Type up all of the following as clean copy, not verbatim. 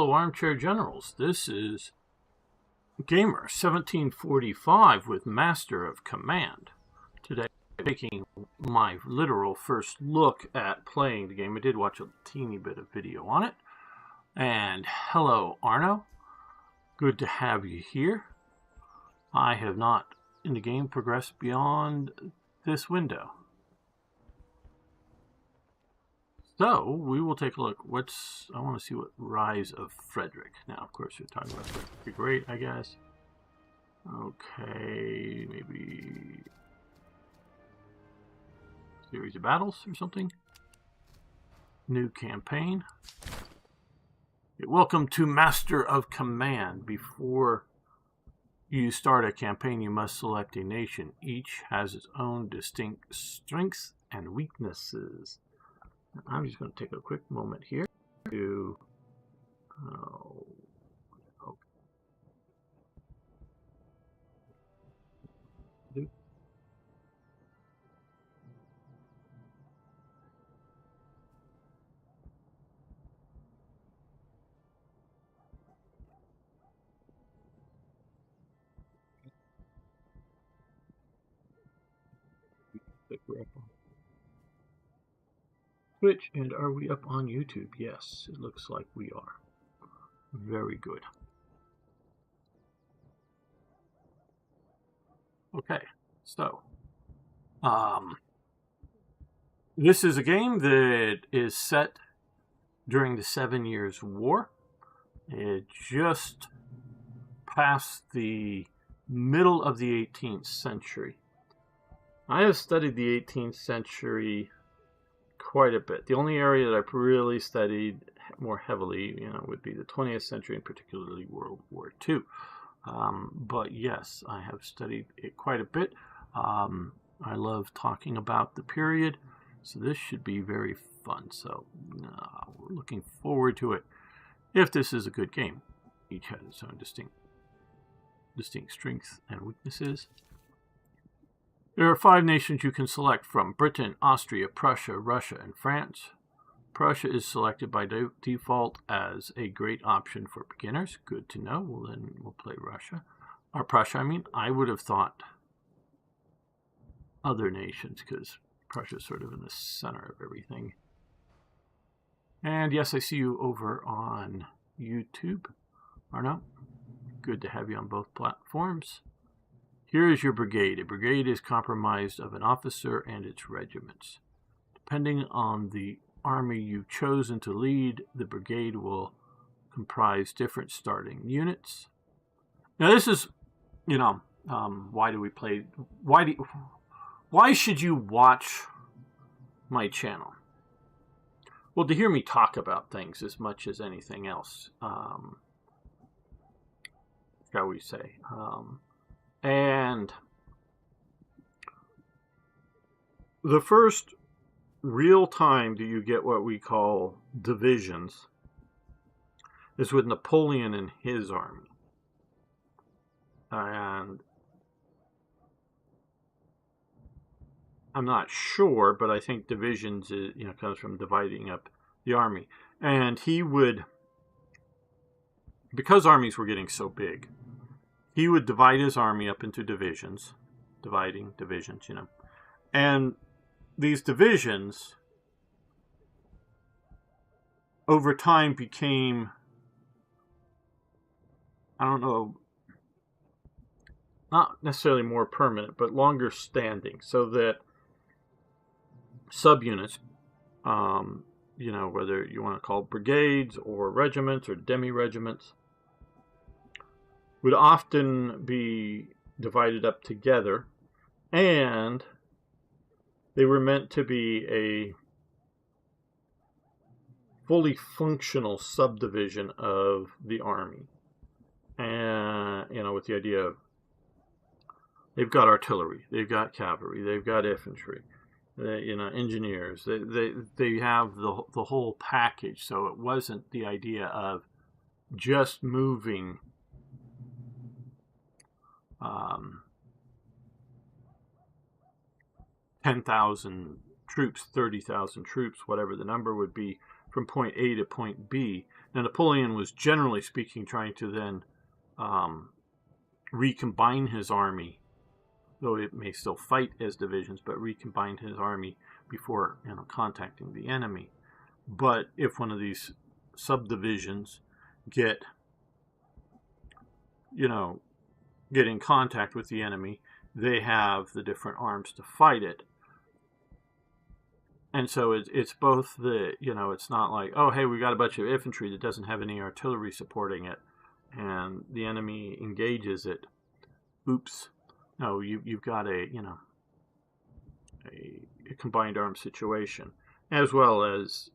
fellow armchair generals. This is Gamer 1745 with Master of Command. Today, taking my literal first look at playing the game. I did watch a teeny bit of video on it. And hello, Arno. Good to have you here. I have not, in the game, progressed beyond this window. So, we will take a look. I want to see what Rise of Frederick. Now, of course, you're talking about Frederick the Great, I guess. Okay, maybe series of battles or something. New campaign. Welcome to Master of Command. Before you start a campaign, you must select a nation. Each has its own distinct strengths and weaknesses. I'm just going to take a quick moment here to Twitch, and are we up on YouTube? Yes, it looks like we are. Very good. Okay, so this is a game that is set during the 7 Years' War. It just passed the middle of the 18th century. I have studied the 18th century quite a bit. The only area that I've really studied more heavily, would be the 20th century, and particularly World War II. But yes, I have studied it quite a bit. I love talking about the period, so this should be very fun. So we're looking forward to it. If this is a good game, each has its own distinct strengths and weaknesses. There are 5 nations you can select from: Britain, Austria, Prussia, Russia, and France. Prussia is selected by default as a great option for beginners. Good to know. Well, then we'll play Russia. Or Prussia, I would have thought other nations, because Prussia's sort of in the center of everything. And yes, I see you over on YouTube. Arno, good to have you on both platforms. Here is your brigade. A brigade is comprised of an officer and its regiments. Depending on the army you've chosen to lead, the brigade will comprise different starting units. Now this is, why do we play? Why should you watch my channel? Well, to hear me talk about things as much as anything else, shall we say. And the first real time that you get what we call divisions is with Napoleon and his army. And I'm not sure, but I think divisions is, comes from dividing up the army. And he would, because armies were getting so big, he would divide his army up into divisions, divisions. And these divisions, over time, became, not necessarily more permanent, but longer standing, so that subunits, whether you want to call brigades or regiments or demi-regiments, would often be divided up together, and they were meant to be a fully functional subdivision of the army. And, with the idea of they've got artillery, they've got cavalry, they've got infantry, engineers. They have the whole package. So it wasn't the idea of just moving 10,000 troops, 30,000 troops, whatever the number would be, from point A to point B. Now, Napoleon was generally speaking trying to then recombine his army, though it may still fight as divisions, but recombine his army before contacting the enemy. But if one of these subdivisions get in contact with the enemy, they have the different arms to fight it. And so it's both it's not like, oh, hey, we got a bunch of infantry that doesn't have any artillery supporting it, and the enemy engages it. Oops. No, you've got a combined arms situation, as well as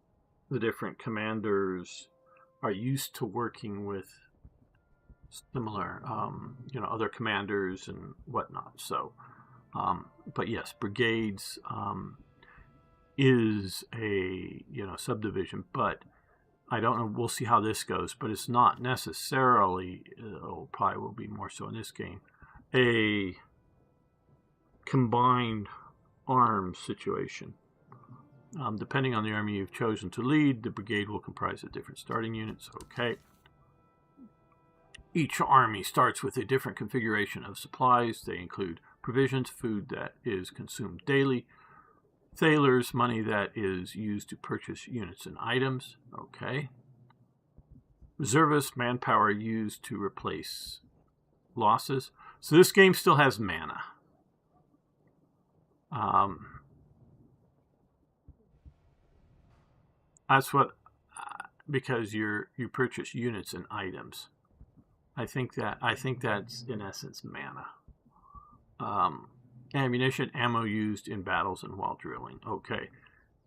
the different commanders are used to working with similar, other commanders and whatnot. So, but yes, brigades is a subdivision, but I don't know. We'll see how this goes, but it's not necessarily. Probably will be more so in this game, a combined arms situation. Depending on the army you've chosen to lead, the brigade will comprise of different starting units. Okay. Each army starts with a different configuration of supplies. They include provisions, food that is consumed daily, thalers, money that is used to purchase units and items. Okay. Reservists, manpower used to replace losses. So this game still has mana. That's what, because you purchase units and items. I think that's in essence mana. Ammunition, ammo used in battles and while drilling. Okay.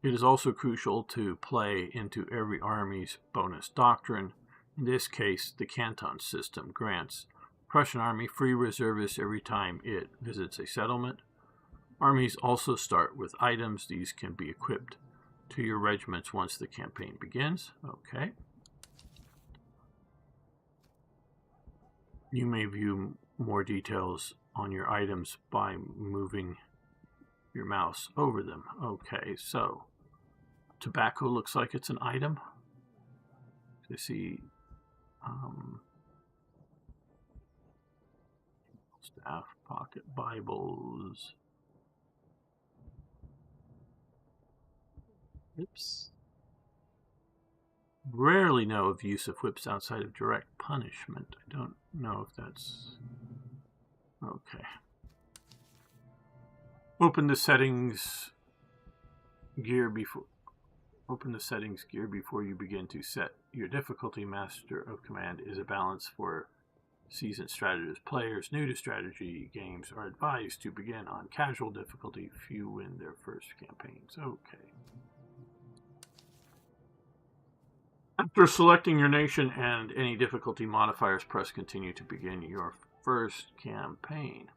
It is also crucial to play into every army's bonus doctrine. In this case, the Canton system grants Prussian army free reservists every time it visits a settlement. Armies also start with items. These can be equipped to your regiments once the campaign begins. Okay. You may view more details on your items by moving your mouse over them. Okay, so tobacco looks like it's an item. You see staff, pocket Bibles. Oops. Rarely know of use of whips outside of direct punishment. I don't know if that's okay. Open the settings gear before you begin to set your difficulty. Master of Command is a balance for seasoned strategist players. New to strategy games are advised to begin on casual difficulty. Few win their first campaigns. Okay. After selecting your nation and any difficulty modifiers, press continue to begin your first campaign.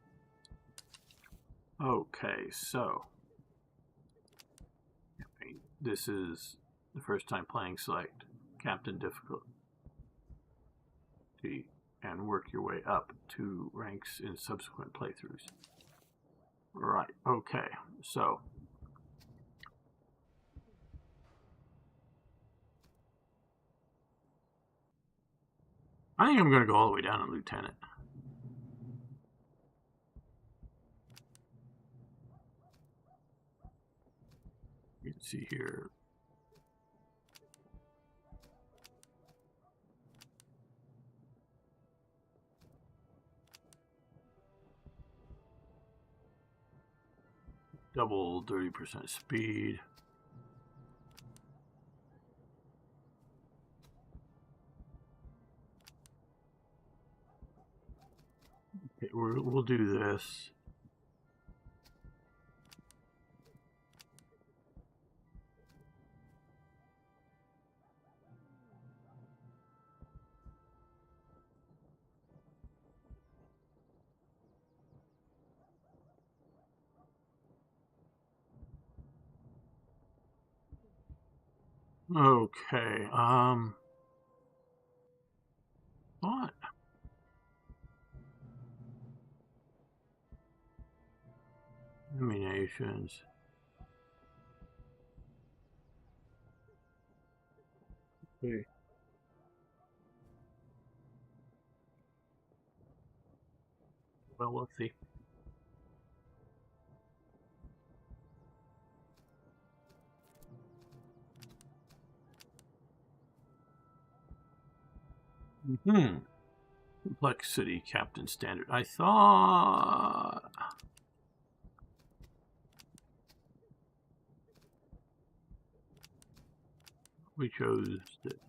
Okay, so this is the first time playing. Select Captain Difficulty and work your way up to ranks in subsequent playthroughs. Right, okay, so I think I'm going to go all the way down to Lieutenant. You can see here. Double 30% speed. Okay, we'll do this. Okay, what? Nominations. Okay. Well, we'll see. Complexity Captain Standard. I thought we chose it.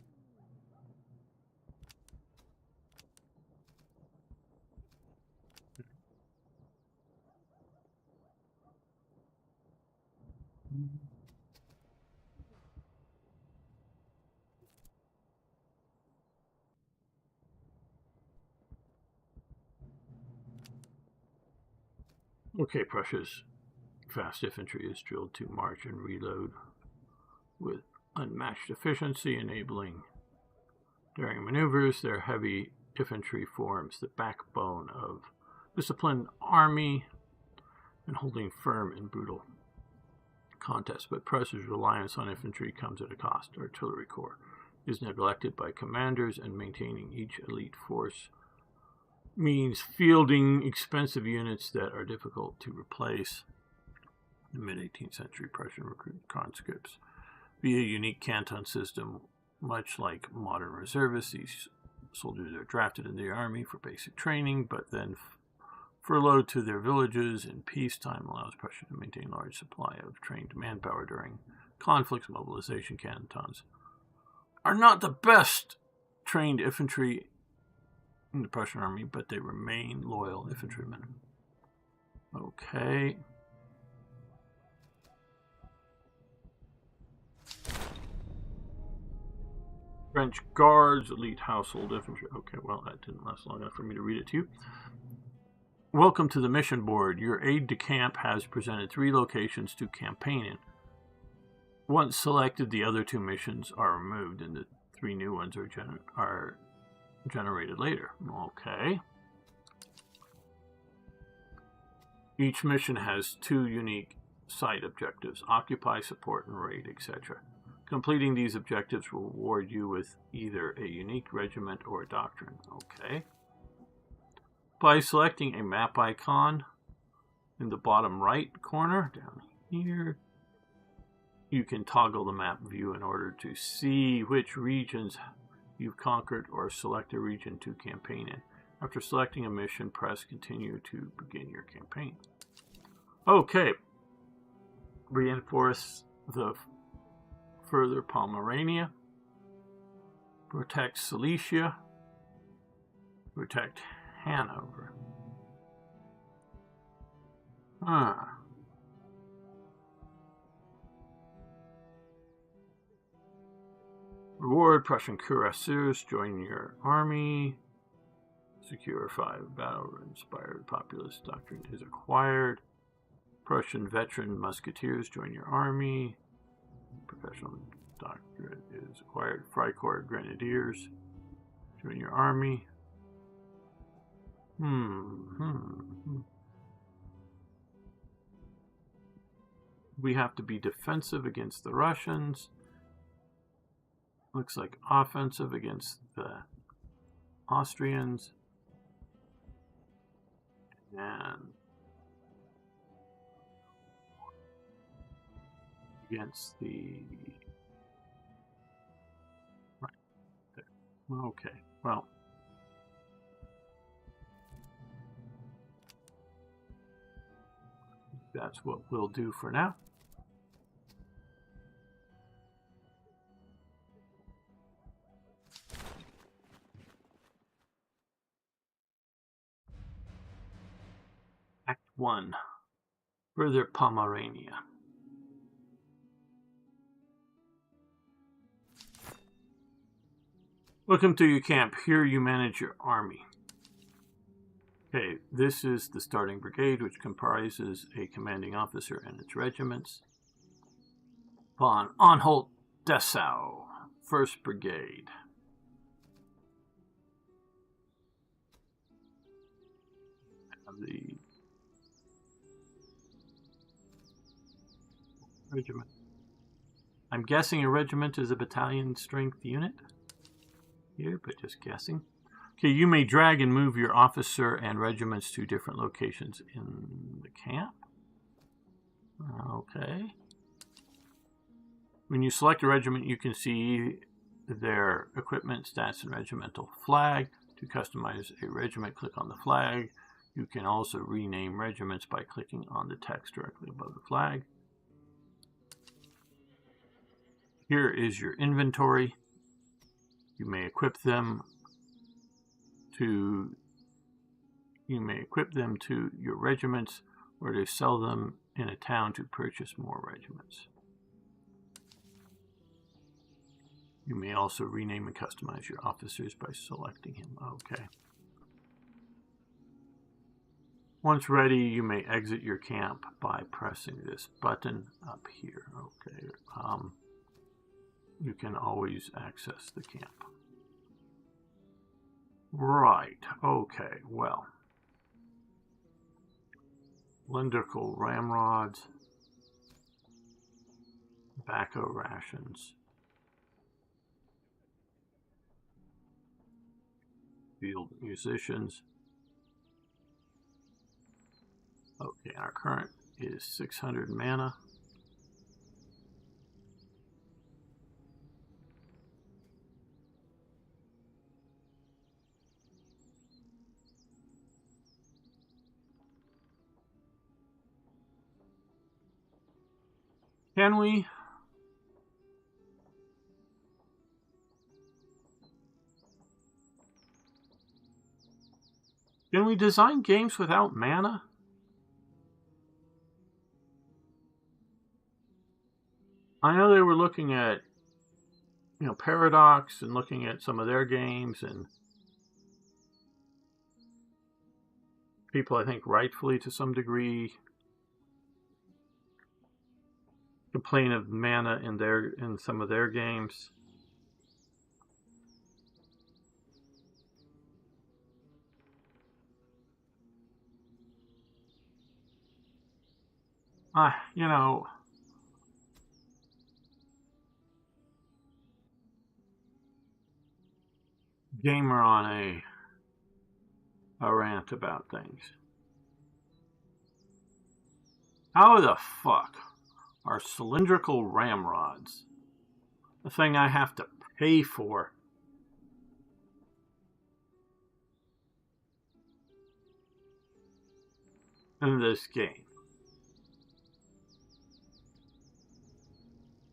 Okay, Prussia's fast infantry is drilled to march and reload with unmatched efficiency, enabling during maneuvers. Their heavy infantry forms the backbone of disciplined army and holding firm in brutal contests. But Prussia's reliance on infantry comes at a cost. Artillery corps is neglected by commanders, and maintaining each elite force means fielding expensive units that are difficult to replace. The mid-18th century Prussian recruit conscripts via a unique canton system, much like modern reservists. These soldiers are drafted into the army for basic training, but then furloughed to their villages in peacetime. Allows Prussia to maintain large supply of trained manpower during conflicts. Mobilization cantons are not the best trained infantry in the Prussian army, but they remain loyal infantrymen. Okay. French Guards, elite household infantry. Okay, well, that didn't last long enough for me to read it to you. Welcome to the mission board. Your aide-de-camp has presented 3 locations to campaign in. Once selected, the other 2 missions are removed, and the 3 new ones are generated later. Okay. Each mission has 2 unique site objectives: occupy, support, and raid, etc. Completing these objectives will reward you with either a unique regiment or a doctrine. Okay. By selecting a map icon in the bottom right corner down here, you can toggle the map view in order to see which regions you've conquered or select a region to campaign in. After selecting a mission, press continue to begin your campaign. Okay. Reinforce the further Pomerania. Protect Silesia. Protect Hanover. Reward Prussian cuirassiers. Join your army. Secure 5 battle-inspired populist doctrine is acquired. Prussian veteran musketeers. Join your army. Professional doctrine is acquired. Freikorps grenadiers. Join your army. We have to be defensive against the Russians. Looks like offensive against the Austrians. And against the... Right there. Okay, well... That's what we'll do for now. Act 1. Further Pomerania. Welcome to your camp. Here you manage your army. Okay, this is the starting brigade, which comprises a commanding officer and its regiments. Von Anhalt Dessau, 1st Brigade. The regiment. I'm guessing a regiment is a battalion strength unit here, but just guessing. Okay, you may drag and move your officer and regiments to different locations in the camp. Okay. When you select a regiment, you can see their equipment, stats, and regimental flag. To customize a regiment, click on the flag. You can also rename regiments by clicking on the text directly above the flag. Here is your inventory. You may equip them to your regiments, or to sell them in a town to purchase more regiments. You may also rename and customize your officers by selecting him. Okay. Once ready, you may exit your camp by pressing this button up here. Okay. You can always access the camp. Right. Okay. Well. Cylindrical ramrods. Tobacco rations. Field musicians. Okay, our current is 600 mana. Can we? Can we design games without mana? I know they were looking at, Paradox and looking at some of their games, and people, I think, rightfully to some degree, complain of mana in some of their games. Gamer on a rant about things. How the fuck are cylindrical ramrods the thing I have to pay for? In this game?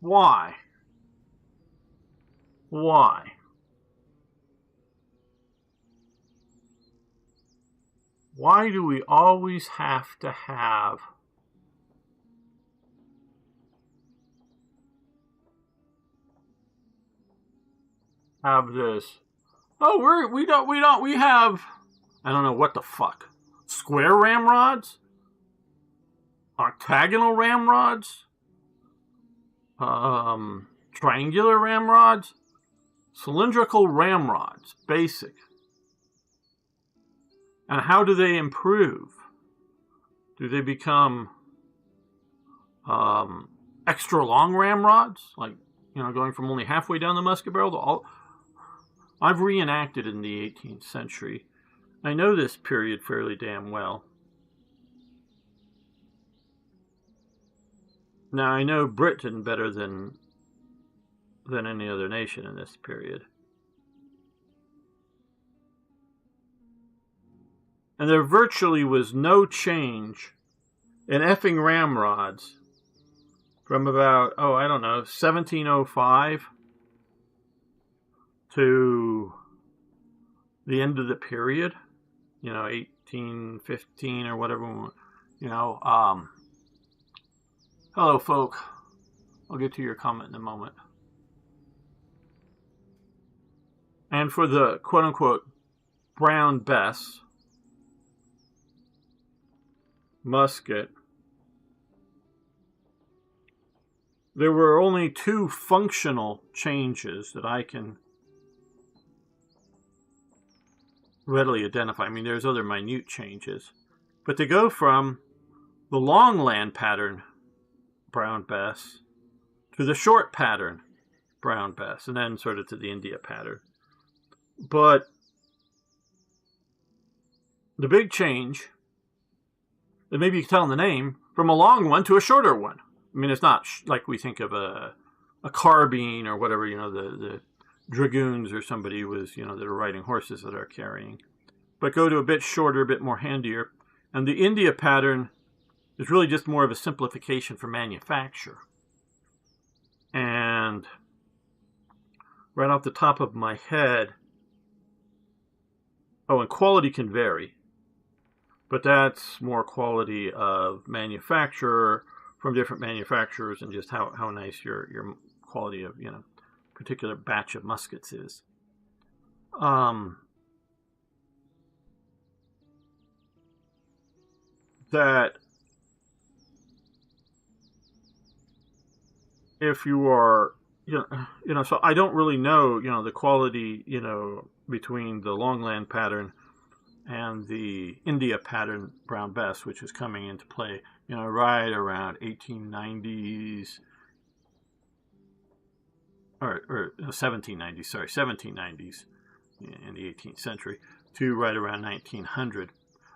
Why? Why? Why do we always have to have this? Oh, we have, I don't know what the fuck. Square ramrods? Octagonal ramrods? Triangular ramrods? Cylindrical ramrods, basic. And how do they improve? Do they become extra long ramrods? Like, going from only halfway down the musket barrel to all... I've reenacted in the 18th century. I know this period fairly damn well. Now, I know Britain better than any other nation in this period. And there virtually was no change in effing ramrods from about, 1705 to the end of the period, 1815 or whatever, hello, folk. I'll get to your comment in a moment. And for the quote-unquote Brown Bess musket, there were only two functional changes that I can readily identify. I mean, there's other minute changes. But to go from the long land pattern Brown Bess to the short pattern Brown Bess, and then sort of to the India pattern. But the big change, that maybe you can tell in the name, from a long one to a shorter one. I mean, it's not like we think of a carbine or whatever, the dragoons or somebody was, that are riding horses that are carrying. But go to a bit shorter, a bit more handier. And the India pattern is really just more of a simplification for manufacture. And right off the top of my head, and quality can vary. But that's more quality of manufacturer from different manufacturers and just how nice your quality of, particular batch of muskets is. That if you are, so I don't really know, the quality, between the Longland pattern and the India pattern brown bess, which is coming into play, right around 1890s, or 1790s, 1790s in the 18th century, to right around 1900.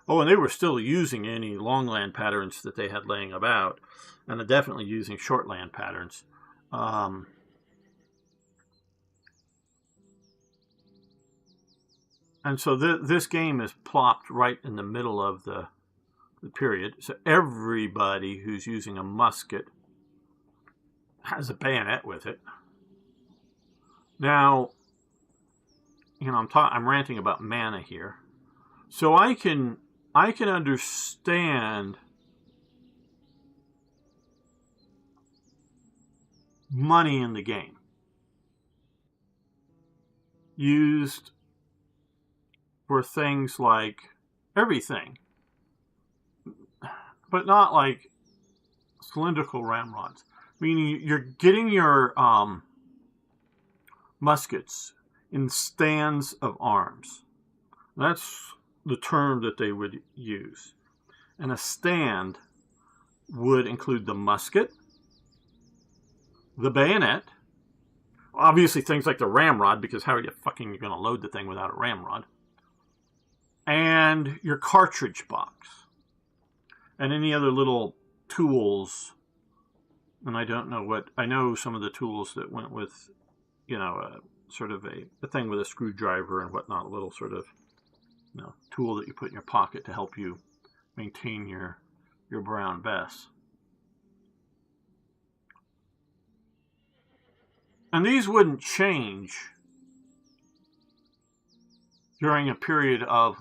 Oh, and they were still using any Longland patterns that they had laying about, and they're definitely using Shortland patterns. And so this game is plopped right in the middle of the period. So everybody who's using a musket has a bayonet with it. Now, I'm ranting about mana here. So I can understand money in the game used for things like everything, but not like cylindrical ramrods. Meaning you're getting your muskets in stands of arms. That's the term that they would use. And a stand would include the musket, the bayonet, obviously things like the ramrod, because how are you fucking going to load the thing without a ramrod? And your cartridge box. And any other little tools. And I know some of the tools that went with, sort of a thing with a screwdriver and whatnot, a little sort of, tool that you put in your pocket to help you maintain your brown bess. And these wouldn't change during a period of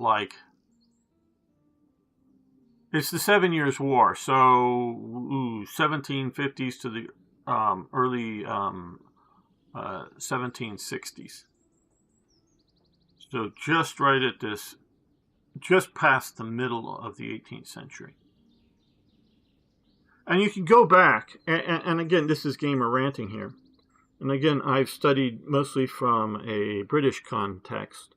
it's the 7 Years' War, so 1750s to the early 1760s. So just right at just past the middle of the 18th century. And you can go back, and again, this is gamer ranting here. And again, I've studied mostly from a British context.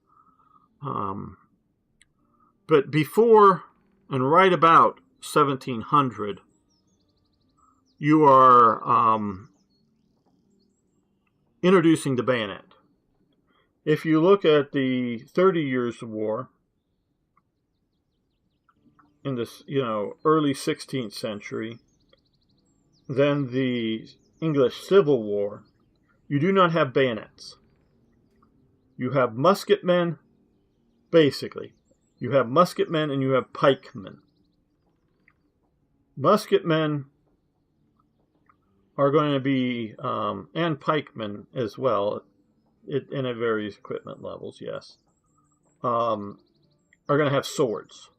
But before and right about 1700, you are introducing the bayonet. If you look at the 30 Years' War in this, early 16th century, then the English Civil War, you do not have bayonets. You have musketmen, basically. You have musketmen and you have pikemen. Musketmen are going to be, and pikemen as well, and at various equipment levels, yes, are going to have swords.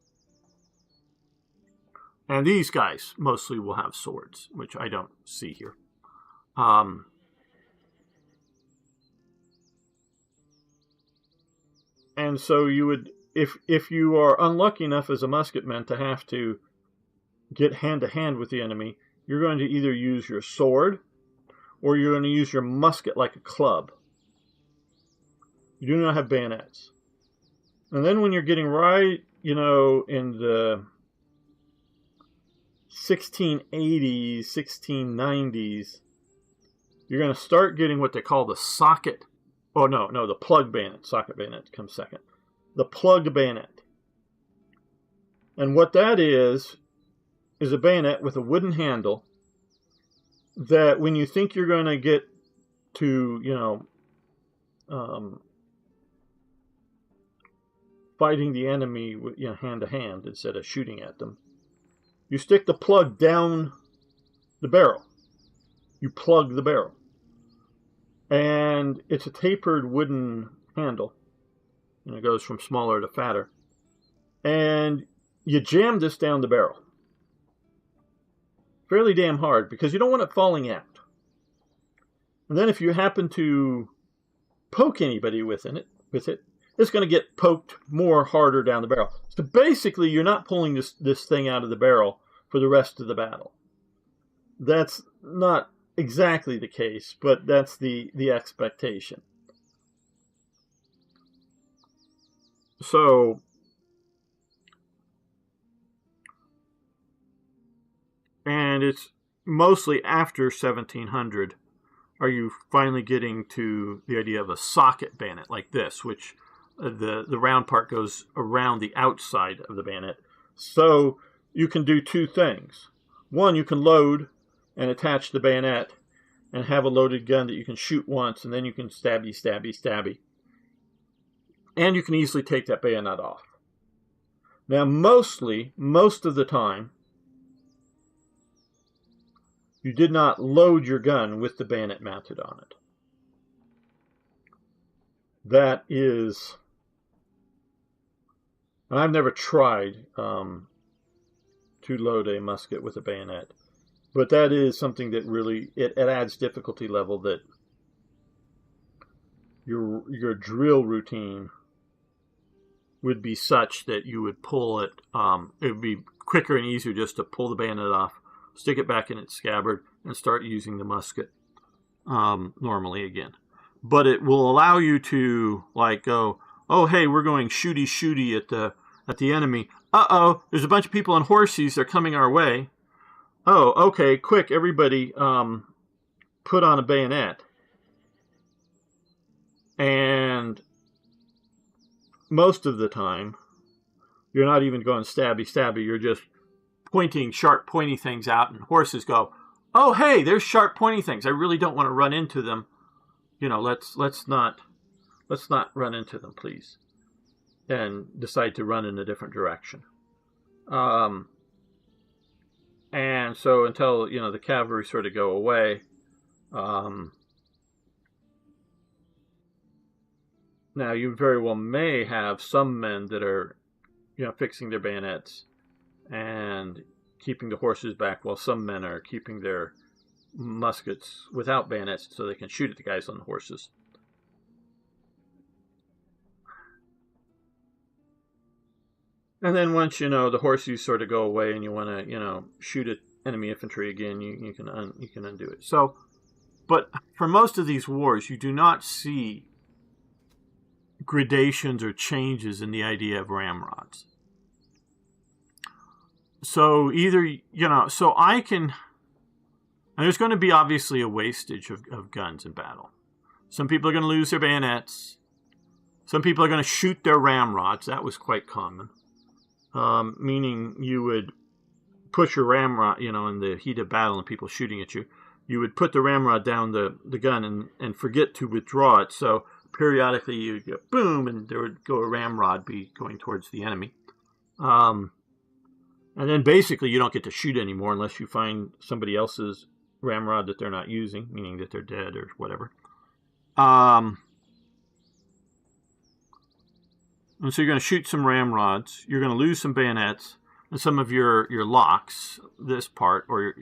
And these guys mostly will have swords, which I don't see here. And so you would, if you are unlucky enough as a musketman to have to get hand-to-hand with the enemy, you're going to either use your sword or you're going to use your musket like a club. You do not have bayonets. And then when you're getting right, in the 1680s, 1690s, you're going to start getting what they call the socket. Oh, no, the plug bayonet. Socket bayonet comes second. The plug bayonet. And what that is a bayonet with a wooden handle that when you think you're going to get to, fighting the enemy with, hand to hand instead of shooting at them, you stick the plug down the barrel. You plug the barrel. And it's a tapered wooden handle. And it goes from smaller to fatter. And you jam this down the barrel. Fairly damn hard, because you don't want it falling out. And then if you happen to poke anybody with it, it's going to get poked more harder down the barrel. So basically, you're not pulling this thing out of the barrel for the rest of the battle. That's not exactly the case, but that's the expectation. So, and it's mostly after 1700 are you finally getting to the idea of a socket bayonet like this, which the round part goes around the outside of the bayonet. So you can do two things. One, you can load and attach the bayonet and have a loaded gun that you can shoot once, and then you can stabby, stabby, stabby. And you can easily take that bayonet off. Now, most of the time, you did not load your gun with the bayonet mounted on it. That is, and I've never tried to load a musket with a bayonet, but that is something that really, it adds difficulty level, that your drill routine would be such that you would pull it, it would be quicker and easier just to pull the bayonet off, stick it back in its scabbard, and start using the musket normally again. But it will allow you to, like, go, oh, hey, we're going shooty at the enemy. Uh-oh, there's a bunch of people on horses. They're coming our way. Oh, okay, quick, everybody put on a bayonet. And most of the time, you're not even going stabby. You're just pointing sharp, pointy things out, and horses go, oh, hey, there's sharp, pointy things. I really don't want to run into them. Let's not run into them, please. And decide to run in a different direction. And so until, the cavalry sort of go away, now you very well may have some men that are, fixing their bayonets and keeping the horses back, while some men are keeping their muskets without bayonets so they can shoot at the guys on the horses. And then once, the horses sort of go away and you want to, shoot at enemy infantry again, you can undo it. So, but for most of these wars, you do not see gradations or changes in the idea of ramrods. So either, so I can, and there's going to be obviously a wastage of guns in battle. Some people are going to lose their bayonets. Some people are going to shoot their ramrods. That was quite common. Meaning you would push your ramrod, in the heat of battle and people shooting at you. You would put the ramrod down the gun and forget to withdraw it. So periodically you'd go boom, and there would go a ramrod be going towards the enemy. And then basically you don't get to shoot anymore unless you find somebody else's ramrod that they're not using, meaning that they're dead or whatever. And so you're going to shoot some ramrods. You're going to lose some bayonets and some of your locks, this part, or,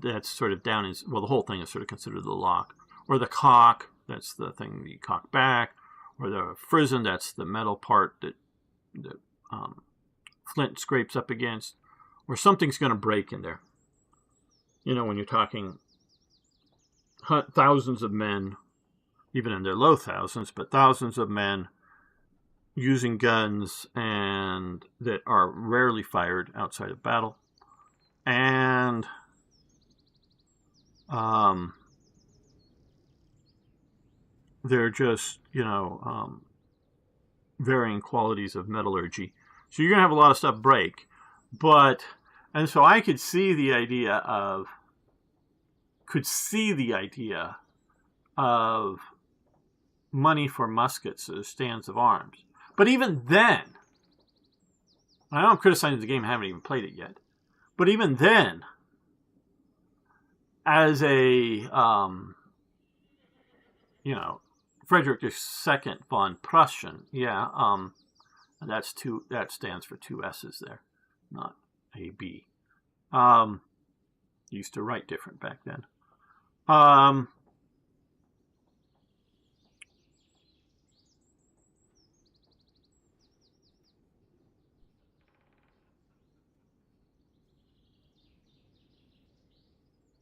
that's sort of down is, well, the whole thing is sort of considered the lock. Or the cock, that's the thing you cock back. Or the frizzen, that's the metal part that flint scrapes up against. Or something's going to break in there. When you're talking thousands of men, even in their low thousands, but thousands of men using guns and that are rarely fired outside of battle. And they're just, varying qualities of metallurgy. So you're going to have a lot of stuff break. But, and so I could see the idea of money for muskets as stands of arms. But even then, I know I'm criticizing the game, I haven't even played it yet, but even then, as a, Frederick II von Prussian, that stands for two S's there, not a B. Used to write different back then.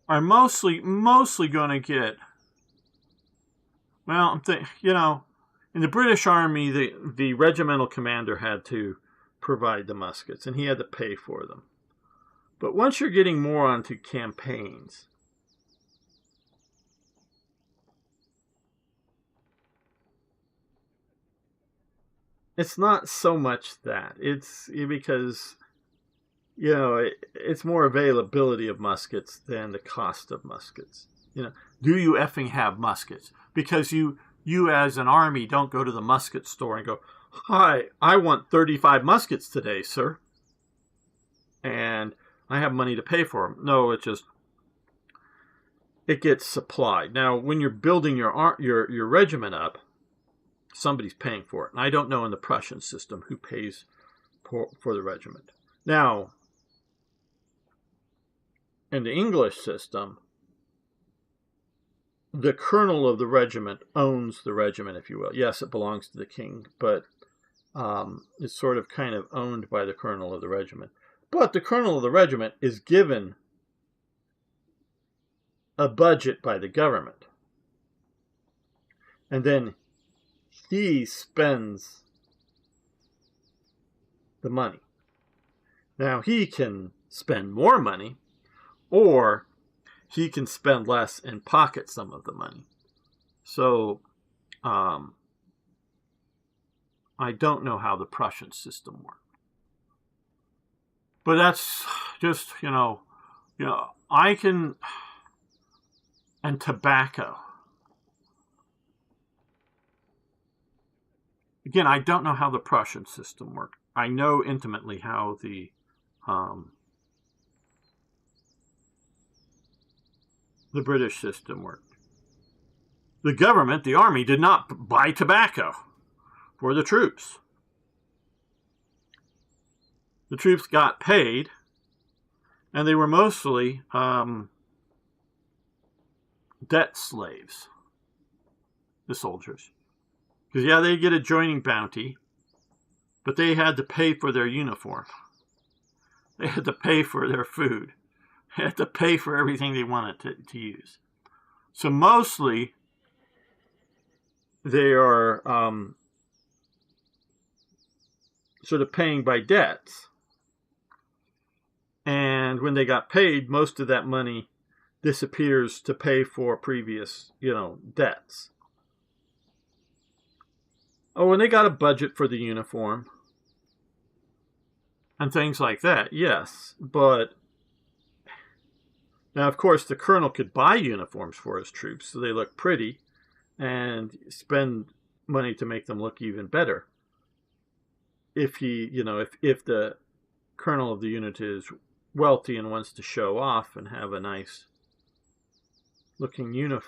Are mostly going to get, well, in the British Army, the regimental commander had to provide the muskets, and he had to pay for them. But once you're getting more onto campaigns, it's not so much that. It's because, it's more availability of muskets than the cost of muskets. Do you effing have muskets? Because you as an army don't go to the musket store and go, "Hi, I want 35 muskets today, sir, and I have money to pay for them." No, it gets supplied. Now, when you're building your regiment up, somebody's paying for it. And I don't know in the Prussian system who pays for the regiment. Now, in the English system, the colonel of the regiment owns the regiment, if you will. Yes, it belongs to the king, but it's sort of kind of owned by the colonel of the regiment. But the colonel of the regiment is given a budget by the government. And then he spends the money. Now, he can spend more money, or he can spend less and pocket some of the money. So, I don't know how the Prussian system works. But that's just, I can, and tobacco. Again, I don't know how the Prussian system worked. I know intimately how the British system worked. The government, the army, did not buy tobacco for the troops. The troops got paid, and they were mostly debt slaves, the soldiers. Because, they get a joining bounty, but they had to pay for their uniform. They had to pay for their food. They had to pay for everything they wanted to use. So mostly, they are sort of paying by debts. And when they got paid, most of that money disappears to pay for previous, debts. Oh, and they got a budget for the uniform and things like that, yes. But now, of course, the colonel could buy uniforms for his troops so they look pretty and spend money to make them look even better. If he, if the colonel of the unit is wealthy and wants to show off and have a nice looking unit.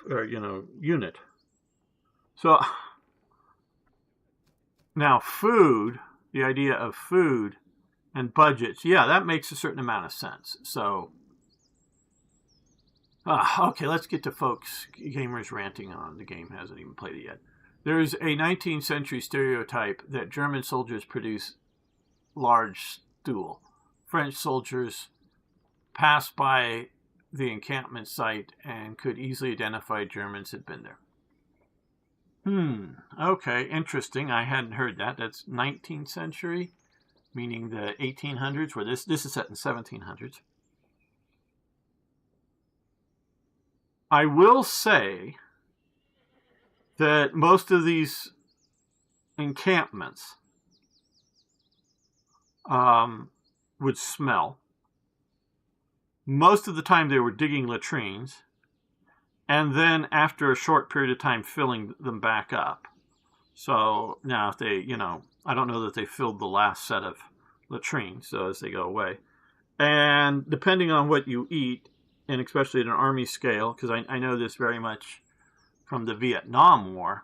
So now food, the idea of food and budgets, that makes a certain amount of sense. So, okay, let's get to folks, gamers ranting on. The game hasn't even played it yet. There's a 19th century stereotype that German soldiers produce large stool. French soldiers passed by the encampment site and could easily identify Germans had been there. Okay, interesting. I hadn't heard that. That's 19th century, meaning the 1800s, where this is set in 1700s. I will say that most of these encampments would smell. Most of the time they were digging latrines, and then after a short period of time filling them back up. So now if they, I don't know that they filled the last set of latrines, so as they go away. And depending on what you eat, and especially at an army scale, because I know this very much from the Vietnam War,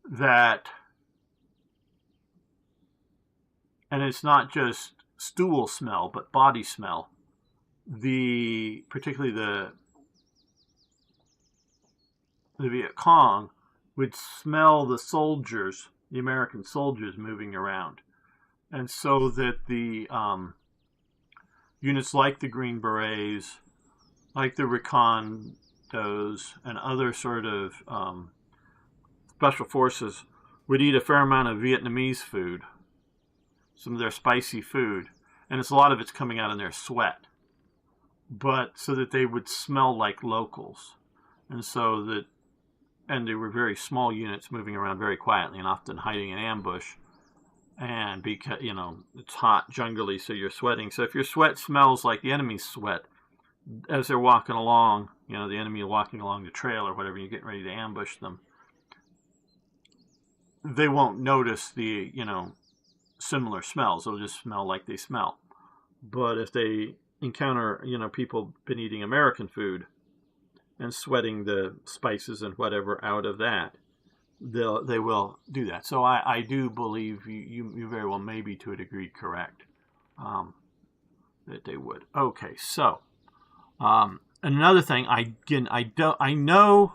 that, and it's not just stool smell, but body smell, particularly the Viet Cong would smell the soldiers, the American soldiers moving around. And so that the units like the Green Berets, like the Recondos, and other sort of special forces would eat a fair amount of Vietnamese food, some of their spicy food, and a lot of it's coming out in their sweat, but so that they would smell like locals. And they were very small units moving around very quietly and often hiding in ambush. And because, it's hot, jungly, so you're sweating. So if your sweat smells like the enemy's sweat, as they're walking along, the enemy walking along the trail or whatever, you're getting ready to ambush them, they won't notice the, similar smells. They'll just smell like they smell. But if they encounter, people been eating American food and sweating the spices and whatever out of that, they will do that. So I do believe you very well may be to a degree correct that they would. Okay, so another thing, I know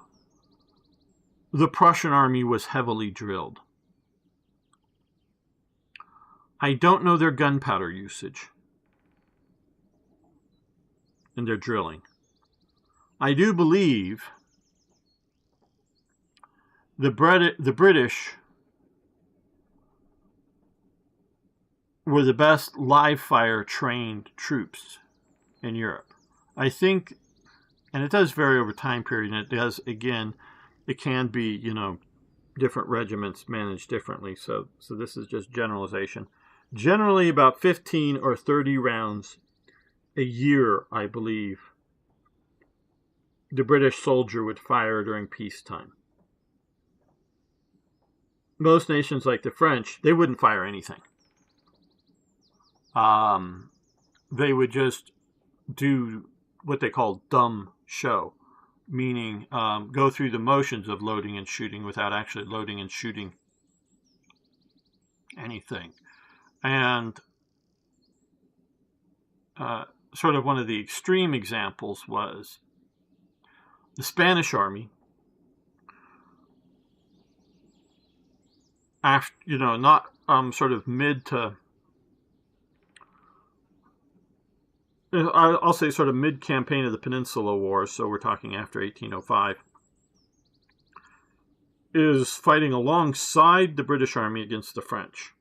the Prussian army was heavily drilled. I don't know their gunpowder usage in their drilling. I do believe the British were the best live fire trained troops in Europe. I think, and it does vary over time period, and it does, again, it can be, different regiments managed differently. So this is just generalization. Generally about 15 or 30 rounds a year, I believe, the British soldier would fire during peacetime. Most nations like the French, they wouldn't fire anything. They would just do what they call dumb show, meaning go through the motions of loading and shooting without actually loading and shooting anything. And sort of one of the extreme examples was the Spanish army. After, not sort of mid to, I'll say sort of mid-campaign of the Peninsula War, so we're talking after 1805, is fighting alongside the British army against the French.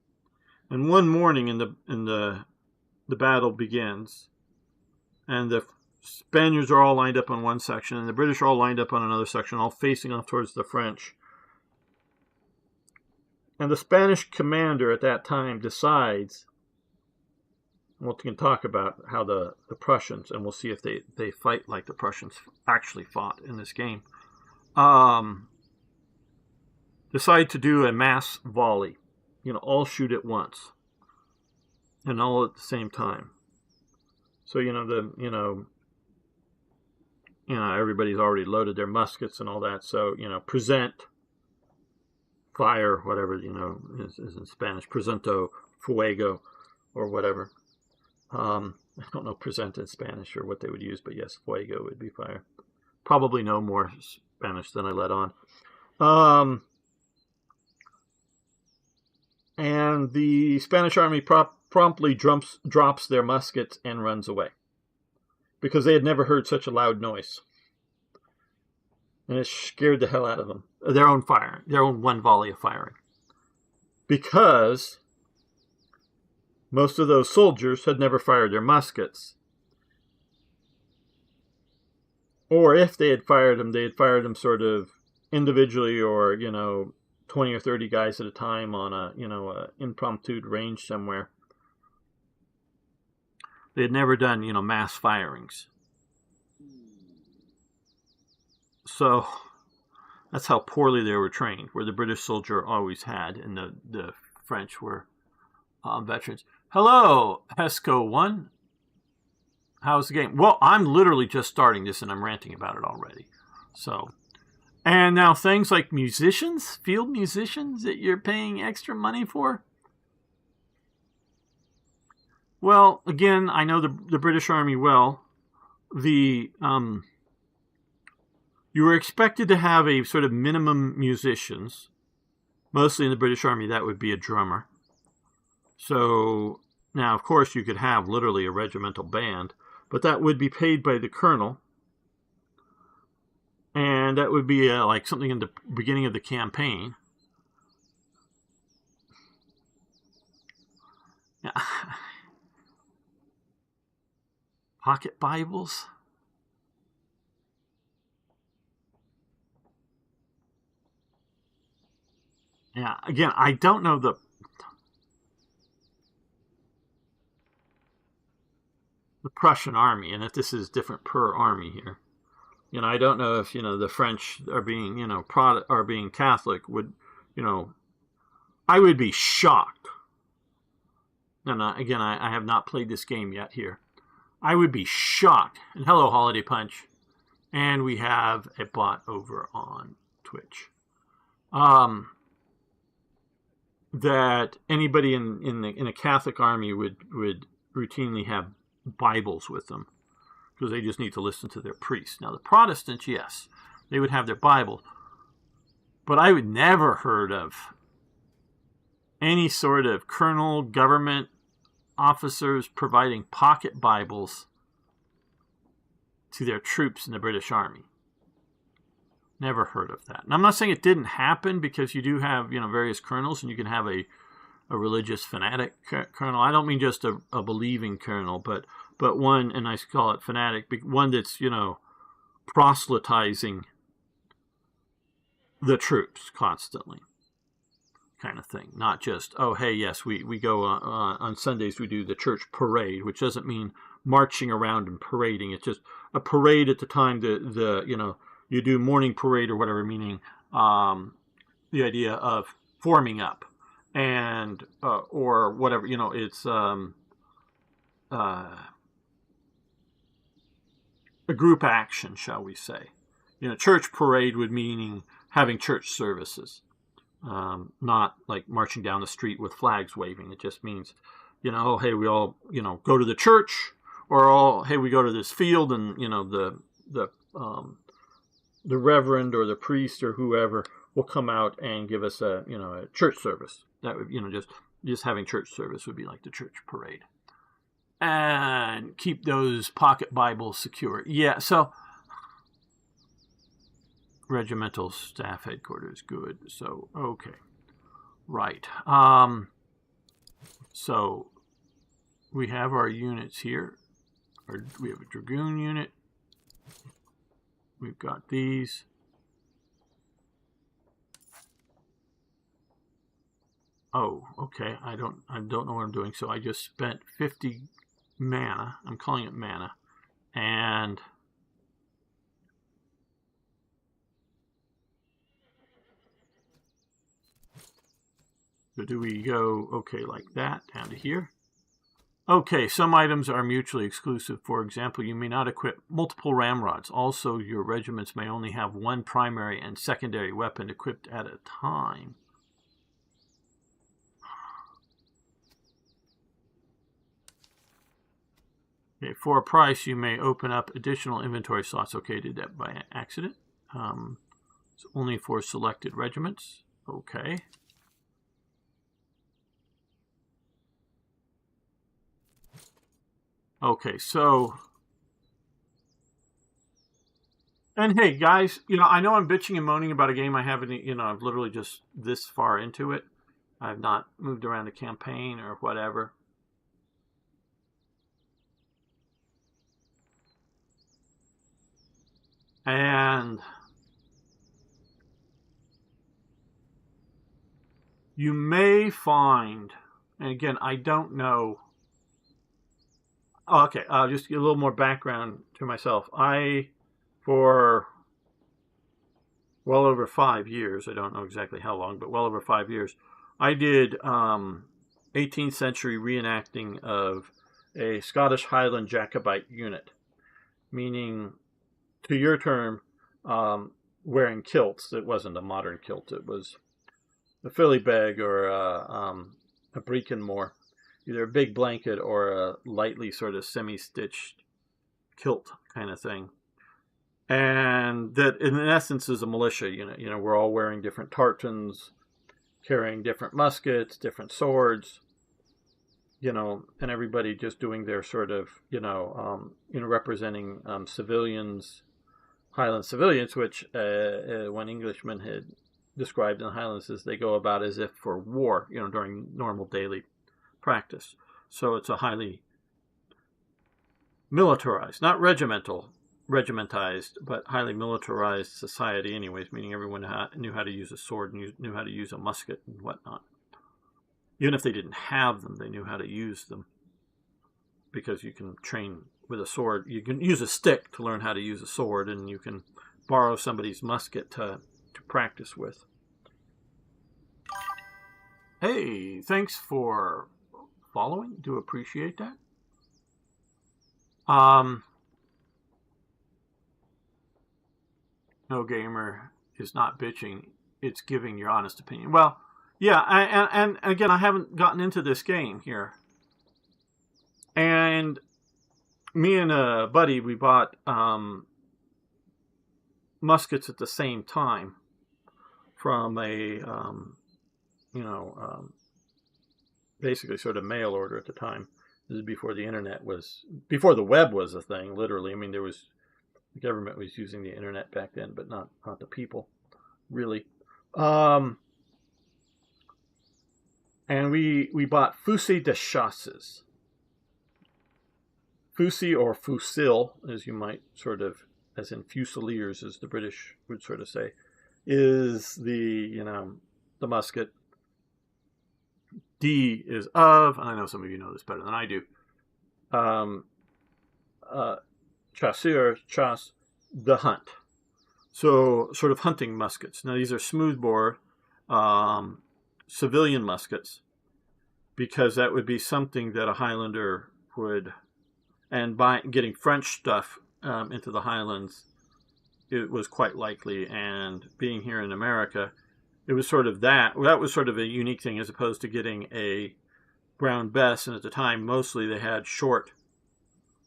And one morning in the battle begins, and the Spaniards are all lined up on one section, and the British are all lined up on another section, all facing off towards the French. And the Spanish commander at that time decides, and we can talk about how the Prussians, and we'll see if they fight like the Prussians actually fought in this game, decide to do a mass volley. All shoot at once. And all at the same time. So, everybody's already loaded their muskets and all that. So, present, fire, whatever, is in Spanish. Presento, fuego, or whatever. I don't know present in Spanish or what they would use, but yes, fuego would be fire. Probably know more Spanish than I let on. And the Spanish army promptly drops their muskets and runs away, because they had never heard such a loud noise. And it scared the hell out of them. Their own fire, their own one volley of firing. Because most of those soldiers had never fired their muskets. Or if they had fired them sort of individually, or, 20 or 30 guys at a time on a impromptu range somewhere. They had never done, mass firings. So that's how poorly they were trained, where the British soldier always had, and the French were veterans. Hello, Hesco 1. How's the game? Well, I'm literally just starting this, and I'm ranting about it already. So, and now things like musicians, field musicians that you're paying extra money for. Well, again, I know the British Army well. You were expected to have a sort of minimum musicians. Mostly in the British Army, that would be a drummer. So now, of course, you could have literally a regimental band, but that would be paid by the colonel. And that would be like something in the beginning of the campaign. Yeah. Pocket Bibles. Yeah, again, I don't know the Prussian army, and if this is different per army here. I don't know if, the French are being, are being Catholic would, I would be shocked. And again, I have not played this game yet here. I would be shocked. And hello, Holiday Punch. And we have a bot over on Twitch. That anybody in a Catholic army would routinely have Bibles with them, because they just need to listen to their priest. Now, the Protestants, yes, they would have their Bible, but I would never heard of any sort of colonel, government officers providing pocket Bibles to their troops in the British Army. Never heard of that. And I'm not saying it didn't happen, because you do have, various colonels, and you can have a religious fanatic colonel. I don't mean just a believing colonel, but one, and I call it fanatic, one that's, proselytizing the troops constantly, kind of thing. Not just, oh, hey, yes, we go on Sundays, we do the church parade, which doesn't mean marching around and parading. It's just a parade at the time you do morning parade or whatever, meaning the idea of forming up. And or whatever, it's a group action, shall we say. Church parade would meaning having church services, not like marching down the street with flags waving. It just means, oh, hey, we all, go to the church, or all, hey, we go to this field, and the reverend or the priest or whoever will come out and give us a church service. That would, just having church service would be like the church parade. And keep those pocket Bibles secure. Yeah, so regimental staff headquarters, good. So, okay. Right. So we have our units here. We have a dragoon unit. We've got these. Oh, okay. I don't know what I'm doing. So I just spent 50 mana. I'm calling it mana. And so do we go, okay, like that, down to here? Okay, some items are mutually exclusive. For example, you may not equip multiple ramrods. Also, your regiments may only have one primary and secondary weapon equipped at a time. Okay, for a price, you may open up additional inventory slots. Okay, did that by accident. It's only for selected regiments. Okay. Okay, so... And hey, guys, I know I'm bitching and moaning about a game I haven't, I've literally just this far into it. I've not moved around the campaign or whatever. And you may find, and again, I don't know Okay, just a little more background to myself. For well over 5 years, I don't know exactly how long, but well over 5 years, I did 18th century reenacting of a Scottish Highland Jacobite unit, meaning, to your term, wearing kilts. It wasn't a modern kilt. It was a filly bag or a breekenmore, either a big blanket or a lightly sort of semi-stitched kilt kind of thing. And that, in essence, is a militia unit. We're all wearing different tartans, carrying different muskets, different swords, and everybody just doing their sort of, representing civilians, Highland civilians, which when Englishmen had described in the Highlands as they go about as if for war, during normal daily practice. So it's a highly militarized, not regimentized, but highly militarized society anyways, meaning everyone knew how to use a sword and knew how to use a musket and whatnot. Even if they didn't have them, they knew how to use them, because you can train with a sword. You can use a stick to learn how to use a sword, and you can borrow somebody's musket to practice with. Hey, thanks for following. Do appreciate that. No gamer is not bitching. It's giving your honest opinion. Well, yeah, and again, I haven't gotten into this game here. And me and a buddy, we bought muskets at the same time from a, basically sort of mail order at the time. This is before the web was a thing, literally. I mean, the government was using the internet back then, but not the people, really. And we bought fusil de chasses. Fusil, or fusil, as you might sort of, as in fusiliers, as the British would sort of say, is the musket. D is of, and I know some of you know this better than I do. Chasseur, chasse, the hunt. So sort of hunting muskets. Now these are smoothbore civilian muskets, because that would be something that a Highlander would, and by getting French stuff into the Highlands, it was quite likely. And being here in America, it was sort of that was sort of a unique thing, as opposed to getting a Brown Bess. And at the time, mostly they had short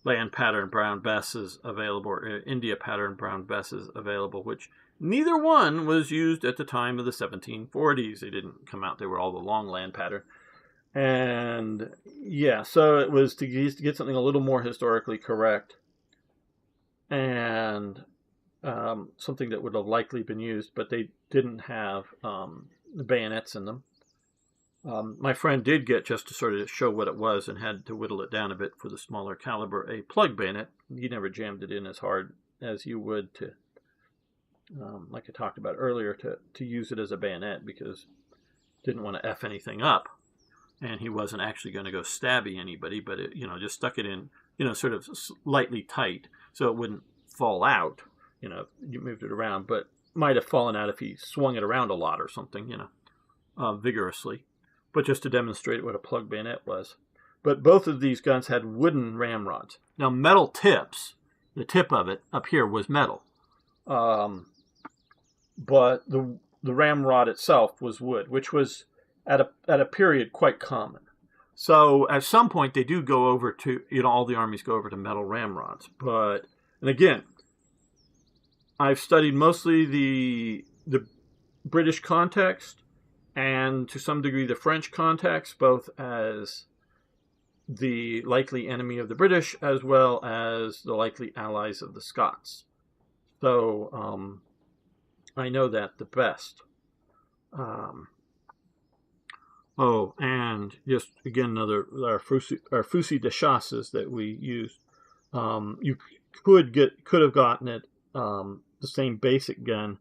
land pattern Brown Besses available, or India pattern Brown Besses available, which neither one was used at the time of the 1740s. They didn't come out. They were all the long land pattern. And yeah, so it was to get something a little more historically correct, and something that would have likely been used, but they didn't have the bayonets in them. My friend did get, just to sort of show what it was and had to whittle it down a bit for the smaller caliber, a plug bayonet. He never jammed it in as hard as you would to, like I talked about earlier, to use it as a bayonet, because didn't want to F anything up. And he wasn't actually going to go stabby anybody, but it, just stuck it in, sort of lightly tight so it wouldn't fall out. You moved it around, but might have fallen out if he swung it around a lot or something, vigorously. But just to demonstrate what a plug bayonet was. But both of these guns had wooden ramrods. Now, metal tips, the tip of it up here was metal. But the ramrod itself was wood, which was at a period quite common. So at some point they do go over to, all the armies go over to metal ramrods. And again, I've studied mostly the British context, and to some degree the French context, both as the likely enemy of the British as well as the likely allies of the Scots. So I know that the best. And just again, our fusil de chasses that we used. You could have gotten it the same basic gun,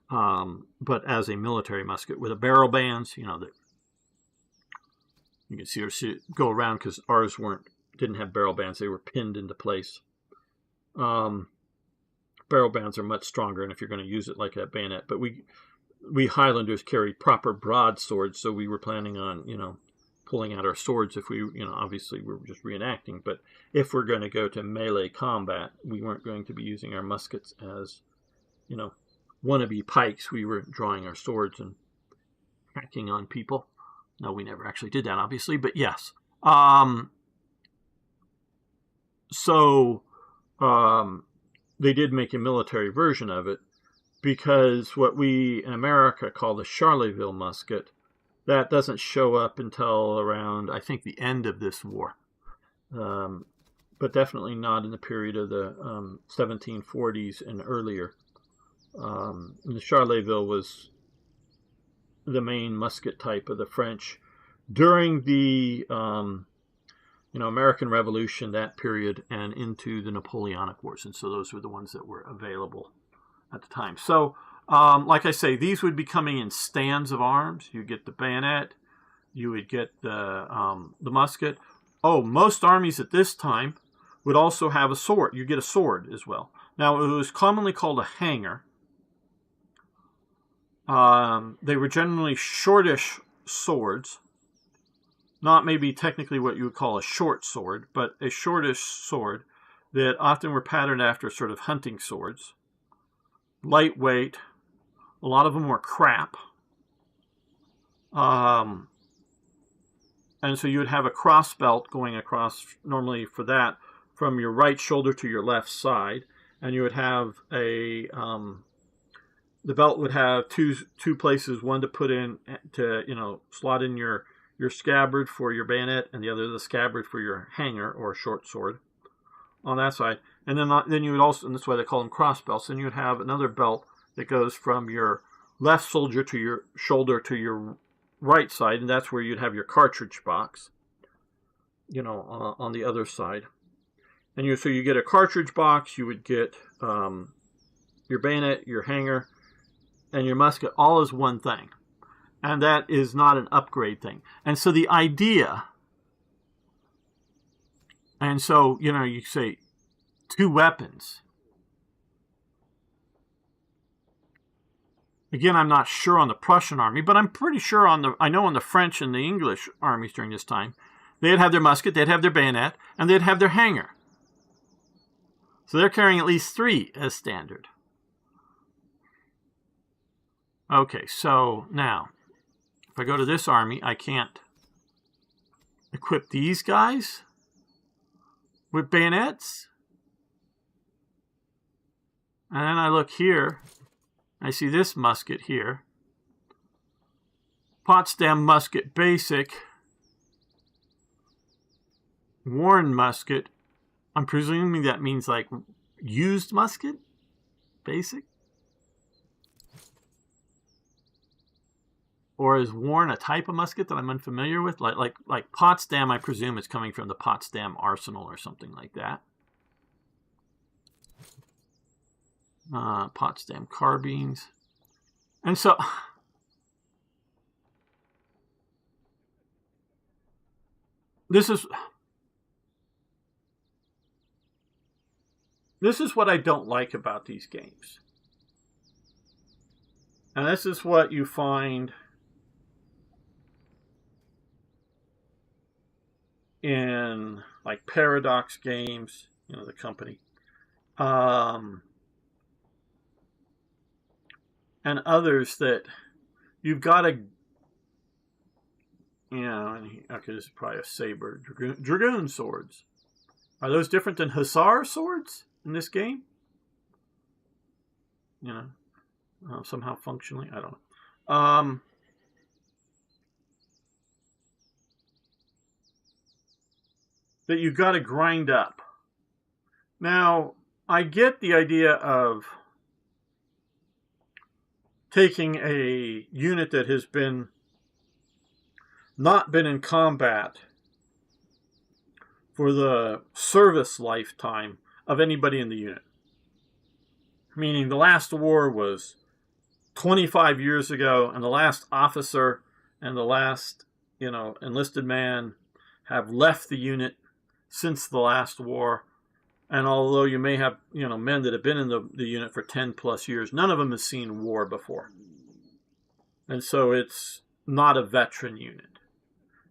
but as a military musket with a barrel bands. That you can see or go around, because ours didn't have barrel bands. They were pinned into place. Barrel bands are much stronger, and if you're going to use it like a bayonet. But we Highlanders carried proper broadswords, so we were planning on, pulling out our swords if we, obviously we were just reenacting. But if we're going to go to melee combat, we weren't going to be using our muskets as, wannabe pikes. We were drawing our swords and hacking on people. No, we never actually did that, obviously, but yes. They did make a military version of it, because what we in America call the Charleville musket, that doesn't show up until around, I think, the end of this war. But definitely not in the period of the 1740s and earlier. The Charleville was the main musket type of the French during the American Revolution, that period, and into the Napoleonic Wars. And so those were the ones that were available at the time. So, like I say, these would be coming in stands of arms. You get the bayonet, you would get the musket. Oh, most armies at this time would also have a sword. You get a sword as well. Now, it was commonly called a hanger. They were generally shortish swords. Not maybe technically what you would call a short sword, but a shortish sword that often were patterned after sort of hunting swords. Lightweight. A lot of them were crap. And so you would have a cross belt going across, normally for that, from your right shoulder to your left side. And you would have the belt would have two places, one to put in, to, slot in your scabbard for your bayonet, and the other the scabbard for your hanger or short sword on that side. And then you would also, and that's why they call them cross belts, and you would have another belt that goes from your left shoulder to your your right side, and that's where you'd have your cartridge box, on the other side. And so you get a cartridge box, you would get your bayonet, your hanger, and your musket all as one thing. And that is not an upgrade thing. And so the idea, and so, you say 2 weapons. Again, I'm not sure on the Prussian army, but I'm pretty sure I know on the French and the English armies during this time, they'd have their musket, they'd have their bayonet, and they'd have their hanger. So they're carrying at least 3 as standard. Okay, so now, if I go to this army, I can't equip these guys with bayonets. And then I look here, I see this musket here. Potsdam musket basic. Warren musket. I'm presuming that means like used musket? Basic? Or is Warren a type of musket that I'm unfamiliar with? Like Potsdam, I presume it's coming from the Potsdam Arsenal or something like that. Potsdam carbines. And so this is what I don't like about these games. And this is what you find in like Paradox Games, the company, and others, that you've got to, okay, this is probably a saber, dragoon swords. Are those different than hussar swords in this game? Somehow functionally, I don't know. That you've got to grind up. Now, I get the idea of taking a unit that has not been in combat for the service lifetime of anybody in the unit. Meaning the last war was 25 years ago, and the last officer and the last, enlisted man have left the unit since the last war. And although you may have, men that have been in the unit for 10 plus years, none of them has seen war before. And so it's not a veteran unit.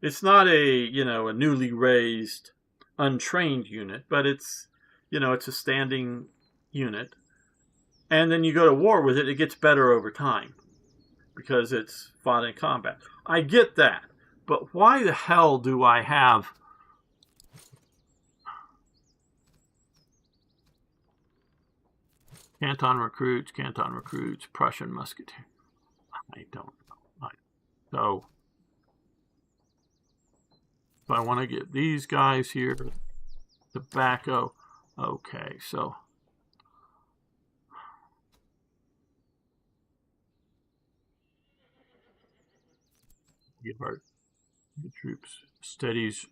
It's not a newly raised, untrained unit, but it's a standing unit. And then you go to war with it, it gets better over time because it's fought in combat. I get that, but why the hell do I have Canton recruits, Prussian musketeer? I don't know. So I want to get these guys here tobacco. Okay, so give our troops, steadies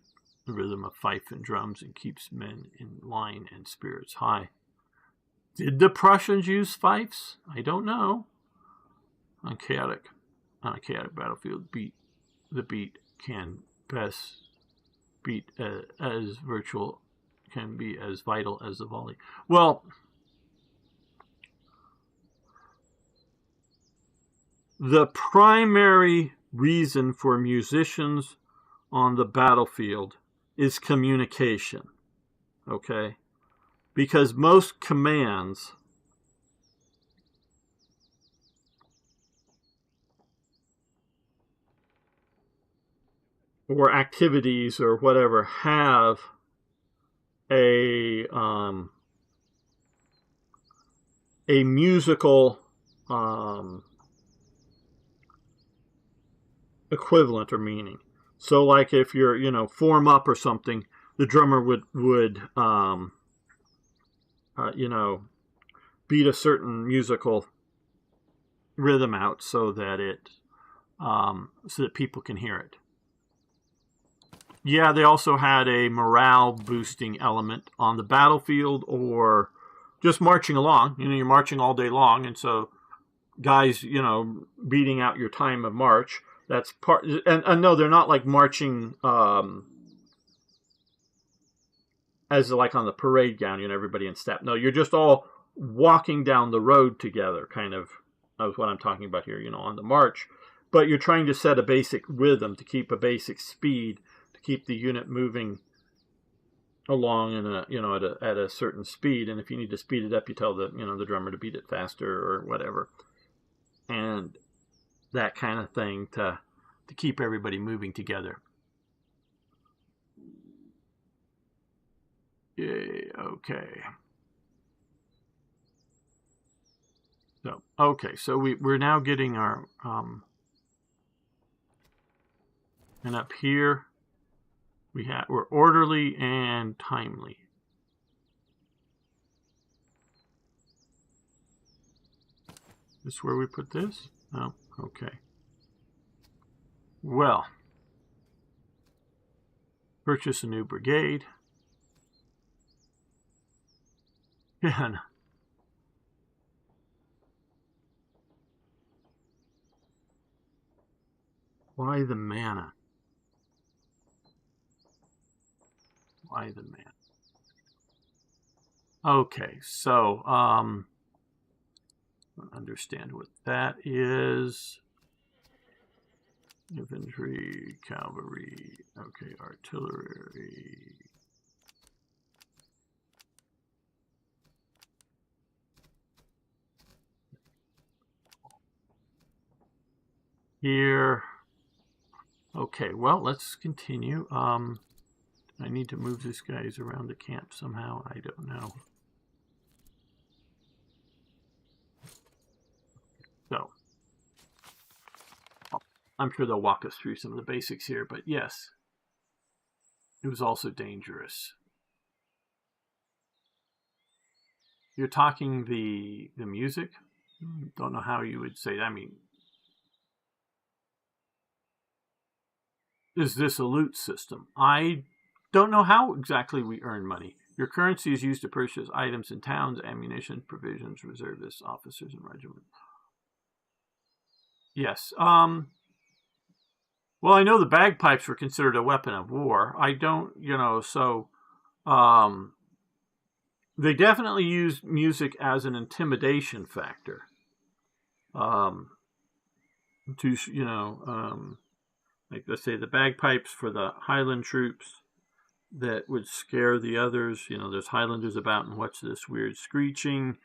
the rhythm of fife and drums and keeps men in line and spirits high. Did the Prussians use fifes? I don't know. On a chaotic battlefield, the beat can best beat as virtual can be as vital as the volley. Well, the primary reason for musicians on the battlefield is communication, okay? Because most commands or activities or whatever have a musical equivalent or meaning. So like if you're, form up or something, the drummer would beat a certain musical rhythm out so that people can hear it. Yeah, they also had a morale boosting element on the battlefield or just marching along. You're marching all day long, and so guys, beating out your time of march. That's part. And no, they're not like marching as like on the parade ground, everybody in step. No, you're just all walking down the road together, kind of what I'm talking about here, on the march. But you're trying to set a basic rhythm to keep a basic speed, to keep the unit moving along in at a certain speed. And if you need to speed it up, you tell the drummer to beat it faster or whatever, and that kind of thing to keep everybody moving together. Yay, okay. So we're now getting our and up here we're orderly and timely. This is where we put this? Oh, okay. Well, purchase a new brigade. Again. Why the mana? Why the mana? Okay, so understand what that is. Infantry, cavalry, okay, artillery. Here. Okay, well, let's continue. I need to move these guys around the camp somehow. I don't know. So, I'm sure they'll walk us through some of the basics here, but yes, it was also dangerous. You're talking the music? Don't know how you would say that. I mean, is this a loot system? I don't know how exactly we earn money. Your currency is used to purchase items in towns, ammunition, provisions, reservists, officers, and regiments. Yes. Well, I know the bagpipes were considered a weapon of war. I don't, so They definitely used music as an intimidation factor. Like let's say the bagpipes for the Highland troops that would scare the others. There's Highlanders about, and what's this weird screeching?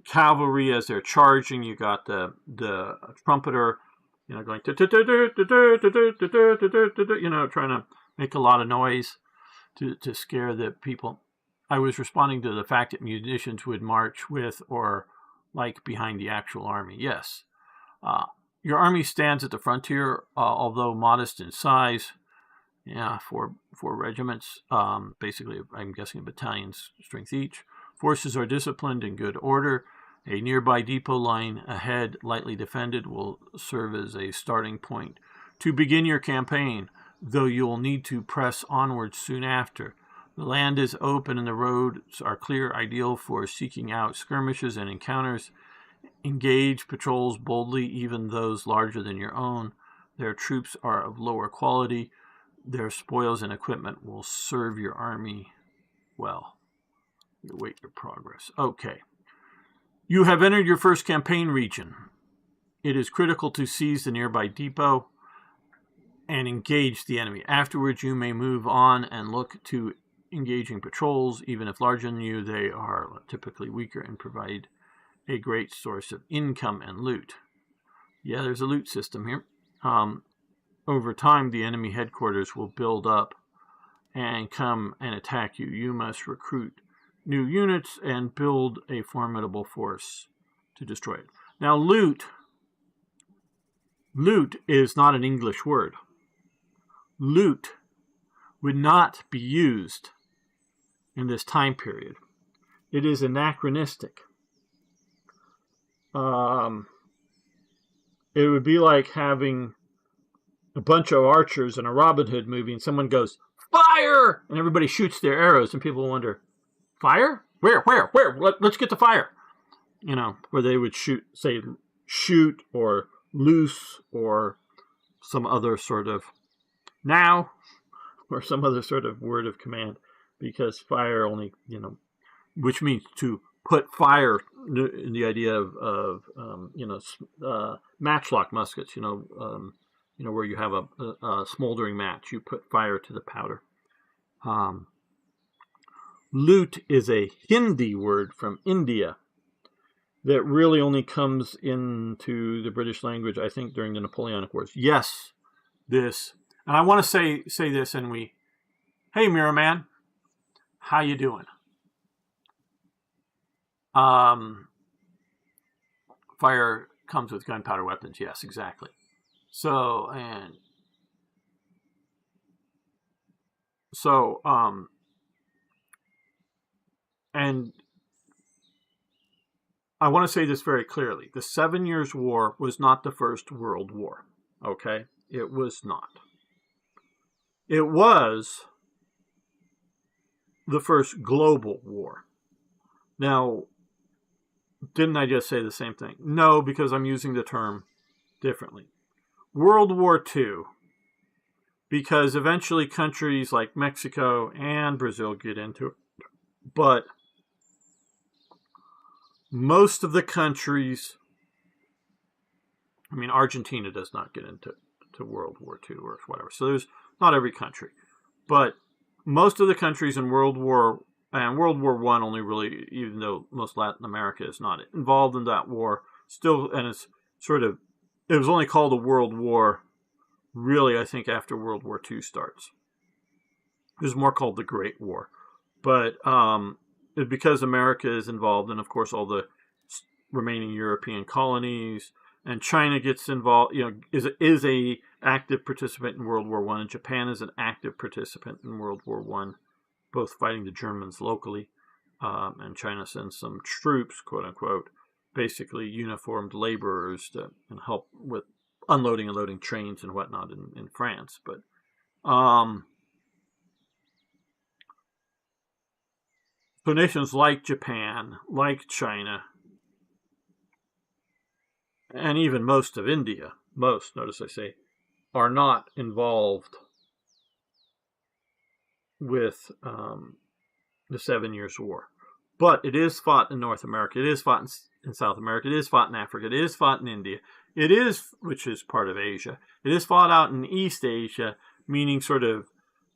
Cavalry as they're charging, you got the trumpeter, going trying to make a lot of noise to scare the people. I was responding to the fact that musicians would march with or like behind the actual army. Yes. Your army stands at the frontier, although modest in size. Yeah, four regiments, basically, I'm guessing a battalion's strength each. Forces are disciplined in good order. A nearby depot line ahead, lightly defended, will serve as a starting point to begin your campaign, though you will need to press onward soon after. The land is open and the roads are clear, ideal for seeking out skirmishes and encounters. Engage patrols boldly, even those larger than your own. Their troops are of lower quality. Their spoils and equipment will serve your army well. You await your progress. Okay. You have entered your first campaign region. It is critical to seize the nearby depot and engage the enemy. Afterwards, you may move on and look to engaging patrols. Even if larger than you, they are typically weaker and provide a great source of income and loot. Yeah, there's a loot system here. Over time, the enemy headquarters will build up and come and attack you. You must recruit new units and build a formidable force to destroy it. Now, loot is not an English word. Loot would not be used in this time period. It is anachronistic. It would be like having a bunch of archers in a Robin Hood movie and someone goes, "Fire!" and everybody shoots their arrows and people wonder, "Fire? Where? Let's get the fire." Where they would shoot or loose or some other sort of now or some other sort of word of command, because fire only, which means to put fire in the idea of matchlock muskets, where you have a smoldering match, you put fire to the powder. Loot is a Hindi word from India that really only comes into the British language, I think, during the Napoleonic Wars. Yes, this. And I want to say this, and hey, Mirror Man, how you doing? Fire comes with gunpowder weapons. Yes, exactly. And I want to say this very clearly. The 7 Years' War was not the First World War. Okay? It was not. It was the first global war. Now, didn't I just say the same thing? No, because I'm using the term differently. World War II, because eventually countries like Mexico and Brazil get into it. But most of the countries, Argentina does not get into World War II or whatever. So there's not every country. But most of the countries in World War I only really, even though most Latin America is not involved in that war, still, and it was only called a World War, really, I think, after World War II starts. It was more called the Great War. But because America is involved, and of course all the remaining European colonies, and China gets involved, is a active participant in World War I, and Japan is an active participant in World War I, both fighting the Germans locally, and China sends some troops, quote unquote, basically uniformed laborers to help with unloading and loading trains and whatnot in France. But so nations like Japan, like China, and even most of India, notice I say, are not involved with the 7 Years' War. But it is fought in North America. It is fought in South America. It is fought in Africa. It is fought in India. It is, which is part of Asia. It is fought out in East Asia, meaning sort of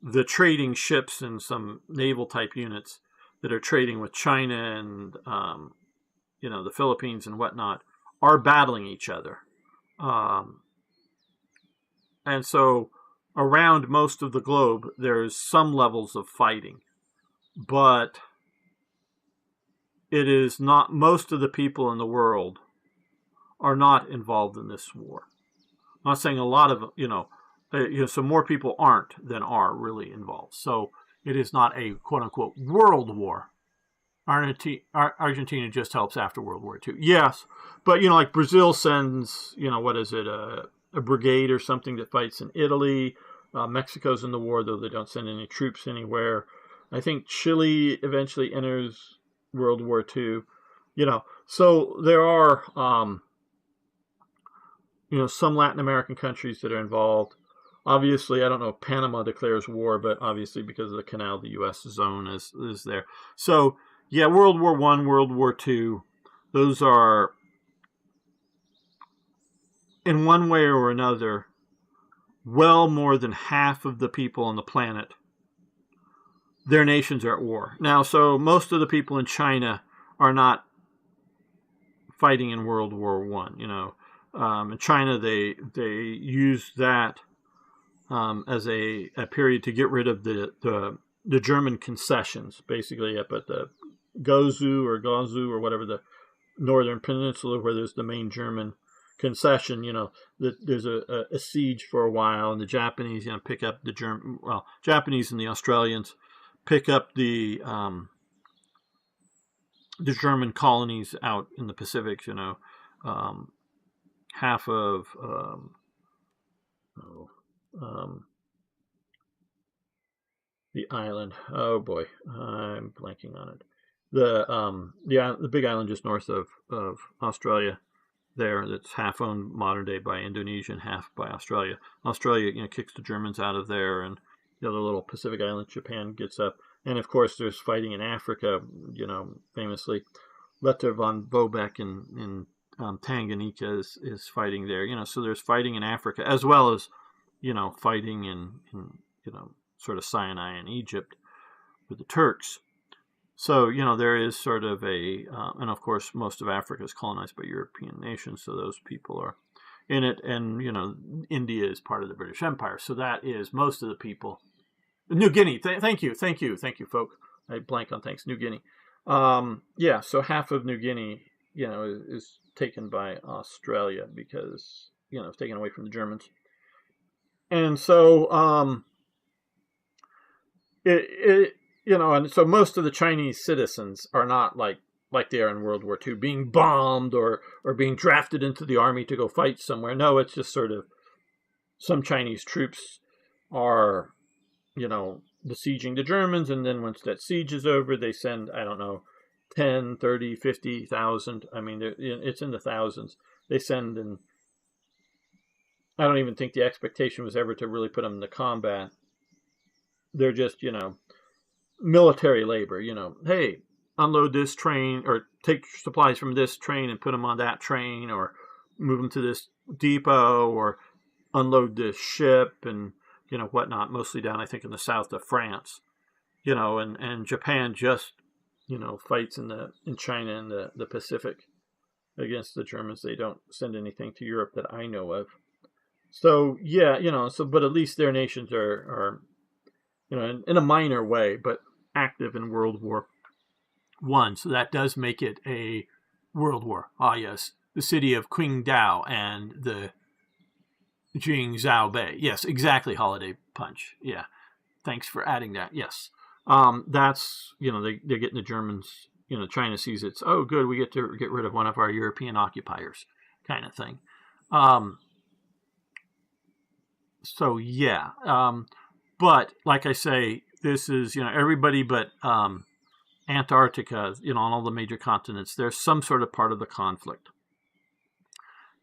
the trading ships and some naval type units that are trading with China and the Philippines and whatnot are battling each other. And so around most of the globe, there's some levels of fighting. But it is not, most of the people in the world are not involved in this war. I'm not saying a lot of, so more people aren't than are really involved. So it is not a quote-unquote world war. Argentina just helps after World War II. Yes, but, like Brazil sends, a brigade or something that fights in Italy. Mexico's in the war, though they don't send any troops anywhere. I think Chile eventually enters World War II. So there are, some Latin American countries that are involved. Obviously, I don't know if Panama declares war, but obviously because of the canal, the U.S. zone is there. So, yeah, World War I, World War II, those are, in one way or another, well more than half of the people on the planet, their nations are at war. Now, so most of the people in China are not fighting in World War I. In China, they use that as a period to get rid of the German concessions, basically up at the Gozu or whatever, the northern peninsula where there's the main German concession. There's a siege for a while, and the Japanese pick up Japanese and the Australians pick up the German colonies out in the Pacific. Half of the island. Oh boy, I'm blanking on it. The big island just north of Australia. There, that's half owned modern day by Indonesia and half by Australia. Australia, kicks the Germans out of there, and the other little Pacific island, Japan, gets up. And of course, there's fighting in Africa. Famously, Letter von Bobeck in Tanganyika is fighting there. So there's fighting in Africa as well as fighting in sort of Sinai in Egypt with the Turks. So, there is sort of and of course, most of Africa is colonized by European nations, so those people are in it. And, India is part of the British Empire, so that is most of the people. New Guinea, thank you, folk. I blank on thanks, New Guinea. So half of New Guinea, is taken by Australia because, it's taken away from the Germans. And so, and so most of the Chinese citizens are not like they are in World War II, being bombed or being drafted into the army to go fight somewhere. No, it's just sort of some Chinese troops are, besieging the Germans, and then once that siege is over, they send, 10, 30, 50,000. I mean, it's in the thousands. They send, and I don't even think the expectation was ever to really put them into combat. They're just, military labor, hey, unload this train or take supplies from this train and put them on that train, or move them to this depot, or unload this ship and, whatnot, mostly down, I think, in the south of France, and Japan just, fights in China and the Pacific against the Germans. They don't send anything to Europe that I know of. So, yeah, but at least their nations are in a minor way, but active in World War I. So that does make it a world war. Ah, yes. The city of Qingdao and the Jingzhou Bay. Yes, exactly, Holiday Punch. Yeah. Thanks for adding that. Yes. That's, they're getting the Germans, China sees it's, oh, good, we get to get rid of one of our European occupiers kind of thing. So, yeah. But, like I say, this is, everybody but Antarctica, on all the major continents, there's some sort of part of the conflict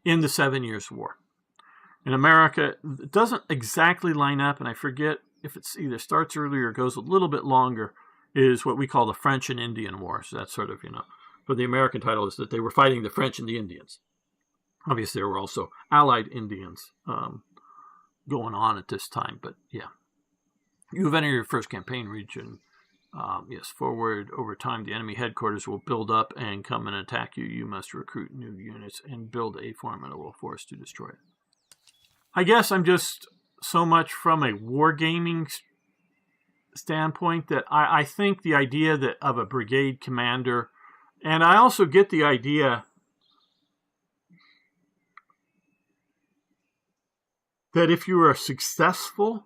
in the 7 Years' War. In America, it doesn't exactly line up, and I forget if it's either starts earlier or goes a little bit longer. is what we call the French and Indian War. So that's sort of, but the American title is that they were fighting the French and the Indians. Obviously, there were also Allied Indians going on at this time. But yeah, you have entered your first campaign region. Yes, forward. Over time, the enemy headquarters will build up and come and attack you. You must recruit new units and build a formidable force to destroy it. I guess I'm just so much from a wargaming standpoint that I think the idea that of a brigade commander, and I also get the idea that if you are successful,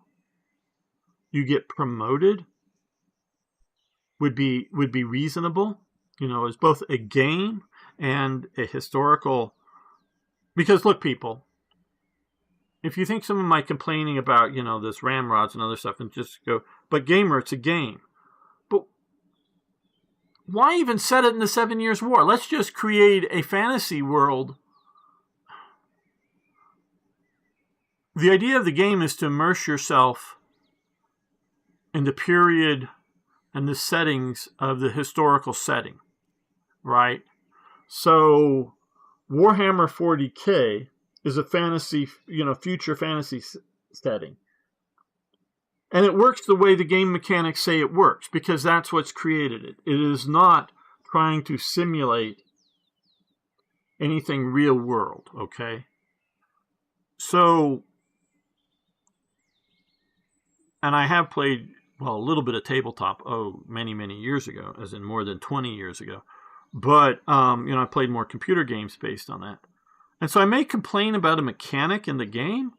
you get promoted, would be reasonable, as both a game and a historical. Because look, people, if you think someone might complaining about, this ramrods and other stuff, and just go, but gamer, it's a game. But why even set it in the 7 Years' War? Let's just create a fantasy world. The idea of the game is to immerse yourself in the period and the settings of the historical setting, right? So Warhammer 40K is a fantasy, future fantasy setting. And it works the way the game mechanics say it works, because that's what's created it. It is not trying to simulate anything real world, okay? So, and I have played, a little bit of tabletop, many, many years ago, as in more than 20 years ago. But, I played more computer games based on that. And so I may complain about a mechanic in the game,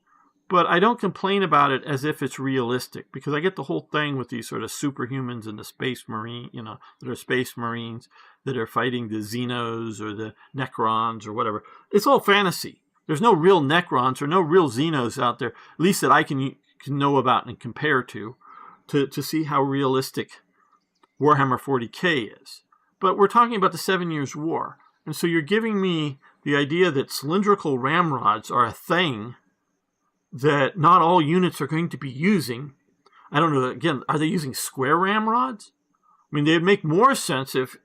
but I don't complain about it as if it's realistic, because I get the whole thing with these sort of superhumans and the space marine, that are space marines that are fighting the Xenos or the Necrons or whatever. It's all fantasy. There's no real Necrons or no real Xenos out there, at least that I can know about and compare to see how realistic Warhammer 40K is. But we're talking about the 7 Years' War. And so you're giving me the idea that cylindrical ramrods are a thing that not all units are going to be using. I don't know, again, are they using square ramrods? I mean, they'd make more sense if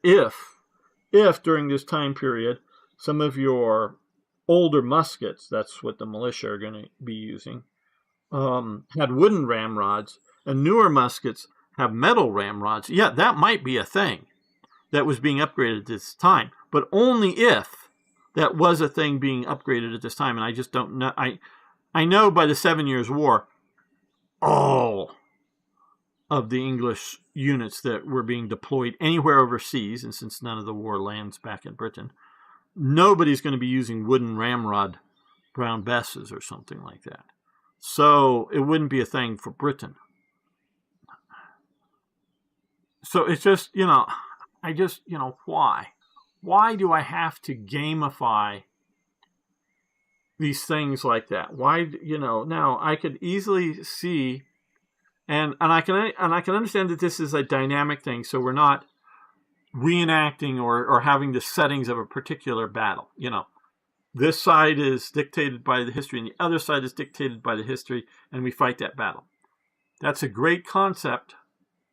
during this time period, some of your older muskets, that's what the militia are going to be using, had wooden ramrods, and newer muskets have metal ramrods. Yeah, that might be a thing that was being upgraded at this time, but only if that was a thing being upgraded at this time. And I just don't know. I know by the 7 Years' War, all of the English units that were being deployed anywhere overseas, and since none of the war lands back in Britain, nobody's going to be using wooden ramrod Brown Besses or something like that. So it wouldn't be a thing for Britain. So it's just, why? Why do I have to gamify these things like that? Why, now I could easily see, and I can understand that this is a dynamic thing, so we're not reenacting or having the settings of a particular battle. This side is dictated by the history, and the other side is dictated by the history, and we fight that battle. That's a great concept.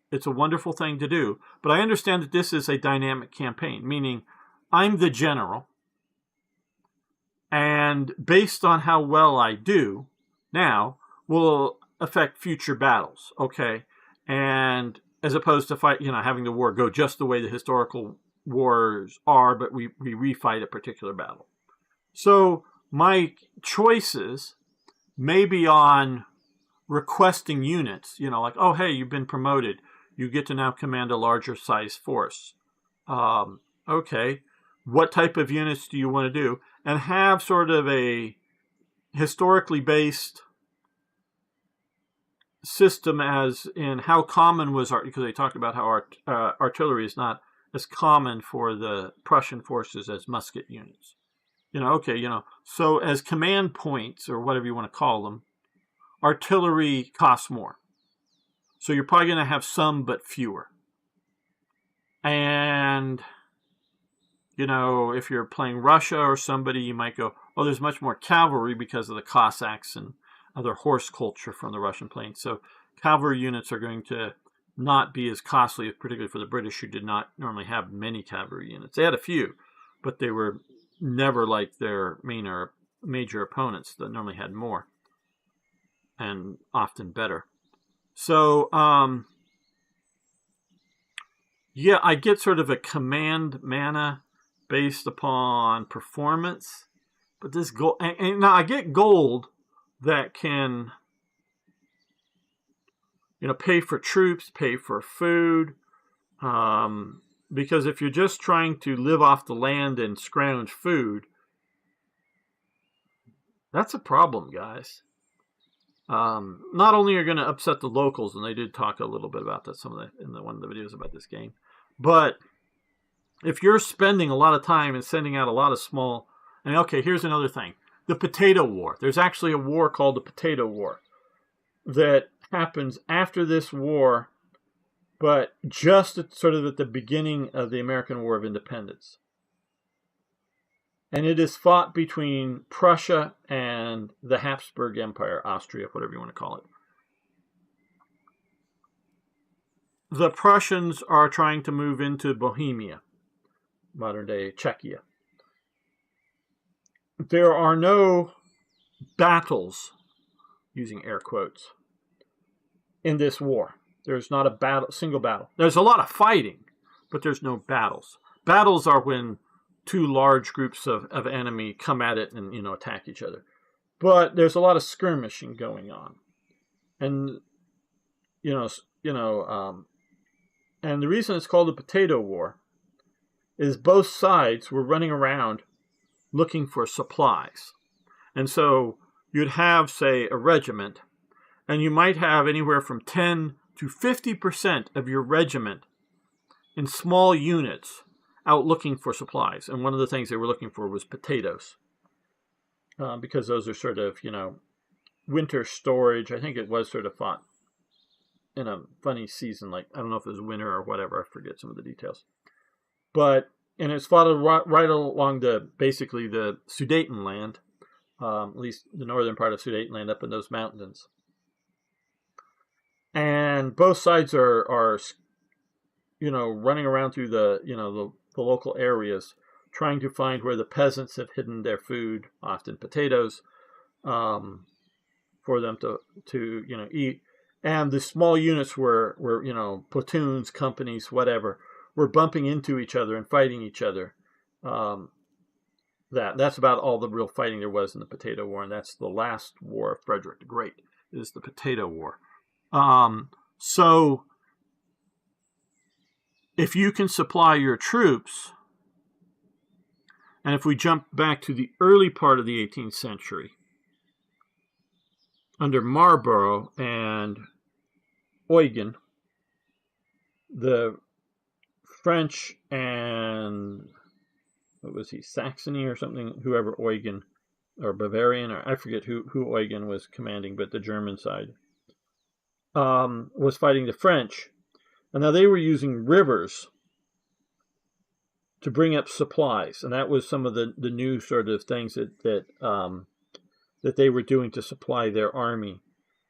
It's a wonderful thing to do. But I understand that this is a dynamic campaign, meaning I'm the general, and based on how well I do now will affect future battles, okay? And as opposed to having the war go just the way the historical wars are, but we refight a particular battle. So my choices may be on requesting units, like, oh, hey, you've been promoted. You get to now command a larger size force. Okay, what type of units do you want to do? And have sort of a historically based system, as in how common was because they talked about how artillery is not as common for the Prussian forces as musket units. So as command points, or whatever you want to call them, artillery costs more. So you're probably going to have some, but fewer. And, if you're playing Russia or somebody, you might go, oh, there's much more cavalry because of the Cossacks and other horse culture from the Russian plains. So cavalry units are going to not be as costly, particularly for the British, who did not normally have many cavalry units. They had a few, but they were never like their major opponents that normally had more, and often better. So, yeah, I get sort of a command mana based upon performance, but this gold, and now I get gold that can, pay for troops, pay for food, because if you're just trying to live off the land and scrounge food, that's a problem, guys. Not only are you going to upset the locals, and they did talk a little bit about that in one of the videos about this game, but if you're spending a lot of time and sending out a lot of small, and okay, here's another thing. The Potato War. There's actually a war called the Potato War that happens after this war, but just at the beginning of the American War of Independence. And it is fought between Prussia and the Habsburg Empire, Austria, whatever you want to call it. The Prussians are trying to move into Bohemia, modern-day Czechia. There are no battles, using air quotes, in this war. There's not a single battle. There's a lot of fighting, but there's no battles. Battles are when two large groups of enemy come at it and attack each other. But there's a lot of skirmishing going on, and and the reason it's called the Potato War is both sides were running around looking for supplies. And so you'd have, say, a regiment, and you might have anywhere from 10 to 50% of your regiment in small units out looking for supplies. And one of the things they were looking for was potatoes, because those are sort of, winter storage. I think it was sort of fought in a funny season, like, I don't know if it was winter or whatever, I forget some of the details. And it's fought right along basically the Sudetenland, at least the northern part of Sudetenland, up in those mountains. And both sides are running around through the local areas, trying to find where the peasants have hidden their food, often potatoes, for them to eat. And the small units were platoons, companies, whatever, were bumping into each other and fighting each other. That's about all the real fighting there was in the Potato War, and that's the last war of Frederick the Great, is the Potato War. So if you can supply your troops, and if we jump back to the early part of the 18th century, under Marlborough and Eugen, the French and, Saxony or something, whoever Eugen, or Bavarian, or I forget who Eugen was commanding, but the German side, was fighting the French. And now they were using rivers to bring up supplies, and that was some of the new sort of things that they were doing to supply their army,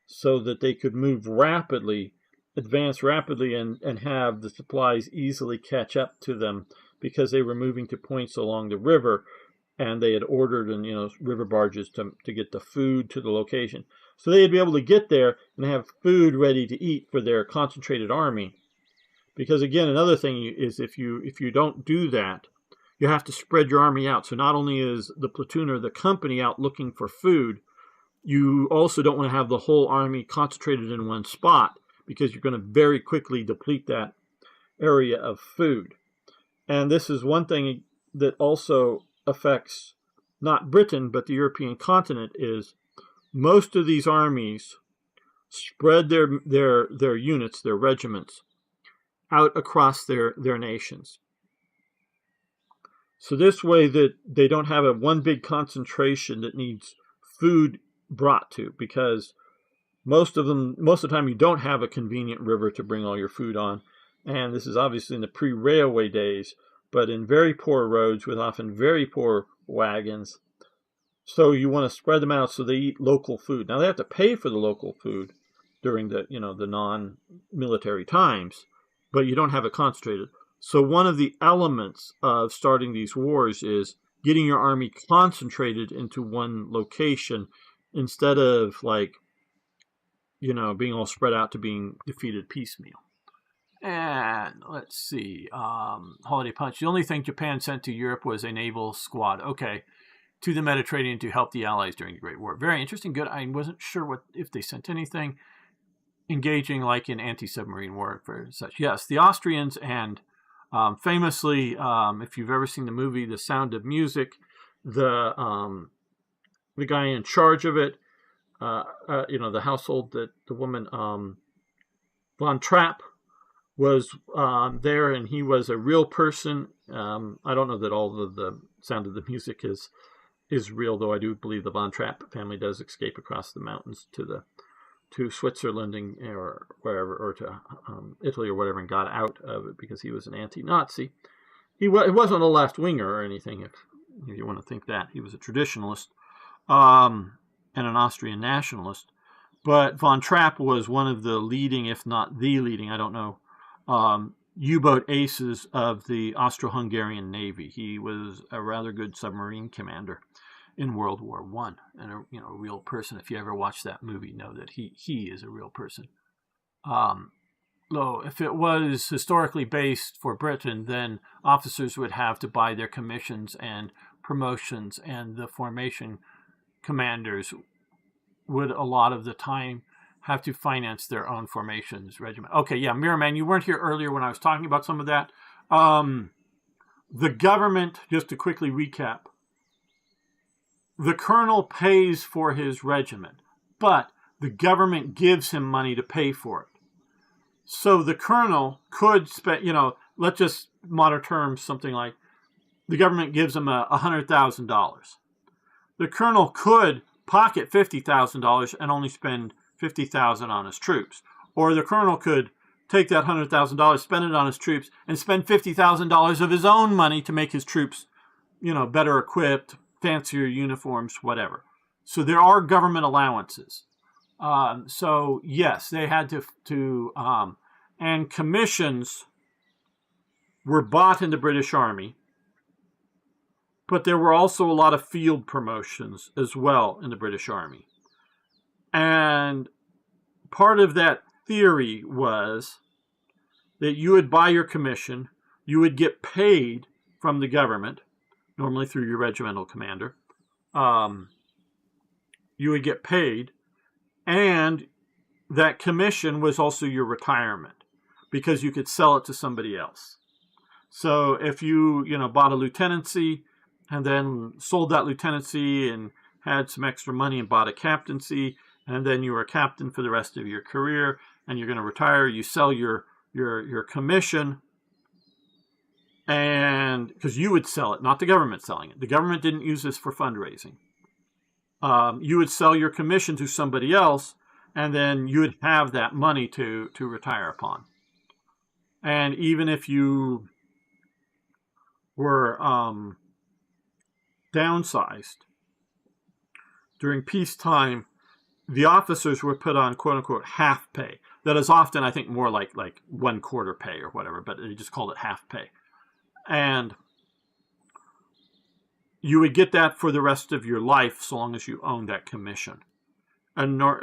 so that they could move rapidly, advance rapidly, and have the supplies easily catch up to them, because they were moving to points along the river, and they had ordered river barges to get the food to the location. So they'd be able to get there and have food ready to eat for their concentrated army. Because again, another thing is if you don't do that, you have to spread your army out. So not only is the platoon or the company out looking for food, you also don't want to have the whole army concentrated in one spot, because you're going to very quickly deplete that area of food. And this is one thing that also affects not Britain, but the European continent, is most of these armies spread their units, their regiments, out across their nations. So this way that they don't have one big concentration that needs food brought to, because most of the time you don't have a convenient river to bring all your food on. And this is obviously in the pre-railway days, but in very poor roads with often very poor wagons. So you want to spread them out so they eat local food. Now they have to pay for the local food, during the, the non-military times, but you don't have it concentrated. So one of the elements of starting these wars is getting your army concentrated into one location instead of being all spread out to being defeated piecemeal. And let's see, Holiday Punch. The only thing Japan sent to Europe was a naval squad. Okay, to the Mediterranean to help the Allies during the Great War. Very interesting. Good. I wasn't sure if they sent anything engaging like in anti-submarine warfare such. Yes, the Austrians, and famously, if you've ever seen the movie The Sound of Music, the guy in charge of it, the household that the woman Von Trapp was there, and he was a real person. I don't know that all of the Sound of the Music is real, though I do believe the Von Trapp family does escape across the mountains to Switzerland or wherever, or to Italy or whatever, and got out of it because he was an anti-Nazi. He wasn't a left-winger or anything, if you want to think that. He was a traditionalist and an Austrian nationalist. But Von Trapp was one of the leading, if not the leading, I don't know, U-boat aces of the Austro-Hungarian Navy. He was a rather good submarine commander in World War I, and a real person. If you ever watch that movie, know that he is a real person. Though if it was historically based for Britain, then officers would have to buy their commissions and promotions, and the formation commanders would a lot of the time have to finance their own formations regiment. Okay, yeah, Mirrorman, you weren't here earlier when I was talking about some of that. The government, just to quickly recap, the colonel pays for his regiment, but the government gives him money to pay for it. So the colonel could spend, let's just modern terms, something like the government gives him $100,000. The colonel could pocket $50,000 and only spend $50,000 on his troops. Or the colonel could take that $100,000, spend it on his troops, and spend $50,000 of his own money to make his troops, better equipped, fancier uniforms, whatever. So there are government allowances. So yes, they had to and commissions were bought in the British Army, but there were also a lot of field promotions as well in the British Army. And part of that theory was that you would buy your commission, you would get paid from the government, normally through your regimental commander. You would get paid, and that commission was also your retirement because you could sell it to somebody else. So if you, bought a lieutenancy and then sold that lieutenancy and had some extra money and bought a captaincy, and then you were a captain for the rest of your career and you're going to retire, you sell your commission, and because you would sell it, not the government selling it. The government didn't use this for fundraising. You would sell your commission to somebody else, and then you would have that money to retire upon. And even if you were downsized during peacetime, the officers were put on quote-unquote half pay. That is often, I think, more like 1/4 pay or whatever, but they just called it half pay. And you would get that for the rest of your life so long as you owned that commission. And not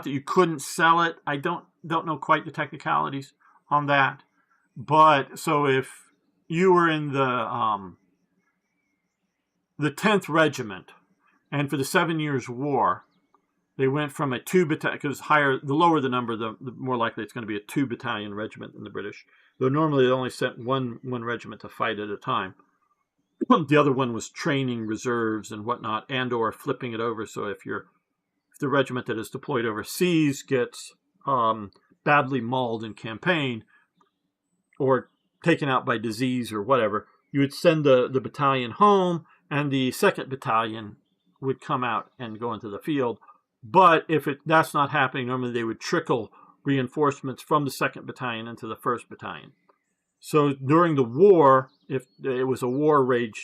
that you couldn't sell it. I don't know quite the technicalities on that. But so if you were in the 10th Regiment, and for the 7 Years' War, they went from a 2 battalion, because the lower the number, the more likely it's going to be a 2 battalion regiment in the British. Though normally they only sent one regiment to fight at a time. The other one was training reserves and whatnot, and or flipping it over. So if the regiment that is deployed overseas gets badly mauled in campaign or taken out by disease or whatever, you would send the battalion home, and the 2nd Battalion would come out and go into the field. But if that's not happening, normally they would trickle reinforcements from the 2nd Battalion into the 1st Battalion. So during the war, if it was a war-raised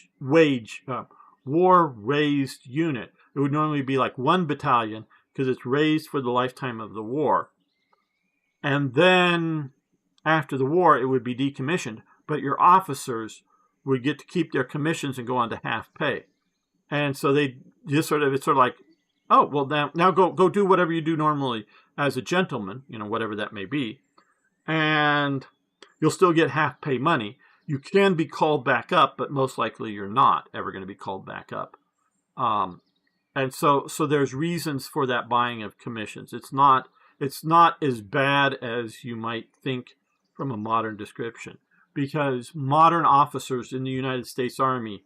unit, it would normally be like 1 battalion because it's raised for the lifetime of the war. And then after the war, it would be decommissioned, but your officers would get to keep their commissions and go on to half pay. And so they just it's sort of like, oh, well, now go do whatever you do normally as a gentleman, whatever that may be, and you'll still get half pay money. You can be called back up, but most likely you're not ever going to be called back up. And so there's reasons for that buying of commissions. It's not as bad as you might think from a modern description, because modern officers in the United States Army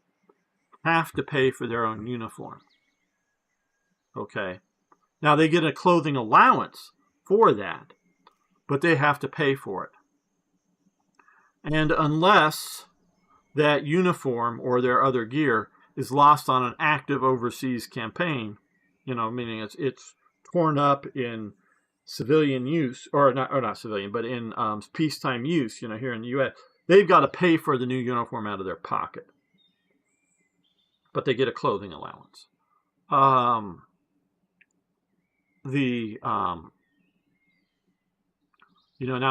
have to pay for their own uniform. Okay. Now they get a clothing allowance for that, but they have to pay for it. And unless that uniform or their other gear is lost on an active overseas campaign, meaning it's torn up in civilian use, or not civilian, but in peacetime use, here in the U.S., they've got to pay for the new uniform out of their pocket. But they get a clothing allowance. Now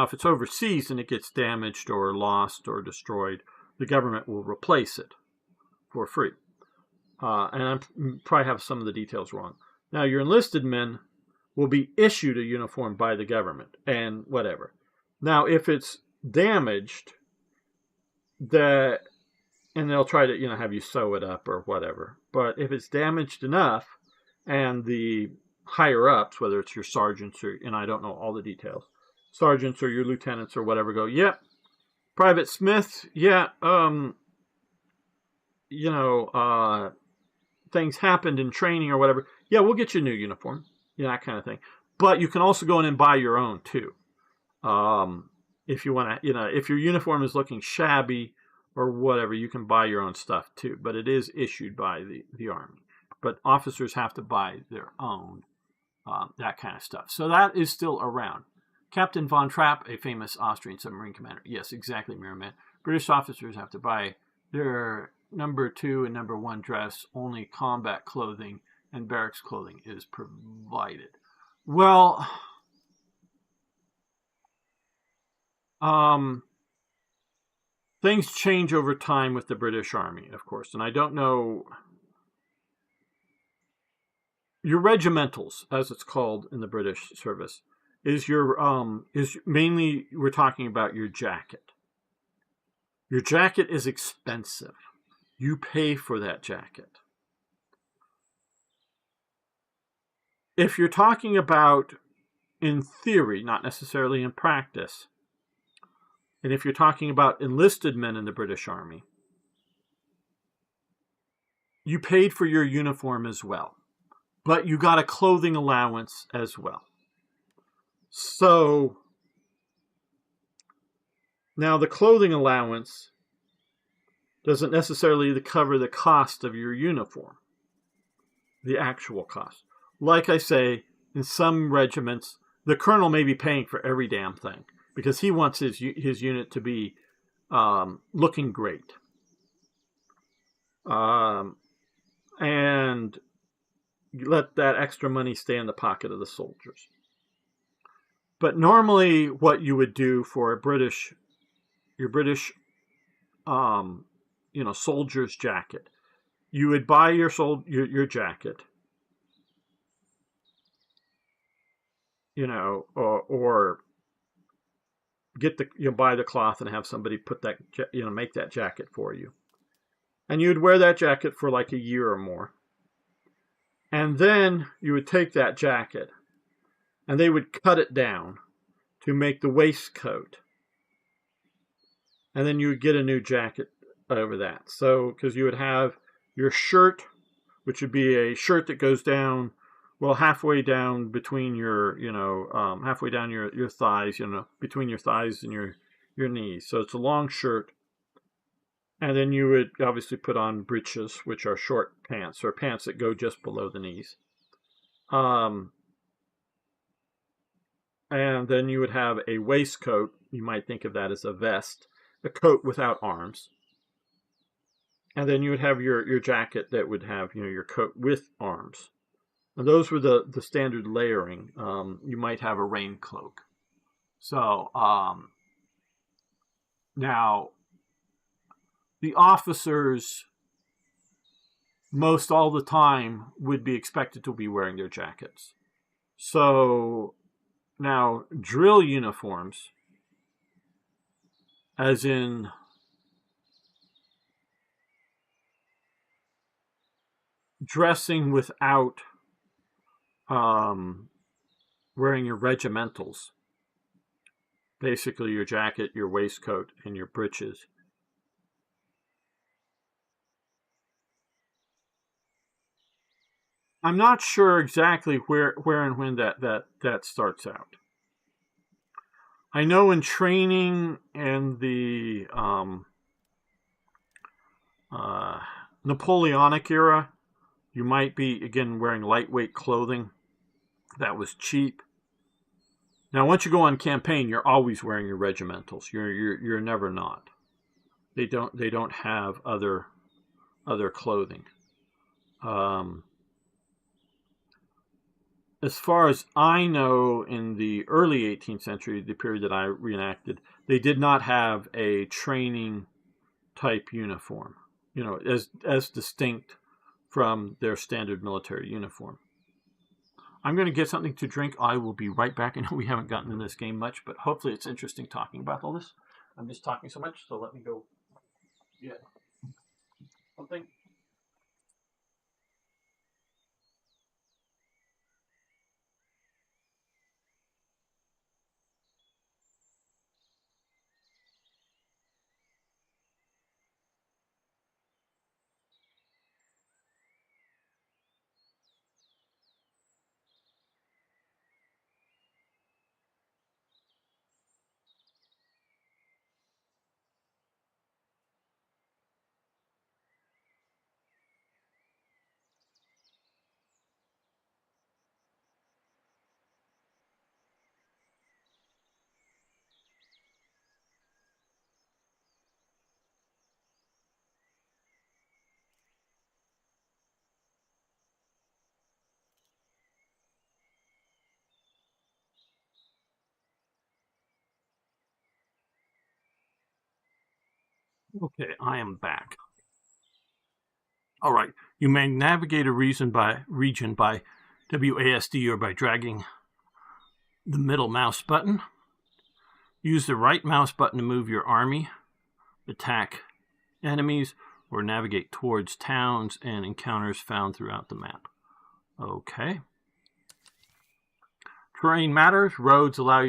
if it's overseas and it gets damaged or lost or destroyed, the government will replace it for free. And I probably have some of the details wrong. Now your enlisted men will be issued a uniform by the government and whatever. Now if it's damaged, and they'll try to have you sew it up or whatever. But if it's damaged enough, and the higher ups, whether it's your sergeants and I don't know all the details, sergeants or your lieutenants or whatever, go, yep, Private Smith, yeah, things happened in training or whatever. Yeah, we'll get you a new uniform, that kind of thing. But you can also go in and buy your own too. If you want to, if your uniform is looking shabby or whatever, you can buy your own stuff too. But it is issued by the Army. But officers have to buy their own, that kind of stuff. So that is still around. Captain von Trapp, a famous Austrian submarine commander. Yes, exactly, Mirrorman. British officers have to buy their number 2 and number 1 dress. Only combat clothing and barracks clothing is provided. Well, things change over time with the British Army, of course, and I don't know. Your regimentals, as it's called in the British service, is mainly, we're talking about your jacket. Your jacket is expensive. You pay for that jacket. If you're talking about in theory, not necessarily in practice, and if you're talking about enlisted men in the British Army, you paid for your uniform as well, but you got a clothing allowance as well. So now the clothing allowance doesn't necessarily cover the cost of your uniform, the actual cost. Like I say, in some regiments, the colonel may be paying for every damn thing because he wants his unit to be looking great. And let that extra money stay in the pocket of the soldiers. But normally what you would do for your British soldier's jacket, you would buy your jacket, or get buy the cloth and have somebody put that, make that jacket for you. And you would wear that jacket for like a year or more. And then you would take that jacket and they would cut it down to make the waistcoat. And then you would get a new jacket over that. So, because you would have your shirt, which would be a shirt that goes down, halfway down between your, halfway down your thighs, between your thighs and your knees. So it's a long shirt. And then you would obviously put on breeches, which are short pants, or pants that go just below the knees. And then you would have a waistcoat. You might think of that as a vest, a coat without arms. And then you would have your jacket that would have, your coat with arms. And those were the standard layering. You might have a rain cloak. So now the officers most all the time would be expected to be wearing their jackets. So now drill uniforms, as in dressing without wearing your regimentals, basically your jacket, your waistcoat, and your breeches. I'm not sure exactly where and when that starts out. I know in training and the Napoleonic era, you might be, again, wearing lightweight clothing that was cheap. Now, once you go on campaign, you're always wearing your regimentals. You're never not. They don't have other clothing. As far as I know, in the early 18th century, the period that I reenacted, they did not have a training type uniform, as distinct from their standard military uniform. I'm going to get something to drink. I will be right back. I know we haven't gotten in this game much, but hopefully it's interesting talking about all this. I'm just talking so much, so let me go get something. Okay, I am back. All right, you may navigate a region by WASD or by dragging the middle mouse button. Use the right mouse button to move your army, attack enemies, or navigate towards towns and encounters found throughout the map. Okay. Terrain matters. Roads allow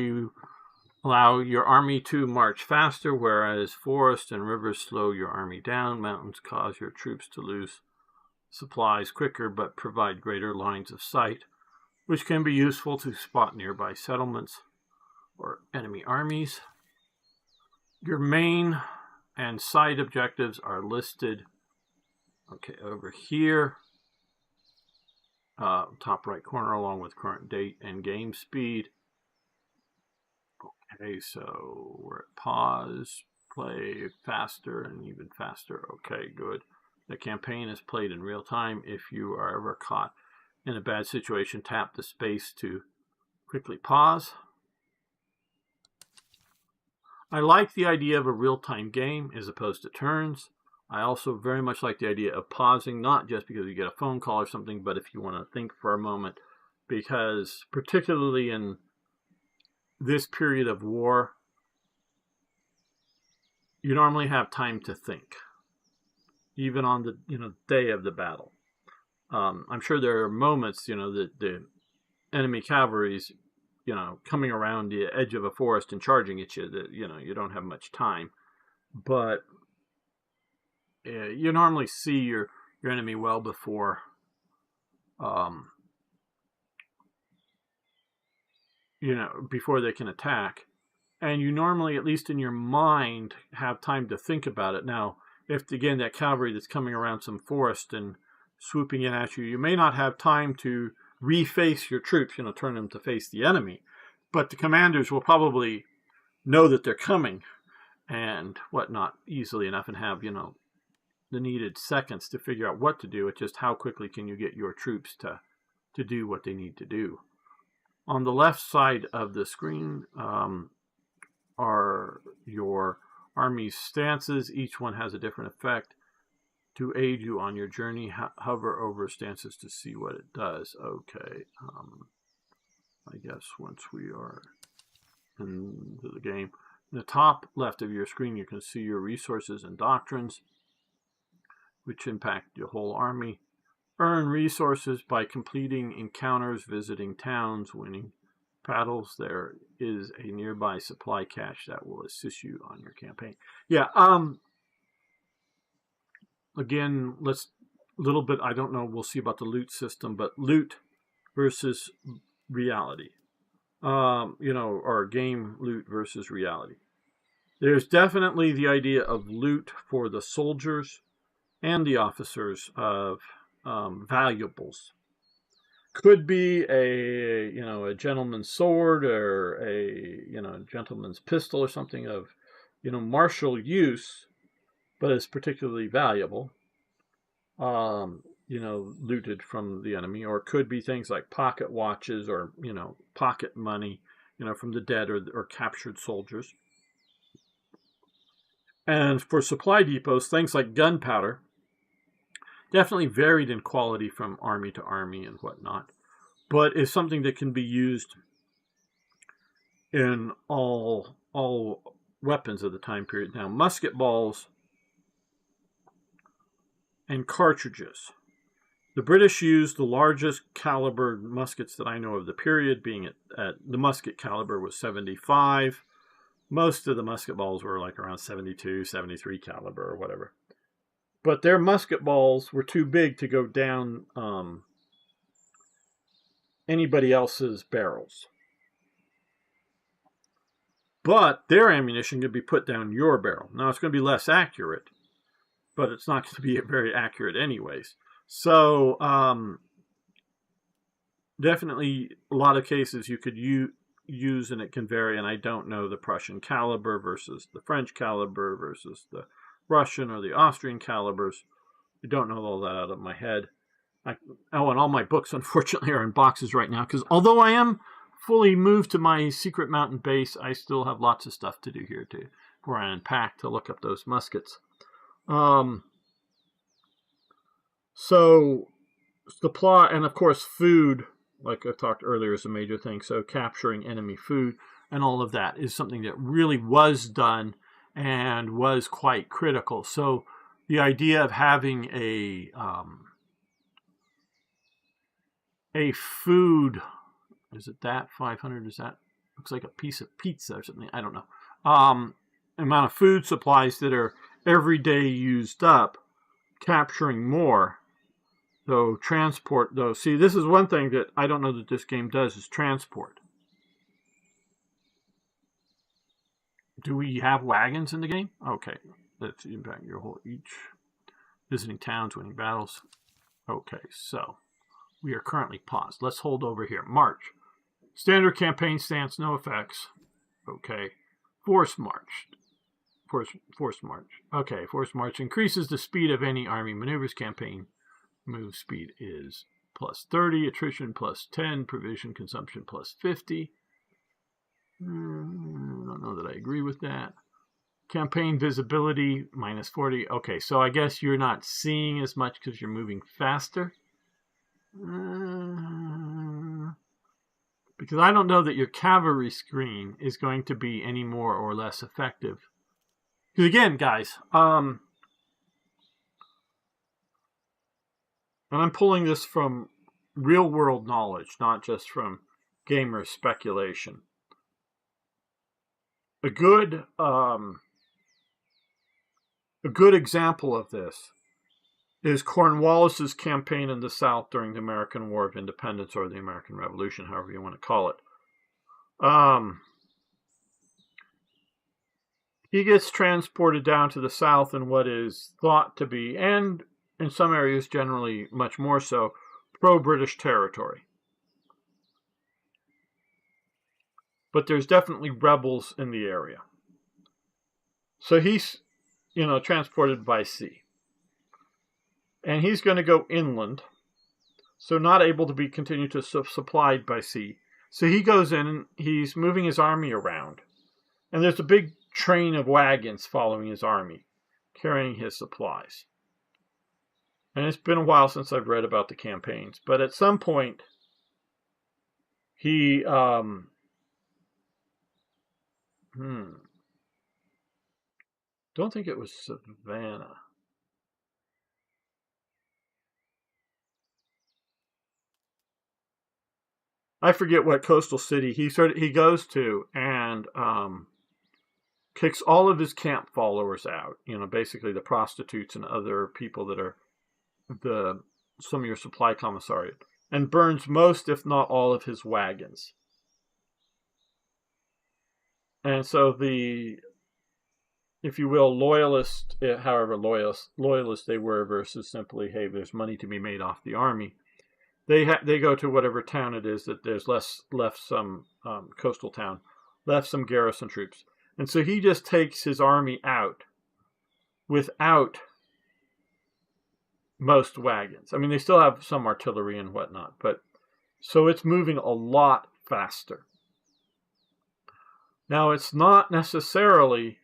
your army to march faster, whereas forests and rivers slow your army down. Mountains cause your troops to lose supplies quicker, but provide greater lines of sight, which can be useful to spot nearby settlements or enemy armies. Your main and side objectives are listed, over here, top right corner, along with current date and game speed. Okay, so we're at pause, play faster and even faster. Okay, good. The campaign is played in real time. If you are ever caught in a bad situation, tap the space to quickly pause. I like the idea of a real-time game as opposed to turns. I also very much like the idea of pausing, not just because you get a phone call or something, but if you want to think for a moment, because particularly in this period of war, you normally have time to think, even on the day of the battle. I'm sure there are moments, that the enemy cavalry's, coming around the edge of a forest and charging at you, that you don't have much time, but you normally see your enemy well before before they can attack, and you normally, at least in your mind, have time to think about it. Now, if again that cavalry that's coming around some forest and swooping in at you, you may not have time to reface your troops, turn them to face the enemy, but the commanders will probably know that they're coming and whatnot easily enough, and have the needed seconds to figure out what to do. It's just how quickly can you get your troops to do what they need to do. On the left side of the screen, are your army's stances. Each one has a different effect. To aid you on your journey, hover over stances to see what it does. Okay. I guess once we are into the game. In the top left of your screen, you can see your resources and doctrines, which impact your whole army. Earn resources by completing encounters, visiting towns, winning battles. There is a nearby supply cache that will assist you on your campaign. Yeah, again, let's a little bit, I don't know, we'll see about the loot system, but loot versus reality. Or game loot versus reality. There's definitely the idea of loot for the soldiers and the officers of valuables. Could be a gentleman's sword or a gentleman's pistol or something of martial use, but it's particularly valuable. Looted from the enemy, or it could be things like pocket watches or pocket money, from the dead or captured soldiers. And for supply depots, things like gunpowder definitely varied in quality from army to army and whatnot, but is something that can be used in all weapons of the time period. Now, musket balls and cartridges. The British used the largest caliber muskets that I know of the period, being at the musket caliber was 75. Most of the musket balls were like around 72, 73 caliber or whatever. But their musket balls were too big to go down anybody else's barrels. But their ammunition could be put down your barrel. Now, it's going to be less accurate, but it's not going to be very accurate anyways. So, definitely a lot of cases you could use, and it can vary, and I don't know the Prussian caliber versus the French caliber versus the Russian or the Austrian calibers. I don't know all that out of my head. And all my books, unfortunately, are in boxes right now, because although I am fully moved to my secret mountain base, I still have lots of stuff to do here before I unpack to look up those muskets. So supply, and of course food, like I talked earlier, is a major thing. So capturing enemy food and all of that is something that really was done and was quite critical. So the idea of having a food, is it that 500? Is that looks like a piece of pizza or something? I don't know. Amount of food supplies that are every day used up, capturing more. So transport, though. See, this is one thing that I don't know that this game does, is transport. Do we have wagons in the game? Okay. Let's impact your whole each. Visiting towns, winning battles. Okay, so we are currently paused. Let's hold over here. March. Standard campaign stance, no effects. Okay. Force march. Force march. Okay, force march increases the speed of any army maneuvers. Campaign move speed is plus 30, attrition plus 10, provision consumption plus 50. I don't know that I agree with that. Campaign visibility minus 40. Okay, so I guess you're not seeing as much because you're moving faster. Because I don't know that your cavalry screen is going to be any more or less effective. Because again, guys, and I'm pulling this from real world knowledge, not just from gamer speculation. A good example of this is Cornwallis's campaign in the South during the American War of Independence, or the American Revolution, however you want to call it. He gets transported down to the South in what is thought to be, and in some areas generally much more so, pro-British territory. But there's definitely rebels in the area. So he's, transported by sea. And he's going to go inland, so not able to be continued to supplied by sea. So he goes in and he's moving his army around. And there's a big train of wagons following his army, carrying his supplies. And it's been a while since I've read about the campaigns, but at some point, he, don't think it was Savannah. I forget what coastal city he goes to, and kicks all of his camp followers out. Basically the prostitutes and other people that are some of your supply commissariat, and burns most, if not all, of his wagons. And so the, if you will, loyalist, however loyalist they were, versus simply, hey, there's money to be made off the army. They go to whatever town it is that there's left some coastal town, left some garrison troops. And so he just takes his army out without most wagons. I mean, they still have some artillery and whatnot, but so it's moving a lot faster. Now, it's not necessarily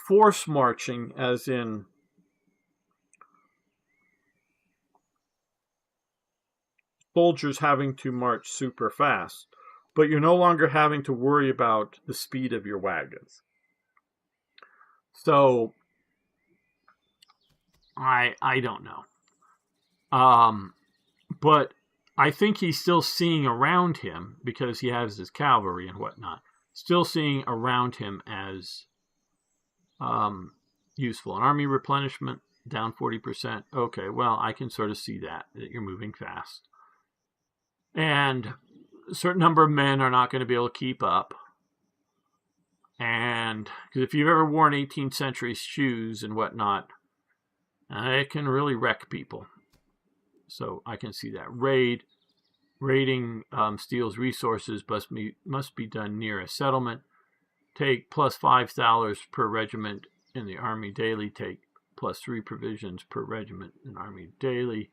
force marching, as in soldiers having to march super fast, but you're no longer having to worry about the speed of your wagons. So I don't know. But I think he's still seeing around him, because he has his cavalry and whatnot, still seeing around him as useful. An army replenishment down 40%. Okay, well, I can sort of see that you're moving fast. And a certain number of men are not going to be able to keep up. And because if you've ever worn 18th century shoes and whatnot, it can really wreck people. So I can see that. Raiding steals resources must be done near a settlement. Take plus $5 per regiment in the army daily. Take plus 3 provisions per regiment in army daily.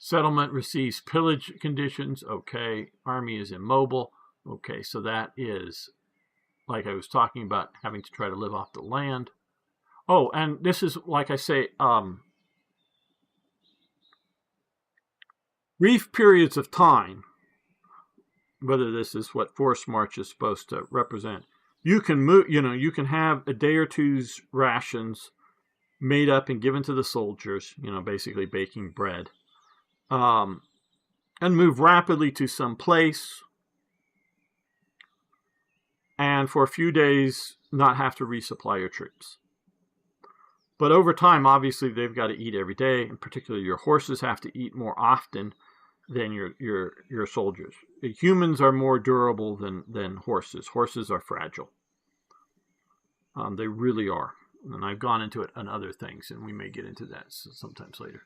Settlement receives pillage conditions. Okay. Army is immobile. Okay, so that is, like I was talking about, having to try to live off the land. Oh, and this is, like I say, brief periods of time, whether this is what forced march is supposed to represent. You can move, you can have a day or two's rations made up and given to the soldiers, basically baking bread, and move rapidly to some place, and for a few days not have to resupply your troops. But over time, obviously, they've got to eat every day, and particularly your horses have to eat more often than your soldiers. Humans are more durable than horses. Horses are fragile. They really are. And I've gone into it on other things, and we may get into that sometimes later.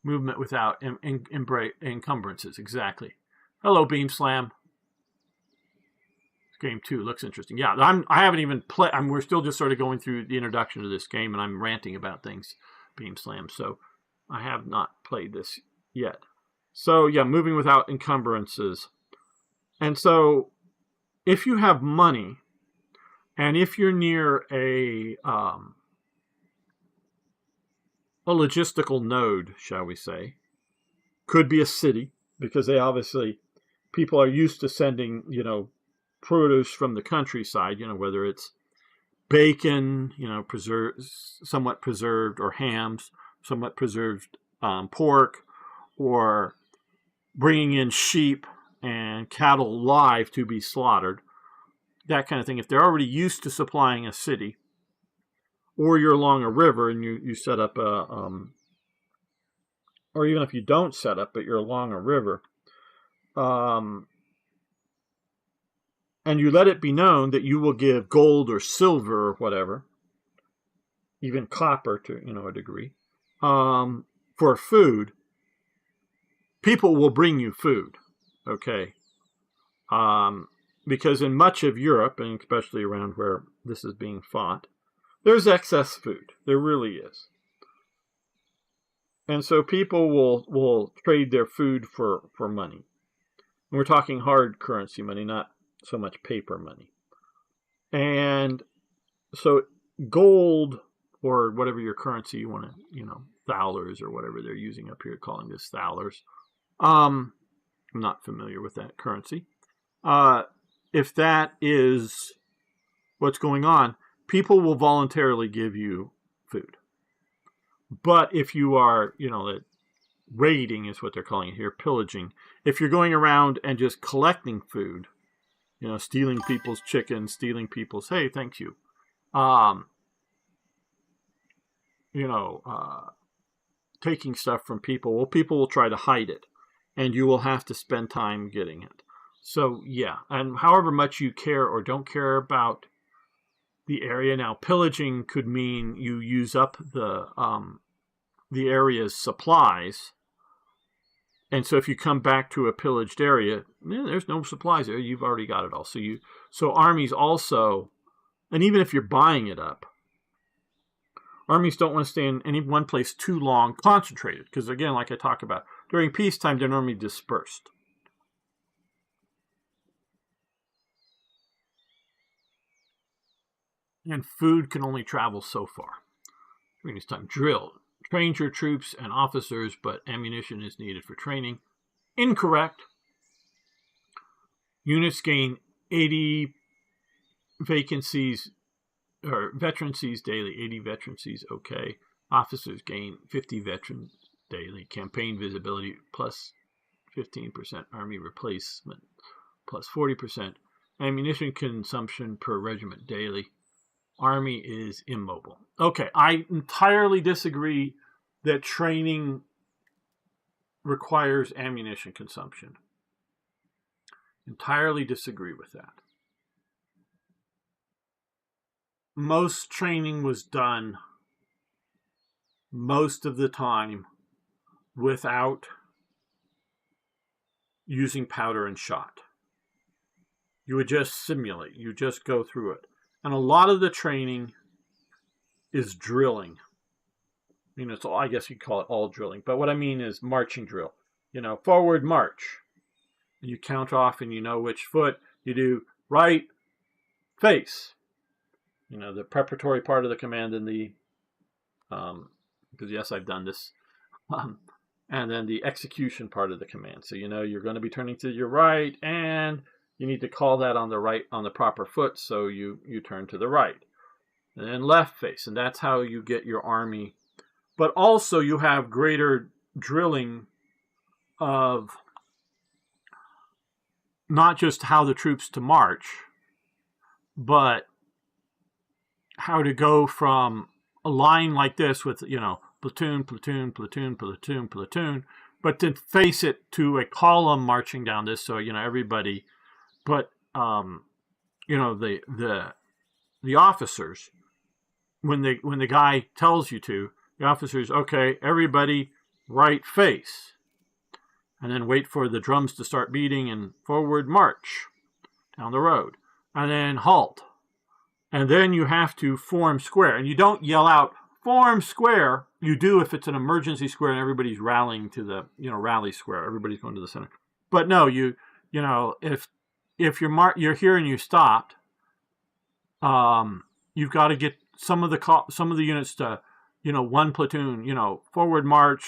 Movement without encumbrances, exactly. Hello, Beam Slam. Game 2 looks interesting. Yeah, I haven't even played. We're still just sort of going through the introduction to this game, and I'm ranting about things, Beam Slam. So I have not played this yet. So yeah, moving without encumbrances. And so if you have money, and if you're near a logistical node, shall we say, could be a city, because they obviously, people are used to sending, produce from the countryside, whether it's bacon, somewhat preserved, or hams, somewhat preserved pork, or bringing in sheep and cattle live to be slaughtered, that kind of thing. If they're already used to supplying a city, or you're along a river and you set up or even if you don't set up, but you're along a river, and you let it be known that you will give gold or silver or whatever, even copper to a degree, for food, people will bring you food, okay? Because in much of Europe, and especially around where this is being fought, there's excess food. There really is. And so people will trade their food for money. And we're talking hard currency money, not so much paper money. And so gold, or whatever your currency you want to, thalers or whatever they're using up here, calling this thalers. I'm not familiar with that currency. If that is what's going on, people will voluntarily give you food. But if you are, raiding is what they're calling it here, pillaging. If you're going around and just collecting food, stealing people's chickens, stealing people's, hey, thank you. Taking stuff from people, well, people will try to hide it, and you will have to spend time getting it. So, yeah, and however much you care or don't care about the area, now pillaging could mean you use up the area's supplies, and so if you come back to a pillaged area, there's no supplies there. You've already got it all. So armies also, and even if you're buying it up, armies don't want to stay in any one place too long, concentrated, because again, like I talk about, during peacetime, they're normally dispersed. And food can only travel so far. During this time, drill. Train your troops and officers, but ammunition is needed for training. Incorrect. Units gain 80 vacancies, or veterancies daily. 80 veterancies, okay. Officers gain 50 veterans daily. Campaign visibility plus 15%. Army replacement plus 40%. Ammunition consumption per regiment daily. Army is immobile. Okay, I entirely disagree that training requires ammunition consumption. Entirely disagree with that. Most training was done most of the time without using powder and shot. You would just simulate. You just go through it. And a lot of the training is drilling. I guess you'd call it all drilling. But what I mean is marching drill. Forward march. You count off and you know which foot. You do right face. The preparatory part of the command and the, because yes, I've done this. And then the execution part of the command. So you're going to be turning to your right, and you need to call that on the right, on the proper foot, so you turn to the right. And then left face, and that's how you get your army. But also you have greater drilling of not just how the troops to march, but how to go from a line like this with, platoon, platoon, platoon, platoon, platoon, but to face it to a column marching down this, so, everybody... But the officers, when the guy tells you to, the officers, okay, everybody right face, and then wait for the drums to start beating and forward march down the road, and then halt, and then you have to form square, and you don't yell out form square. You do if it's an emergency square and everybody's rallying to the rally square. Everybody's going to the center. But no, if you're here and you stopped, you've got to get some of the units to, one platoon, forward march,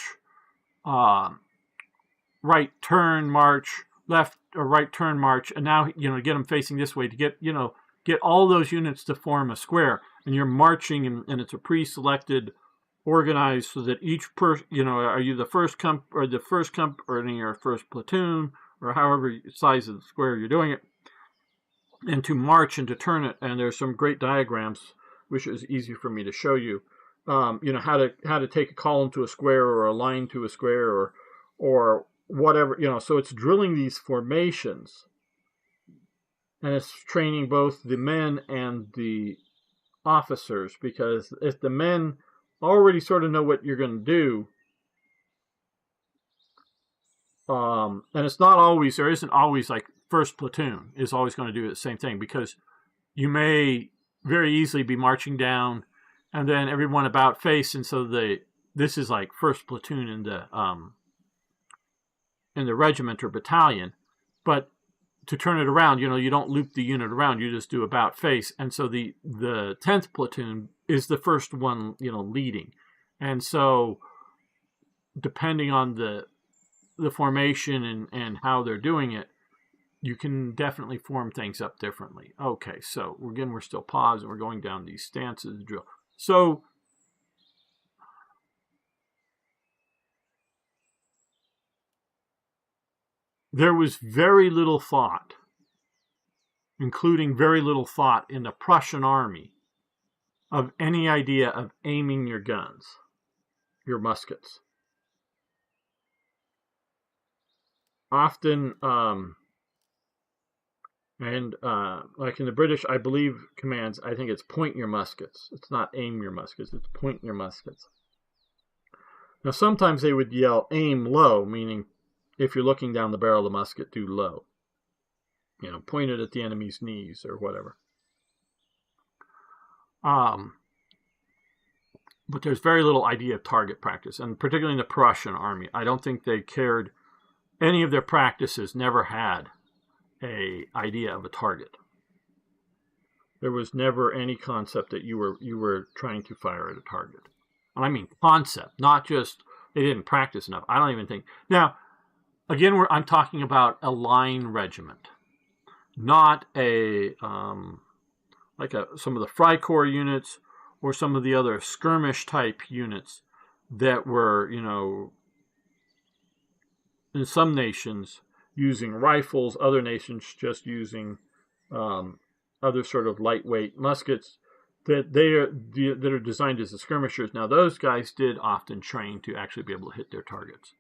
right turn march, left or right turn march, and now get them facing this way to get all those units to form a square, and you're marching, and it's a pre-selected, organized, so that each person, are you the first or in your first platoon, or however size of the square you're doing it, and to march and to turn it. And there's some great diagrams, which is easy for me to show you, how to take a column to a square, or a line to a square, or whatever, so it's drilling these formations, and it's training both the men and the officers, because if the men already sort of know what you're going to do, and it's not always, there isn't always like first platoon is always going to do the same thing, because you may very easily be marching down and then everyone about face, and so this is like first platoon in the regiment or battalion, but to turn it around, you don't loop the unit around, you just do about face. And so the 10th platoon is the first one, leading. And so depending on the formation and how they're doing it, you can definitely form things up differently. Okay, so again, we're still paused and we're going down these stances drill. So there was very little thought, including very little thought in the Prussian army, of any idea of aiming your guns, your muskets. Often, like in the British, I believe, commands, I think it's point your muskets. It's not aim your muskets, it's point your muskets. Now, sometimes they would yell aim low, meaning if you're looking down the barrel of the musket, do low. Point it at the enemy's knees or whatever. But there's very little idea of target practice, and particularly in the Prussian army, I don't think they cared. Any of their practices never had a idea of a target. There was never any concept that you were trying to fire at a target. And I mean concept, not just they didn't practice enough. I don't even think. Now, again, I'm talking about a line regiment, not a some of the Freikorps units or some of the other skirmish type units that were, in some nations using rifles, other nations just using other sort of lightweight muskets that are designed as the skirmishers. Now, those guys did often train to actually be able to hit their targets.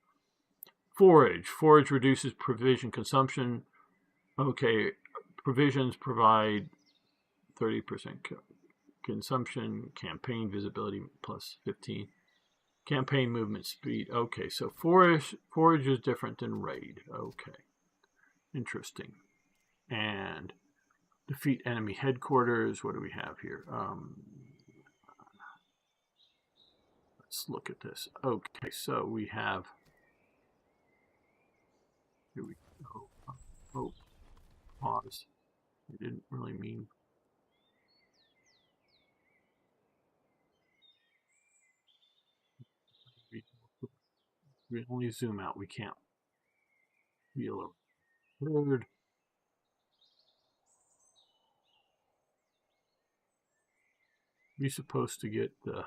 Forage reduces provision consumption. Okay, provisions provide 30% consumption. Campaign visibility plus 15. Campaign movement speed. Okay, so forage is different than raid. Okay, interesting. And defeat enemy headquarters. What do we have here? Let's look at this. Okay, so we have. Here we go. Oh, pause. I didn't really mean. We only zoom out. We can't wheel over. We're supposed to get the.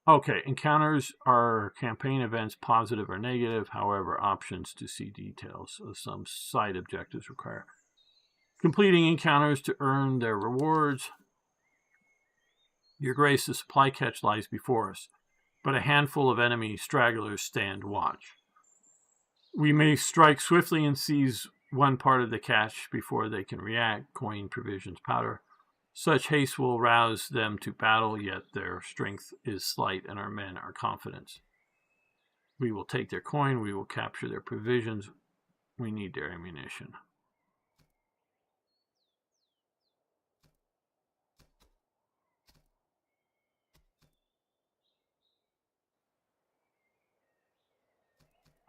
Okay, encounters are campaign events, positive or negative. However, options to see details of some side objectives require completing encounters to earn their rewards. Your Grace, the supply catch lies before us, but a handful of enemy stragglers stand watch. We may strike swiftly and seize one part of the catch before they can react, coin, provisions, powder. Such haste will rouse them to battle, yet their strength is slight and our men are confident. We will take their coin, we will capture their provisions. We need their ammunition.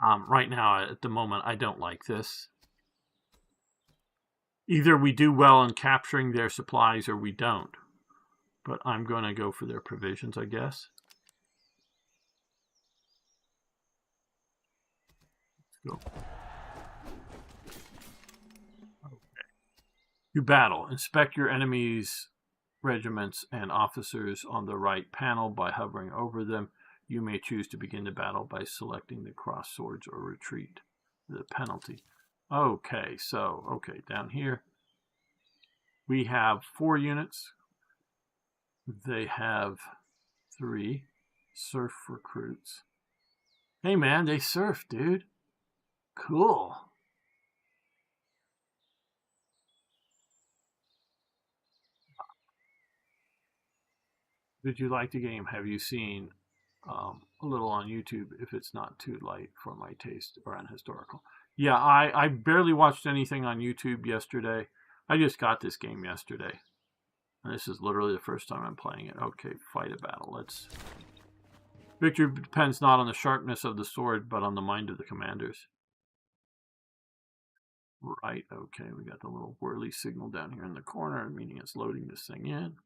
Right now, at the moment, I don't like this. Either we do well in capturing their supplies or we don't. But I'm going to go for their provisions, I guess. Let's go. Okay. You battle. Inspect your enemies' regiments and officers on the right panel by hovering over them. You may choose to begin the battle by selecting the cross swords or retreat. The penalty. Okay, so, down here we have 4 units. They have 3 surf recruits. Hey man, they surf, dude. Cool. Did you like the game? Have you seen a little on YouTube if it's not too light for my taste or unhistorical? Yeah, I barely watched anything on YouTube yesterday. I just got this game yesterday. And this is literally the first time I'm playing it. Okay, fight a battle. Let's Victory depends not on the sharpness of the sword, but on the mind of the commanders. Right, okay, we got the little whirly signal down here in the corner, meaning it's loading this thing in.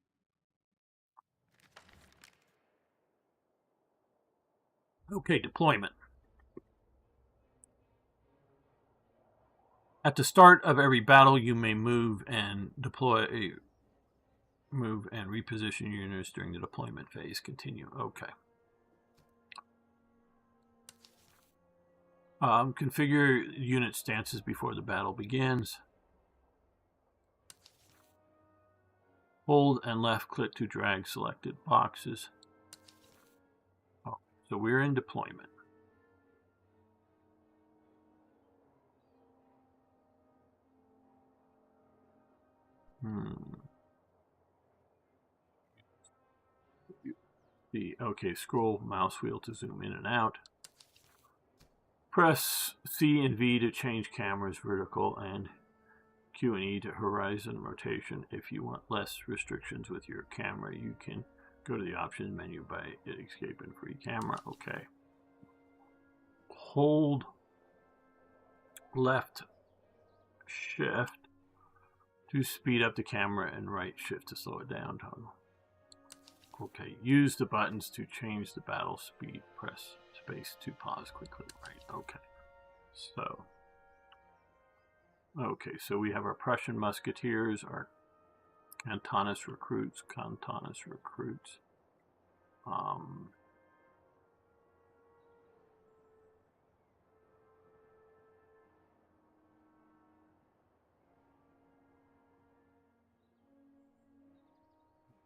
Okay, deployment. At the start of every battle, you may move and reposition units during the deployment phase. Continue. Okay. Configure unit stances before the battle begins. Hold and left click to drag selected boxes. Oh, so we're in deployment. Okay, scroll mouse wheel to zoom in and out. Press C and V to change cameras vertical and Q and E to horizon rotation. If you want less restrictions with your camera, you can go to the options menu by escape and free camera. Okay. Hold left shift to speed up the camera and right shift to slow it down. Okay, use the buttons to change the battle speed. Press space to pause quickly. Right, okay. So we have our Prussian musketeers, our Cantonist recruits.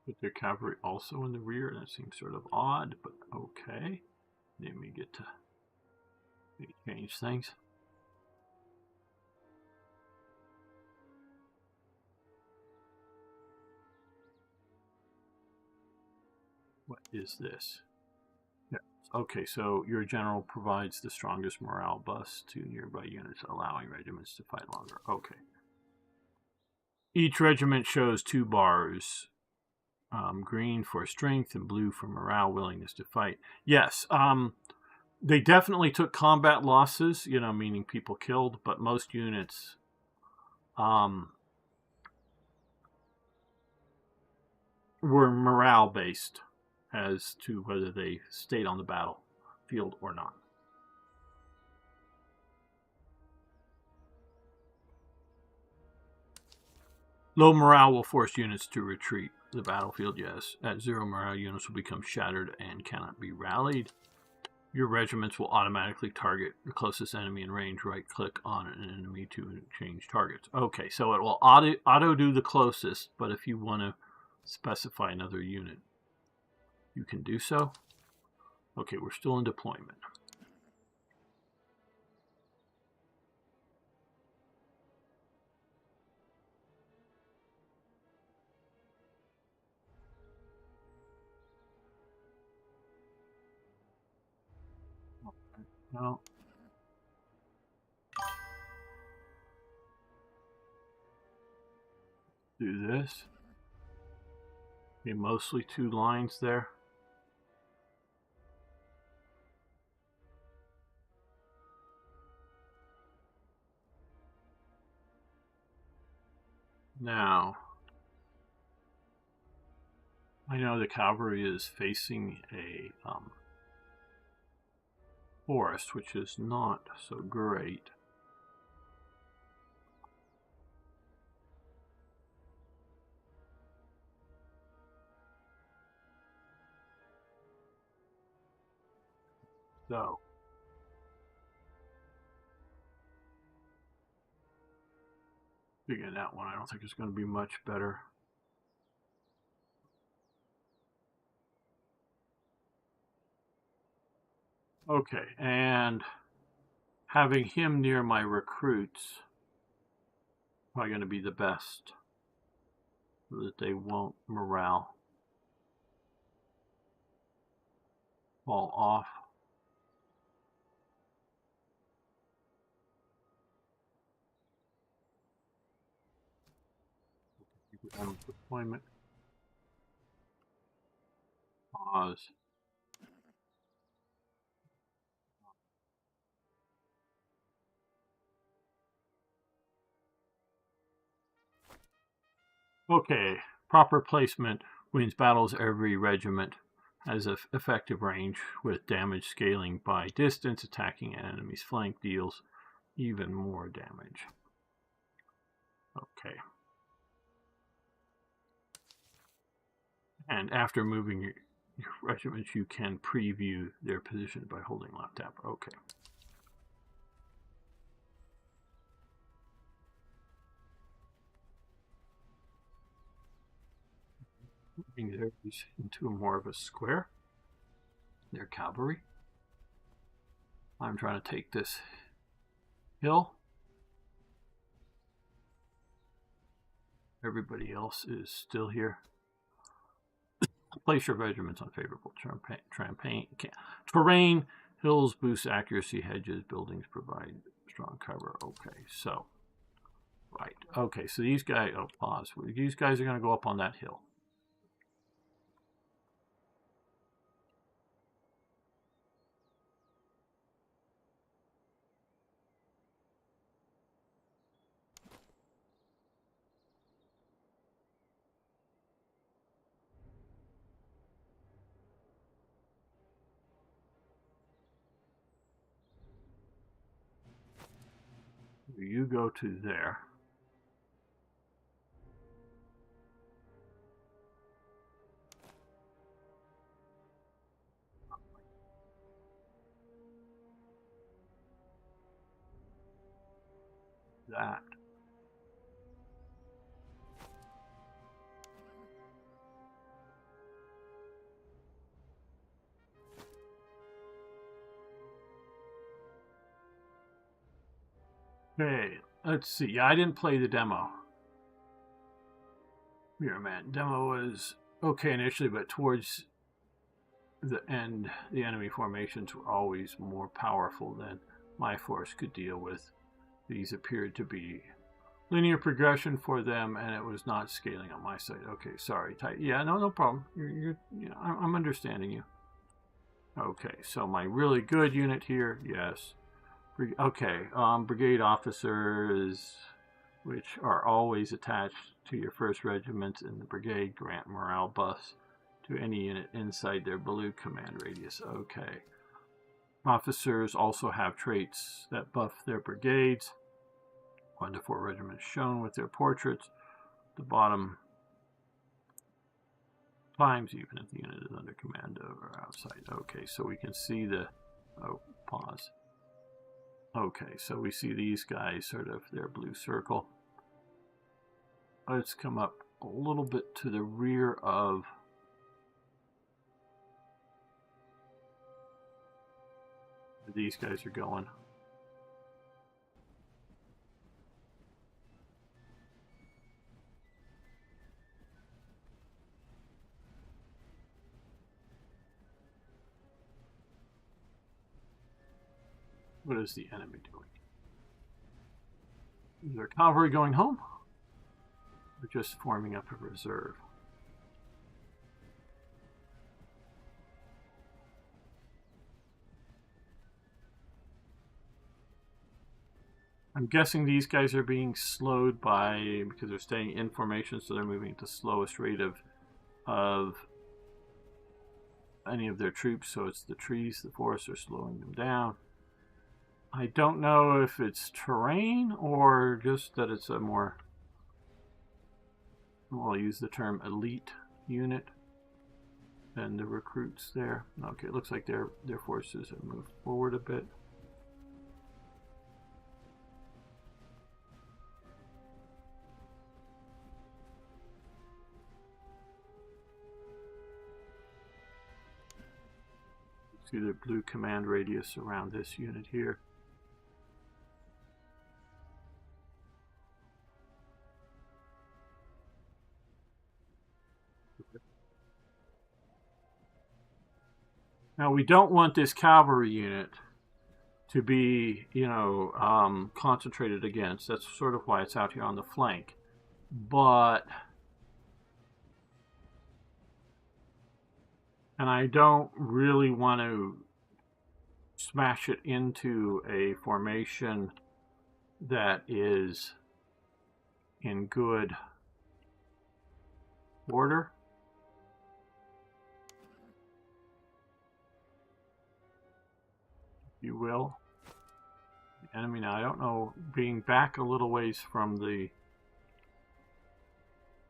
Put their cavalry also in the rear. That seems sort of odd, but okay. Then we get to change things. What is this? Yeah. Okay, so your general provides the strongest morale boost to nearby units, allowing regiments to fight longer. Okay. Each regiment shows 2 bars. Green for strength and blue for morale, willingness to fight. Yes, they definitely took combat losses, meaning people killed, but most units were morale based as to whether they stayed on the battlefield or not. Low morale will force units to retreat the battlefield, yes. At 0 morale, units will become shattered and cannot be rallied. Your regiments will automatically target the closest enemy in range. Right-click on an enemy to change targets. Okay, so it will auto do the closest, but if you want to specify another unit, you can do so. Okay, we're still in deployment. No. Do this. Okay, mostly 2 lines there. Now, I know the cavalry is facing a forest, which is not so great. So, figuring that one, I don't think it's going to be much better. Okay, and having him near my recruits probably going to be the best, so that they won't morale fall off. Deployment. 。 . 。 . 。 . 。. 。. 。. . 。. 。. 。. 。. 。. 。. 。. 。. 。. 。. 。. 。. 。. 。. 。. 。. 。. 。. 。. 。. 。. 。. 。. 。. 。 . . Pause. . Okay, proper placement wins battles. Every regiment has an effective range with damage scaling by distance. Attacking an enemy's flank deals even more damage. Okay. And after moving your regiments, you can preview their position by holding left tab. Okay. Moving theirs into more of a square. Their cavalry. I'm trying to take this hill. Everybody else is still here. Place your regiments on favorable terrain. Hills boost accuracy, hedges, buildings provide strong cover. Okay, so, right. Okay, so these guys, oh, pause. These guys are going to go up on that hill. You go to there. That. Okay, let's see. Yeah, I didn't play the demo. Here, man. Demo was okay initially, but towards the end, the enemy formations were always more powerful than my force could deal with. These appeared to be linear progression for them, and it was not scaling on my side. Okay, sorry. Yeah, no problem. I'm understanding you. Okay, so my really good unit here, yes. Okay, brigade officers, which are always attached to your first regiment in the brigade, grant morale buffs to any unit inside their blue command radius. Okay. Officers also have traits that buff their brigades. 1 to 4 regiments shown with their portraits. The bottom times, even if the unit is under command or outside. Okay, so we can see the, oh, pause. Okay, so we see these guys, sort of their blue circle. Let's come up a little bit to the rear of where these guys are going. What is the enemy doing? Is their cavalry going home? Or just forming up a reserve? I'm guessing these guys are being slowed by, because they're staying in formation, so they're moving at the slowest rate of any of their troops, so it's the trees, the forests are slowing them down. I don't know if it's terrain or just that it's a more, well, I'll use the term elite unit than the recruits there. Okay, it looks like their forces have moved forward a bit. See the blue command radius around this unit here. Now we don't want this cavalry unit to be, concentrated against. That's sort of why it's out here on the flank. But, and I don't really want to smash it into a formation that is in good order. If you will. The enemy now, I don't know, being back a little ways from the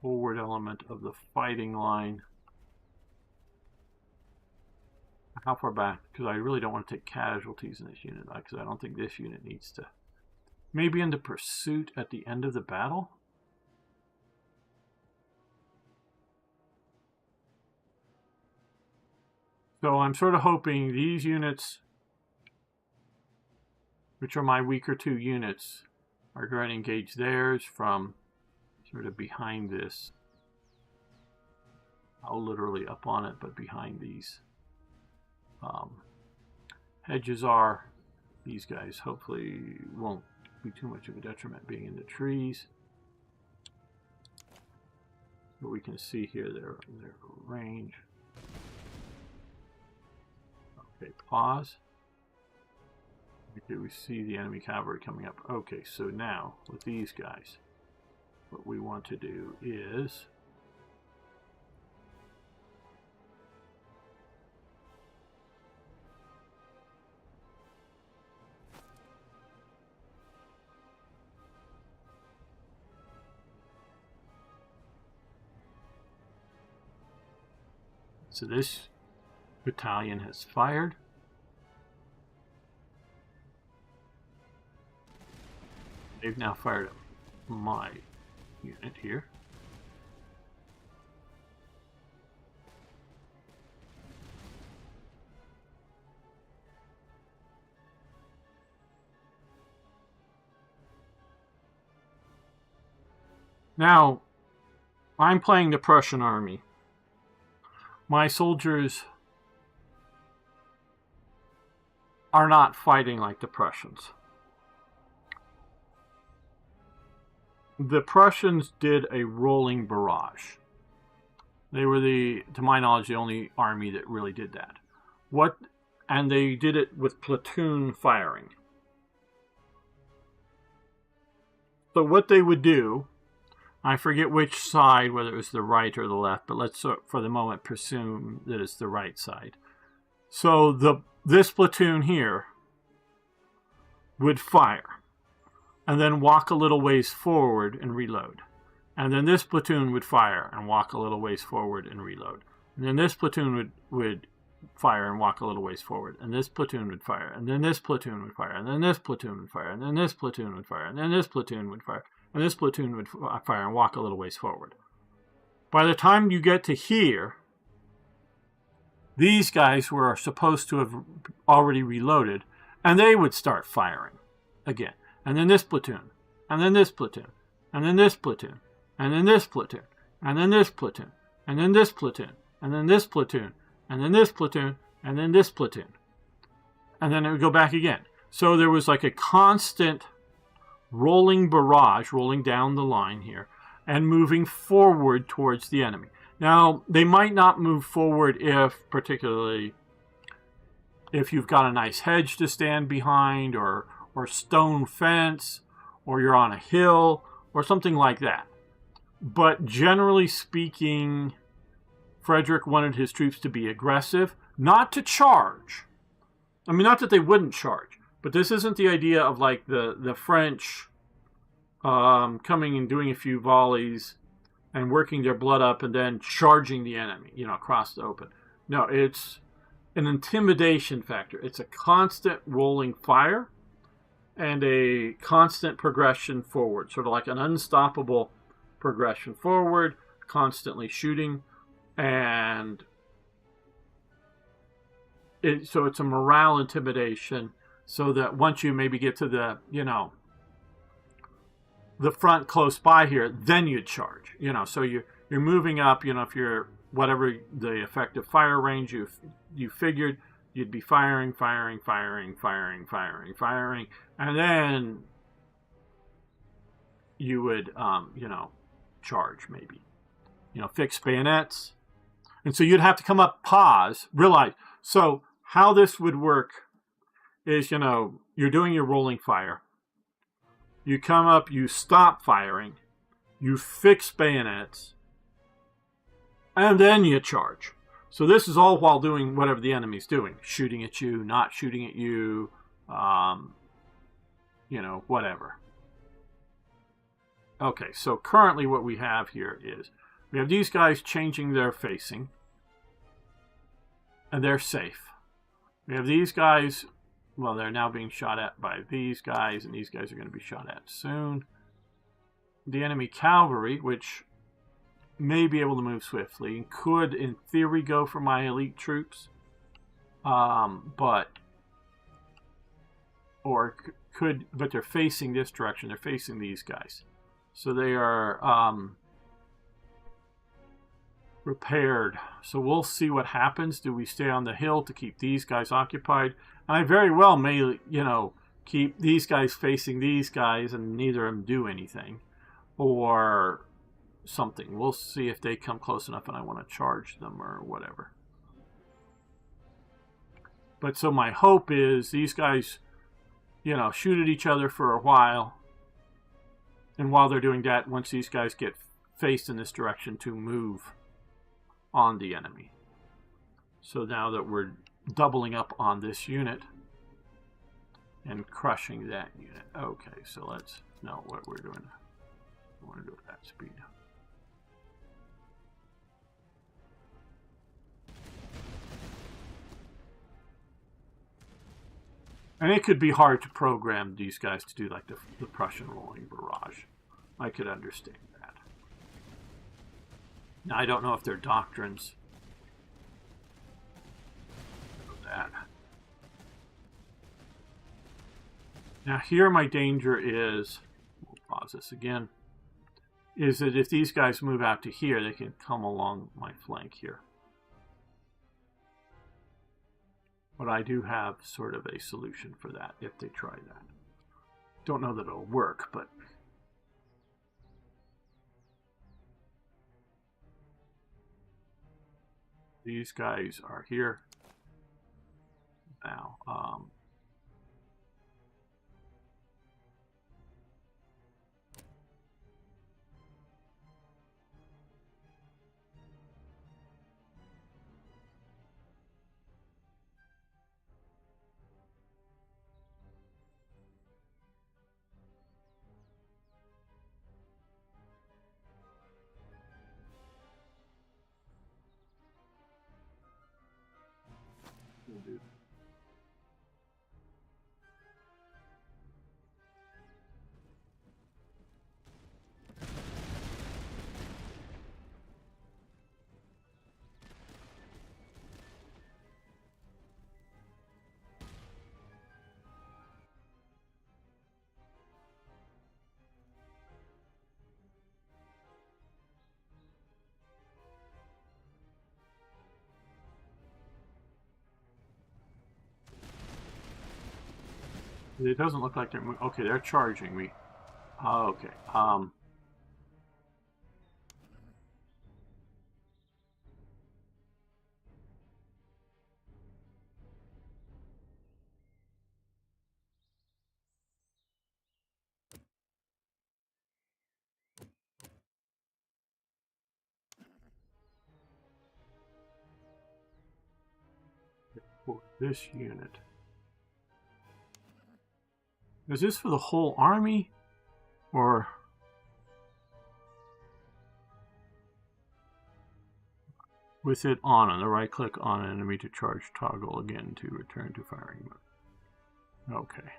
forward element of the fighting line. How far back? Because I really don't want to take casualties in this unit, because I don't think this unit needs to. Maybe into pursuit at the end of the battle? So I'm sort of hoping these units, which are my weaker 2 units, are going to engage theirs from sort of behind this. I'll literally up on it, but behind these hedges are. These guys hopefully won't be too much of a detriment being in the trees. But we can see here their range. Okay, pause. Okay, we see the enemy cavalry coming up. Okay, so now with these guys, what we want to do is so this battalion has fired. They've now fired at my unit here. Now, I'm playing the Prussian army. My soldiers are not fighting like the Prussians. The Prussians did a rolling barrage. They were to my knowledge, the only army that really did that. And they did it with platoon firing. So what they would do, I forget which side, whether it was the right or the left, but let's for the moment presume that it's the right side. So this platoon here would fire and then walk a little ways forward and reload. And then this platoon would fire and walk a little ways forward and reload. And then this platoon would fire and walk a little ways forward. And this platoon would fire. And then this platoon would fire. And then this platoon would fire. And then this platoon would fire. And then this platoon would fire. And this platoon would fire and walk a little ways forward. By the time you get to here, these guys were supposed to have already reloaded, and they would start firing again. And then this platoon, and then this platoon, and then this platoon, and then this platoon, and then this platoon, and then this platoon, and then this platoon, and then this platoon, and then this platoon. And then it would go back again. So there was like a constant rolling barrage, rolling down the line here, and moving forward towards the enemy. Now, they might not move forward particularly if you've got a nice hedge to stand behind, or stone fence, or you're on a hill, or something like that. But generally speaking, Frederick wanted his troops to be aggressive, not to charge. I mean, not that they wouldn't charge, but this isn't the idea of like the French coming and doing a few volleys and working their blood up and then charging the enemy, across the open. No, it's an intimidation factor. It's a constant rolling fire and a constant progression forward, sort of like an unstoppable progression forward, constantly shooting, and so it's a morale intimidation, so that once you maybe get to the front close by here, then you'd charge. So you're moving up. If you're whatever the effective fire range you figured, you'd be firing, and then you would charge maybe. Fix bayonets, and so you'd have to come up, pause, realize. So how this would work is, you're doing your rolling fire. You come up, you stop firing, you fix bayonets, and then you charge. So this is all while doing whatever the enemy's doing. Shooting at you, not shooting at you, you know, whatever. Okay, so currently what we have here is we have these guys changing their facing, and they're safe. We have these guys, well, they're now being shot at by these guys, and these guys are going to be shot at soon. The enemy cavalry, which may be able to move swiftly, and could, in theory, go for my elite troops, but they're facing this direction. They're facing these guys, so they are repaired. So we'll see what happens. Do we stay on the hill to keep these guys occupied? And I very well may, you know, keep these guys facing these guys and neither of them do anything, or something. We'll see if they come close enough and I want to charge them or whatever. But so my hope is these guys, you know, shoot at each other for a while, and while they're doing that, once these guys get faced in this direction, to move on the enemy. So now that we're doubling up on this unit and crushing that unit. Okay, so let's know what we're doing. I want to do it at that speed. And it could be hard to program these guys to do like the Prussian rolling barrage. I could understand that. Now, I don't know if their doctrines know that. Now, here my danger is, we'll pause this again, is that if these guys move out to here, they can come along my flank here. But I do have sort of a solution for that if they try that. Don't know that it'll work, but these guys are here now. We'll do. It doesn't look like they're moving. Okay, they're charging me. Okay. For this unit. Is this for the whole army? Or with it on the right click on an enemy to charge, toggle again to return to firing mode. Okay.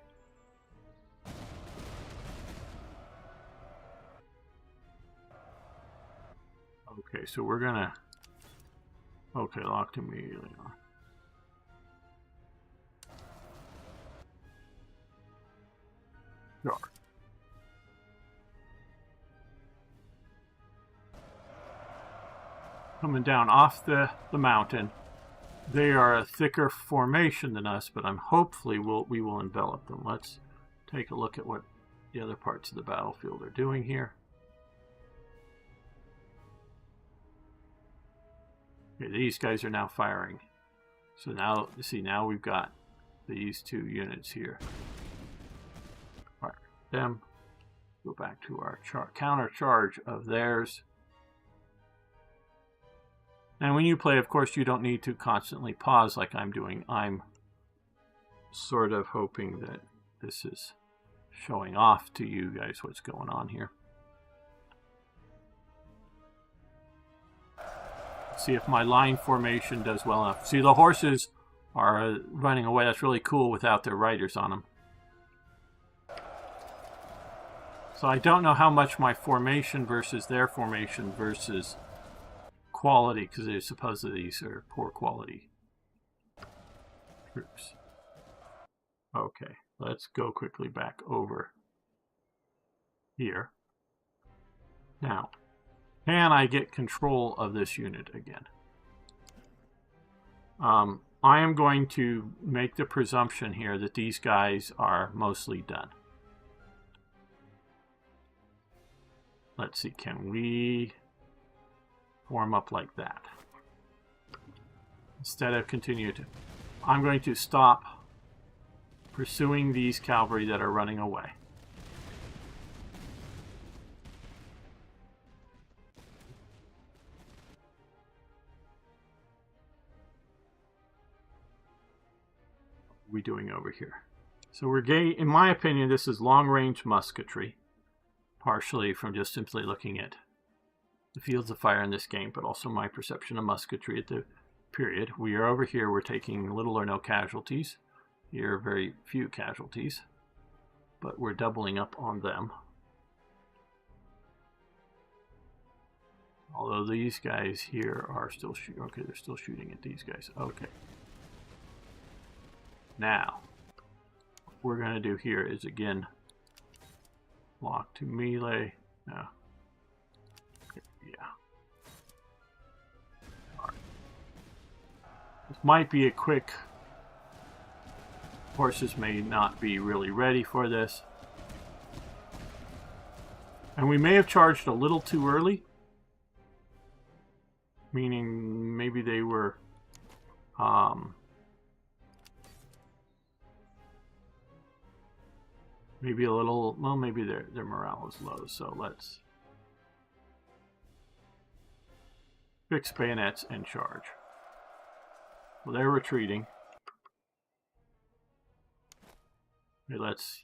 Okay, so we're gonna... Okay, locked immediately on. Sure. Coming down off the mountain. They are a thicker formation than us, but hopefully we will envelop them. Let's take a look at what the other parts of the battlefield are doing here. Okay, these guys are now firing. So now, see, now we've got these two units here. Fire them. Go back to our counter charge of theirs. And when you play, of course, you don't need to constantly pause like I'm doing. I'm sort of hoping that this is showing off to you guys what's going on here. See if my line formation does well enough. See, the horses are running away. That's really cool without their riders on them. So I don't know how much my formation versus their formation versus quality, because supposedly these are poor quality troops. Okay, let's go quickly back over here. Now, can I get control of this unit again? I am going to make the presumption here that these guys are mostly done. Let's see, can we form up like that? Instead of continue to... I'm going to stop pursuing these cavalry that are running away. What are we doing over here? So we're in my opinion, this is long-range musketry. Partially from just simply looking at the fields of fire in this game, but also my perception of musketry at the period. We are over here, we're taking little or no casualties. Here, very few casualties, but we're doubling up on them. Although these guys here are still shooting. Okay, they're still shooting at these guys. Okay. Now, what we're going to do here is, again, lock to melee. No. Okay, yeah. All right. This might be a quick... Horses may not be really ready for this. And we may have charged a little too early. Meaning maybe they were... maybe a little... Well, maybe their morale is low, so let's... fix bayonets and charge. Well, they're retreating. Okay, let's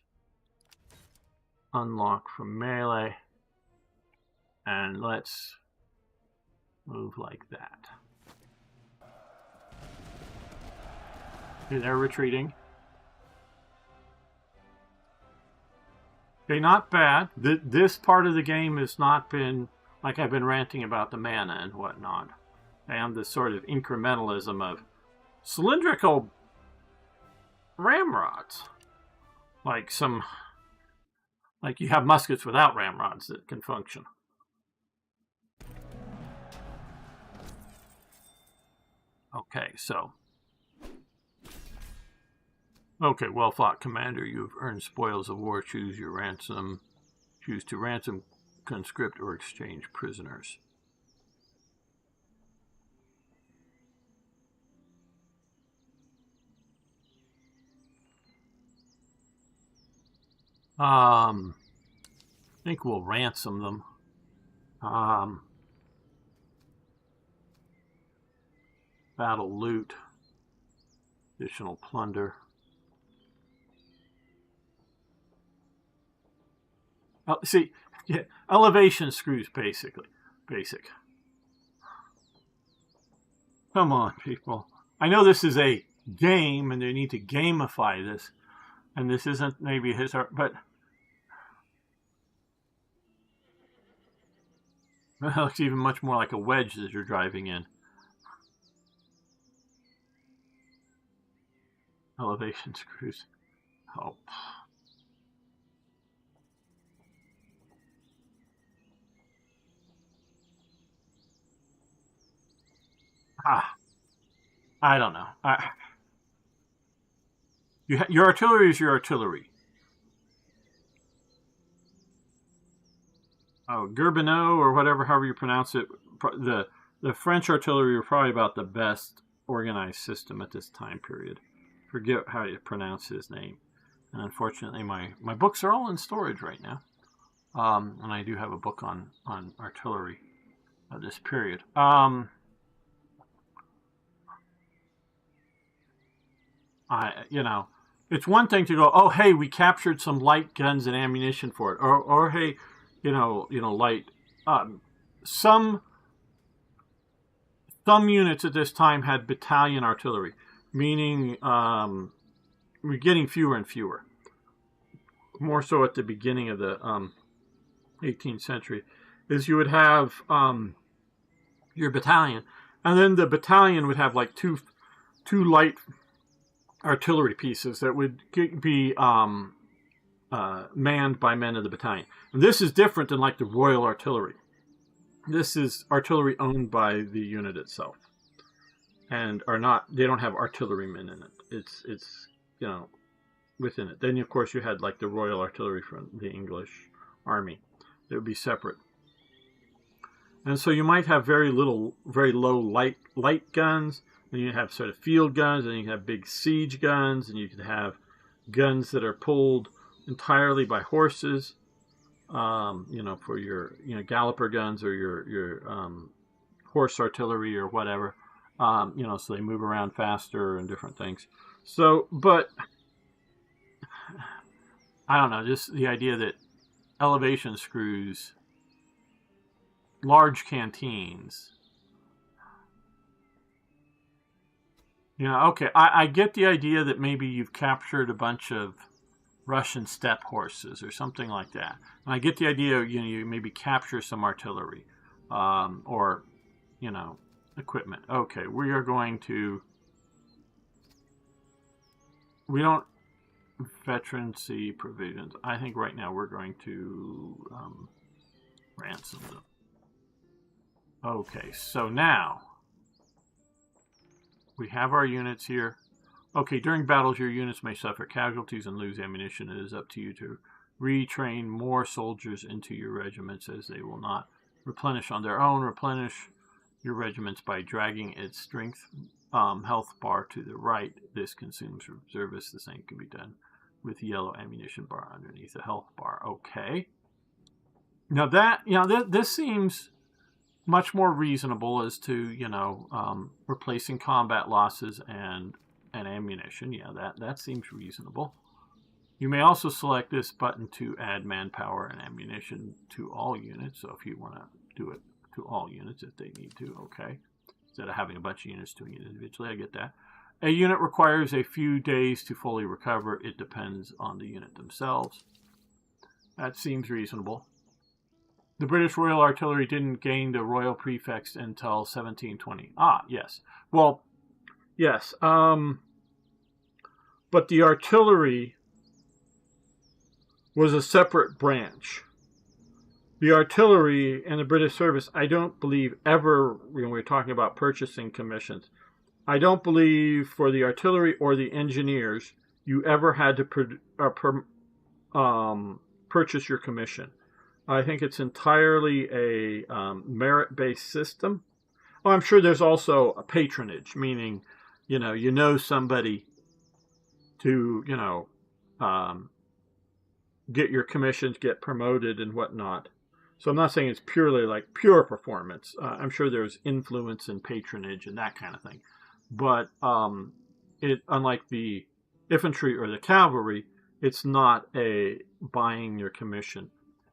unlock from melee. And let's move like that. Okay, they're retreating. Okay, not bad. This part of the game has not been, like I've been ranting about the mana and whatnot. And the sort of incrementalism of cylindrical ramrods. Like you have muskets without ramrods that can function. Okay, so. Okay, well fought, Commander. You've earned spoils of war. Choose your ransom. Choose to ransom, conscript, or exchange prisoners. I think we'll ransom them. Battle loot. Additional plunder. Oh, see, yeah, elevation screws, basically. Basic. Come on, people. I know this is a game, and they need to gamify this. And this isn't maybe his art, but... It looks even much more like a wedge that you're driving in. Elevation screws. Oh. I don't know. Your artillery is your artillery. Oh, Gourbineau, or whatever, however you pronounce it. The French artillery are probably about the best organized system at this time period. Forget how you pronounce his name. And unfortunately, my books are all in storage right now. And I do have a book on artillery of this period. It's one thing to go, oh, hey, we captured some light guns and ammunition for it, or hey, light. Some units at this time had battalion artillery, meaning we're getting fewer and fewer. More so at the beginning of the 18th century, is you would have your battalion, and then the battalion would have like two light artillery pieces that would be manned by men of the battalion. And this is different than like the Royal Artillery. This is artillery owned by the unit itself, and they don't have artillerymen in it. It's within it. Then of course you had like the Royal Artillery from the English Army. It would be separate. And so you might have very low light guns, and you have sort of field guns, and you have big siege guns, and you could have guns that are pulled entirely by horses, for your galloper guns or your horse artillery or whatever, so they move around faster and different things. So, but I don't know, just the idea that elevation screws, large canteens. Okay, I get the idea that maybe you've captured a bunch of Russian steppe horses or something like that. And I get the idea, you maybe capture some artillery or, equipment. Okay, we don't veterancy provisions. I think right now we're going to ransom them. Okay, so now we have our units here. Okay, during battles, your units may suffer casualties and lose ammunition. It is up to you to retrain more soldiers into your regiments, as they will not replenish on their own. Replenish your regiments by dragging its strength health bar to the right. This consumes reservists. The same can be done with the yellow ammunition bar underneath the health bar. Okay. Now that, this seems much more reasonable as to, replacing combat losses and ammunition. Yeah, that seems reasonable. You may also select this button to add manpower and ammunition to all units. So if you want to do it to all units if they need to, okay. Instead of having a bunch of units doing it individually, I get that. A unit requires a few days to fully recover. It depends on the unit themselves. That seems reasonable. The British Royal Artillery didn't gain the Royal Prefix until 1720. Yes. Well, yes. But the artillery was a separate branch. The artillery and the British service, I don't believe ever, when we're talking about purchasing commissions, I don't believe for the artillery or the engineers you ever had to purchase your commission. I think it's entirely a merit-based system. Oh, I'm sure there's also a patronage, meaning, somebody to, get your commissions, get promoted and whatnot. So I'm not saying it's purely like pure performance. I'm sure there's influence and patronage and that kind of thing. But unlike the infantry or the cavalry, it's not a buying your commission.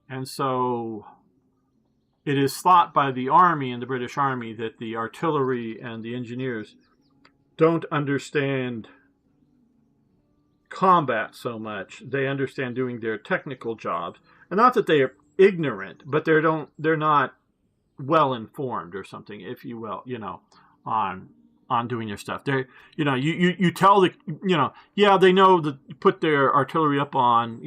And so it is thought by the army and the British Army that the artillery and the engineers don't understand combat so much. They understand doing their technical jobs. And not that they are ignorant, but they're not well informed or something, if you will, on doing their stuff. They're, you tell the, they know that put their artillery up on,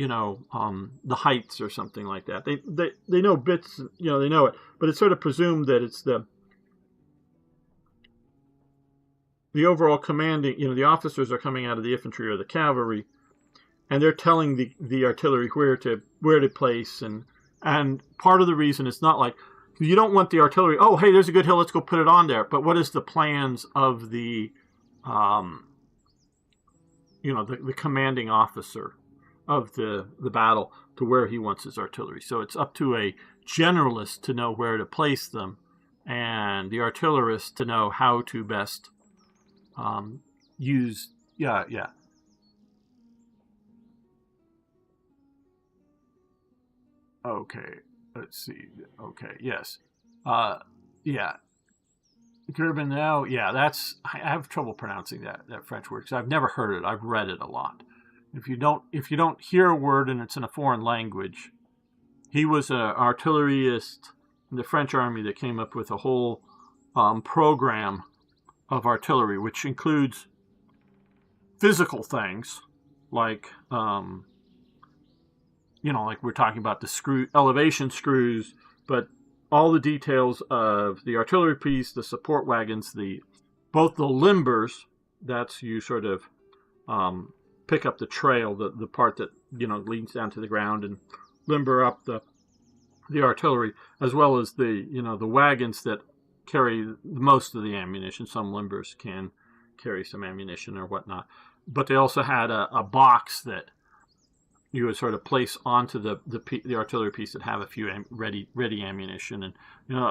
the heights or something like that. They know bits, they know it, but it's sort of presumed that it's the overall commanding, the officers are coming out of the infantry or the cavalry, and they're telling the artillery where to place, and part of the reason it's not like, you don't want the artillery, oh, hey, there's a good hill, let's go put it on there. But what is the plans of the commanding officer of the battle to where he wants his artillery? So it's up to a generalist to know where to place them, and the artillerist to know how to best use Yeah, yeah. Okay, let's see. Okay, yes. Uh, yeah. Germinal, yeah, that's I have trouble pronouncing that French word because I've never heard it. I've read it a lot. If you don't hear a word and it's in a foreign language, he was an artillerist in the French army that came up with a whole program of artillery, which includes physical things like like we're talking about the screw elevation screws, but all the details of the artillery piece, the support wagons, the both the limbers. That's you sort of pick up the trail, the part that leads down to the ground, and limber up the artillery, as well as the wagons that carry most of the ammunition. Some limbers can carry some ammunition or whatnot, but they also had a box that you would sort of place onto the artillery piece that have a few ready ammunition, and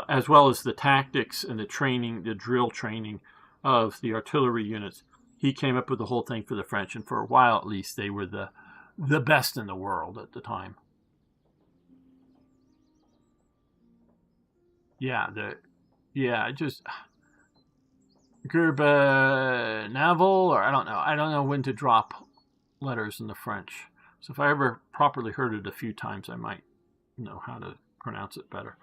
as well as the tactics and the training, the drill training of the artillery units. He came up with the whole thing for the French, and for a while at least, they were the best in the world at the time. Yeah, just Gerbe Navel, or I don't know when to drop letters in the French. So if I ever properly heard it a few times, I might know how to pronounce it better.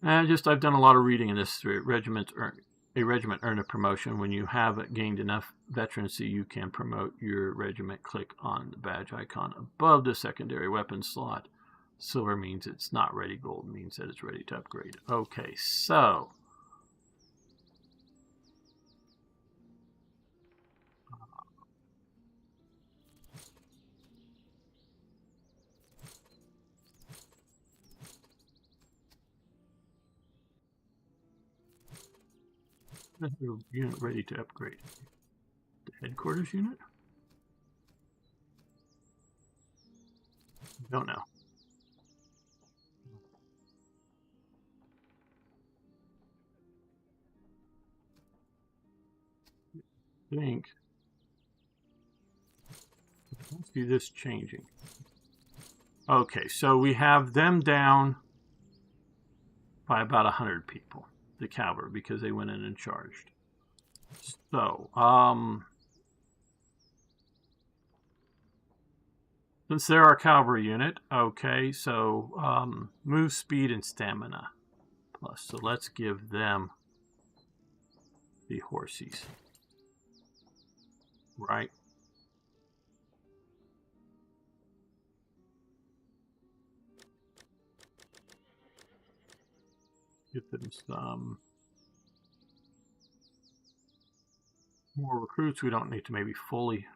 And I've done a lot of reading in this. A regiment earned a promotion. When you have gained enough veterancy, you can promote your regiment. Click on the badge icon above the secondary weapon slot. Silver means it's not ready. Gold means that it's ready to upgrade. Okay, so unit ready to upgrade. The headquarters unit? Don't know. I think. Let's see this changing. Okay, so we have them down by about 100 people, the cavalry, because they went in and charged. So, since they're our cavalry unit, okay, so move speed and stamina plus. So let's give them the horsies. Right? Get them some more recruits. We don't need to maybe fully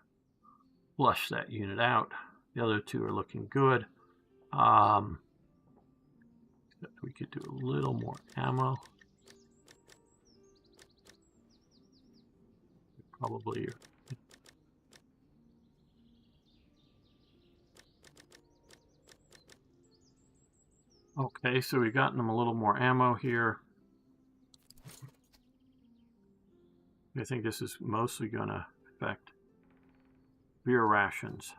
flush that unit out. The other two are looking good. We could do a little more ammo. Probably. Okay, so we've gotten them a little more ammo here. I think this is mostly going to affect beer rations.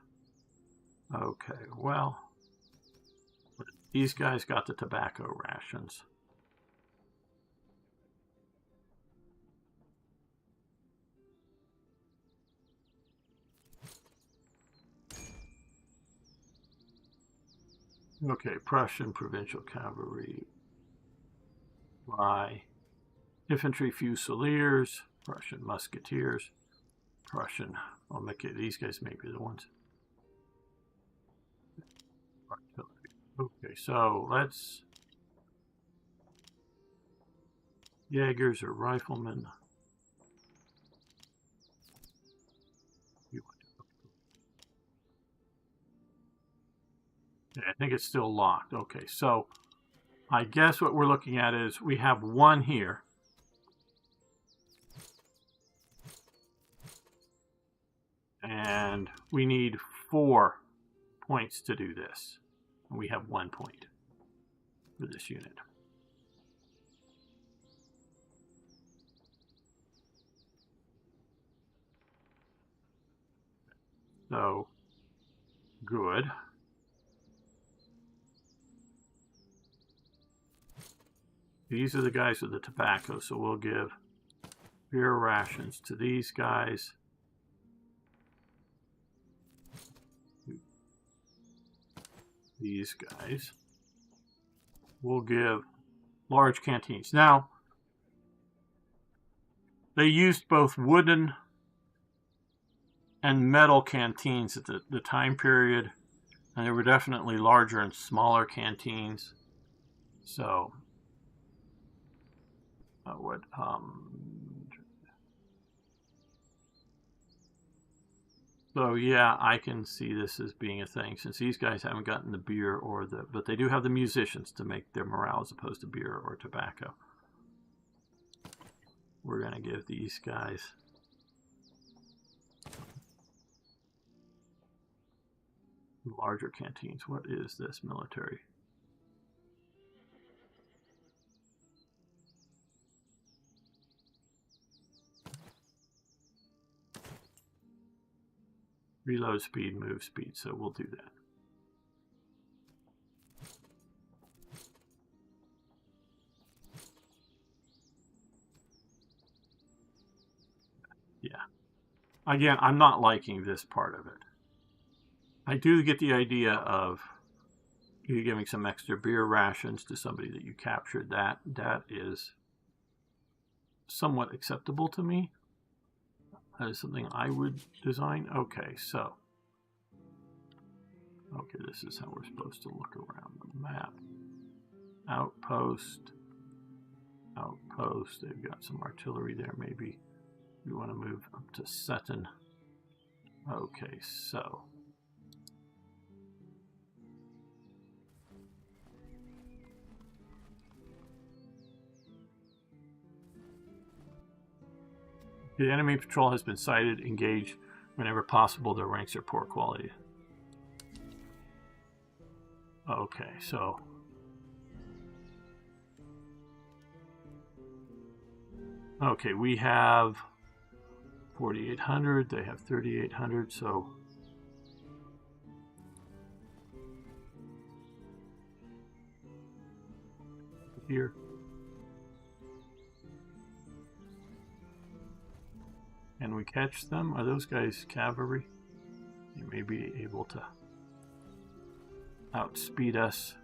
Okay, well, these guys got the tobacco rations. Okay, Prussian Provincial Cavalry. By Infantry Fusiliers, Prussian Musketeers, Prussian. I'll make it, these guys may be the ones. Okay, so let's. Jaegers or riflemen. I think it's still locked. Okay, so I guess what we're looking at is we have one here. And we need 4 points to do this. And we have 1 point for this unit. So, good. These are the guys with the tobacco, so we'll give beer rations to these guys. These guys. We'll give large canteens. Now, they used both wooden and metal canteens at the time period, and there were definitely larger and smaller canteens. So, so yeah, I can see this as being a thing, since these guys haven't gotten the beer or but they do have the musicians to make their morale as opposed to beer or tobacco. We're going to give these guys larger canteens. What is this military? Reload speed, move speed, so we'll do that. Yeah. Again, I'm not liking this part of it. I do get the idea of you giving some extra beer rations to somebody that you captured. That is somewhat acceptable to me. That is something I would design. Okay, so. Okay, this is how we're supposed to look around the map. Outpost. Outpost. They've got some artillery there, maybe. We want to move up to Sutton. Okay, so. The enemy patrol has been sighted. Engage whenever possible. Their ranks are poor quality. Okay, so. Okay, we have 4,800. They have 3,800, so. Here. Can we catch them? Are those guys cavalry? They may be able to outspeed us.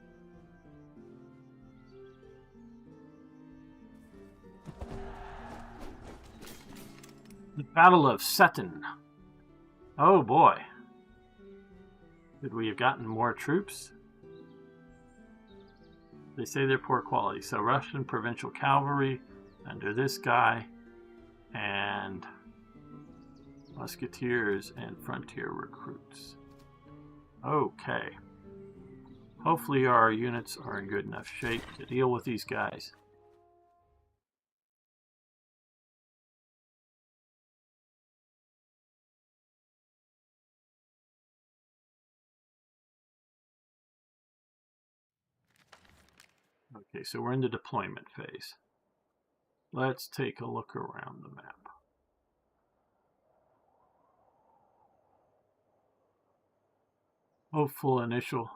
The Battle of Sutton. Oh boy. Could we have gotten more troops? They say they're poor quality. So Russian provincial cavalry under this guy, and musketeers and frontier recruits. Okay. Hopefully our units are in good enough shape to deal with these guys. Okay, so we're in the deployment phase. Let's take a look around the map. Hopeful initial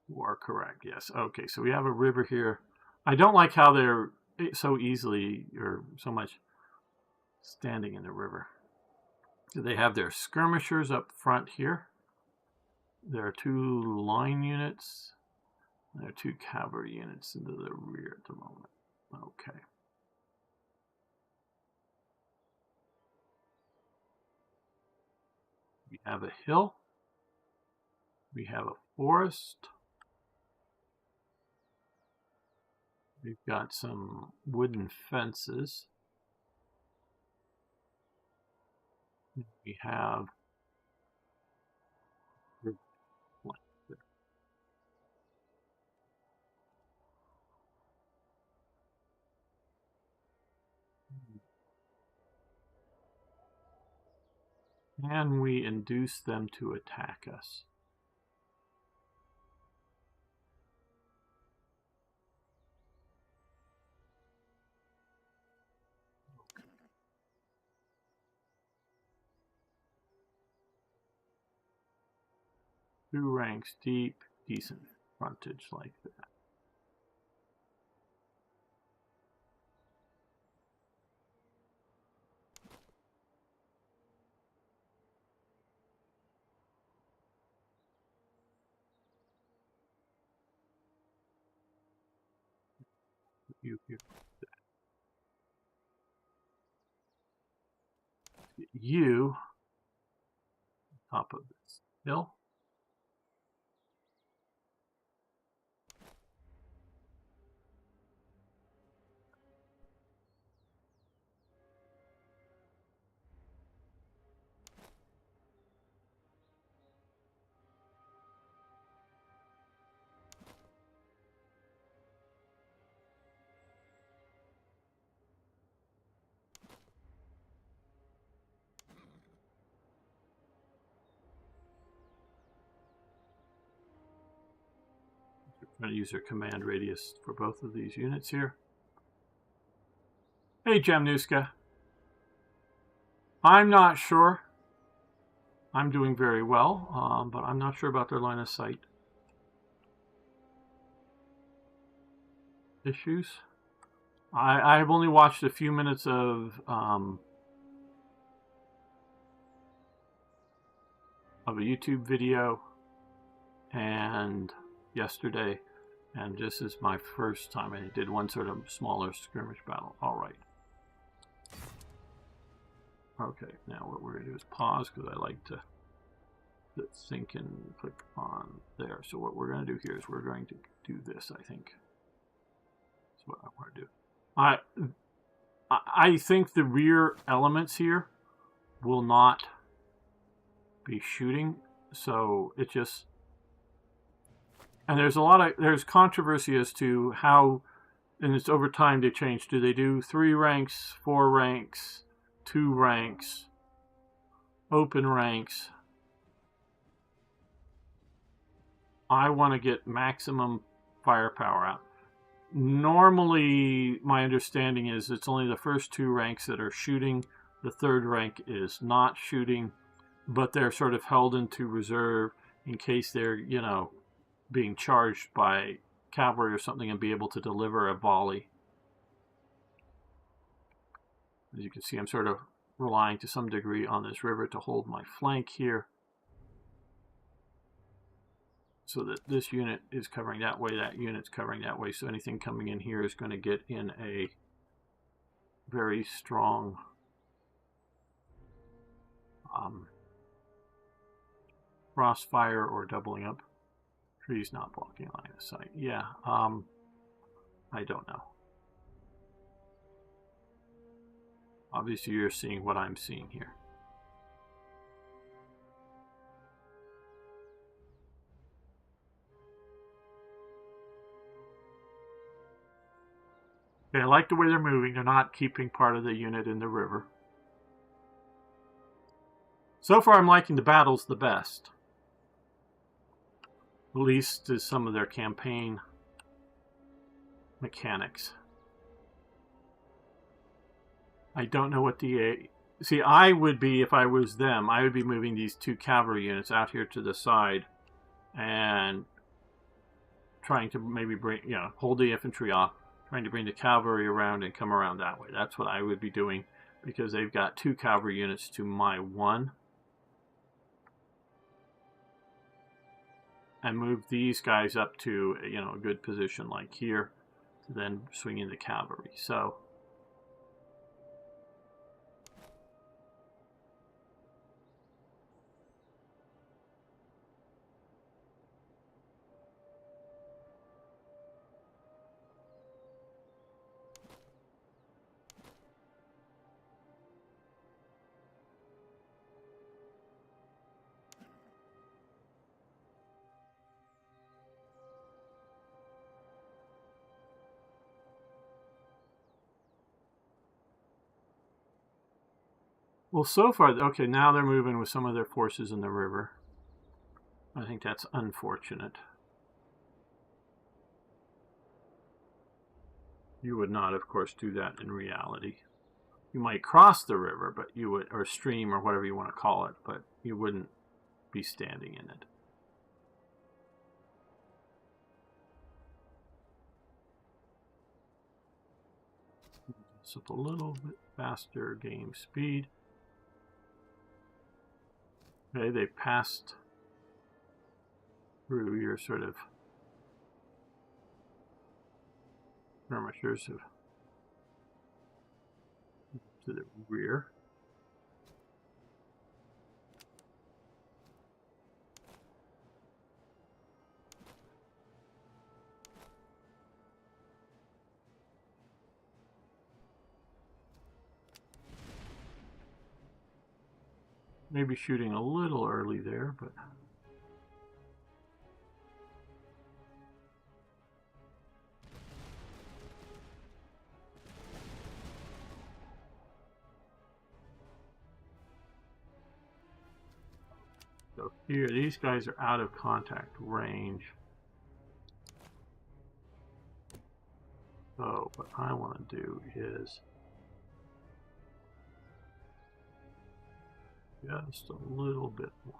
war, correct, yes. Okay, so we have a river here. I don't like how they're so easily, or so much, standing in the river. They have their skirmishers up front here. There are 2 line units. There are 2 cavalry units into the rear at the moment. Okay. We have a hill. We have a forest. We've got some wooden fences. We have can we induce them to attack us? 2 ranks deep, decent frontage like that. You here. You top of this hill. I'm going to use their command radius for both of these units here. Hey, Jamnuska. I'm not sure. I'm doing very well, but I'm not sure about their line of sight issues. I've only watched a few minutes of a YouTube video and yesterday, and this is my first time. I did one sort of smaller skirmish battle. All right. Okay, now what we're going to do is pause because I like to think and click on there. So what we're going to do here is we're going to do this, I think. That's what I want to do. I think the rear elements here will not be shooting, so it just... And there's controversy as to how, and it's over time they change. Do they do 3 ranks, 4 ranks, 2 ranks, open ranks? I want to get maximum firepower out. Normally, my understanding is it's only the first 2 ranks that are shooting. The 3rd rank is not shooting, but they're sort of held into reserve in case they're, you know, being charged by cavalry or something and be able to deliver a volley. As you can see, I'm sort of relying to some degree on this river to hold my flank here, so that this unit is covering that way, that unit's covering that way, so anything coming in here is going to get in a very strong crossfire or doubling up. Trees not blocking line of sight. Yeah, I don't know. Obviously you're seeing what I'm seeing here. Okay, I like the way they're moving. They're not keeping part of the unit in the river. So far I'm liking the battles the best. At least is some of their campaign mechanics. I don't know what the... See, I would be, if I was them, I would be moving these 2 cavalry units out here to the side and trying to maybe bring, you know, hold the infantry off, trying to bring the cavalry around and come around that way. That's what I would be doing, because they've got 2 cavalry units to my 1. And move these guys up to, you know, a good position like here, to then swing in the cavalry. So well, so far, okay, now they're moving with some of their forces in the river. I think that's unfortunate. You would not, of course, do that in reality. You might cross the river, but you would, or stream, or whatever you want to call it, but you wouldn't be standing in it. this up a little bit faster. Game speed. Okay, they passed through your sort of skirmishers to the rear. Maybe shooting a little early there, but so here, these guys are out of contact range. So what I want to do is just a little bit more.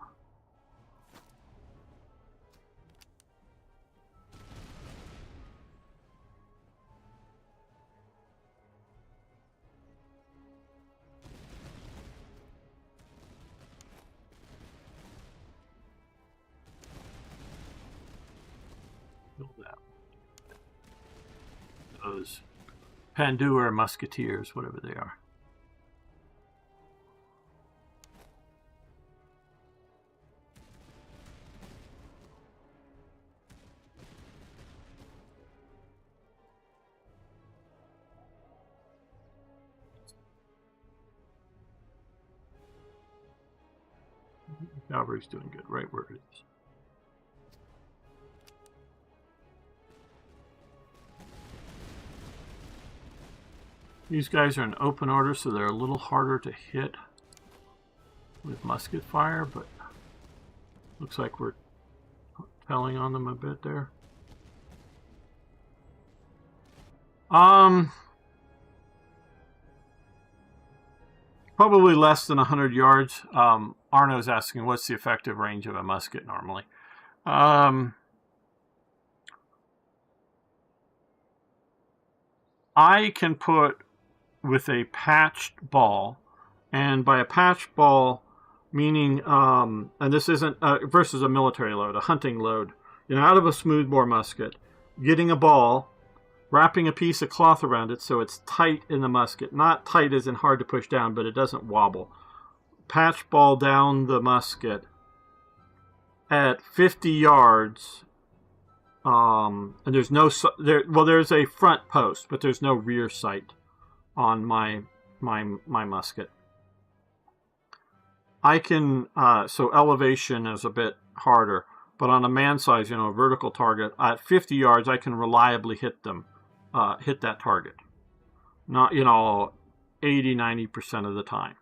That. Those Pandur musketeers, whatever they are. Cavalry's doing good, right where it is. These guys are in open order, so they're a little harder to hit with musket fire, but looks like we're telling on them a bit there. Probably less than 100 yards. Arno's asking, what's the effective range of a musket normally? I can put with a patched ball, and by a patched ball, meaning, and this isn't versus a military load, a hunting load, out of a smoothbore musket, getting a ball, wrapping a piece of cloth around it so it's tight in the musket. Not tight as in hard to push down, but it doesn't wobble. Patch ball down the musket at 50 yards. And there's no there's a front post, but there's no rear sight on my musket. I can so elevation is a bit harder, but on a man size, a vertical target at 50 yards, I can reliably hit them. Hit that target. Not, 80-90% of the time.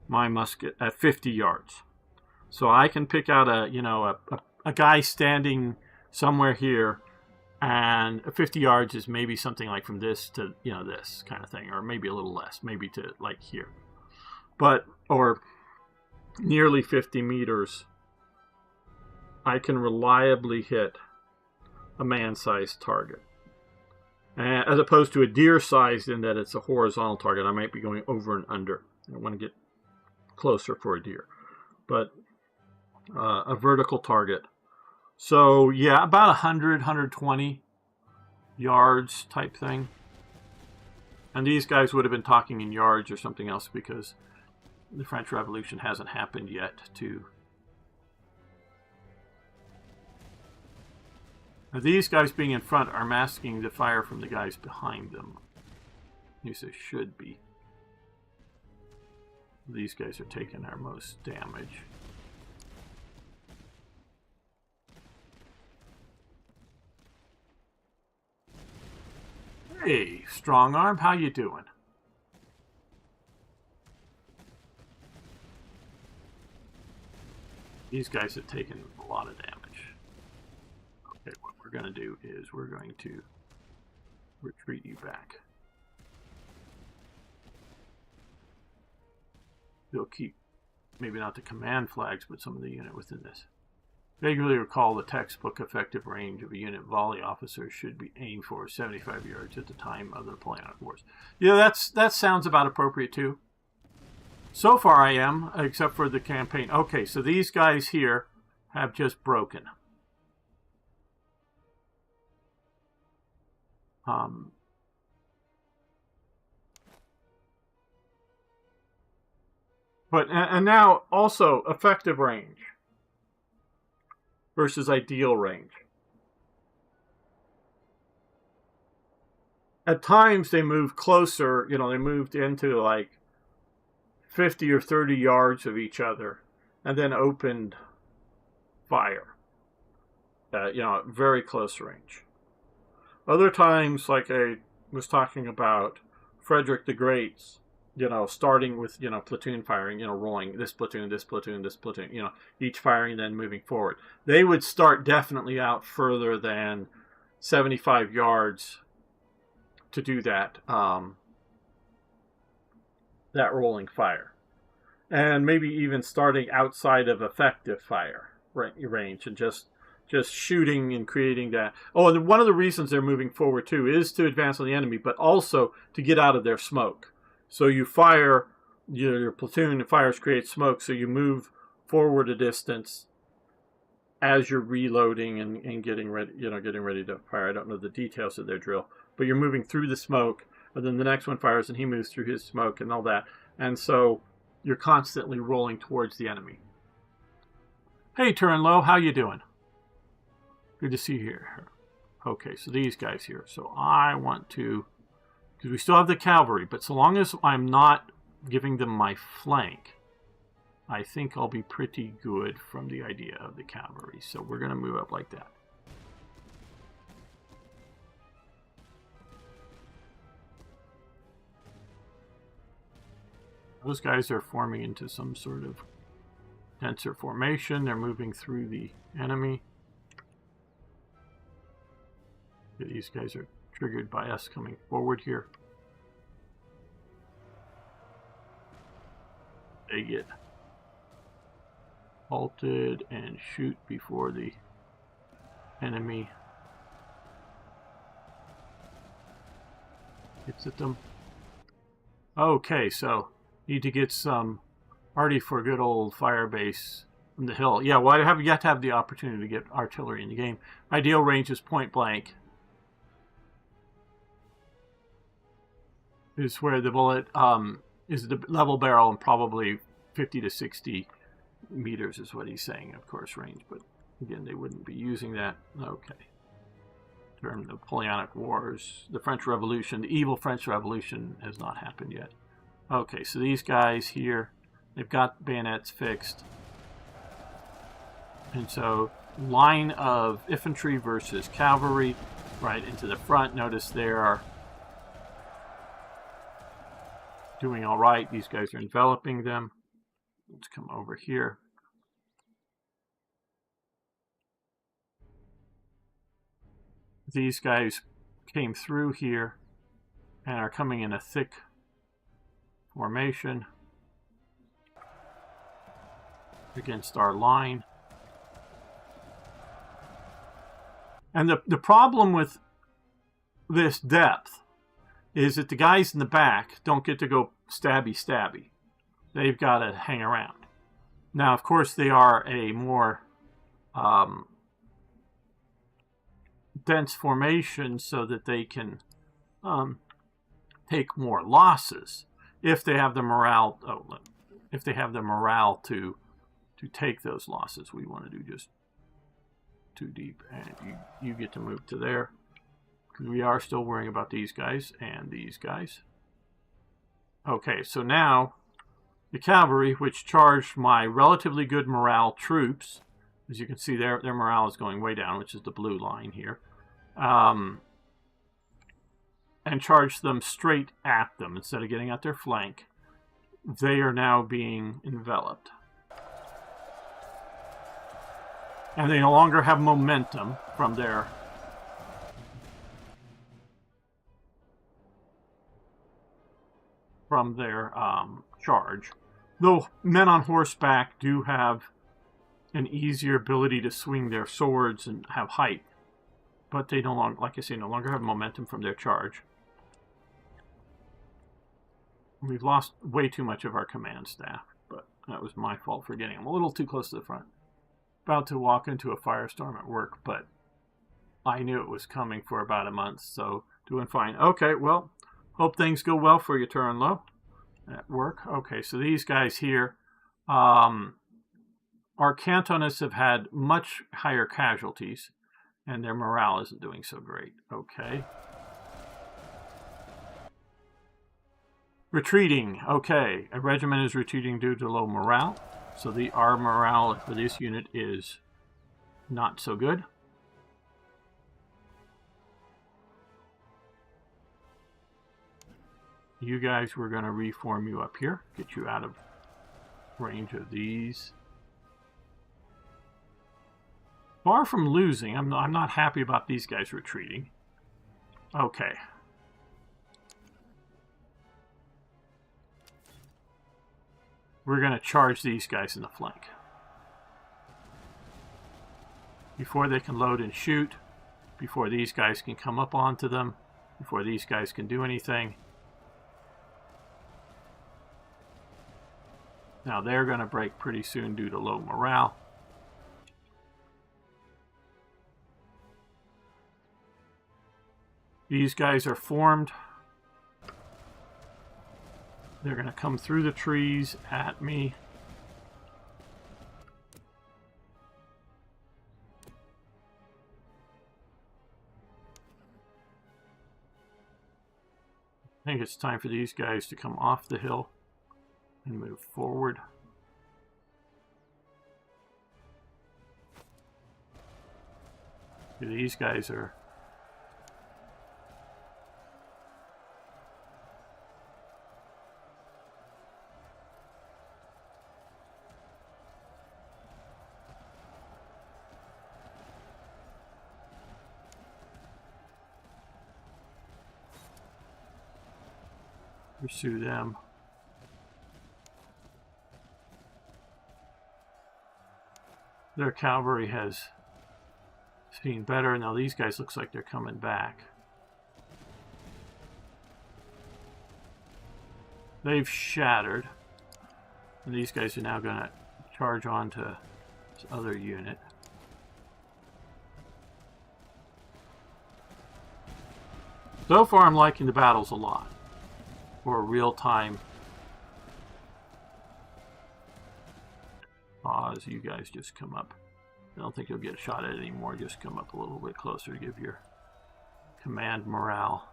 My musket at 50 yards. So I can pick out a guy standing somewhere here, and 50 yards is maybe something like from this to, this kind of thing, or maybe a little less, maybe to like here. But, or nearly 50 meters, I can reliably hit a man-sized target. As opposed to a deer-sized in that it's a horizontal target. I might be going over and under. I want to get closer for a deer. But a vertical target. So, yeah, about 100, 120 yards type thing. And these guys would have been talking in yards or something else because the French Revolution hasn't happened yet to... Now, these guys being in front are masking the fire from the guys behind them. At least they should be. These guys are taking our most damage. Hey, Strong Arm, how you doing? These guys have taken a lot of damage. Okay, what we're going to do is we're going to retreat you back. They'll keep, maybe not the command flags, but some of the unit within this. Vaguely recall the textbook effective range of a unit volley officer should be aimed for 75 yards at the time of the Napoleonic Wars. Yeah, that sounds about appropriate too. So far I am, except for the campaign. Okay, so these guys here have just broken. And now also effective range versus ideal range. At times they moved closer, they moved into like 50 or 30 yards of each other and then opened fire. Very close range. Other times, like I was talking about Frederick the Great's, starting with, platoon firing, rolling this platoon, each firing, then moving forward. They would start definitely out further than 75 yards to do that, that rolling fire. And maybe even starting outside of effective fire range and just shooting and creating that. Oh, and one of the reasons they're moving forward too is to advance on the enemy, but also to get out of their smoke. So you fire, your platoon fires create smoke, so you move forward a distance as you're reloading and getting ready, getting ready to fire. I don't know the details of their drill, but you're moving through the smoke, and then the next one fires and he moves through his smoke and all that. And so you're constantly rolling towards the enemy. Hey, Turinlow, how you doing? Good to see you here. Okay, so these guys here. So I want to, because we still have the cavalry, but so long as I'm not giving them my flank, I think I'll be pretty good from the idea of the cavalry. So we're going to move up like that. Those guys are forming into some sort of denser formation. They're moving through the enemy. These guys are triggered by us coming forward here. They get halted and shoot before the enemy hits at them. Okay, so need to get some arty for a good old fire base from the hill. Yeah, well, I have yet to have the opportunity to get artillery in the game. Ideal range is point blank. Is where the bullet is the level barrel, and probably 50 to 60 meters is what he's saying, of course, range. But again, they wouldn't be using that. Okay. During the Napoleonic Wars, the French Revolution, the evil French Revolution has not happened yet. Okay, so these guys here, they've got bayonets fixed. And so line of infantry versus cavalry right into the front. Notice they are doing all right. These guys are enveloping them. Let's come over here. These guys came through here and are coming in a thick formation against our line. And the problem with this depth is that the guys in the back don't get to go stabby. They've got to hang around. Now, of course, they are a more dense formation so that they can take more losses if they have the morale. If they have the morale to take those losses. We want to do just too deep, and you get to move to there. We are still worrying about these guys and these guys. Okay, so now the cavalry, which charged my relatively good morale troops, as you can see, their morale is going way down, which is the blue line here, and charged them straight at them instead of getting at their flank. They are now being enveloped. And they no longer have momentum from their charge. Though men on horseback do have an easier ability to swing their swords and have height. But they no longer, like I say, no longer have momentum from their charge. We've lost way too much of our command staff, but that was my fault for getting them a little too close to the front. About to walk into a firestorm at work, but I knew it was coming for about a month, so doing fine. Okay, well, hope things go well for you, Turinlo, at work. Okay, so these guys here, our cantonists have had much higher casualties, and their morale isn't doing so great. Okay. Retreating. Okay, a regiment is retreating due to low morale, so our morale for this unit is not so good. You guys, we're going to reform you up here, get you out of range of these. Far from losing, I'm not happy about these guys retreating. Okay. We're going to charge these guys in the flank. Before they can load and shoot, before these guys can come up onto them, before these guys can do anything. Now they're going to break pretty soon due to low morale. These guys are formed. They're going to come through the trees at me. I think it's time for these guys to come off the hill and move forward. These guys are pursue them. Their cavalry has seen better. Now these guys looks like they're coming back. They've shattered. And these guys are now going to charge on to this other unit. So far I'm liking the battles a lot. For real-time pause, you guys just come up. I don't think you'll get shot at anymore. Just come up a little bit closer to give your command morale.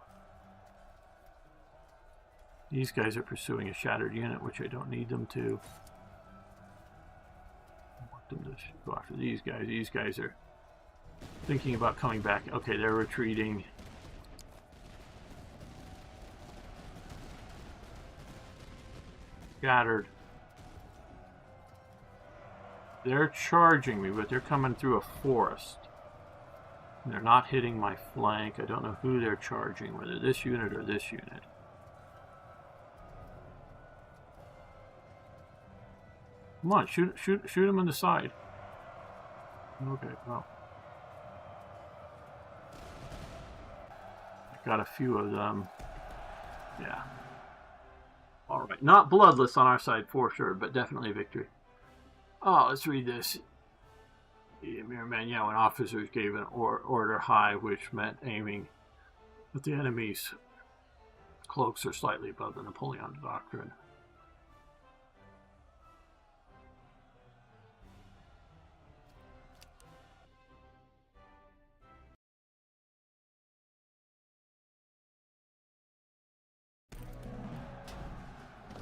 These guys are pursuing a shattered unit, which I don't need them to. I want them to go after these guys. These guys are thinking about coming back. Okay, they're retreating. Scattered. They're charging me, but they're coming through a forest. They're not hitting my flank. I don't know who they're charging, whether this unit or this unit. Come on, shoot them in the side. Okay, well. I've got a few of them. Yeah. Alright, not bloodless on our side for sure, but definitely a victory. Oh, let's read this. The Emir Manuel and officers gave an order high, which meant aiming at the enemy's cloaks or slightly above the Napoleon doctrine.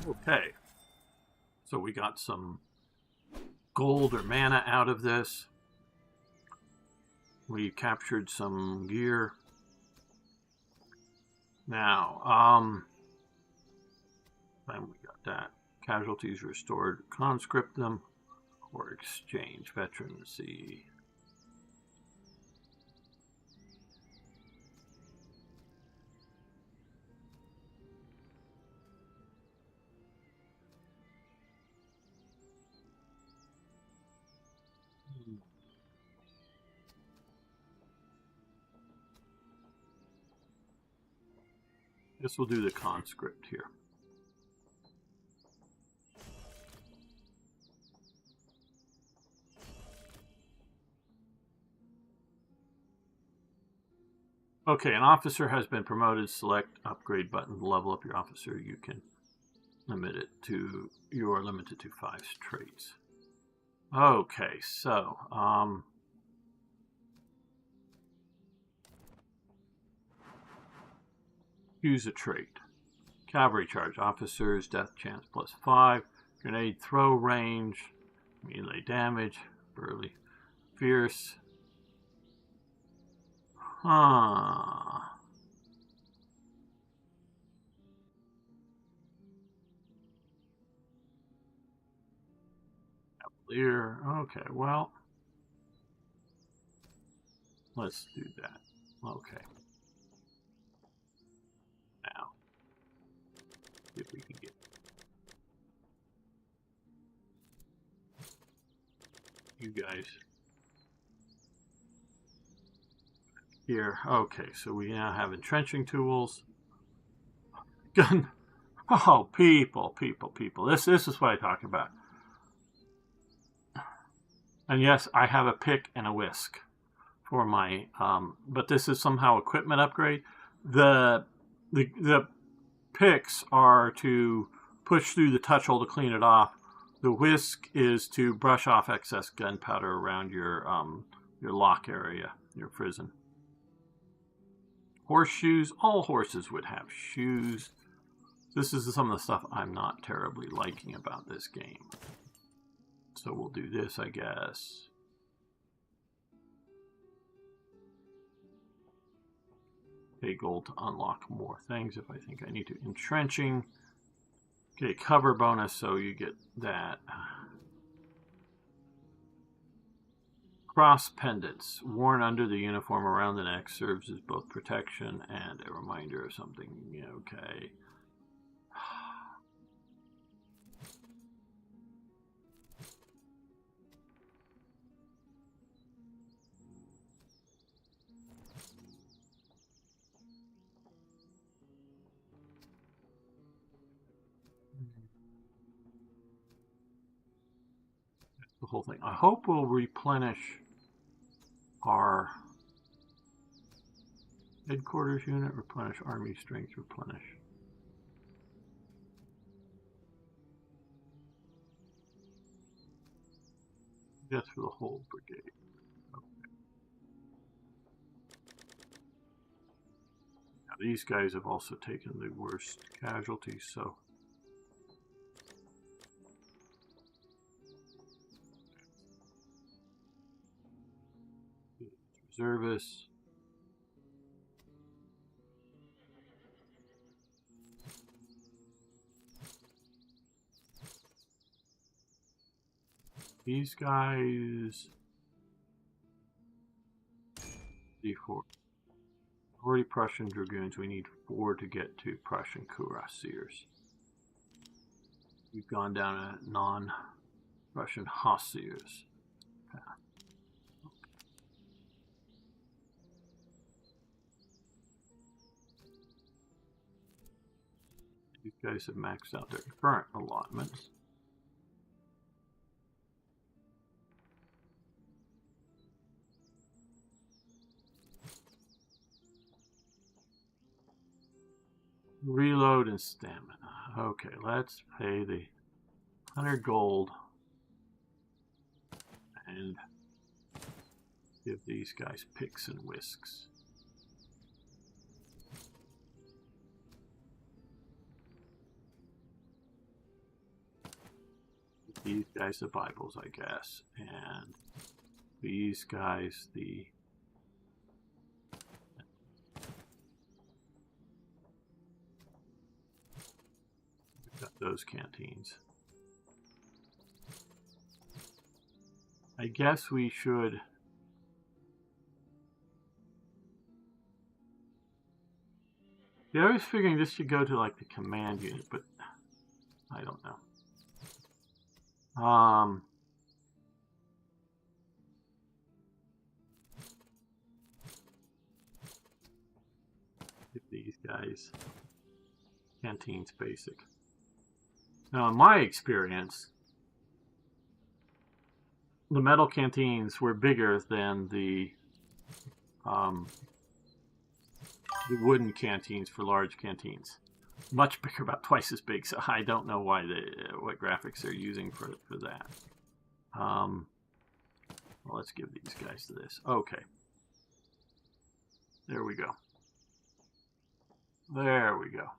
Okay, so we got some gold or mana out of this. We captured some gear. Now, then we got that. Casualties restored. Conscript them or exchange. Veterancy. Guess we'll do the conscript here. Okay, an officer has been promoted. Select upgrade button to level up your officer. You can limit it to, you are limited to 5 traits. Okay, so, choose a trait. Cavalry charge. Officers, death chance +5. Grenade throw range. Melee damage. Burly. Fierce. Cavalier. Okay, well, let's do that. Okay. Now, see if we can get you guys here. Okay, so we now have entrenching tools. Gun. Oh, people. This is what I talk about. And yes, I have a pick and a whisk for my, but this is somehow equipment upgrade. The picks are to push through the touch hole to clean it off. The whisk is to brush off excess gunpowder around your lock area, your prison. Horseshoes. All horses would have shoes. This is some of the stuff I'm not terribly liking about this game. So we'll do this, I guess. Pay gold to unlock more things if I think I need to. Entrenching. Okay, cover bonus, so you get that. Cross pendants. Worn under the uniform around the neck serves as both protection and a reminder of something. Okay. The whole thing. I hope we'll replenish our headquarters unit. Replenish army strength. Replenish. That's for the whole brigade. Okay. Now these guys have also taken the worst casualties, so reservists. These guys. D4. 40 Prussian dragoons. We need 4 to get to Prussian cuirassiers. We've gone down a non-Russian hossiers path. These guys have maxed out their current allotments. Reload and stamina. Okay, let's pay the 100 gold and give these guys picks and whisks. These guys the Bibles, I guess, and these guys the got those canteens. I guess we should I was figuring this should go to like the command unit, but I don't know. Get these guys canteens basic. Now, in my experience, the metal canteens were bigger than the wooden canteens for large canteens. Much bigger, about twice as big. So I don't know why what graphics they're using for that. Well, let's give these guys to this. Okay. There we go. There we go.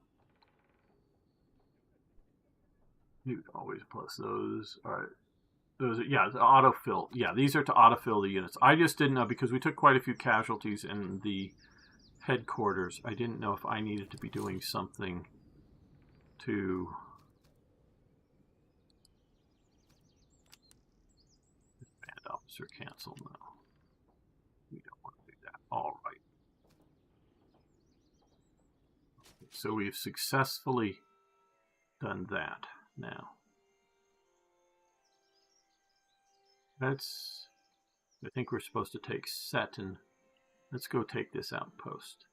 You always plus those are yeah, the autofill. Yeah, these are to autofill the units. I just didn't know because we took quite a few casualties in the headquarters. I didn't know if I needed to be doing something to band officer cancel. No, we don't want to do that. All right. So we've successfully done that now. I think we're supposed to take set and let's go take this outpost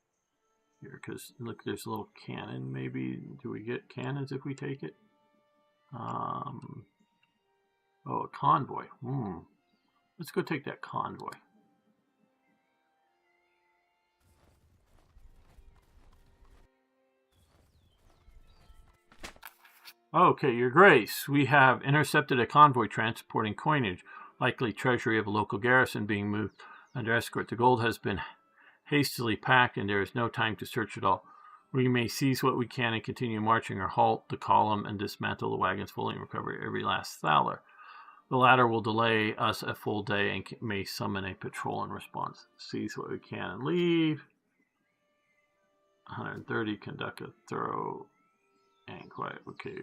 here because look, there's a little cannon. Maybe do we get cannons if we take it? Oh, a convoy. Let's go take that convoy. Okay, Your Grace, we have intercepted a convoy transporting coinage, likely treasury of a local garrison being moved under escort. The gold has been hastily packed and there is no time to search it all. We may seize what we can and continue marching or halt the column and dismantle the wagons fully and recover every last thaler. The latter will delay us a full day and may summon a patrol in response. Seize what we can and leave. 130, conduct a thorough and quiet. Okay,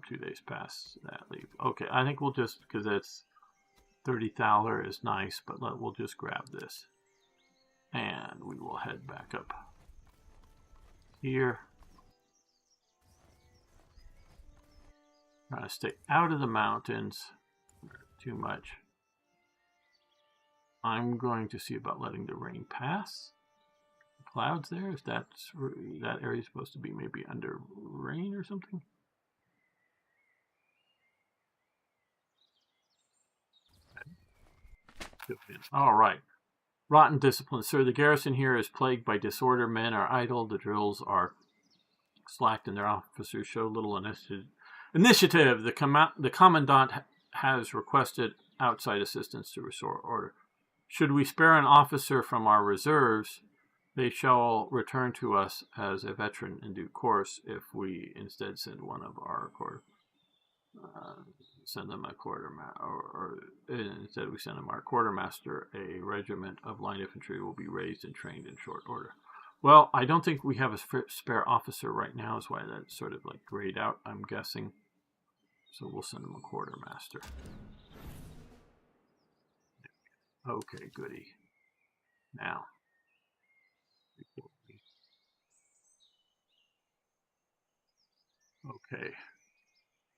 2 days past that, leave. Okay, I think we'll just, because that's 30 thaler is nice, but we'll just grab this. And we will head back up here. Trying to stay out of the mountains too much. I'm going to see about letting the rain pass. The clouds there, if that area is supposed to be maybe under rain or something. All right. Rotten discipline. Sir, the garrison here is plagued by disorder. Men are idle. The drills are slacked and their officers show little initiative. The commandant has requested outside assistance to restore order. Should we spare an officer from our reserves, they shall return to us as a veteran in due course. If we instead send one of our send them a quartermaster, or instead we send them our quartermaster, a regiment of line infantry will be raised and trained in short order. Well, I don't think we have a spare officer right now, is why that's sort of like grayed out, I'm guessing. So we'll send them a quartermaster. Okay, goody. Now. Okay.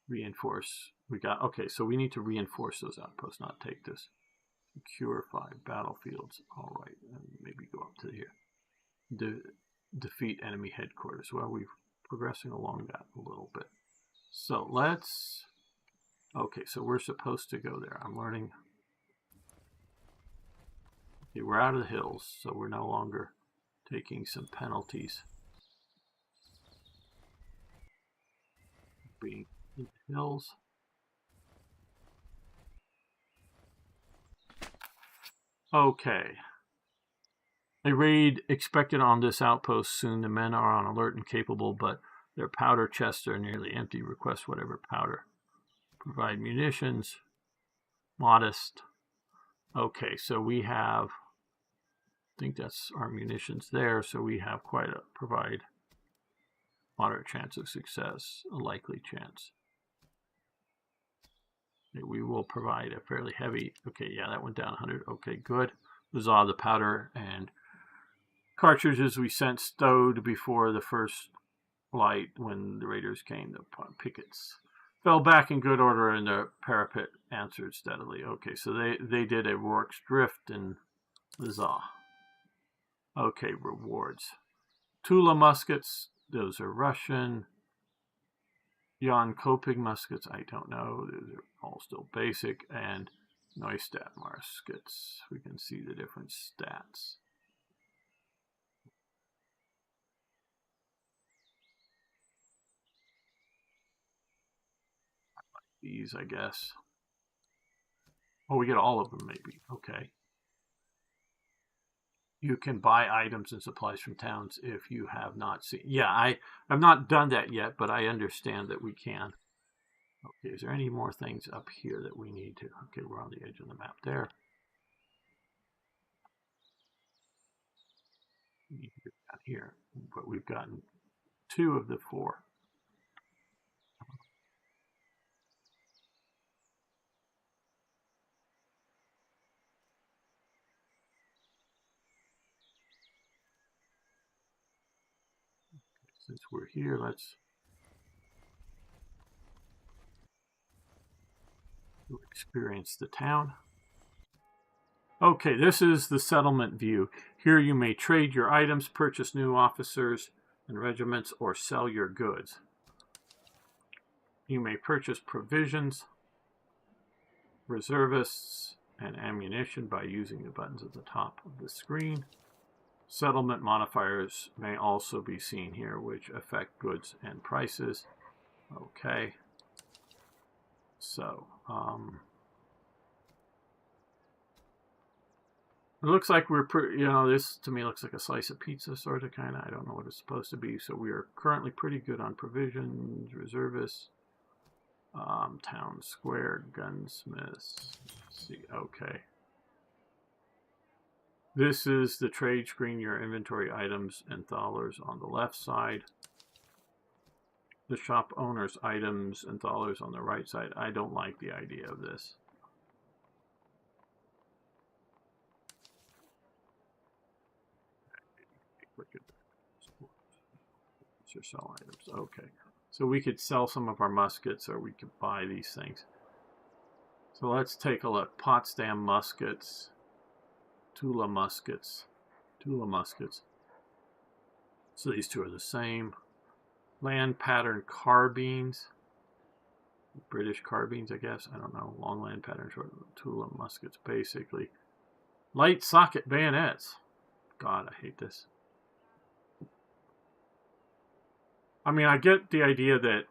Reinforce. Okay, so we need to reinforce those outposts, not take this. Secure 5 battlefields. All right, and maybe go up to here. Defeat enemy headquarters. Well, we're progressing along that a little bit. So let's. Okay, so we're supposed to go there. I'm learning. Okay, we're out of the hills, so we're no longer taking some penalties. Being in the hills. Okay. A raid expected on this outpost soon. The men are on alert and capable, but their powder chests are nearly empty. Request whatever powder. Provide munitions. Modest. Okay, so we have, I think that's our munitions there, so we have quite a provide moderate chance of success, a likely chance. Okay, we will provide a fairly heavy, okay, yeah, that went down 100. Okay, good. Those are the powder and cartridges we sent stowed before the first light when the raiders came. The pickets fell back in good order and the parapet answered steadily. Okay, so they did a Rourke's Drift in Lizah. Okay, rewards. Tula muskets, those are Russian. Jan Koping muskets, I don't know. These are all still basic. And Neustadt muskets. We can see the different stats. These, I guess. Oh, we get all of them, maybe. Okay. You can buy items and supplies from towns if you have not seen. Yeah, I've not done that yet, but I understand that we can. Okay, is there any more things up here that we need to? Okay, we're on the edge of the map there. Down here, but we've gotten 2 of the 4. Since we're here, let's experience the town. Okay, this is the settlement view. Here you may trade your items, purchase new officers and regiments, or sell your goods. You may purchase provisions, reservists, and ammunition by using the buttons at the top of the screen. Settlement modifiers may also be seen here, which affect goods and prices. Okay. So, it looks like we're pretty, this to me looks like a slice of pizza, sort of, kind of. I don't know what it's supposed to be. So we are currently pretty good on provisions, reservists, town square, gunsmiths. Let's see, okay. This is the trade screen, your inventory items and thalers on the left side. The shop owner's items and thalers on the right side. I don't like the idea of this. Or sell items. Okay. So we could sell some of our muskets, or we could buy these things. So let's take a look. Potsdam muskets. Tula muskets. Tula muskets. So these 2 are the same. Land pattern carbines. British carbines, I guess. I don't know. Long land pattern, short Tula muskets, basically. Light socket bayonets. God, I hate this. I mean, I get the idea that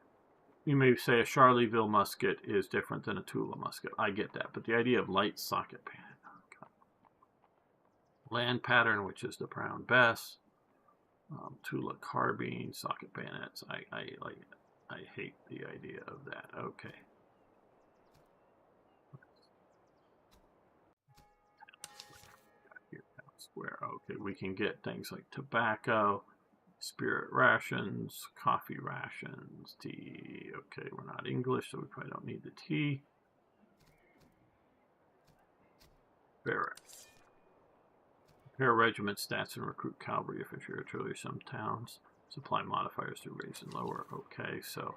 you may say a Charleville musket is different than a Tula musket. I get that. But the idea of light socket bayonet. Land pattern, which is the Brown Bess. Tula carbine, socket bayonets. I hate the idea of that. Okay. Here, town square. Okay, we can get things like tobacco, spirit rations, coffee rations, tea. Okay, we're not English, so we probably don't need the tea. Barracks. Compare regiment stats and recruit cavalry, infantry, artillery. Some towns supply modifiers to raise and lower. Okay, so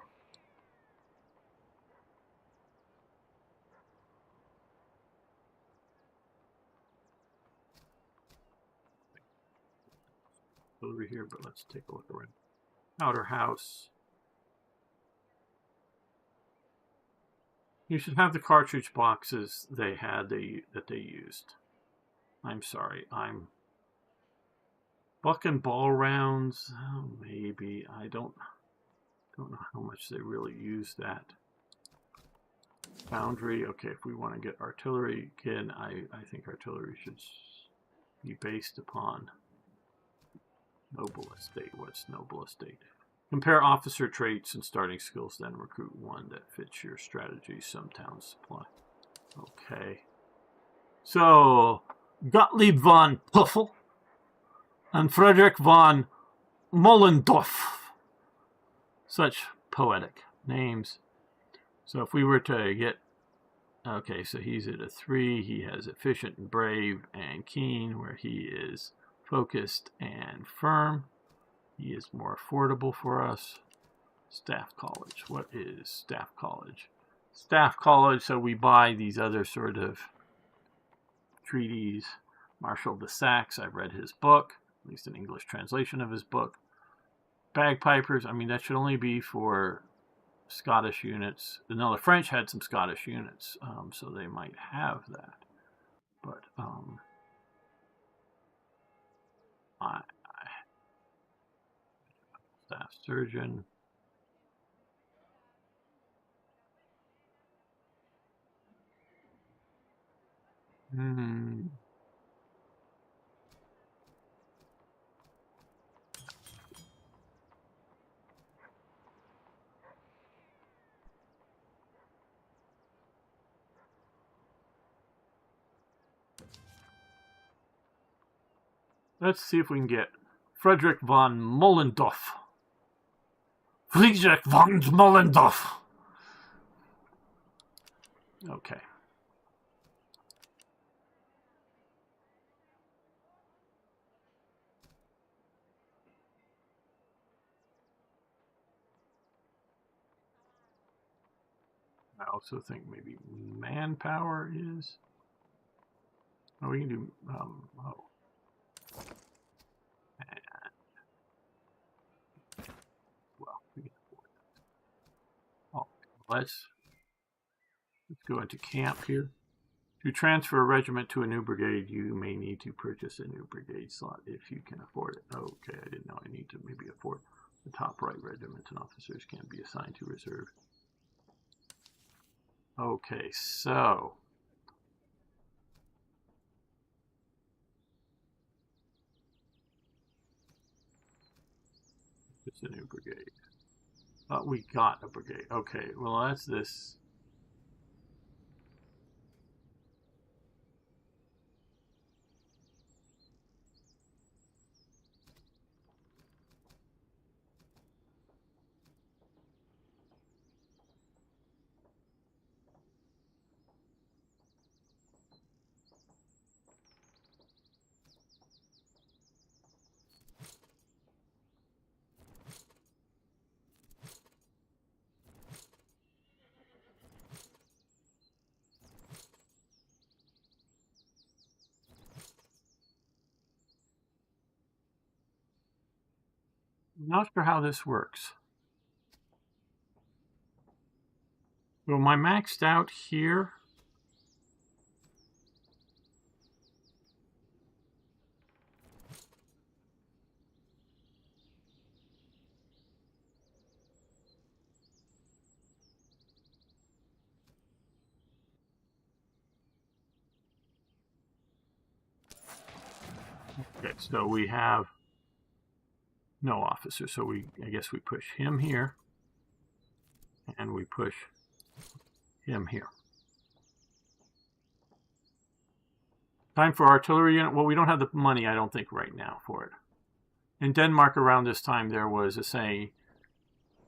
over here, but let's take a look around. Outer house. You should have the cartridge boxes they had that they used. I'm sorry, I'm buck and ball rounds. Oh, maybe I don't know how much they really use that. Foundry. Okay, if we want to get artillery again, I think artillery should be based upon noble estate. What's noble estate? Compare officer traits and starting skills, then recruit one that fits your strategy. Some towns supply. Okay. So, Gottlieb von Puffel and Frederick von Mollendorf. Such poetic names. So if we were to get... Okay, so he's at a 3. He has efficient and brave and keen, where he is focused and firm. He is more affordable for us. Staff College. What is Staff College? Staff College, so we buy these other sort of treaties. Marshal de Saxe, I've read his book, at least an English translation of his book. Bagpipers, I mean, that should only be for Scottish units. No, the French had some Scottish units, so they might have that. But staff surgeon. Let's see if we can get Frederick von Mollendorf. Friedrich von Mollendorf. Okay. I also think maybe manpower is. Oh, we can do. Well, we can afford that. Oh, let's go into camp here. To transfer a regiment to a new brigade, you may need to purchase a new brigade slot if you can afford it. Okay, I didn't know I need to maybe afford the top right regiment, and officers can be assigned to reserve. Okay, so it's a new brigade. We got a brigade. Okay, well that's this. Not sure how this works. So am I maxed out here? Okay, so we have no officer, so I guess we push him here, and we push him here. Time for artillery unit. Well, we don't have the money, I don't think, right now for it. In Denmark around this time, there was a saying,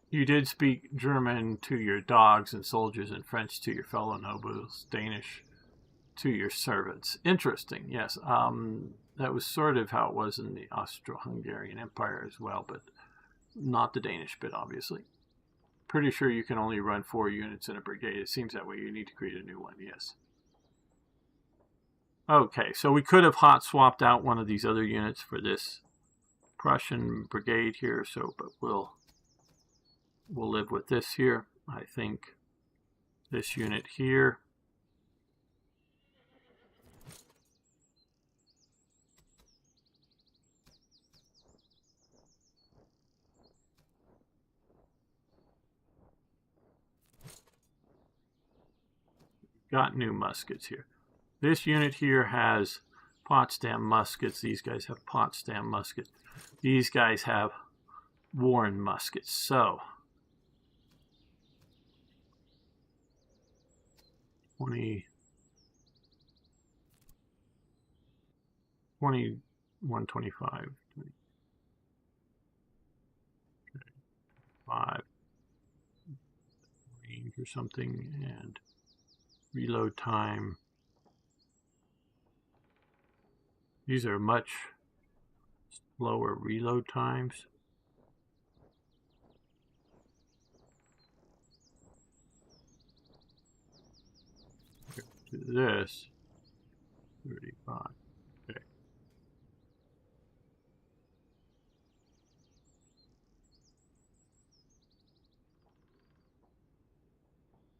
you did speak German to your dogs and soldiers and French to your fellow nobles, Danish to your servants. Interesting, yes. That was sort of how it was in the Austro-Hungarian Empire as well, but not the Danish bit, obviously. Pretty sure you can only run 4 units in a brigade. It seems that way. You need to create a new one, yes. Okay, so we could have hot swapped out one of these other units for this Prussian brigade here, but we'll live with this here. I think this unit here. Got new muskets here. This unit here has Potsdam muskets. These guys have Potsdam muskets. These guys have Warren muskets. So 20, 21, 25, 5 range or something, and reload time. These are much slower reload times. To this, 35. Okay.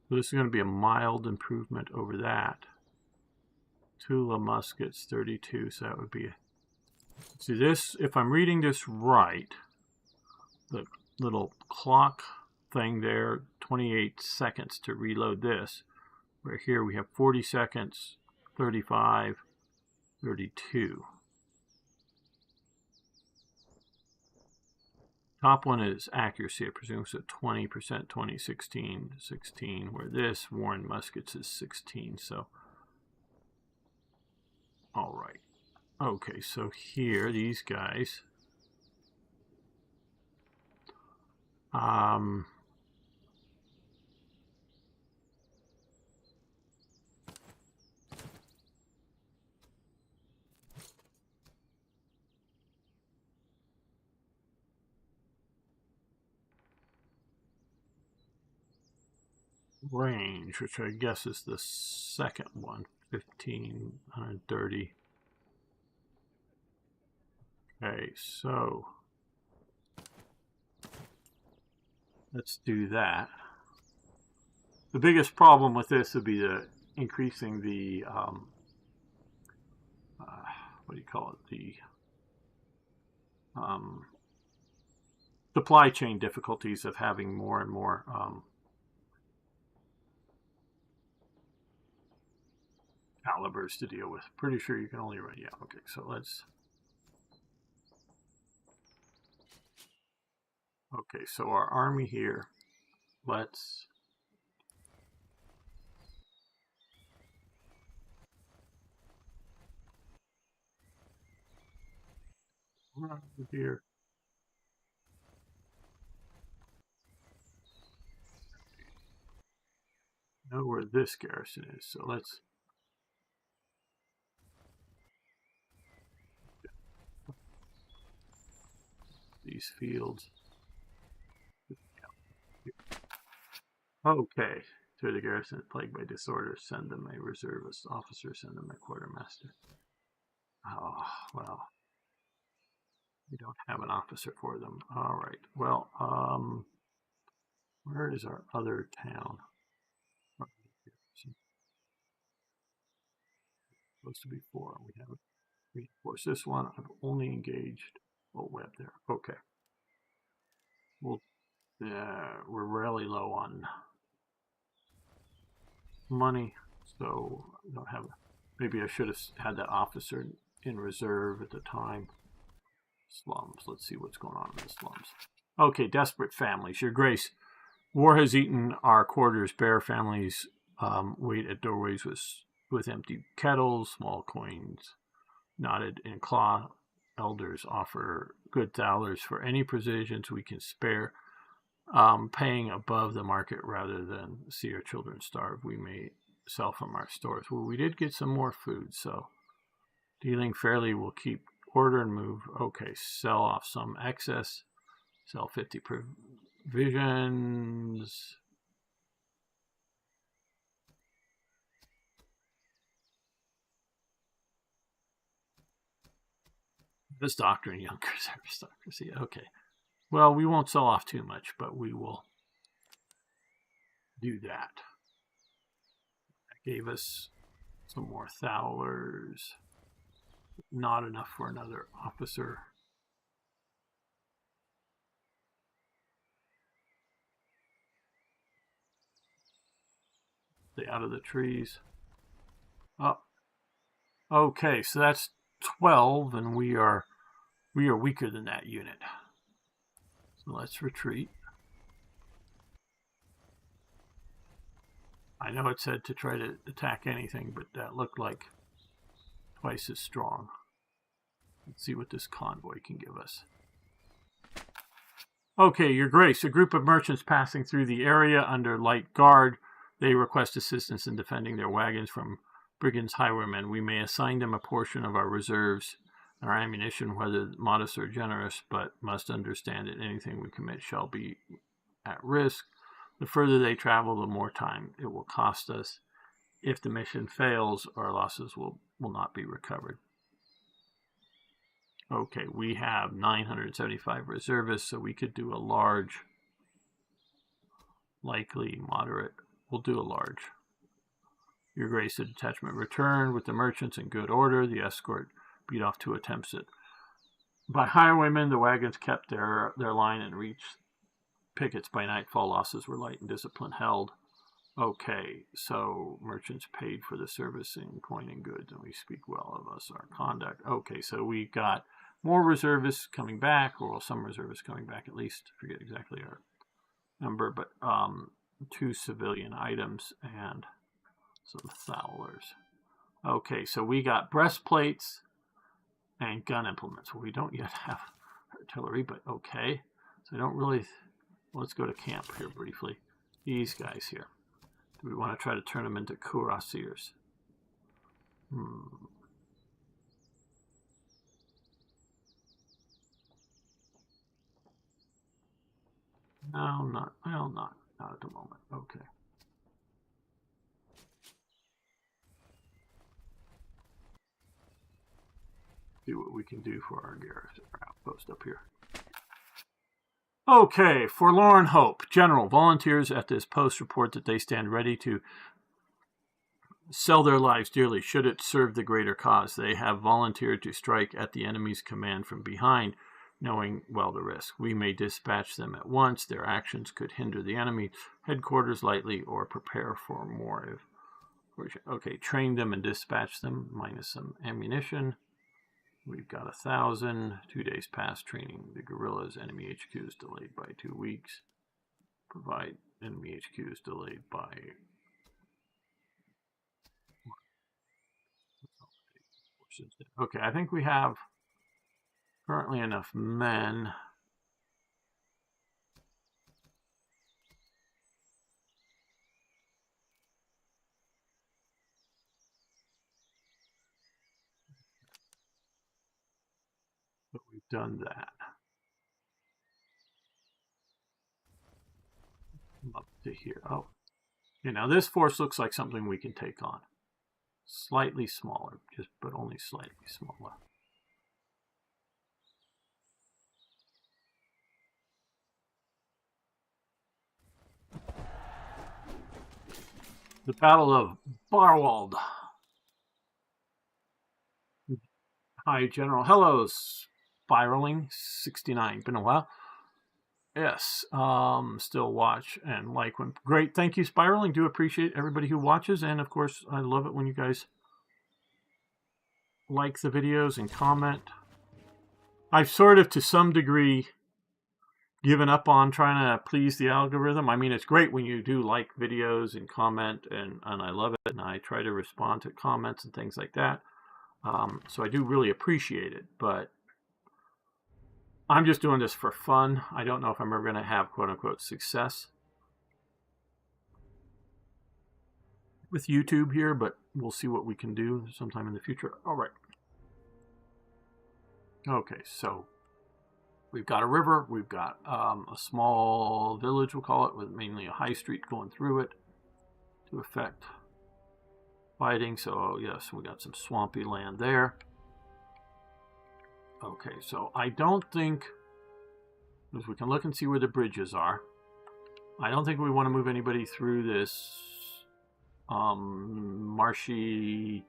So this is going to be a mild improvement over that. Tula muskets, 32, so that would be... See this, if I'm reading this right, the little clock thing there, 28 seconds to reload this. Right here we have 40 seconds, 35, 32. Top one is accuracy, I presume, so 20%, 2016, 16, where this Warren Muskets is 16, so all right. Okay, so here, these guys, range, which I guess is the second one, 1530. Okay, so let's do that. The biggest problem with this would be the increasing the what do you call it? The supply chain difficulties of having more and more calibers to deal with. Pretty sure you can only run, yeah, okay, so let's, okay, so our army here, let's, run here. Know where this garrison is, so let's these fields. Okay, to the garrison plagued by disorder, send them a reservist officer, send them a quartermaster. Oh, well, we don't have an officer for them. All right, well, where is our other town? Supposed to be 4. We haven't reinforced this one. I've only engaged web there. Okay. Well, we're really low on money, so I don't have. Maybe I should have had that officer in reserve at the time. Slums. Let's see what's going on in the slums. Okay, desperate families. Your Grace, war has eaten our quarters bare. Families wait at doorways with empty kettles, small coins knotted in cloth. Elders offer good thalers for any provisions we can spare, paying above the market rather than see our children starve. We may sell from our stores. Well, we did get some more food, so dealing fairly will keep order and move. Okay, sell off some excess, sell 50 provisions. This doctrine, Yonkers aristocracy. Okay. Well, we won't sell off too much, but we will do that. That gave us some more thalers. Not enough for another officer. Stay out of the trees. Oh. Okay, so that's 12, and we are weaker than that unit. So let's retreat. I know it said to try to attack anything, but that looked like twice as strong. Let's see what this convoy can give us. Okay, Your Grace, a group of merchants passing through the area under light guard. They request assistance in defending their wagons from brigands' highwaymen. We may assign them a portion of our reserves and our ammunition, whether modest or generous, but must understand that anything we commit shall be at risk. The further they travel, the more time it will cost us. If the mission fails, our losses will not be recovered. Okay, we have 975 reservists, so we could do a large, likely moderate. we'll do a large. Your Grace, the detachment returned with the merchants in good order. The escort beat off 2 attempts at by highwaymen. The wagons kept their line and reached pickets by nightfall. Losses were light and discipline held. Okay, so merchants paid for the service in coin and goods, and we speak well of us, our conduct. Okay, so we got more reservists coming back, or some reservists coming back at least. I forget exactly our number, but 2 civilian items and some fowlers. Okay, so we got breastplates and gun implements. Well, we don't yet have artillery, but okay. So I don't really... Let's go to camp here briefly. These guys here. Do we want to try to turn them into cuirassiers? No, not at the moment. Okay. See what we can do for our garrison, our outpost up here. Okay, Forlorn Hope. General, volunteers at this post report that they stand ready to sell their lives dearly should it serve the greater cause. They have volunteered to strike at the enemy's command from behind, knowing well the risk. We may dispatch them at once. Their actions could hinder the enemy headquarters lightly or prepare for more. Okay, train them and dispatch them, minus some ammunition. We've got 1,000. 2 days past training the guerrillas. Enemy HQ is delayed by 2 weeks. Provide enemy HQ is delayed by... Okay, I think we have currently enough men. But we've done that. Up to here. Oh, okay, now this force looks like something we can take on. Slightly smaller, but only slightly smaller. The Battle of Barwald. Hi, General. Hello, Spiraling 69. Been a while. Yes, still watch and like when... Great, thank you, Spiraling. Do appreciate everybody who watches, and of course, I love it when you guys like the videos and comment. I've sort of, to some degree, given up on trying to please the algorithm. I mean, it's great when you do like videos and comment, and I love it, and I try to respond to comments and things like that. So I do really appreciate it, but I'm just doing this for fun. I don't know if I'm ever going to have quote-unquote success with YouTube here, but we'll see what we can do sometime in the future. All right. Okay, so we've got a river. We've got a small village, we'll call it, with mainly a high street going through it to affect fighting. So, yes, we got some swampy land there. Okay, so I don't think, as we can look and see where the bridges are, I don't think we want to move anybody through this marshy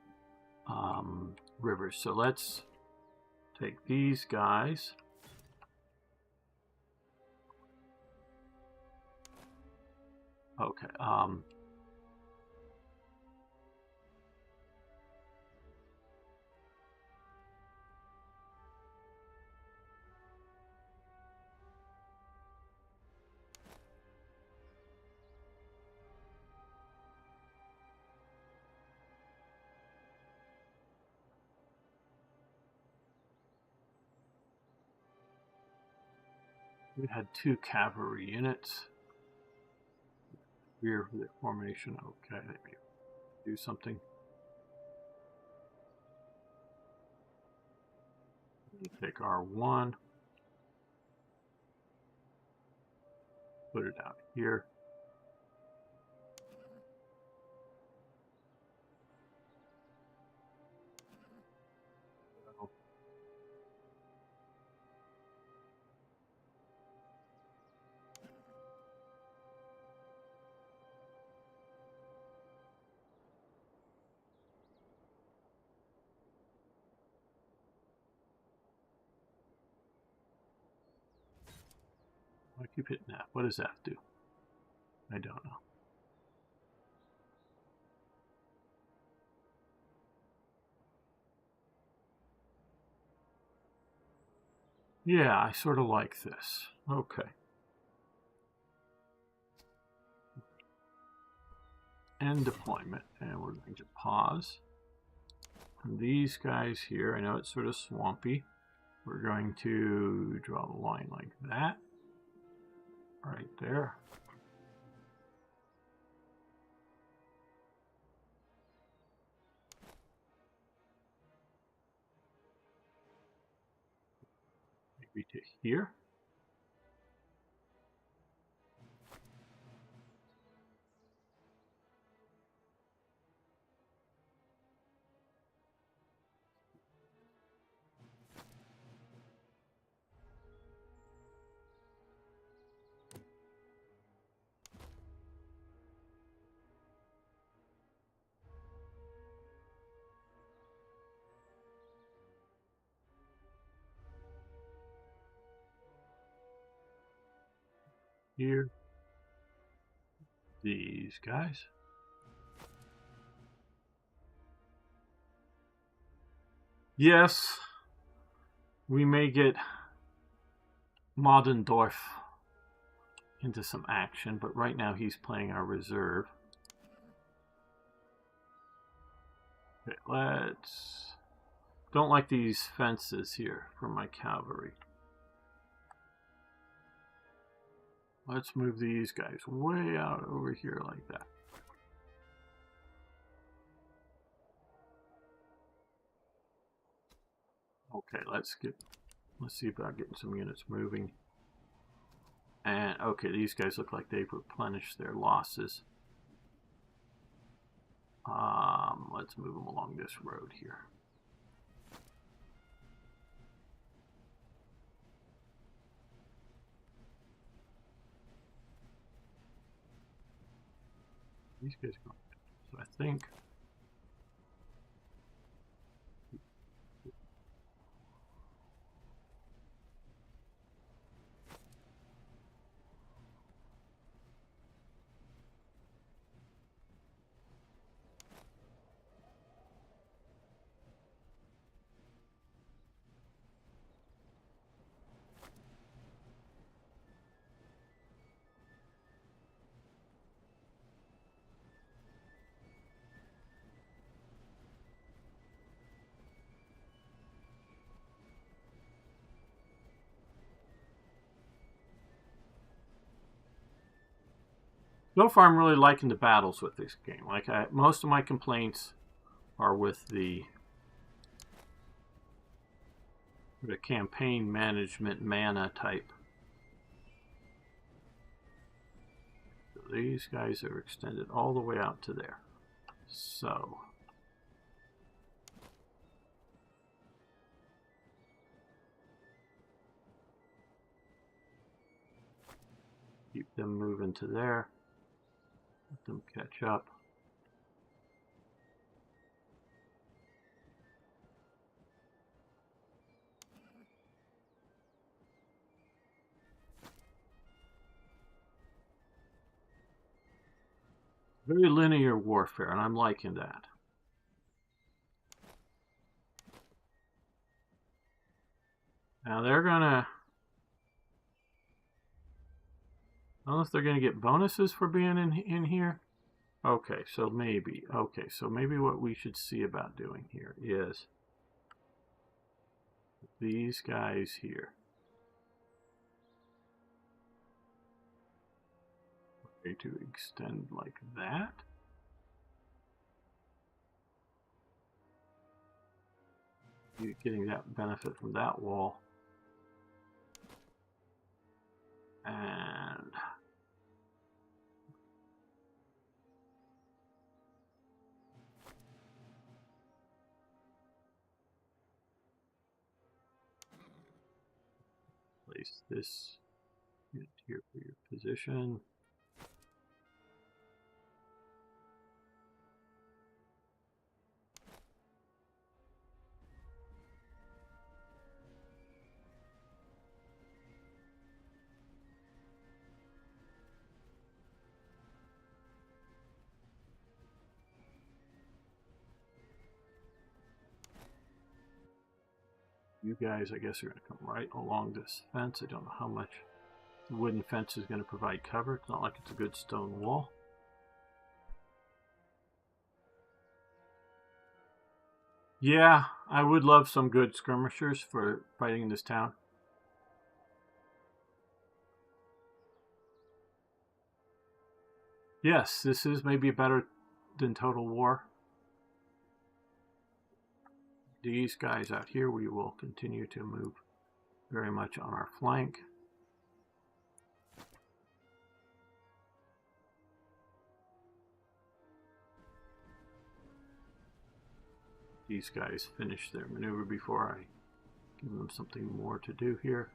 river. So let's take these guys. Okay, we had 2 cavalry units. Rear of the formation. Okay, let me do something. Take R1. Put it out here. Keep hitting F. What does F do? I don't know. Yeah, I sort of like this. Okay. End deployment. And we're going to pause. And these guys here, I know it's sort of swampy. We're going to draw the line like that. Right there. Maybe to here. Here. These guys. Yes, we may get Modendorf into some action, but right now he's playing our reserve. Okay, let's... Don't like these fences here for my cavalry. Let's move these guys way out over here like that. Okay, let's see about getting some units moving. And okay, these guys look like they've replenished their losses. Let's move them along this road here. These guys go. So I think so far I'm really liking the battles with this game. Like most of my complaints are with the campaign management mana type. So these guys are extended all the way out to there. So keep them moving to there. Let them catch up. Very linear warfare, and I'm liking that. Now they're gonna... I don't know if they're gonna get bonuses for being in here. Okay, so maybe. Okay, so maybe what we should see about doing here is these guys here. Okay, to extend like that. You're getting that benefit from that wall. And place this unit here for your position. You guys, I guess, are going to come right along this fence. I don't know how much the wooden fence is going to provide cover. It's not like it's a good stone wall. Yeah, I would love some good skirmishers for fighting in this town. Yes, this is maybe better than Total War. These guys out here, we will continue to move very much on our flank. These guys finish their maneuver before I give them something more to do here.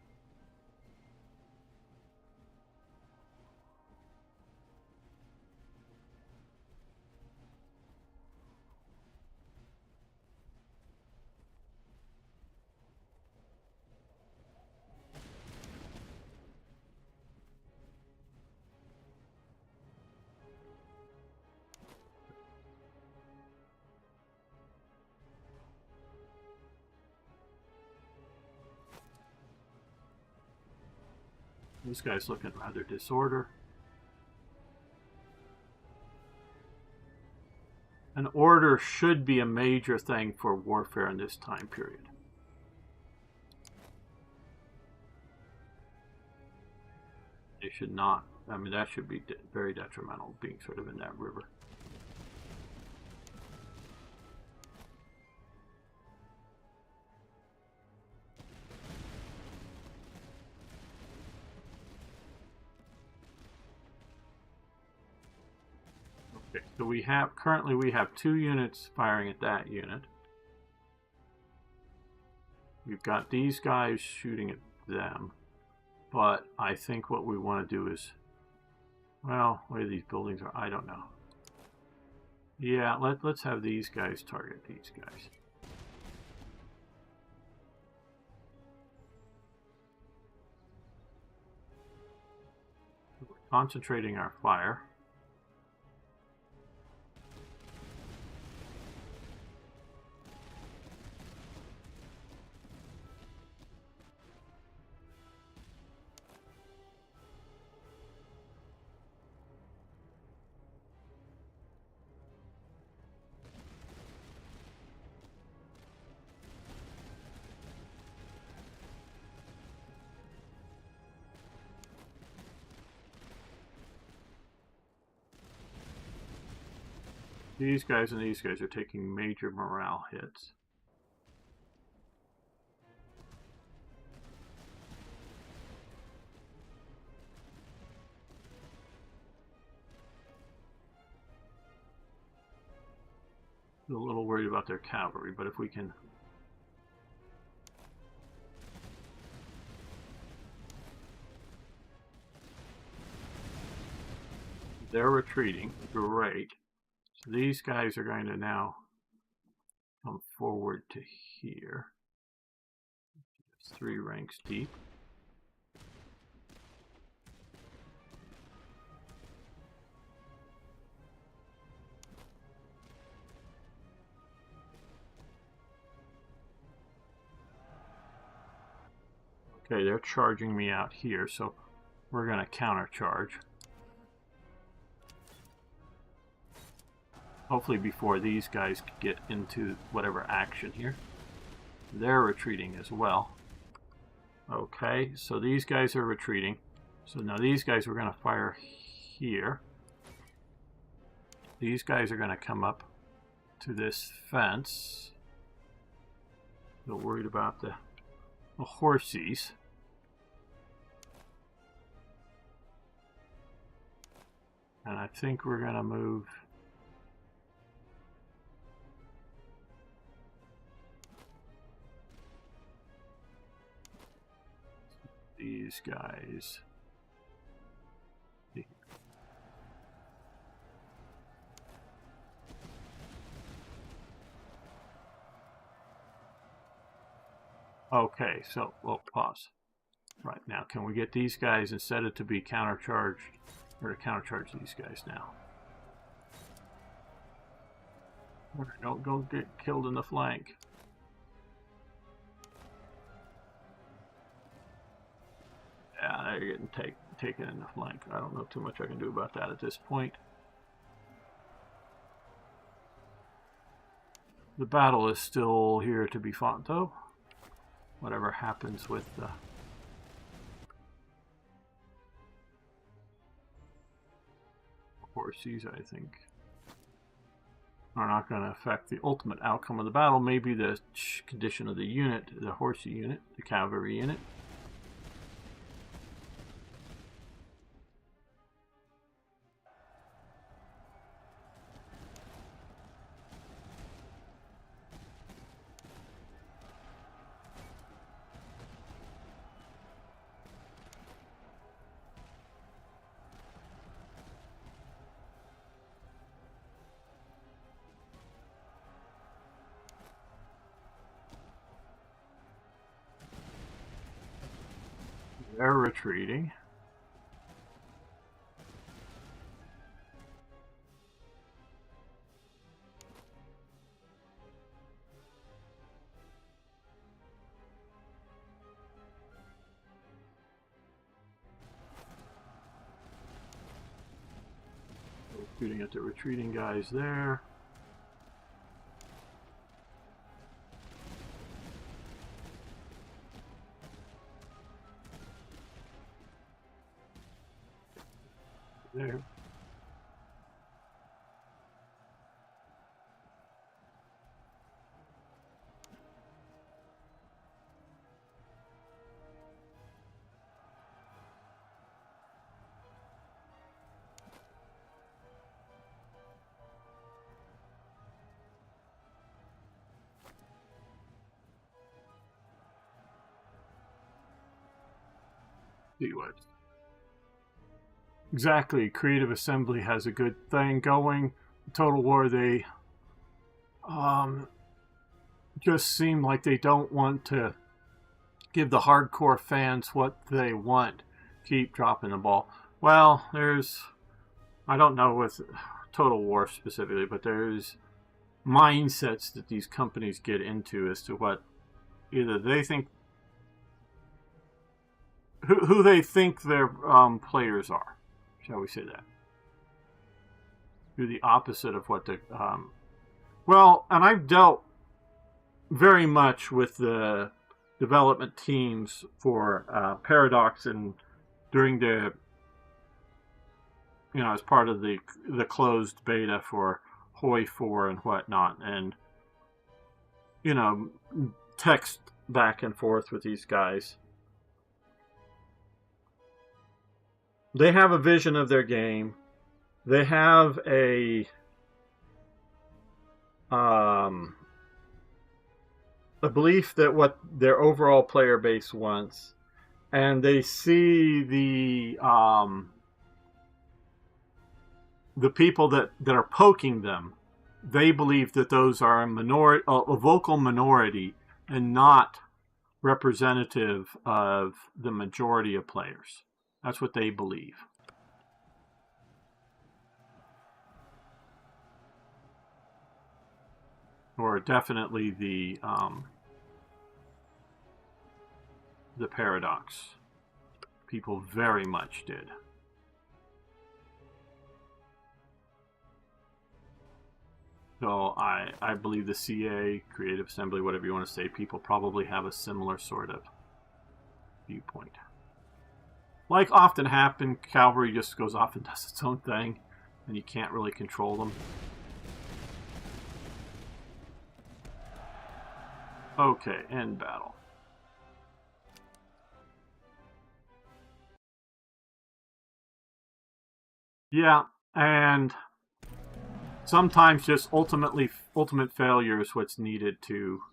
This guy's looking rather disorder. An order should be a major thing for warfare in this time period. They should not. I mean, that should be very detrimental, being sort of in that river. Okay, so we have currently we have 2 units firing at that unit. We've got these guys shooting at them, but I think what we want to do is, well, where these buildings are, I don't know. Yeah, let's have these guys target these guys. We're concentrating our fire. These guys and these guys are taking major morale hits. A little worried about their cavalry, but if we can they're retreating, great. So these guys are going to now come forward to here. It's 3 ranks deep. Okay, they're charging me out here, so we're going to countercharge. Hopefully before these guys get into whatever action here. They're retreating as well. Okay, so these guys are retreating. So now these guys we're going to fire here. These guys are going to come up to this fence. They're worried about the horsies. And I think we're going to move these guys. Okay, so we'll pause. Right now, can we get these guys instead of to be countercharged, or to countercharge these guys now? Don't get killed in the flank. they're getting taken in the flank. I don't know too much I can do about that at this point. The battle is still here to be fought, though. Whatever happens with the horses, I think, are not going to affect the ultimate outcome of the battle. Maybe the condition of the unit, the horsey unit, the cavalry unit. They're retreating. Shooting at the retreating guys there. There. See what? Exactly. Creative Assembly has a good thing going. Total War, they just seem like they don't want to give the hardcore fans what they want. Keep dropping the ball. Well, I don't know with Total War specifically, but there's mindsets that these companies get into as to what either they think, who they think their players are. Shall we say that? Do the opposite of what the well, and I've dealt very much with the development teams for Paradox, and during the, as part of the closed beta for Hoi 4 and whatnot, and text back and forth with these guys. They have a vision of their game. They have a belief that what their overall player base wants, and they see the people that are poking them. They believe that those are a vocal minority, and not representative of the majority of players. That's what they believe. Or definitely the Paradox people very much did. So I believe the CA, Creative Assembly, whatever you want to say, people probably have a similar sort of viewpoint. Like often happen, cavalry just goes off and does its own thing, and you can't really control them. Okay, end battle. Yeah, and sometimes just ultimate failure is what's needed to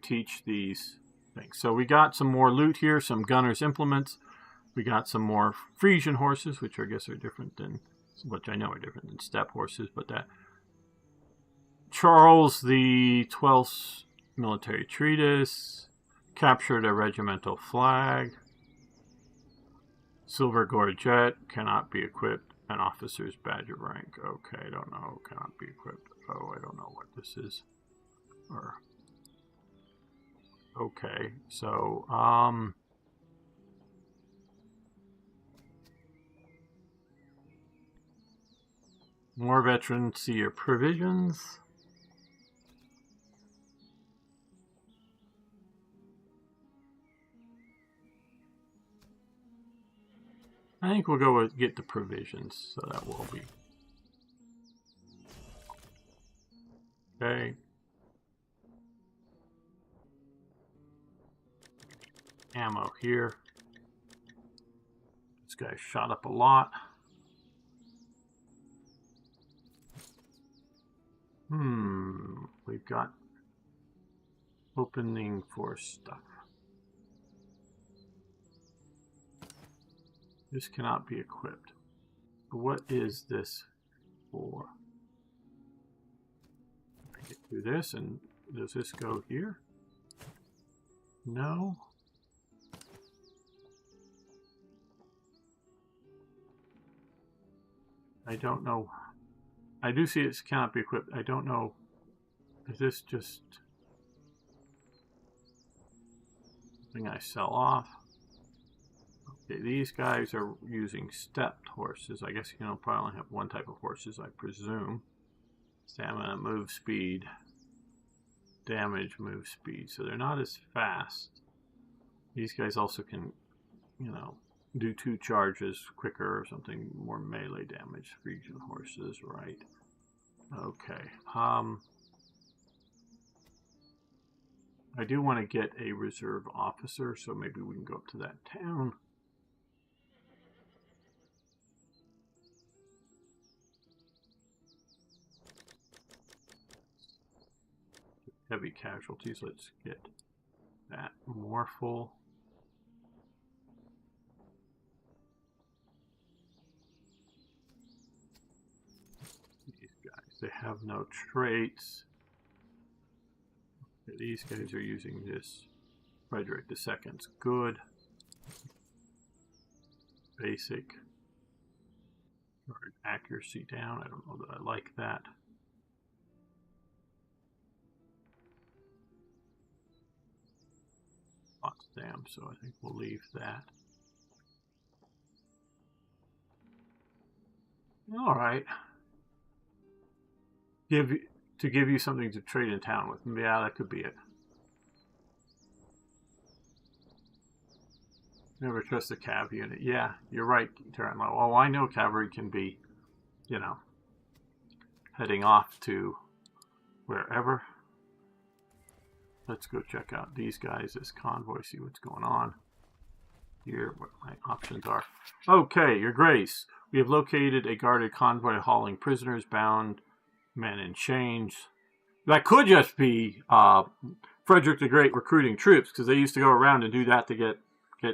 teach these things. So we got some more loot here, some gunner's implements. We got some more Frisian horses, which I guess are different than, which I know are different than steppe horses, but that Charles the 12th military treatise, captured a regimental flag. Silver gorget, cannot be equipped. An officer's badge of rank. Okay, I don't know. Cannot be equipped. Oh, I don't know what this is. Or Okay, so, more veterans see your provisions. I think we'll go with get the provisions, so that will be. Okay. Ammo here. This guy shot up a lot. We've got opening for stuff. This cannot be equipped. What is this for? I get through this, and does this go here? No. I don't know. I do see it cannot be equipped. I don't know. Is this just something I sell off? Okay, these guys are using stepped horses. I guess you know probably only have one type of horses, I presume. Stamina, move speed, damage, move speed. So they're not as fast. These guys also can, you know, do 2 charges quicker or something, more melee damage. Region horses, right? Okay. I do want to get a reserve officer, so maybe we can go up to that town. Heavy casualties. Let's get that more full. These guys, they have no traits. Okay, these guys are using this. Frederick II's good. Basic. Accuracy down. I don't know that I like that. Potsdam, so I think we'll leave that. All right. To give you something to trade in town with. Yeah, that could be it. Never trust a cav unit. Yeah, you're right, Terranlow. Oh, I know cavalry can be, you know, heading off to wherever. Let's go check out these guys as convoy, see what's going on. Here, what my options are. Okay, Your Grace. We have located a guarded convoy hauling prisoners, bound men in chains. That could just be Frederick the Great recruiting troops, because they used to go around and do that to get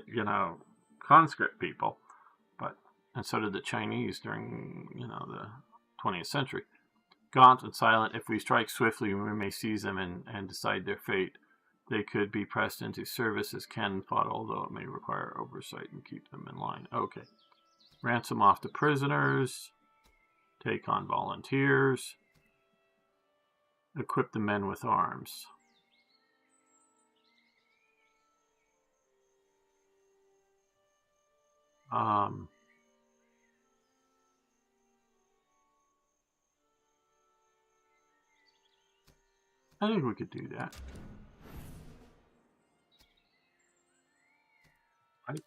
you know, conscript people. But and so did the Chinese during, you know, the 20th century. Gaunt and silent, if we strike swiftly, we may seize them and decide their fate. They could be pressed into service as cannon fodder, although it may require oversight and keep them in line. Okay. Ransom off the prisoners. Take on volunteers. Equip the men with arms. I think we could do that. Right.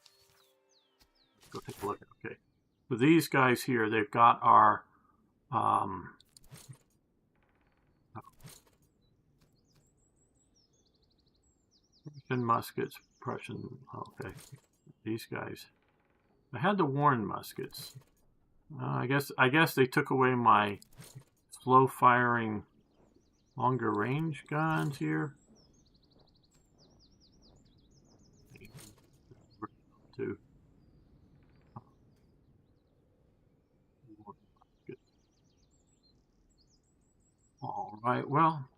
Let's go take a look. Okay. So these guys here, they've got our Prussian muskets, Prussian. Okay. These guys. I had the Warren muskets. I guess they took away my slow firing longer range guns here. To all right, well,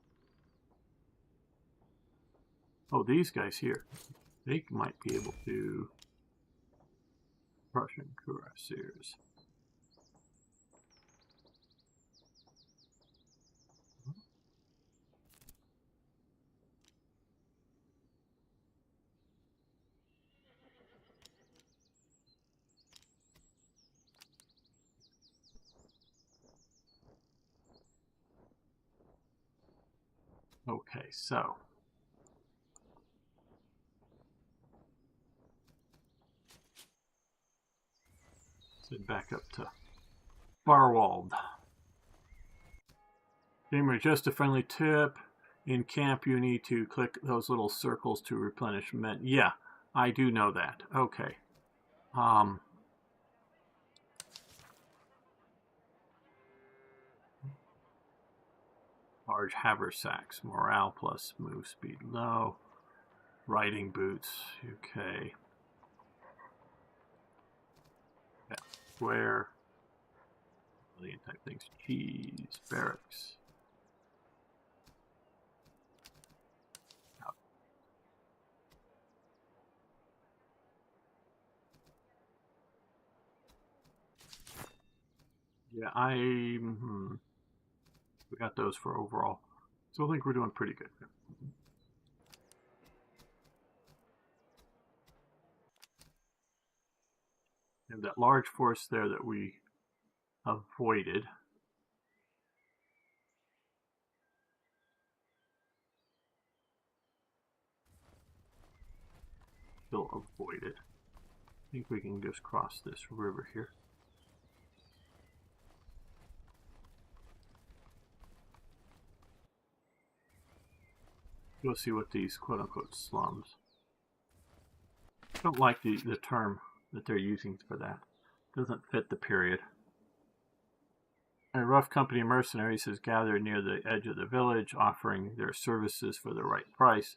oh, these guys here, they might be able to Prussian cuirassiers. Okay, so head back up to Barwald. Gamer, just a friendly tip. In camp, you need to click those little circles to replenish men. Yeah, I do know that. Okay. Large haversacks. Morale plus move speed low. Riding boots. Okay. Yeah. Square. Alien type things. Cheese. Barracks. Yeah, we got those for overall. So I think we're doing pretty good. And that large force there that we avoided. Still avoided. I think we can just cross this river here. Go see what these quote-unquote slums. I don't like the term that they're using for that. It doesn't fit the period. A rough company of mercenaries has gathered near the edge of the village, offering their services for the right price.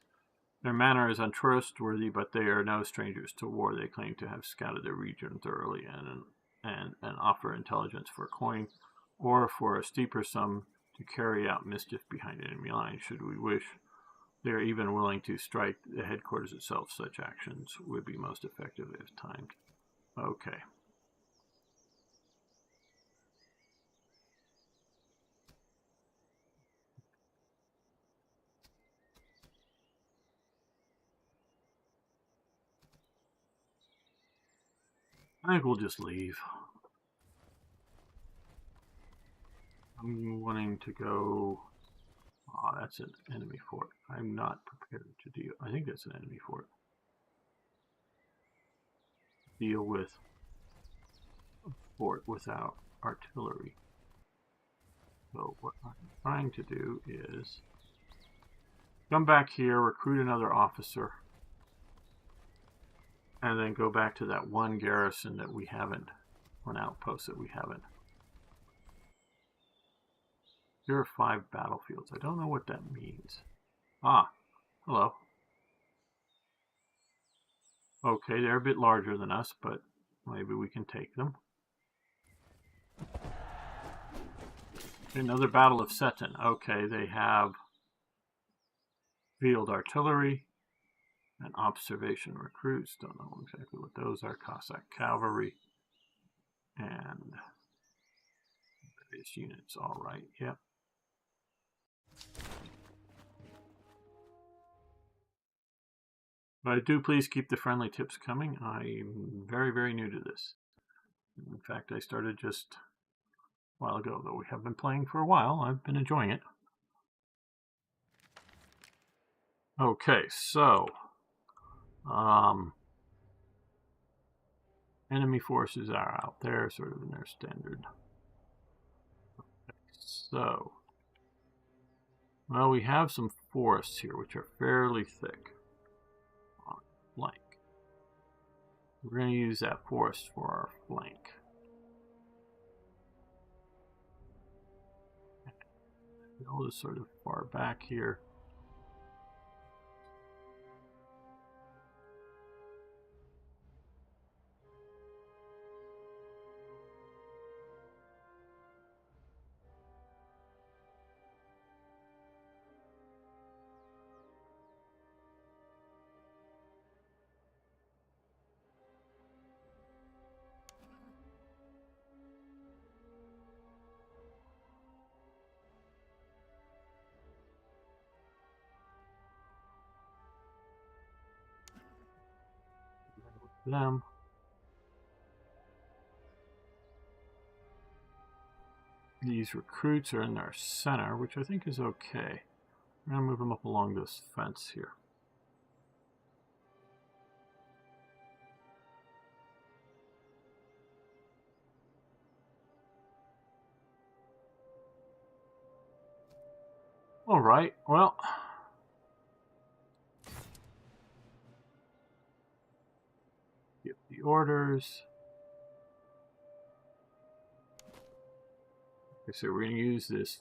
Their manner is untrustworthy, but they are no strangers to war. They claim to have scouted the region thoroughly and offer intelligence for a coin or for a steeper sum to carry out mischief behind enemy lines, should we wish. They are even willing to strike the headquarters itself. Such actions would be most effective if timed. Okay. I think we'll just leave. I'm wanting to go. Oh, that's an enemy fort. I'm not prepared to deal. I think that's an enemy fort. Deal with a fort without artillery. So what I'm trying to do is come back here, recruit another officer, and then go back to that one garrison that we haven't, one outpost that we haven't. Here are 5 battlefields. I don't know what that means. Ah, hello. Okay, they're a bit larger than us, but maybe we can take them. Another Battle of Seton. Okay, they have field artillery and observation recruits. Don't know exactly what those are. Cossack cavalry and various units. All right, yep. But do please keep the friendly tips coming. I'm very, very new to this. In fact, I started just a while ago, though we have been playing for a while. I've been enjoying it. Okay, so enemy forces are out there, sort of in their standard. Okay, so, well, we have some forests here, which are fairly thick on flank. We're going to use that forest for our flank. Hill is sort of far back here. Them. These recruits are in our center, which I think is okay. I'm going to move them up along this fence here. All right, well, get the orders. Okay, so we're going to use this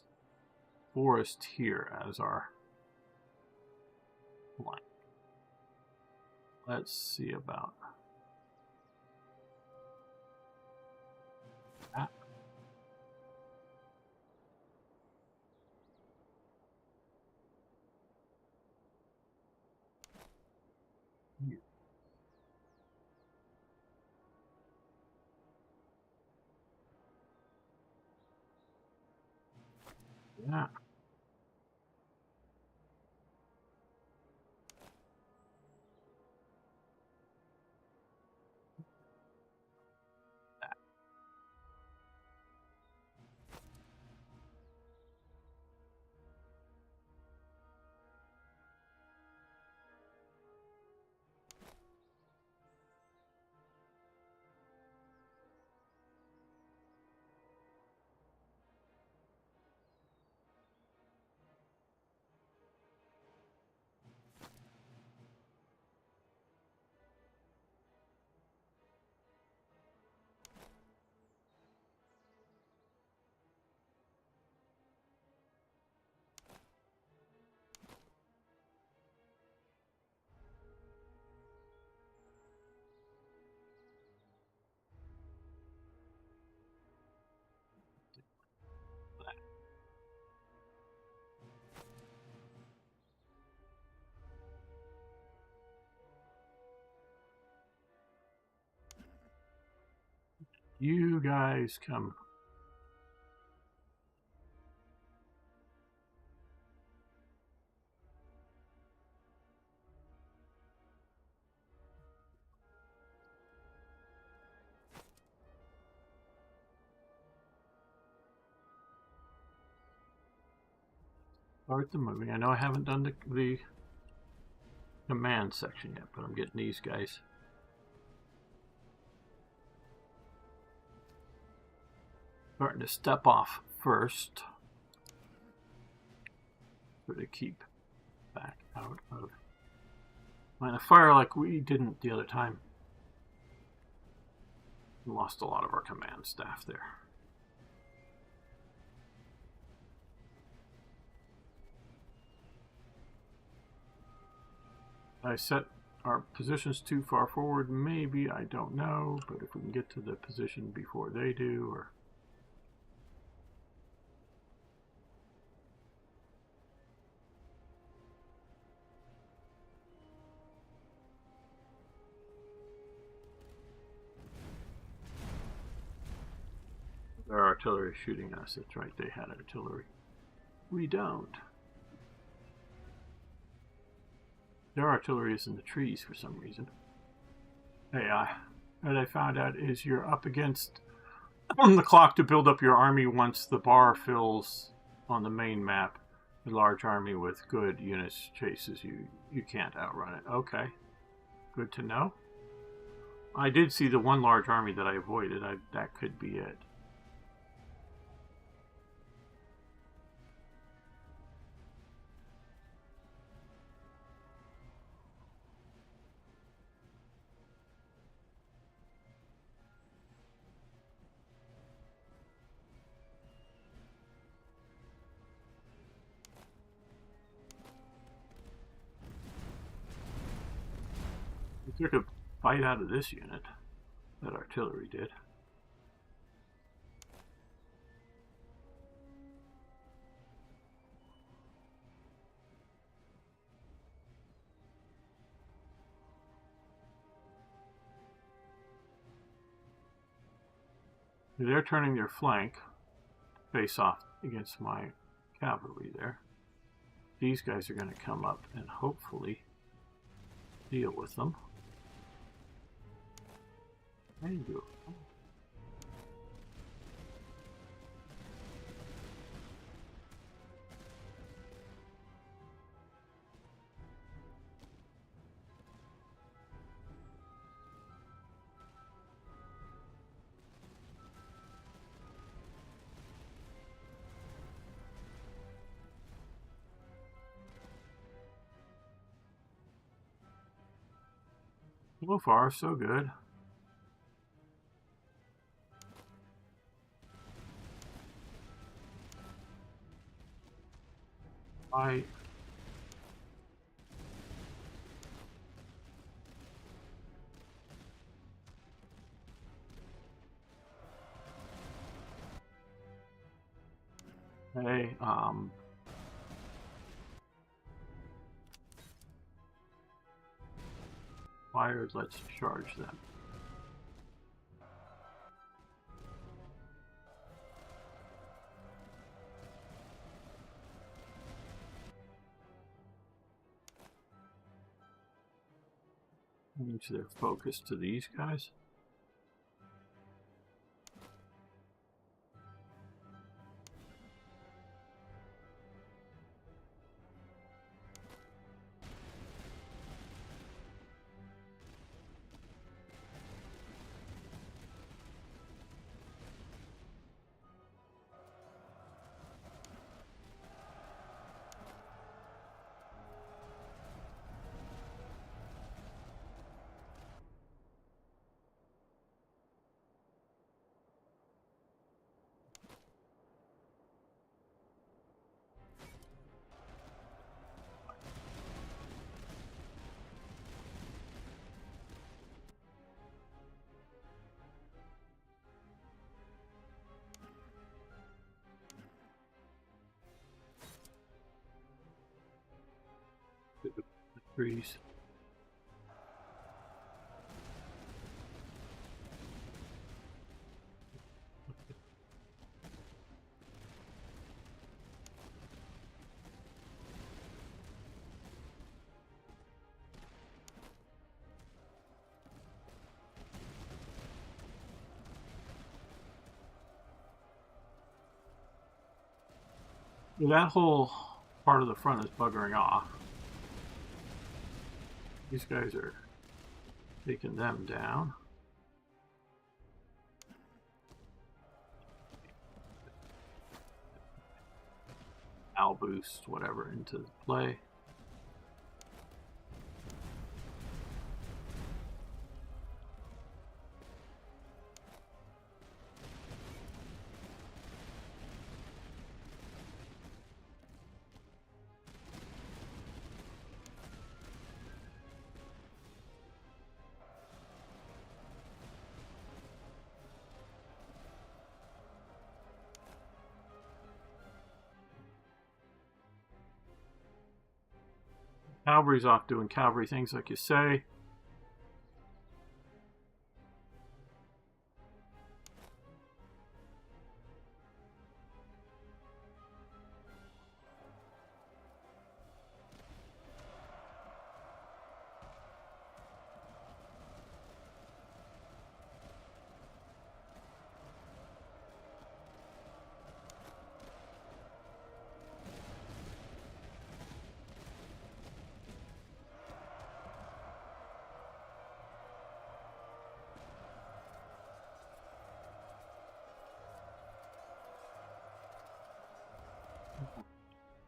forest here as our line. Let's see about that. Here. Yeah. You guys come. Start the movie. I know I haven't done the command section yet, but I'm getting these guys. Starting to step off first. So to keep back out of line of fire like we didn't the other time. We lost a lot of our command staff there. I set our positions too far forward, maybe, I don't know, but if we can get to the position before they do, or their artillery shooting us. That's right, they had artillery. We don't. Their artillery is in the trees for some reason. Hey, what I found out is you're up against the clock to build up your army once the bar fills on the main map. A large army with good units chases you. You can't outrun it. Okay. Good to know. I did see the one large army that I avoided. That could be it. We took a bite out of this unit. That artillery did. They're turning their flank face off against my cavalry there. These guys are going to come up and hopefully deal with them. There you go. So far, so good. Hey, fires, let's charge them. Change their focus to these guys. The trees. That whole part of the front is buggering off. These guys are taking them down. Al boost, whatever, into play. Cavalry's off doing cavalry things like you say.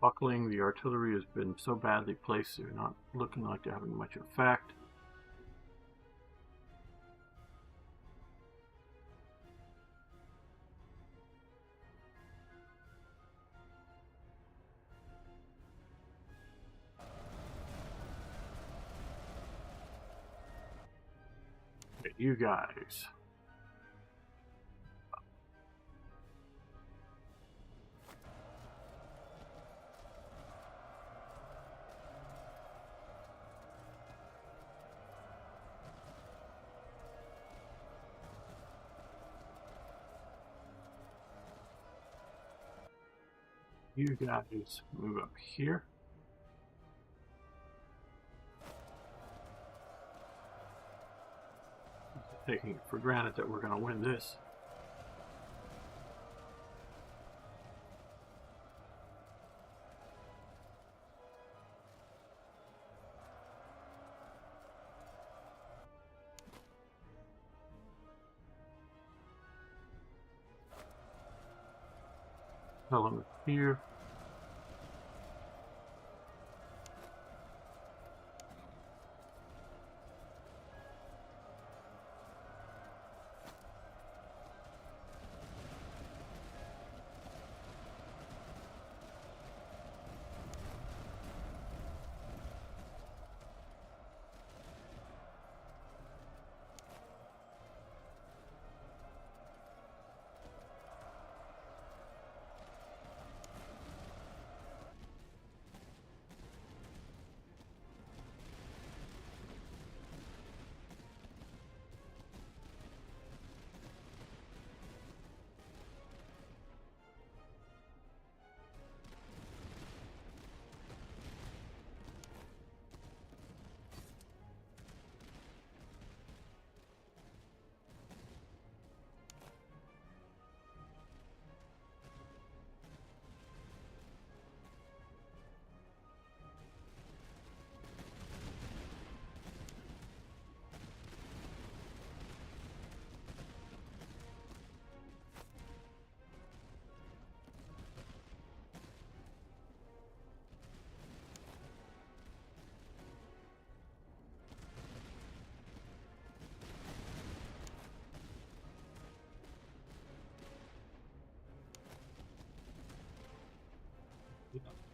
Buckling, the artillery has been so badly placed, they're not looking like they're having much effect. Okay, you guys. You guys move up here. Taking it for granted that we're going to win this. Element here.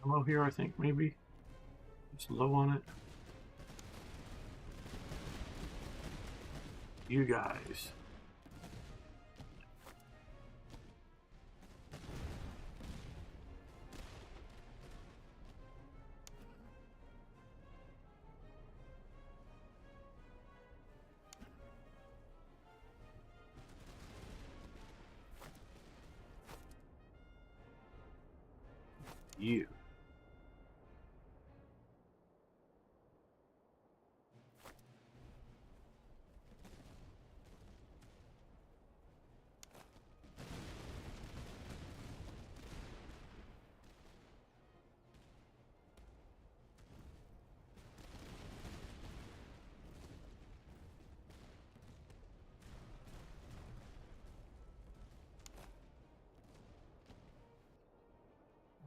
ammo here, I think, maybe. It's low on it. You guys. You.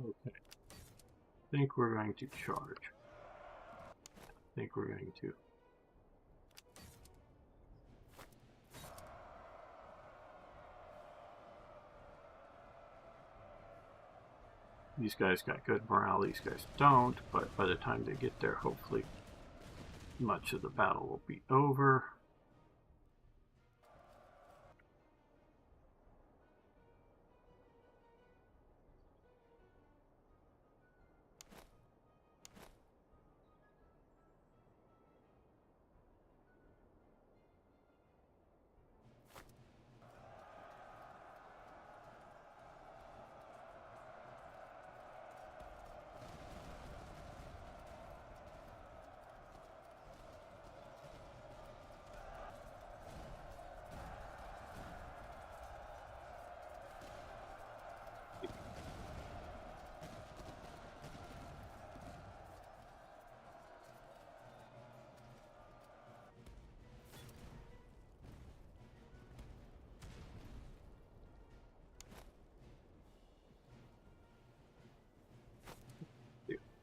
Okay. I think we're going to charge. I think we're going to. These guys got good morale, these guys don't, but by the time they get there, hopefully much of the battle will be over.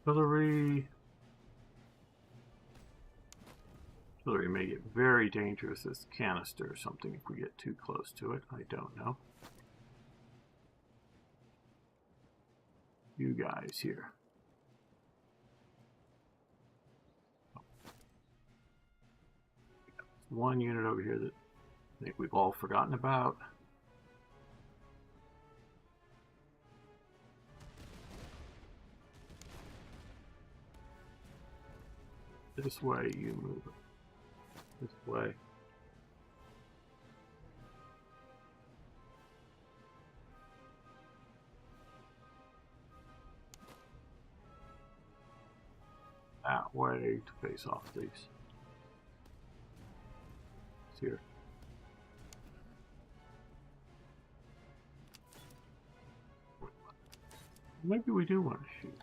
Artillery may get very dangerous as canister or something if we get too close to it. I don't know. You guys here. One unit over here that I think we've all forgotten about. This way, you move it. This way. That way to face off these. It's here. Maybe we do want to shoot.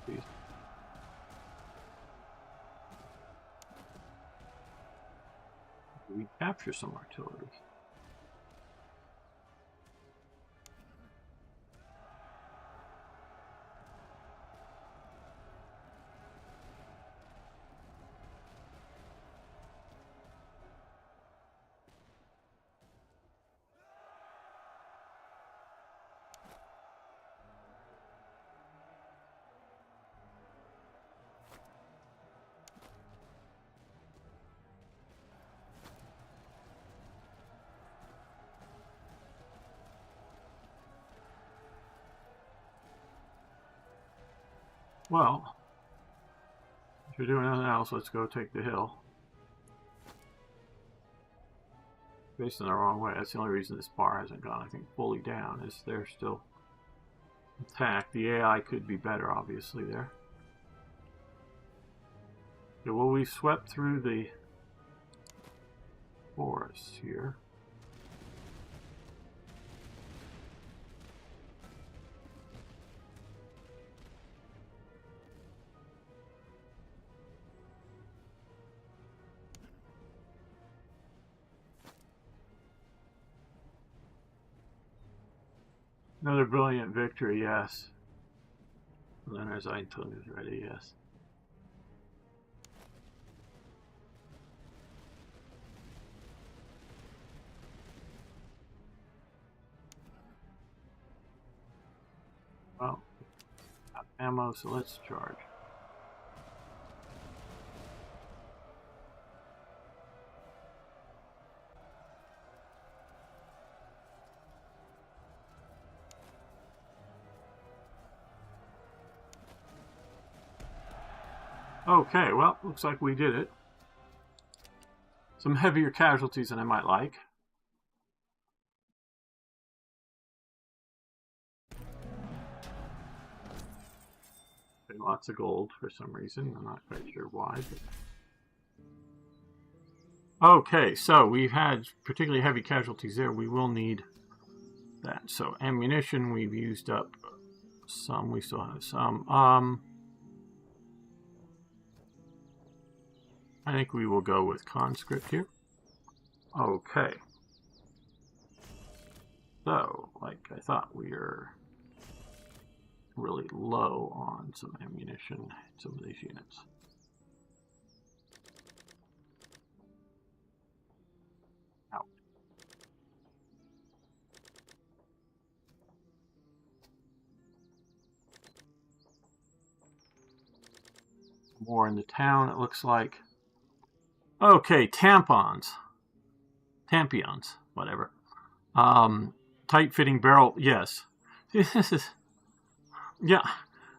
Please. We capture some artillery. Well, if you're doing nothing else, let's go take the hill. Facing the wrong way. That's the only reason this bar hasn't gone, I think, fully down, is they're still attack. The AI could be better, obviously, there. Okay, well, we swept through the forest here. Another brilliant victory, yes. Leonard's Eintun is ready, yes. Well, got ammo, so let's charge. Okay, well, looks like we did it. Some heavier casualties than I might like. Okay, lots of gold for some reason. I'm not quite sure why. But... okay, so we've had particularly heavy casualties there. We will need that. So ammunition, we've used up some. We still have some. I think we will go with conscript here. Okay. So, like I thought, we are really low on some ammunition in some of these units. Out. More in the town, it looks like. Okay, tampons. Tampions, whatever. Tight-fitting barrel, yes. This is... yeah,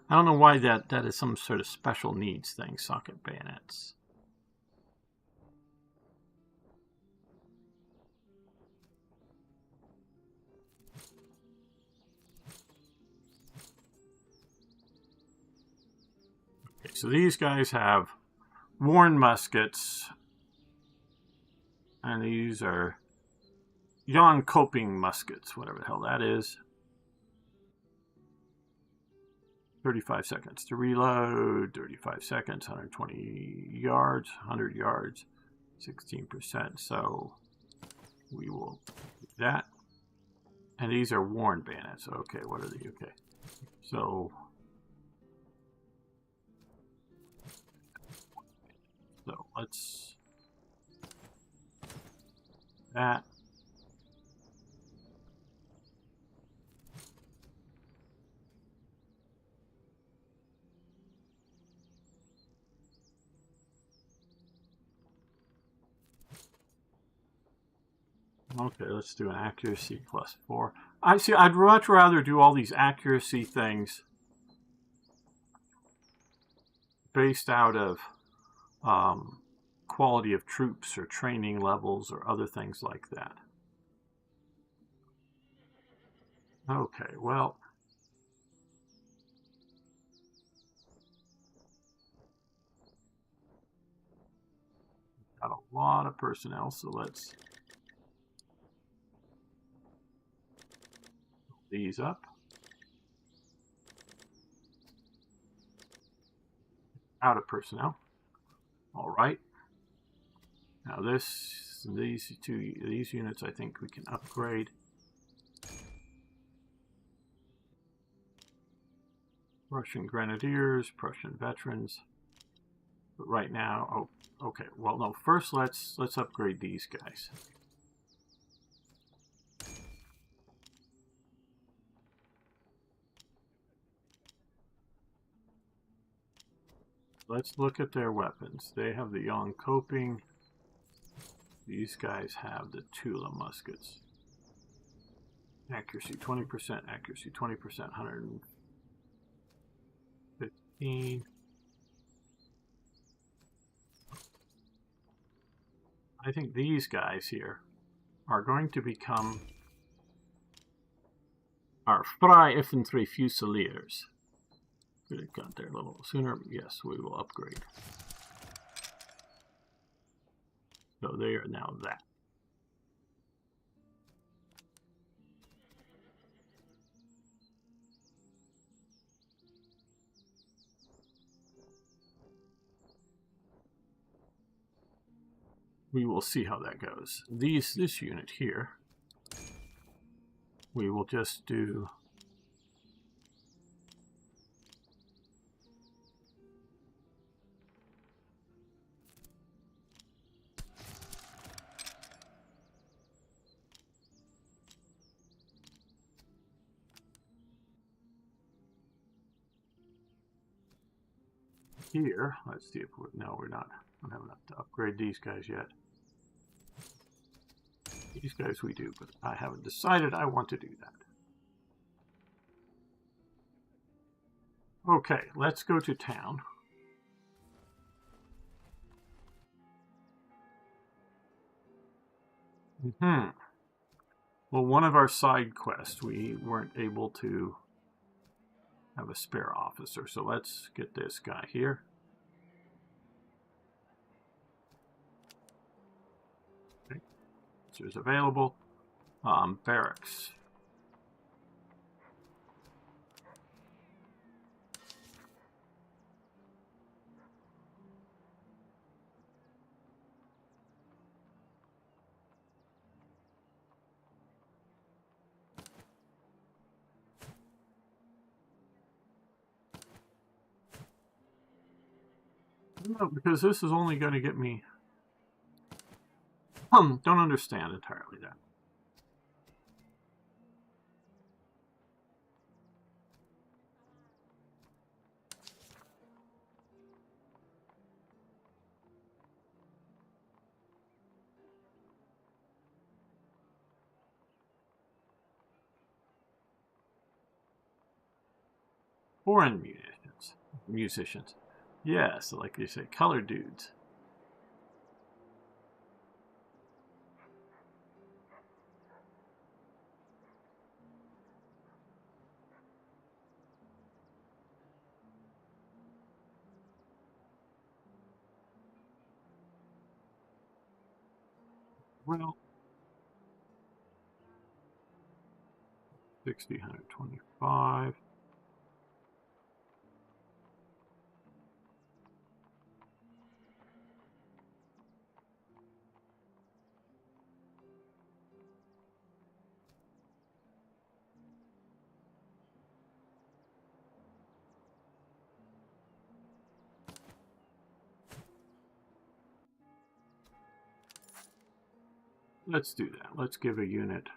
I don't know why that is some sort of special needs thing, socket bayonets. Okay, so these guys have worn muskets, and these are Jan Coping muskets, whatever the hell that is. 35 seconds to reload, 35 seconds, 120 yards, 100 yards, 16%. So we will do that. And these are worn bayonets. Okay, what are they? Okay. So let's that. Okay, let's do an accuracy +4. I'd much rather do all these accuracy things based out of quality of troops or training levels or other things like that. Okay, well, got a lot of personnel, so let's these up. Out of personnel. All right. Now these units I think we can upgrade. Russian Grenadiers, Prussian Veterans. But right now, oh, okay. Well, no. First, let's upgrade these guys. Let's look at their weapons. They have the Jan Coping. These guys have the Tula muskets. Accuracy 20%, accuracy 20%, 115. I think these guys here are going to become our Freie-Infantry Fusiliers. Could have got there a little sooner. Yes, we will upgrade. So they are now that. We will see how that goes. This unit here, we will just do here. Let's see if we're, no, we're not. I don't have enough to upgrade these guys yet. These guys we do, but I haven't decided I want to do that. Okay, let's go to town. Well, one of our side quests, we weren't able to have a spare officer, so let's get this guy here. Okay, so it's available. Barracks. No, because this is only going to get me... don't understand entirely that. Foreign musicians. Yes, like you say, colored dudes. Well, 60, 125. Let's do that. Let's give a unit.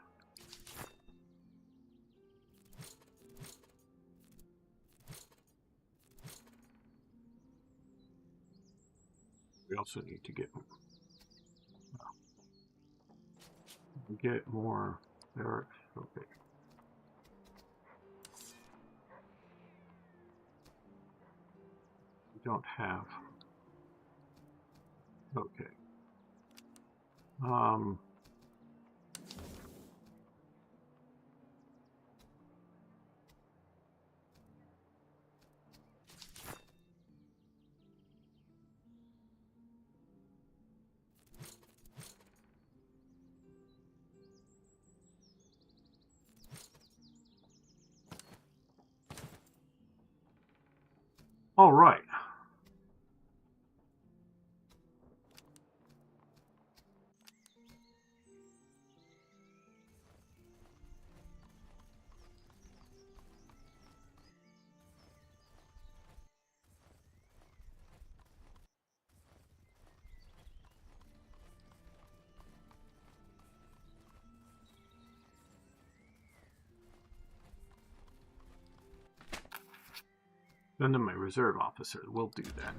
We also need to get more barracks. Okay. We don't have. Okay. All right. Send in my reserve officer. We'll do that.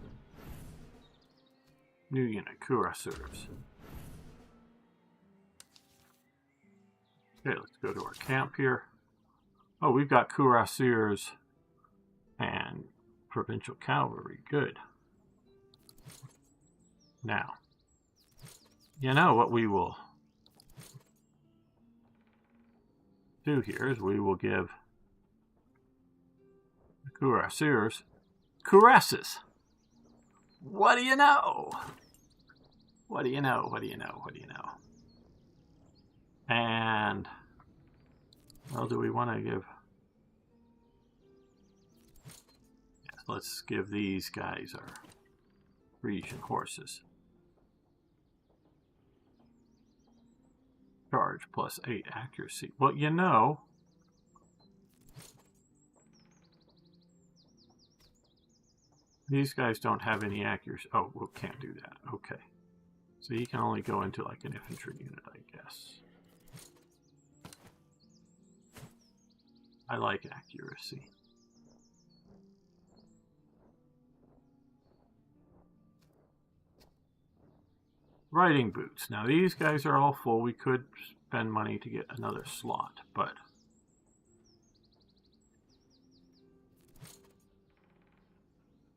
New unit, cuirassiers. Okay, let's go to our camp here. Oh, we've got cuirassiers and provincial cavalry. Good. Now, you know what we will do here is we will give the cuirassiers cuirasses. What do you know? What do you know? What do you know? What do you know? And, well, do we want to give... Yes, let's give these guys our Frisian horses. Charge plus 8 accuracy. Well, you know... These guys don't have any accuracy. Oh, we can't do that. Okay. So you can only go into like an infantry unit, I guess. I like accuracy. Riding boots. Now these guys are all full. We could spend money to get another slot, but...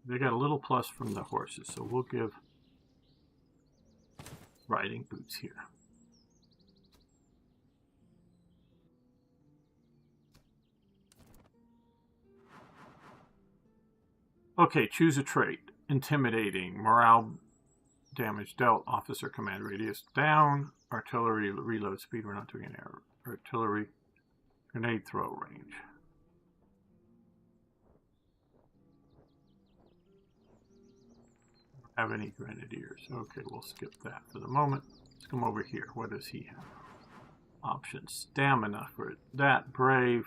They got a little plus from the horses, so we'll give riding boots here. Okay, choose a trait. Intimidating, morale damage dealt, officer command radius down, artillery reload speed, we're not doing an error. Artillery, grenade throw range. Have any grenadiers? Okay, we'll skip that for the moment. Let's come over here. What does he have? Options. Stamina for that. Brave.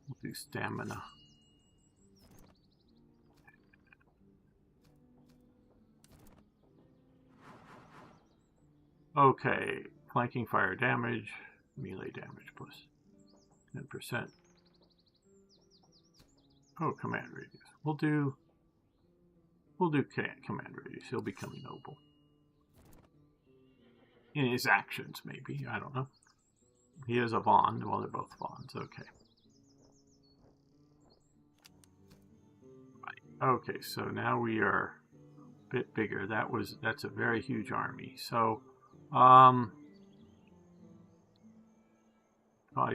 We'll do stamina. Okay. Flanking fire damage. Melee damage plus 10%. Oh, command radius. We'll do command radius. He'll become noble. In his actions, maybe. I don't know. He is a Vaughn. Well, they're both Vaughns. Okay. Right. Okay, so now we are a bit bigger. That's a very huge army. So, I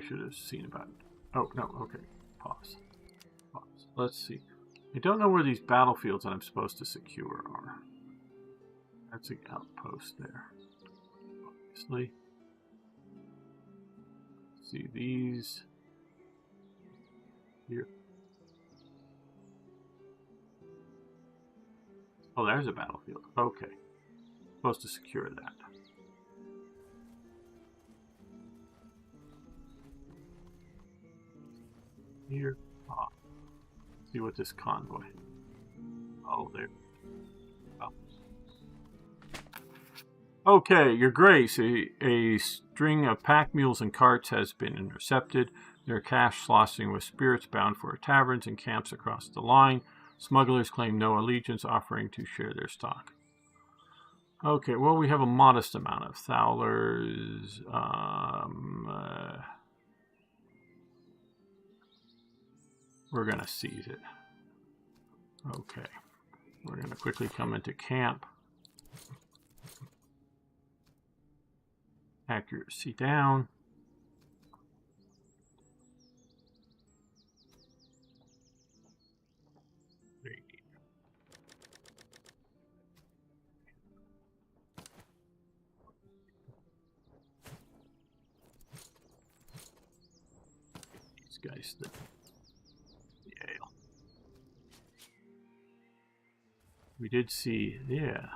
should have seen about it. Oh, no, okay. Pause. Let's see. I don't know where these battlefields that I'm supposed to secure are. That's an outpost there. Obviously. See these here. Oh, there's a battlefield. Okay. Supposed to secure that. Here. Ah. See what this convoy. Oh, there. Oh. Okay, Your Grace, a string of pack mules and carts has been intercepted. Their cash sloshing with spirits bound for taverns and camps across the line. Smugglers claim no allegiance, offering to share their stock. Okay, well, we have a modest amount of thalers. We're going to seize it. Okay. We're going to quickly come into camp. Accuracy down. These guys, the ale. We did see, yeah.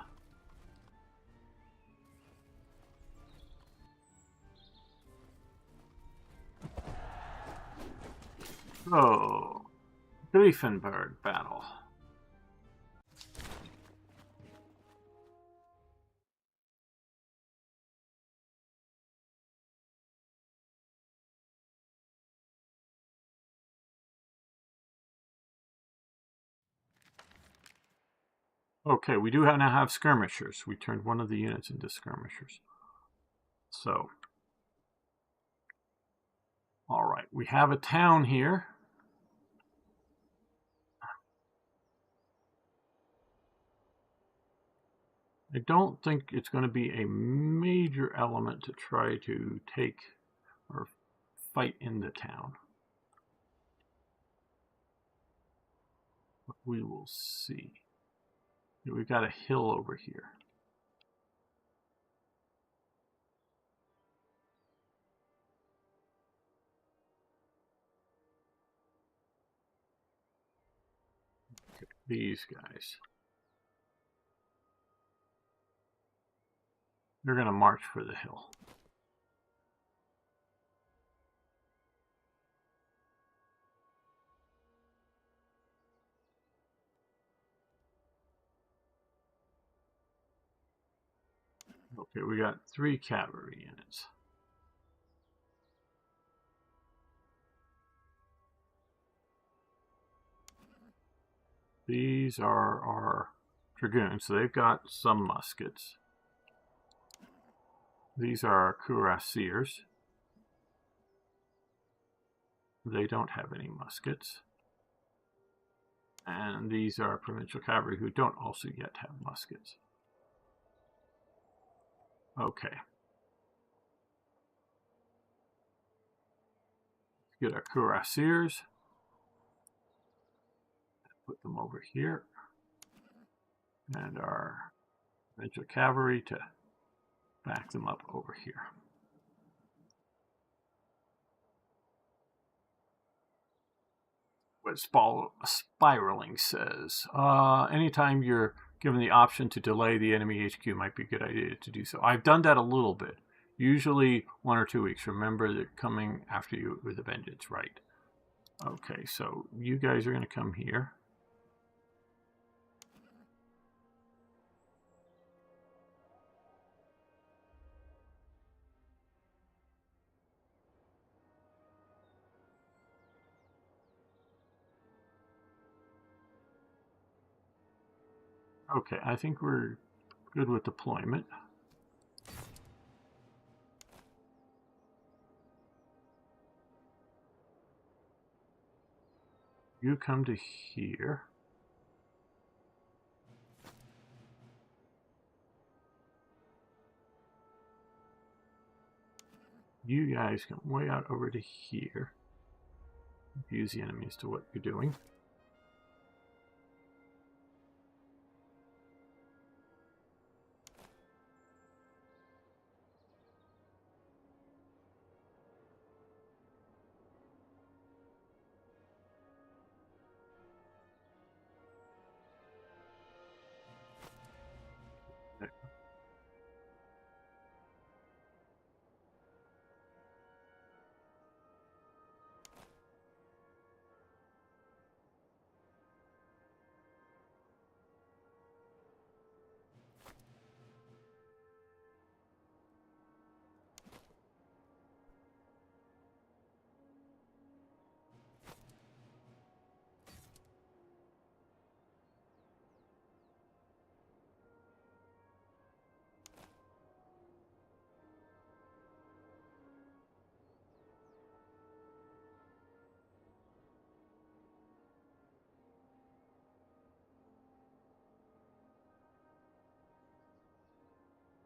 Oh, Griefenberg battle. Okay, we do now have skirmishers. We turned one of the units into skirmishers. So, all right, we have a town here. I don't think it's going to be a major element to try to take or fight in the town. But we will see. We've got a hill over here. Okay, these guys. They're going to march for the hill. Okay, we got 3 cavalry units. These are our dragoons, so they've got some muskets. These are our cuirassiers. They don't have any muskets. And these are provincial cavalry who don't also yet have muskets. Okay. Let's get our cuirassiers. Put them over here. And our provincial cavalry to back them up over here. What spiraling says, anytime you're given the option to delay the enemy HQ, might be a good idea to do so. I've done that a little bit, usually 1 or 2 weeks. Remember, they're coming after you with a vengeance, right? Okay, so you guys are going to come here. Okay, I think we're good with deployment. You come to here. You guys come way out over to here. Confuse the enemy as to what you're doing.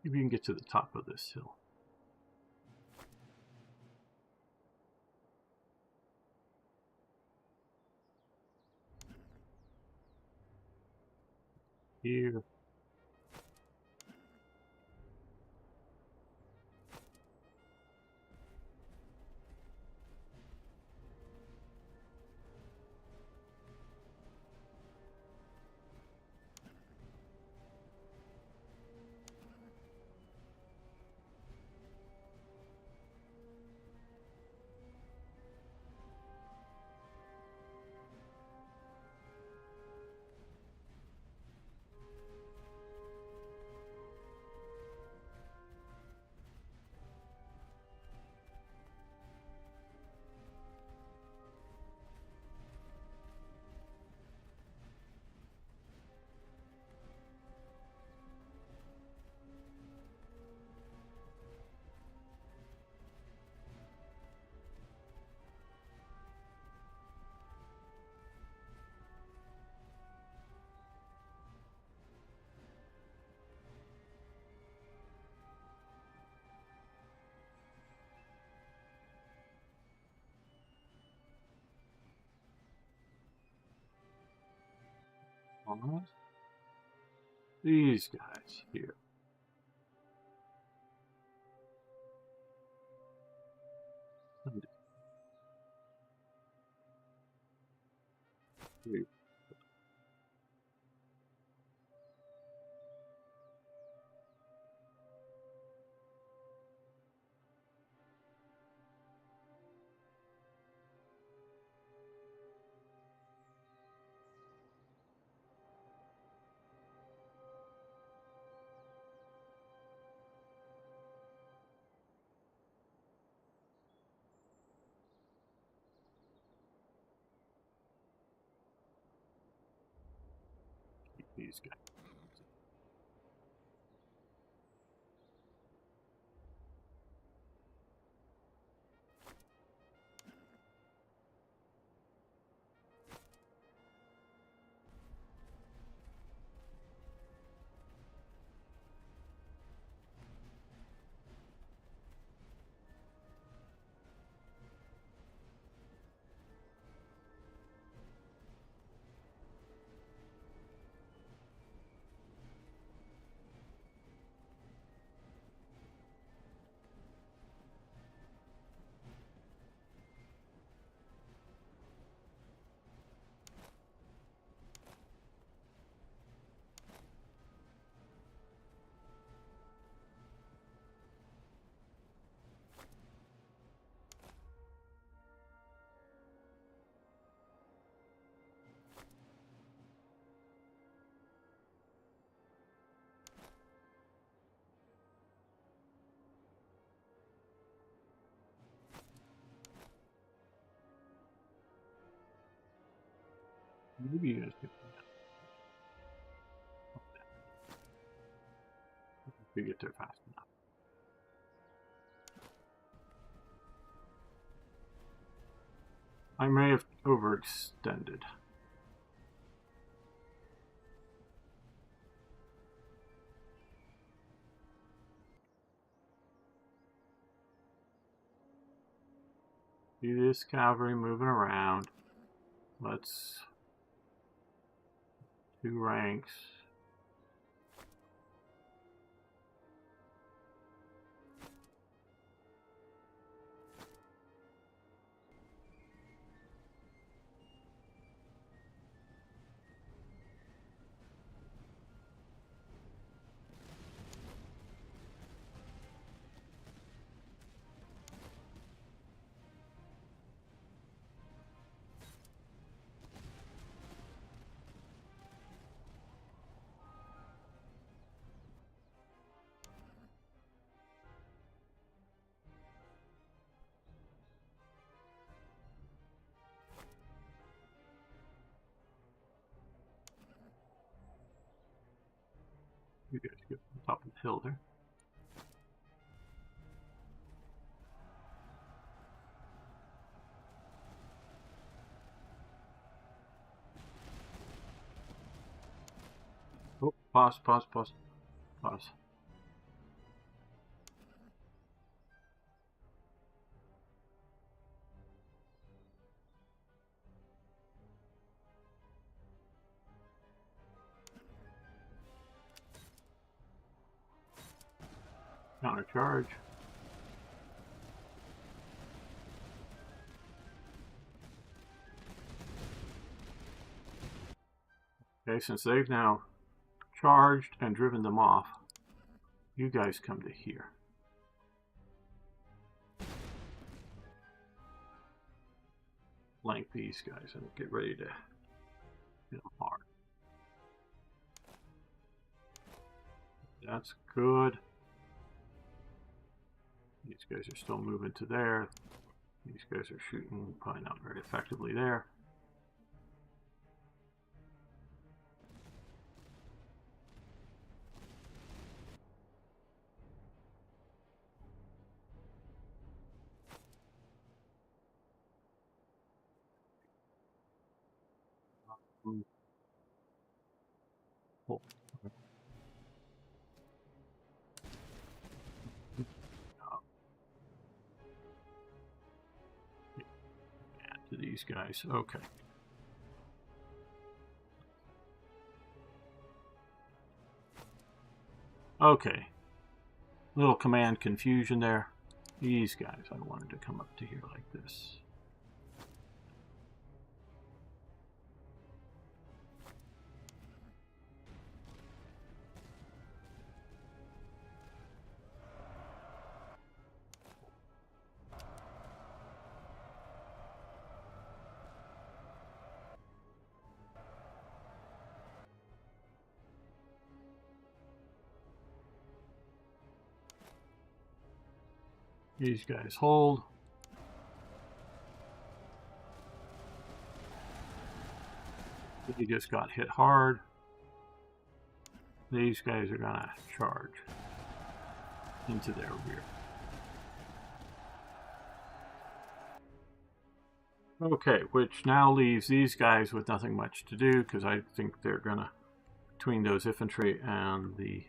Maybe you can get to the top of this hill. Here. These guys here. Three. Keep these guys. Maybe you guys can get there fast enough. I may have overextended. See this cavalry moving around. Let's 2 ranks. You guys get on top of the hill there. Oh, pause. Counter charge. Okay, since they've now charged and driven them off, you guys come to here. Flank these guys and get ready to hit them hard. That's good. These guys are still moving to there. These guys are shooting, probably not very effectively there. Oh. To these guys, okay. Okay. Little command confusion there. These guys, I wanted to come up to here like this. These guys hold. He just got hit hard. These guys are gonna charge into their rear. Okay, which now leaves these guys with nothing much to do, because I think they're gonna, between those infantry and the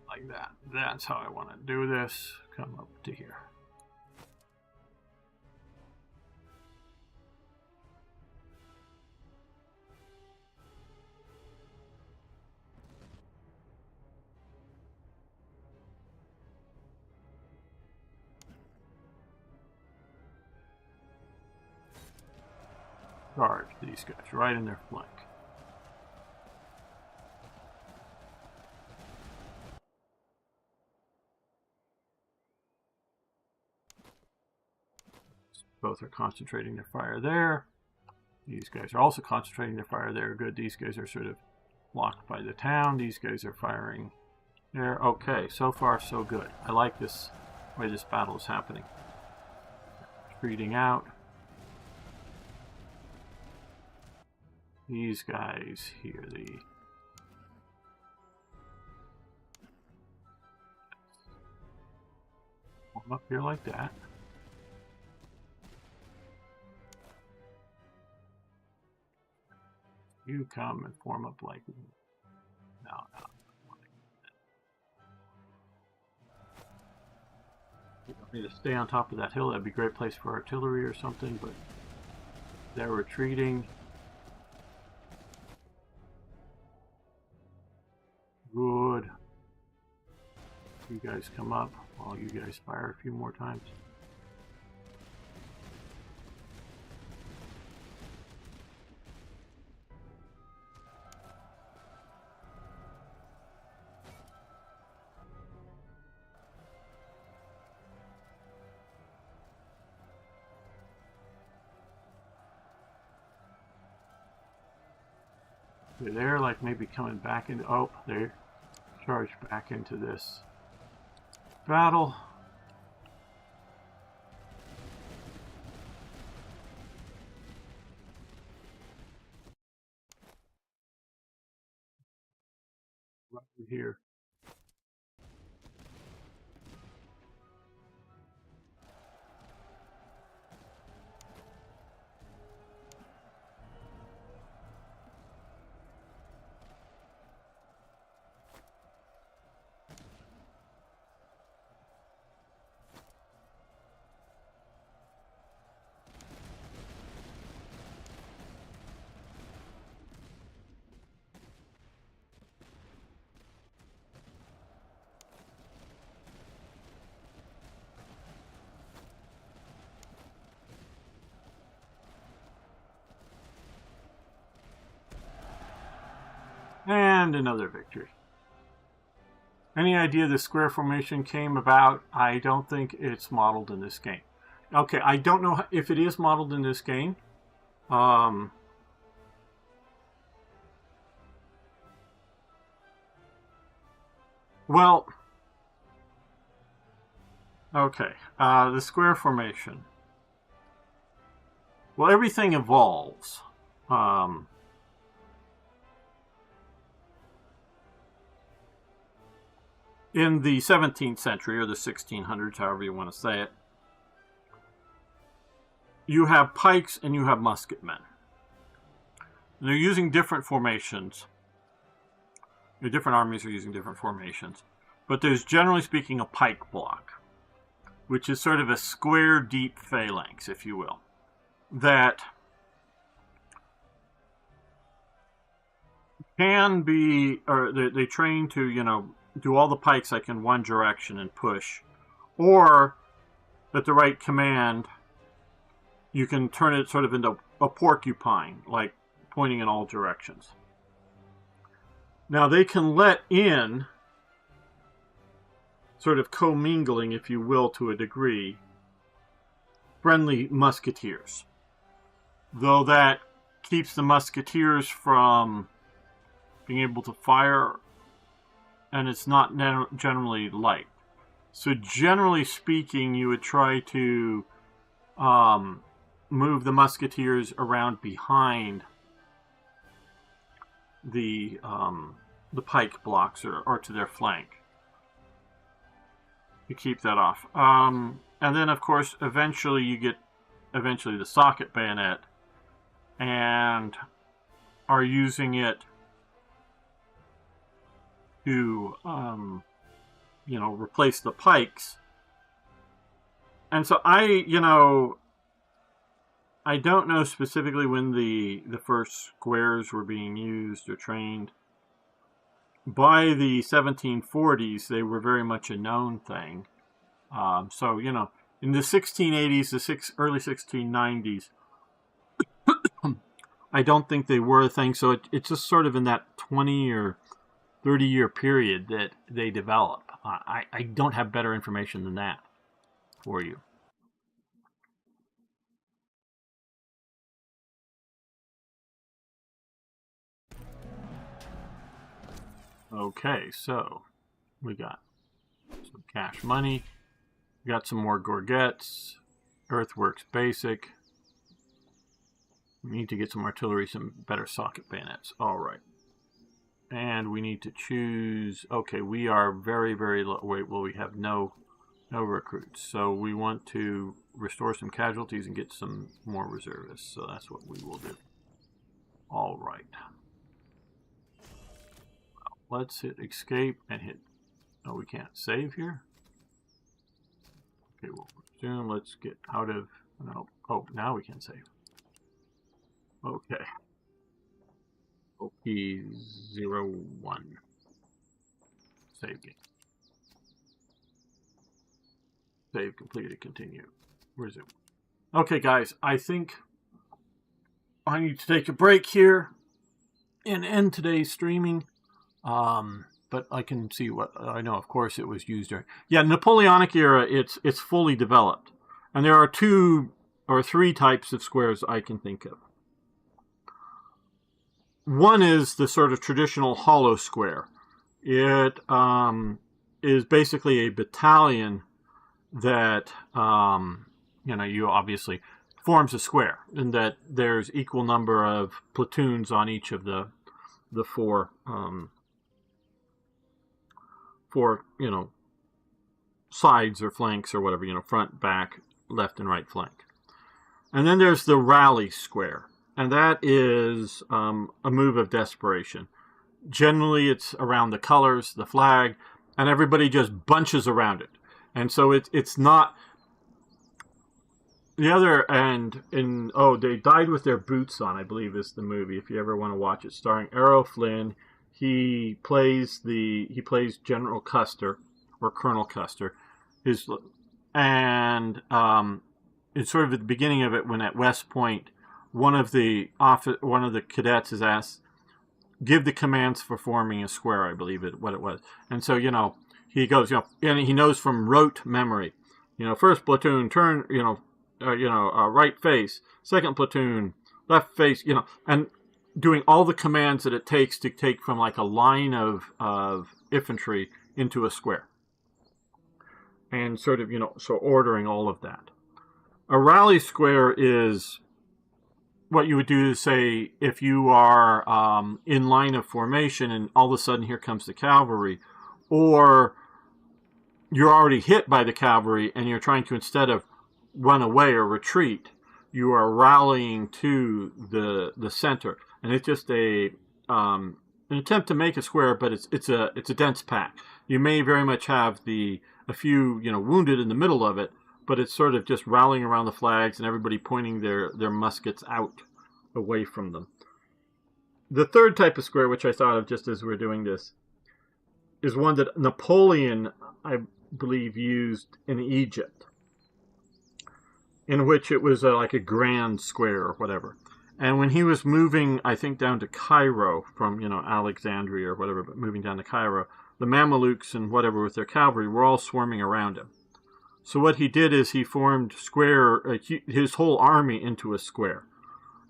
like that. That's how I want to do this. Come up to here. Charge these guys right in their flank. Both are concentrating their fire there. These guys are also concentrating their fire there. Good. These guys are sort of blocked by the town. These guys are firing there. Okay, so far so good. I like this way this battle is happening. Retreating out. These guys here, form up here like that. You come and form up like no. You want me to stay on top of that hill? That'd be a great place for artillery or something, but they're retreating. Good. You guys come up while you guys fire a few more times. They're like maybe coming back into, oh, they're charged back into this battle. Right here. And another victory. Any idea the square formation came about? I don't think it's modeled in this game. Okay, I don't know if it is modeled in this game. Well, okay, the square formation. Well, everything evolves. In the 17th century, or the 1600s, however you want to say it, you have pikes and you have musketmen. They're using different formations. The different armies are using different formations. But there's, generally speaking, a pike block, which is sort of a square, deep phalanx, if you will, that can be, or they train to, you know, do all the pikes like in one direction and push, or at the right command, you can turn it sort of into a porcupine, like pointing in all directions. Now they can let in, sort of commingling, if you will, to a degree, friendly musketeers. Though that keeps the musketeers from being able to fire, and it's not generally liked. So generally speaking, you would try to move the musketeers around behind the pike blocks, or to their flank, to keep that off. And then, of course, eventually you get the socket bayonet, and are using it to replace the pikes. And so I don't know specifically when the first squares were being used or trained. By the 1740s, they were very much a known thing. So, in the 1680s, early 1690s, I don't think they were a thing. So it's just sort of in that 20 or 30-year period that they develop. I don't have better information than that for you. Okay, so we got some cash money. We got some more gorgets. Earthworks basic. We need to get some artillery, some better socket bayonets. All right. And we need to choose. Okay, we are very, very low. Wait, well, we have no recruits. So we want to restore some casualties and get some more reservists. So that's what we will do. All right. Let's hit escape and hit. Oh, we can't save here. Okay, we'll resume. Let's get out of. No. Oh, now we can save. Okay. OP01. Save game. Save completed. Continue. Resume. Okay, guys. I think I need to take a break here and end today's streaming. But I can see what I know. Of course, it was used during. Yeah, Napoleonic era. It's fully developed, and there are 2 or 3 types of squares I can think of. One is the sort of traditional hollow square. It is basically a battalion that you obviously forms a square, in that there's equal number of platoons on each of the 4 sides or flanks or whatever, front, back, left, and right flank. And then there's the rally square, and that is a move of desperation. Generally, it's around the colors, the flag, and everybody just bunches around it. And so it's not the other end. They Died with Their Boots On, I believe, is the movie. If you ever want to watch it, starring Errol Flynn. He plays General Custer, or Colonel Custer. It's sort of at the beginning of it, when at West Point, one of the cadets is asked, give the commands for forming a square, I believe what it was. And so, he goes, and he knows from rote memory, first platoon, turn, right face, second platoon, left face, and doing all the commands that it takes to take from like a line of infantry into a square. And sort of, so ordering all of that. A rally square is what you would do is say, if you are in line of formation and all of a sudden here comes the cavalry, or you're already hit by the cavalry and you're trying to, instead of run away or retreat, you are rallying to the center. And it's just an attempt to make a square, but it's a dense pack. You may very much have a few wounded in the middle of it, but it's sort of just rallying around the flags and everybody pointing their muskets out away from them. the third type of square, which I thought of just as we're doing this, is one that Napoleon, I believe, used in Egypt, in which it was like a grand square or whatever. And when he was moving, I think, down to Cairo from, Alexandria or whatever, but moving down to Cairo, the Mamelukes and whatever with their cavalry were all swarming around him. So what he did is he formed his whole army into a square.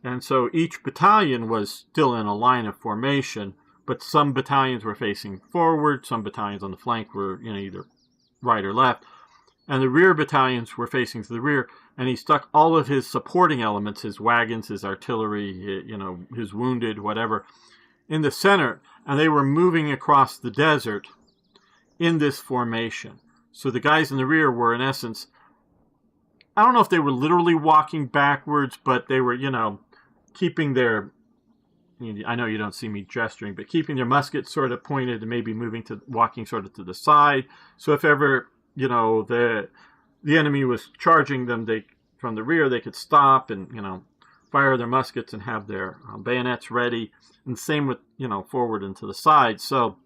And so each battalion was still in a line of formation, but some battalions were facing forward, some battalions on the flank were, either right or left, and the rear battalions were facing to the rear, and he stuck all of his supporting elements, his wagons, his artillery, his wounded, whatever, in the center, and they were moving across the desert in this formation. So the guys in the rear were, in essence, I don't know if they were literally walking backwards, but they were, keeping their, I know you don't see me gesturing, but keeping their muskets sort of pointed and maybe walking sort of to the side. So if ever, the enemy was charging them, from the rear, they could stop and, fire their muskets and have their bayonets ready. And same with, forward and to the side. So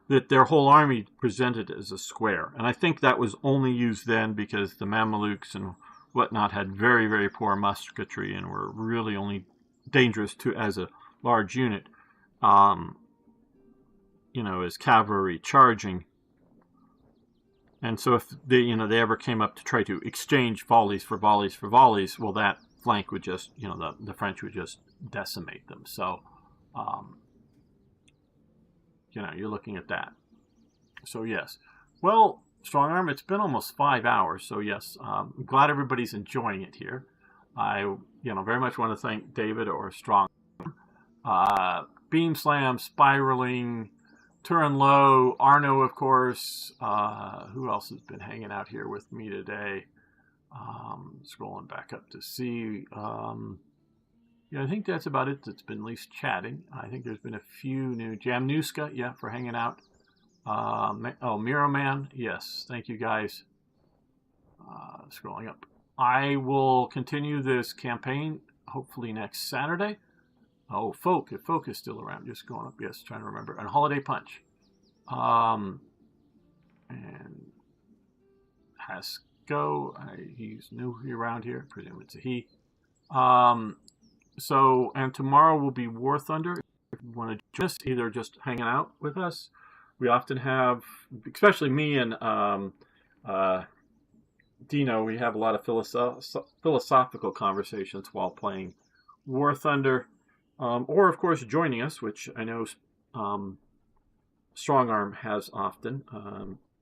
that their whole army presented as a square. And I think that was only used then because the Mamelukes and whatnot had very, very poor musketry and were really only dangerous as a large unit, as cavalry charging. And so if they ever came up to try to exchange volleys for volleys for volleys, well, that flank would just, the French would just decimate them. So, you're looking at that. So, yes. Well, Strong Arm, it's been almost 5 hours. So, yes, I'm glad everybody's enjoying it here. I, very much want to thank David or Strong Beam Slam, Spiraling, Turin Low, Arno, of course. Who else has been hanging out here with me today? Scrolling back up to see. I think that's about it that's been at least chatting. I think there's been a few new. Jamnuska, for hanging out. Miro Man, yes. Thank you, guys. Scrolling up. I will continue this campaign hopefully next Saturday. Oh, if Folk is still around, just going up. Yes, trying to remember. And Holiday Punch. And Hasco, he's new around here. I presume it's a he. And tomorrow will be War Thunder. If you want to just either just hanging out with us, we often have, especially me and Dino, we have a lot of philosophical conversations while playing War Thunder. Or, of course, joining us, which I know Strong Arm has often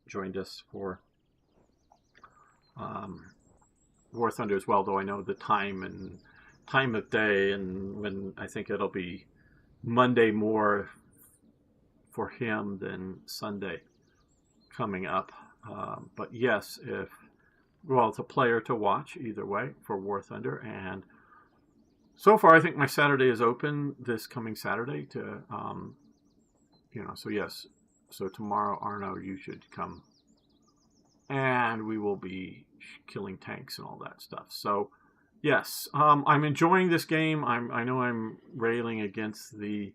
joined us for War Thunder as well, though I know the time of day, and when I think it'll be Monday more for him than Sunday coming up. But yes, it's a player to watch either way for War Thunder. And so far, I think my Saturday is open this coming Saturday to, so yes. So tomorrow, Arno, you should come. And we will be killing tanks and all that stuff. So, yes, I'm enjoying this game. I know I'm railing against the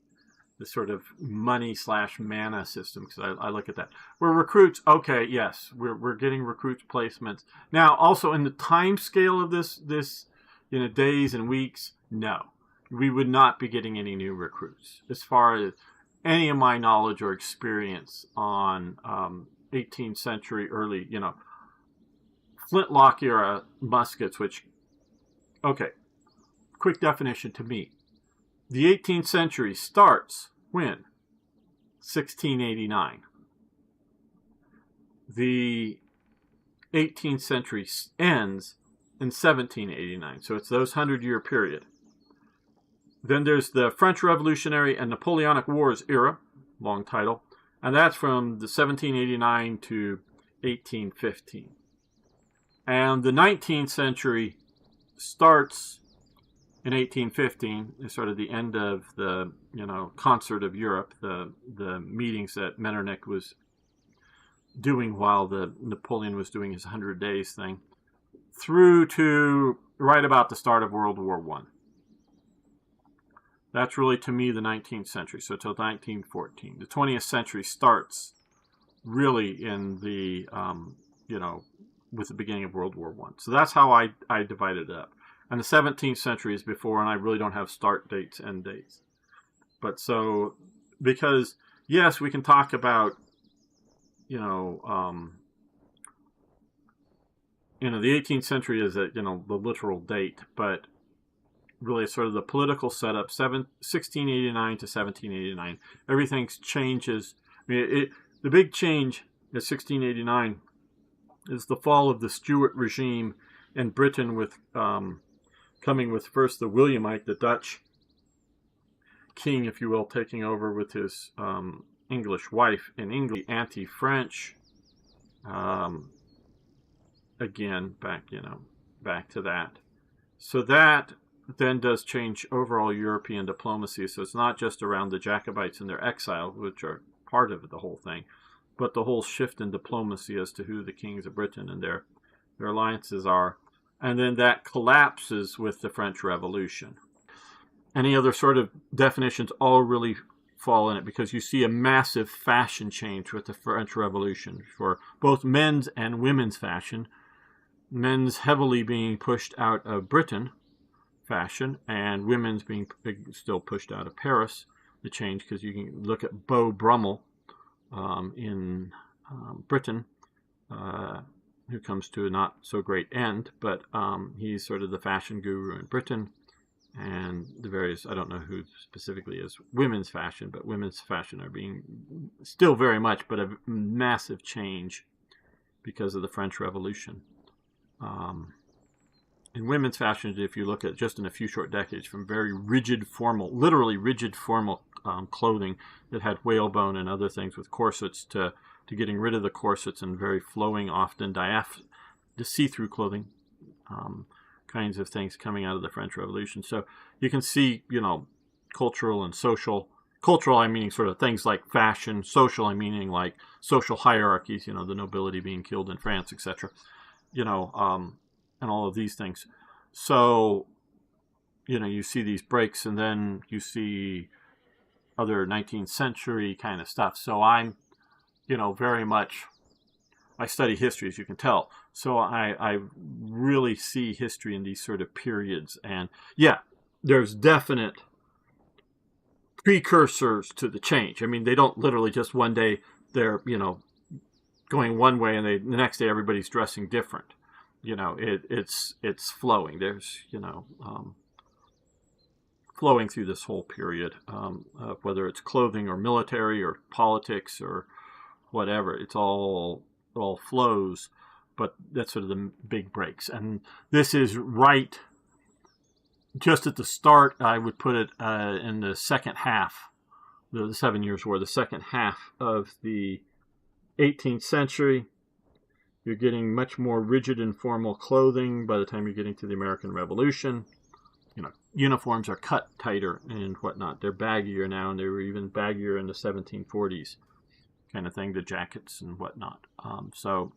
sort of money/mana system because I look at that. We're recruits. Okay, yes, we're getting recruits placements. Now, also in the time scale of this days and weeks, no, we would not be getting any new recruits as far as any of my knowledge or experience on 18th century early, flintlock era muskets, which, okay, quick definition to me. The 18th century starts when? 1689. The 18th century ends in 1789. So it's those 100-year period. Then there's the French Revolutionary and Napoleonic Wars era, long title, and that's from the 1789 to 1815. And the 19th century starts in 1815, is sort of the end of the concert of Europe, the meetings that Metternich was doing while Napoleon was doing his 100 Days thing, through to right about the start of World War I. That's really, to me, the 19th century, so till 1914. The 20th century starts really in the, with the beginning of World War I. So that's how I divided it up. And the 17th century is before, and I really don't have start dates, end dates. But so, because, yes, we can talk about, the 18th century is, the literal date, but really sort of the political setup, 1689 to 1789. Everything changes. I mean, the big change in 1689 is the fall of the Stuart regime in Britain, with coming with first the Williamite, the Dutch king, if you will, taking over with his English wife in England, anti-French. Again, back to that. So that then does change overall European diplomacy. So it's not just around the Jacobites and their exile, which are part of the whole thing, but the whole shift in diplomacy as to who the kings of Britain and their alliances are. And then that collapses with the French Revolution. Any other sort of definitions all really fall in it, because you see a massive fashion change with the French Revolution for both men's and women's fashion. Men's heavily being pushed out of Britain fashion, and women's being still pushed out of Paris. The change, because you can look at Beau Brummel in Britain, who comes to a not so great end, but he's sort of the fashion guru in Britain, and the various, I don't know who specifically is women's fashion, but women's fashion are being still very much, but a massive change because of the French Revolution. In women's fashion, if you look at just in a few short decades, from very rigid, formal, literally rigid, formal clothing that had whalebone and other things with corsets to getting rid of the corsets and very flowing, often the see-through clothing kinds of things coming out of the French Revolution. So you can see, cultural and social. Cultural, I meaning sort of things like fashion. Social, I meaning like social hierarchies, the nobility being killed in France, etc. And all of these things. So, you see these breaks, and then you see other 19th century kind of stuff. So I'm, very much, I study history, as you can tell. So I really see history in these sort of periods. And yeah, there's definite precursors to the change. I mean, they don't literally just one day they're, going one way, and the next day everybody's dressing different. It's flowing. There's, flowing through this whole period, whether it's clothing or military or politics or whatever. It all flows, but that's sort of the big breaks. And this is right just at the start. I would put it in the second half, the 7 Years' War, the second half of the 18th century. You're getting much more rigid and formal clothing by the time you're getting to the American Revolution. Uniforms are cut tighter and whatnot. They're baggier now, and they were even baggier in the 1740s kind of thing, the jackets and whatnot. So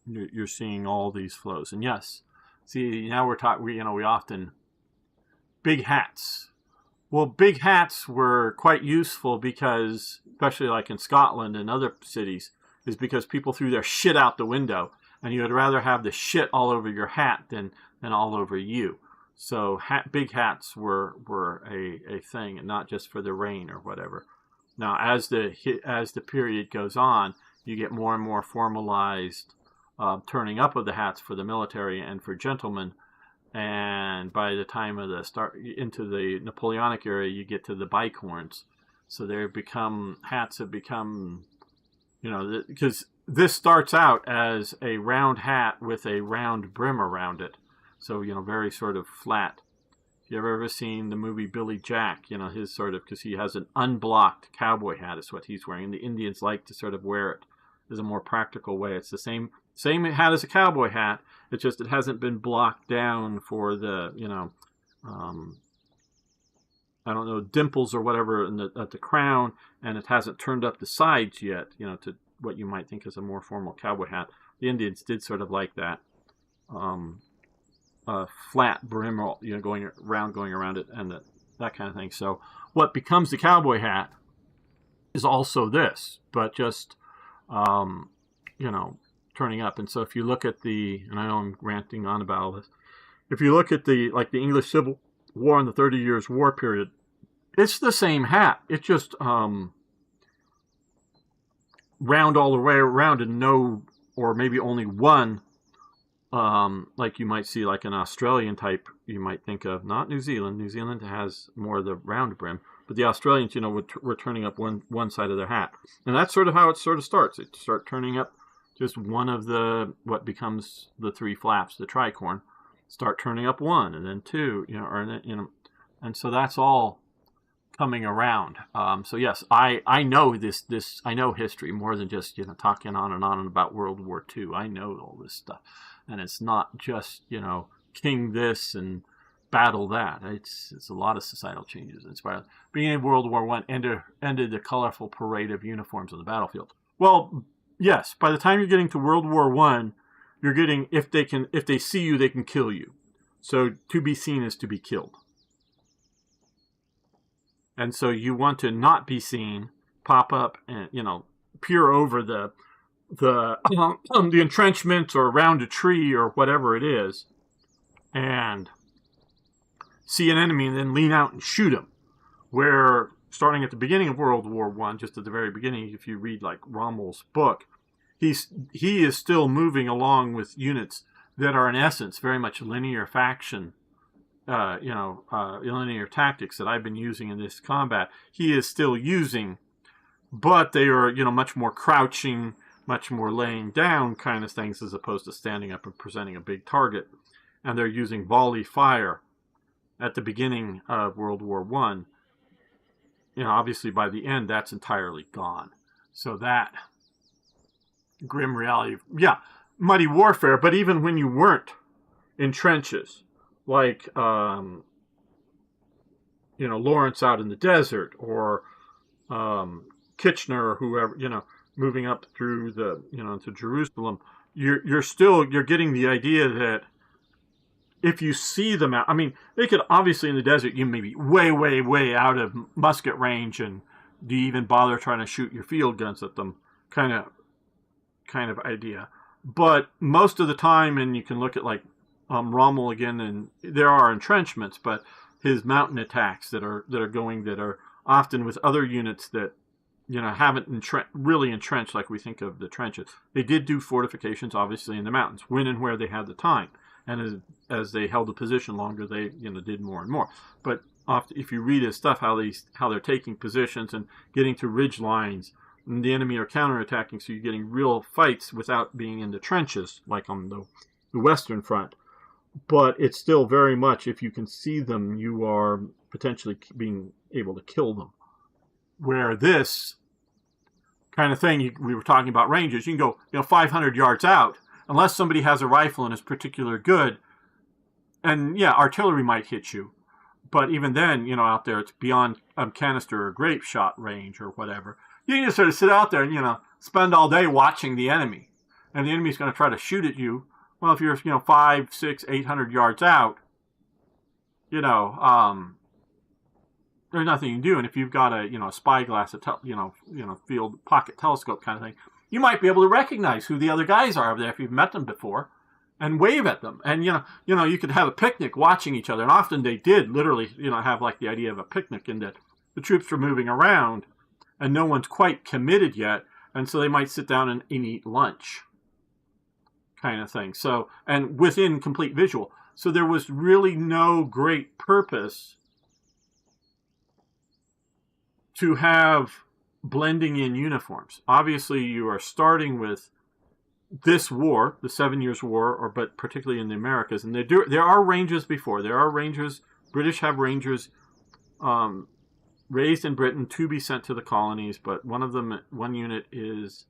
you're seeing all these flows. And yes, see, now we're talking, we often, big hats. Well, big hats were quite useful because, especially like in Scotland and other cities, is because people threw their shit out the window, and you would rather have the shit all over your hat than all over you. So big hats were a thing, and not just for the rain or whatever. Now, as the period goes on, you get more and more formalized turning up of the hats for the military and for gentlemen. And by the time of the start into the Napoleonic era, you get to the bicorns. So hats have become, because this starts out as a round hat with a round brim around it. So, very sort of flat. If you've ever seen the movie Billy Jack, his sort of, because he has an unblocked cowboy hat is what he's wearing. And the Indians like to sort of wear it as a more practical way. It's the same hat as a cowboy hat. It's just it hasn't been blocked down for the, dimples or whatever at the crown, and it hasn't turned up the sides yet, to what you might think is a more formal cowboy hat. The Indians did sort of like that. Flat brim, going around it, and that kind of thing. So what becomes the cowboy hat is also this, but just, you know, turning up. And so if you look at and I know I'm ranting on about all this, if you look at the English Civil War and the 30 Years' War period, it's the same hat. It's just round all the way around, and no, or maybe only one, like you might see like an Australian type, you might think of, not New Zealand. New Zealand has more of the round brim, but the Australians, were turning up one side of their hat. And that's sort of how it sort of starts. It start turning up just one of what becomes the three flaps, the tricorn, start turning up one, and then two, and so that's all coming around. So yes, I know this I know history more than just talking on and about World War II. I know all this stuff, and it's not just king this and battle that. It's a lot of societal changes. Beginning of World War I ended the colorful parade of uniforms on the battlefield. Well, yes, by the time you're getting to World War I, you're getting, if they see you, they can kill you. So to be seen is to be killed. And so you want to not be seen, pop up and, peer over the entrenchments or around a tree or whatever it is, and see an enemy and then lean out and shoot him. Where, starting at the beginning of World War I, just at the very beginning, if you read like Rommel's book, he is still moving along with units that are in essence very much linear faction, linear tactics that I've been using in this combat. He is still using, but they are, much more crouching, much more laying down kind of things, as opposed to standing up and presenting a big target. And they're using volley fire at the beginning of World War I. Obviously by the end, that's entirely gone. So that grim reality, muddy warfare, but even when you weren't in trenches, like, Lawrence out in the desert, or Kitchener, or whoever, moving up through to Jerusalem, you're getting the idea that if you see them out, they could obviously in the desert, you may be way, way, way out of musket range, and do you even bother trying to shoot your field guns at them, kind of idea. But most of the time, and you can look at like Rommel again, and there are entrenchments, but his mountain attacks that are often with other units that haven't really entrenched like we think of the trenches. They did do fortifications, obviously, in the mountains when and where they had the time, and as they held the position longer, they did more and more. But if you read his stuff, how they're taking positions and getting to ridge lines, and the enemy are counterattacking, so you're getting real fights without being in the trenches, like on the Western Front. But it's still very much, if you can see them, you are potentially being able to kill them. Where this kind of thing, we were talking about ranges, you can go 500 yards out, unless somebody has a rifle and is particularly good, and artillery might hit you. But even then, out there, it's beyond canister or grape shot range or whatever. You can just sort of sit out there and, spend all day watching the enemy. And the enemy's going to try to shoot at you. Well, if you're, 500, 600, 800 yards out, there's nothing you can do. And if you've got a spyglass, field pocket telescope kind of thing, you might be able to recognize who the other guys are over there if you've met them before, and wave at them. And, you could have a picnic watching each other. And often they did literally, have like the idea of a picnic, in that the troops were moving around and no one's quite committed yet. And so they might sit down and eat lunch, kind of thing. So, and within complete visual. So there was really no great purpose to have blending in uniforms. Obviously, you are starting with this war, the 7 Years' War, but particularly in the Americas. And there are rangers before. There are rangers. British have rangers raised in Britain to be sent to the colonies, but one unit ends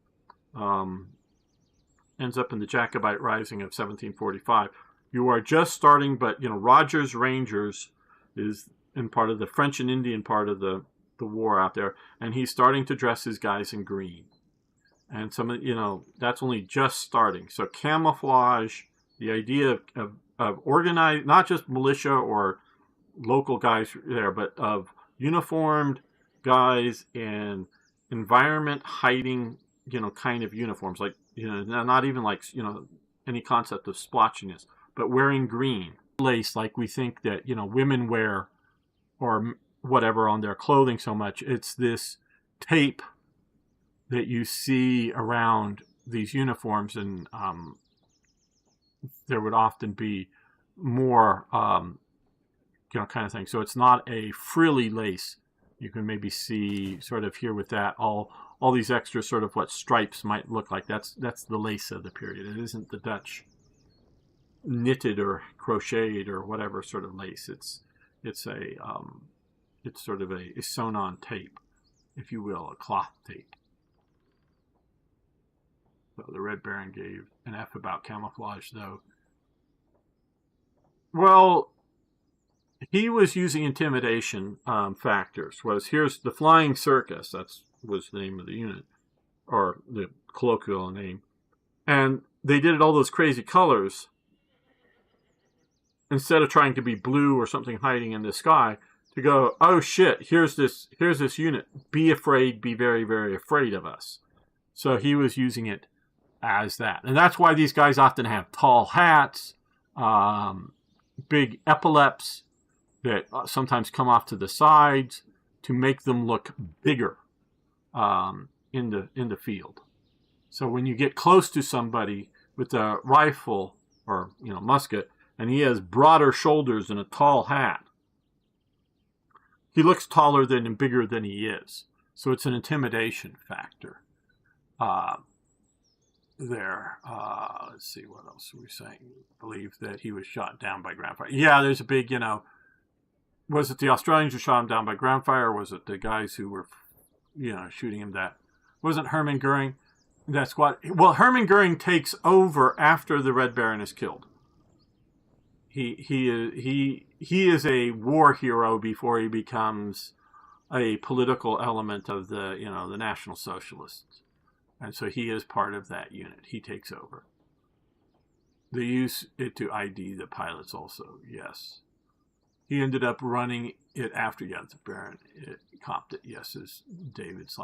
up in the Jacobite Rising of 1745. You are just starting, but Rogers Rangers is in part of the French and Indian part of the war out there, and he's starting to dress his guys in green. And that's only just starting. So camouflage, the idea of organized, not just militia or local guys there, but of uniformed guys in environment hiding, kind of uniforms, like, not even like, any concept of splotchiness, but wearing green lace, like we think that, women wear or whatever on their clothing so much. It's this tape that you see around these uniforms, and there would often be more, kind of thing. So it's not a frilly lace. You can maybe see sort of here with that all these extra sort of what stripes might look like. That's the lace of the period. It isn't the Dutch knitted or crocheted or whatever sort of lace. It's sort of a sewn on tape, if you will, a cloth tape. So the Red Baron gave an F about camouflage, though. Well, he was using intimidation factors. Here's the Flying Circus. That was the name of the unit, or the colloquial name. And they did all those crazy colors. Instead of trying to be blue or something hiding in the sky, to go, oh shit, here's this unit. Be afraid, be very, very afraid of us. So he was using it as that. And that's why these guys often have tall hats, big epaulets that sometimes come off to the sides to make them look bigger in the field. So when you get close to somebody with a rifle or musket, and he has broader shoulders and a tall hat, he looks taller than and bigger than he is. So it's an intimidation factor there. Let's see, what else were we saying? I believe that he was shot down by ground fire. Yeah, there's a big, was it the Australians who shot him down by ground fire, or was it the guys who were, shooting him? That wasn't Hermann Goering. That's what. Well, Hermann Goering takes over after the Red Baron is killed. He is a war hero before he becomes a political element of the the National Socialists, and so he is part of that unit. He takes over. They use it to ID the pilots also. Yes, he ended up running it after the Baron copped it. Yes, as David /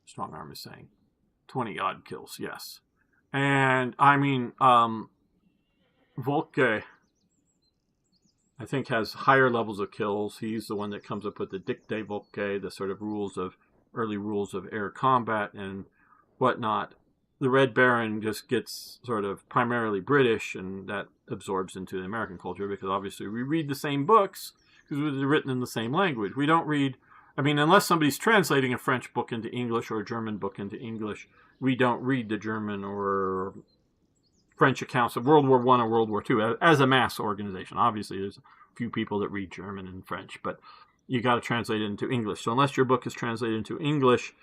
Strongarm is saying, 20 odd kills. Yes, and I mean Volke, I think, has higher levels of kills. He's the one that comes up with the Dicté Volke, the sort of early rules of air combat and whatnot. The Red Baron just gets sort of primarily British, and that absorbs into the American culture because obviously we read the same books because they're written in the same language. We don't read, unless somebody's translating a French book into English or a German book into English, we don't read the German or French accounts of World War I or World War II as a mass organization. Obviously, there's a few people that read German and French, but you got to translate it into English. So unless your book is translated into English,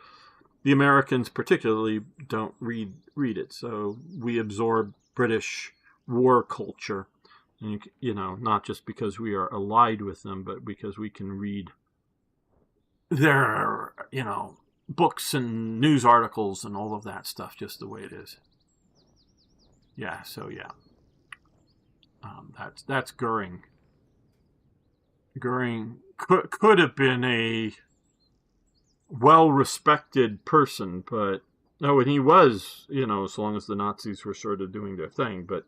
the Americans particularly don't read it. So we absorb British war culture, and not just because we are allied with them, but because we can read their books and news articles and all of that stuff just the way it is. Yeah, so yeah, that's Goering. Goering could have been a well-respected person, but and he was, as long as the Nazis were sort of doing their thing. But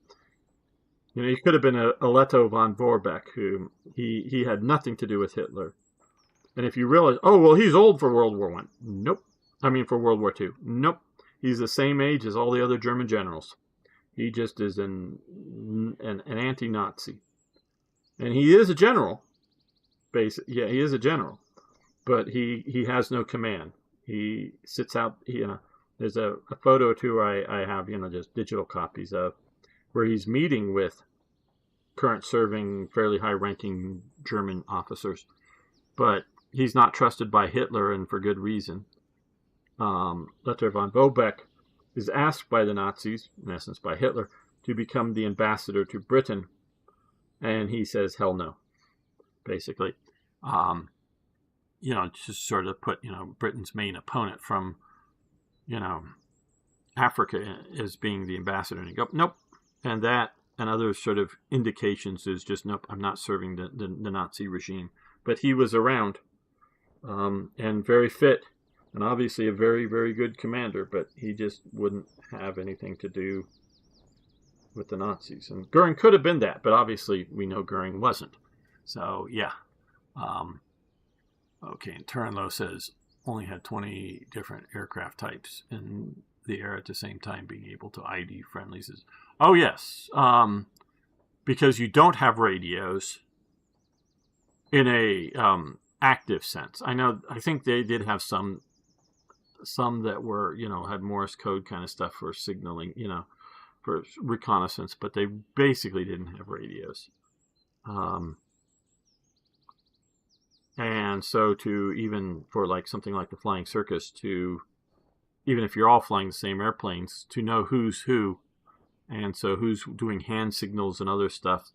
he could have been a Letto von Vorbeck, who he had nothing to do with Hitler. And if you realize, oh well, he's old for World War I. Nope. For World War II. Nope. He's the same age as all the other German generals. He just is an anti-Nazi. And he is a general. Yeah, he is a general. But he has no command. He sits out, there's a photo or two I have, just digital copies of, where he's meeting with current serving, fairly high-ranking German officers. But he's not trusted by Hitler, and for good reason. Letto von Vorbeck is asked by the Nazis, in essence by Hitler, to become the ambassador to Britain. And he says, hell no, basically. Just sort of put, Britain's main opponent from, Africa as being the ambassador. And you go, nope. And that and other sort of indications is just, nope, I'm not serving the Nazi regime. But he was around, and very fit, and obviously a very, very good commander, but he just wouldn't have anything to do with the Nazis. And Goering could have been that, but obviously we know Goering wasn't. So, yeah. Okay, and Turinlo says only had 20 different aircraft types in the air at the same time, being able to ID friendlies. Oh, yes. Because you don't have radios in a active sense. I think they did have some that were, had Morse code kind of stuff for signaling, for reconnaissance, but they basically didn't have radios. And so even for like something like the Flying Circus, even if you're all flying the same airplanes, to know who's who, and so who's doing hand signals and other stuff,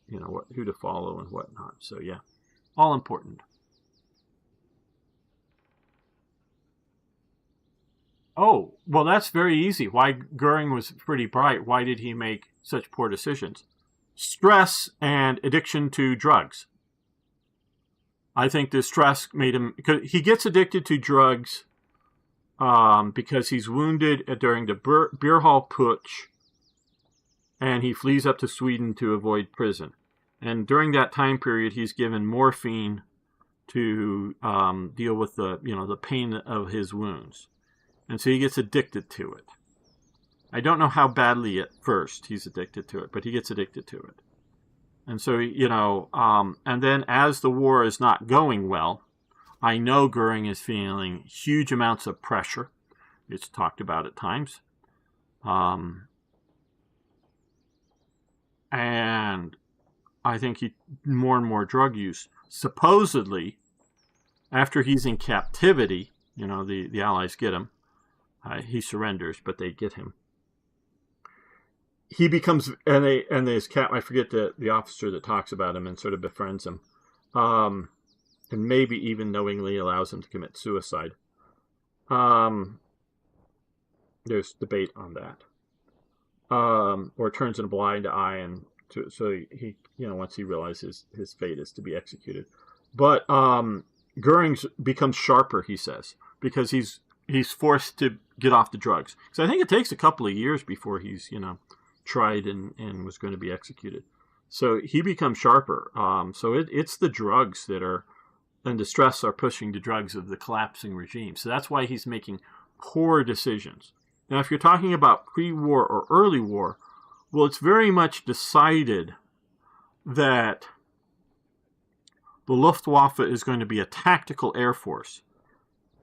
who to follow and whatnot. So yeah, all important. Oh, well, that's very easy. Why Goering was pretty bright. Why did he make such poor decisions? Stress and addiction to drugs. I think the stress made him, because he gets addicted to drugs because he's wounded during the beer hall putsch, and he flees up to Sweden to avoid prison. And during that time period, he's given morphine to deal with the pain of his wounds. And so he gets addicted to it. I don't know how badly at first he's addicted to it, but he gets addicted to it. And so, and then as the war is not going well, I know Goering is feeling huge amounts of pressure. It's talked about at times. And I think more and more drug use. Supposedly, after he's in captivity, the Allies get him. He surrenders, but they get him. He becomes, and this cat, I forget the officer that talks about him and sort of befriends him, and maybe even knowingly allows him to commit suicide. There's debate on that. Or turns a blind eye, and so he, once he realizes his fate is to be executed. But Goering becomes sharper, he says, because he's forced to get off the drugs. So I think it takes a couple of years before he's, tried and was going to be executed. So he becomes sharper. So it's the drugs that are, and the stress are pushing the drugs of the collapsing regime. So that's why he's making poor decisions. Now, if you're talking about pre-war or early war, well, it's very much decided that the Luftwaffe is going to be a tactical air force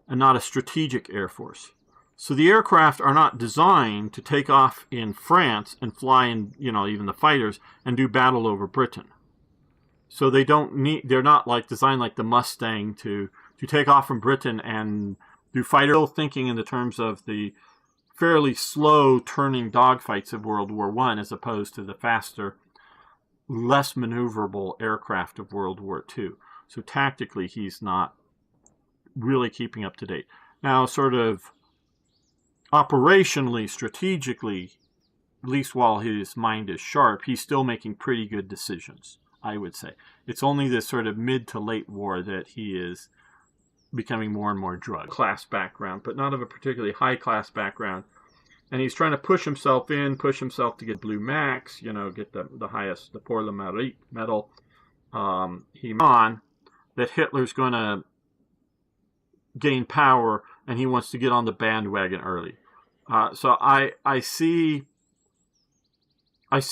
and not a strategic air force. So the aircraft are not designed to take off in France and fly in, even the fighters and do battle over Britain. So they're not designed like the Mustang to take off from Britain and do fighter thinking in the terms of the fairly slow turning dogfights of World War I, as opposed to the faster, less maneuverable aircraft of World War II. So tactically, he's not really keeping up to date. Now, sort of operationally, strategically, at least while his mind is sharp, he's still making pretty good decisions, I would say. It's only this sort of mid to late war that he is becoming more and more drug class background, but not of a particularly high class background. And he's trying to push himself to get Blue Max, get the highest, the Pour le Mérite medal. He on that Hitler's going to gain power, and he wants to get on the bandwagon early. So I see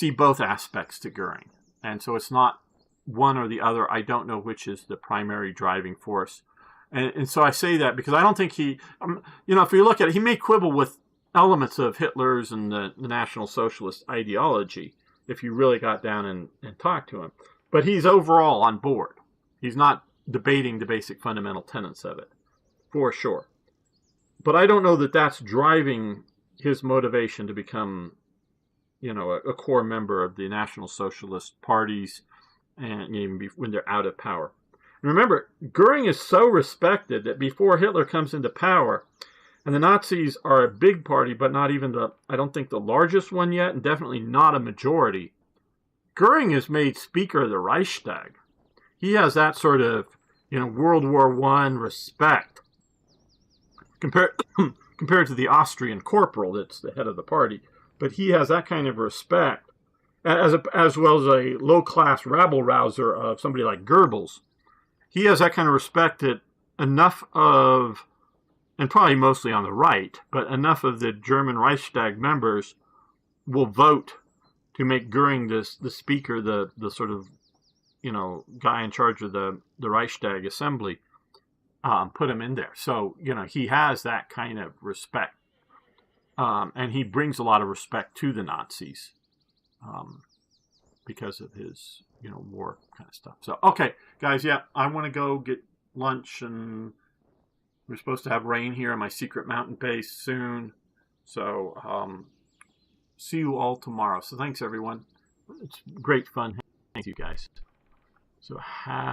both aspects to Goering, and so it's not one or the other. I don't know which is the primary driving force, and so I say that because I don't think he, if you look at it, he may quibble with elements of Hitler's and the National Socialist ideology if you really got down and talked to him, but he's overall on board. He's not debating the basic fundamental tenets of it, for sure. But I don't know that that's driving his motivation to become, a core member of the National Socialist parties, and even when they're out of power. And remember, Goering is so respected that before Hitler comes into power, and the Nazis are a big party, but not even I don't think the largest one yet, and definitely not a majority. Goering is made Speaker of the Reichstag. He has that sort of, World War I respect compared to the Austrian corporal that's the head of the party. But he has that kind of respect, as well as a low-class rabble-rouser of somebody like Goebbels. He has that kind of respect that enough of, and probably mostly on the right, but enough of the German Reichstag members will vote to make Goering the speaker, the sort of, guy in charge of the Reichstag assembly, put him in there. So, he has that kind of respect. And he brings a lot of respect to the Nazis because of his, war kind of stuff. So, okay, guys, yeah, I want to go get lunch, and we're supposed to have rain here in my secret mountain base soon. So, see you all tomorrow. So, thanks, everyone. It's great fun. Thank you, guys. So, have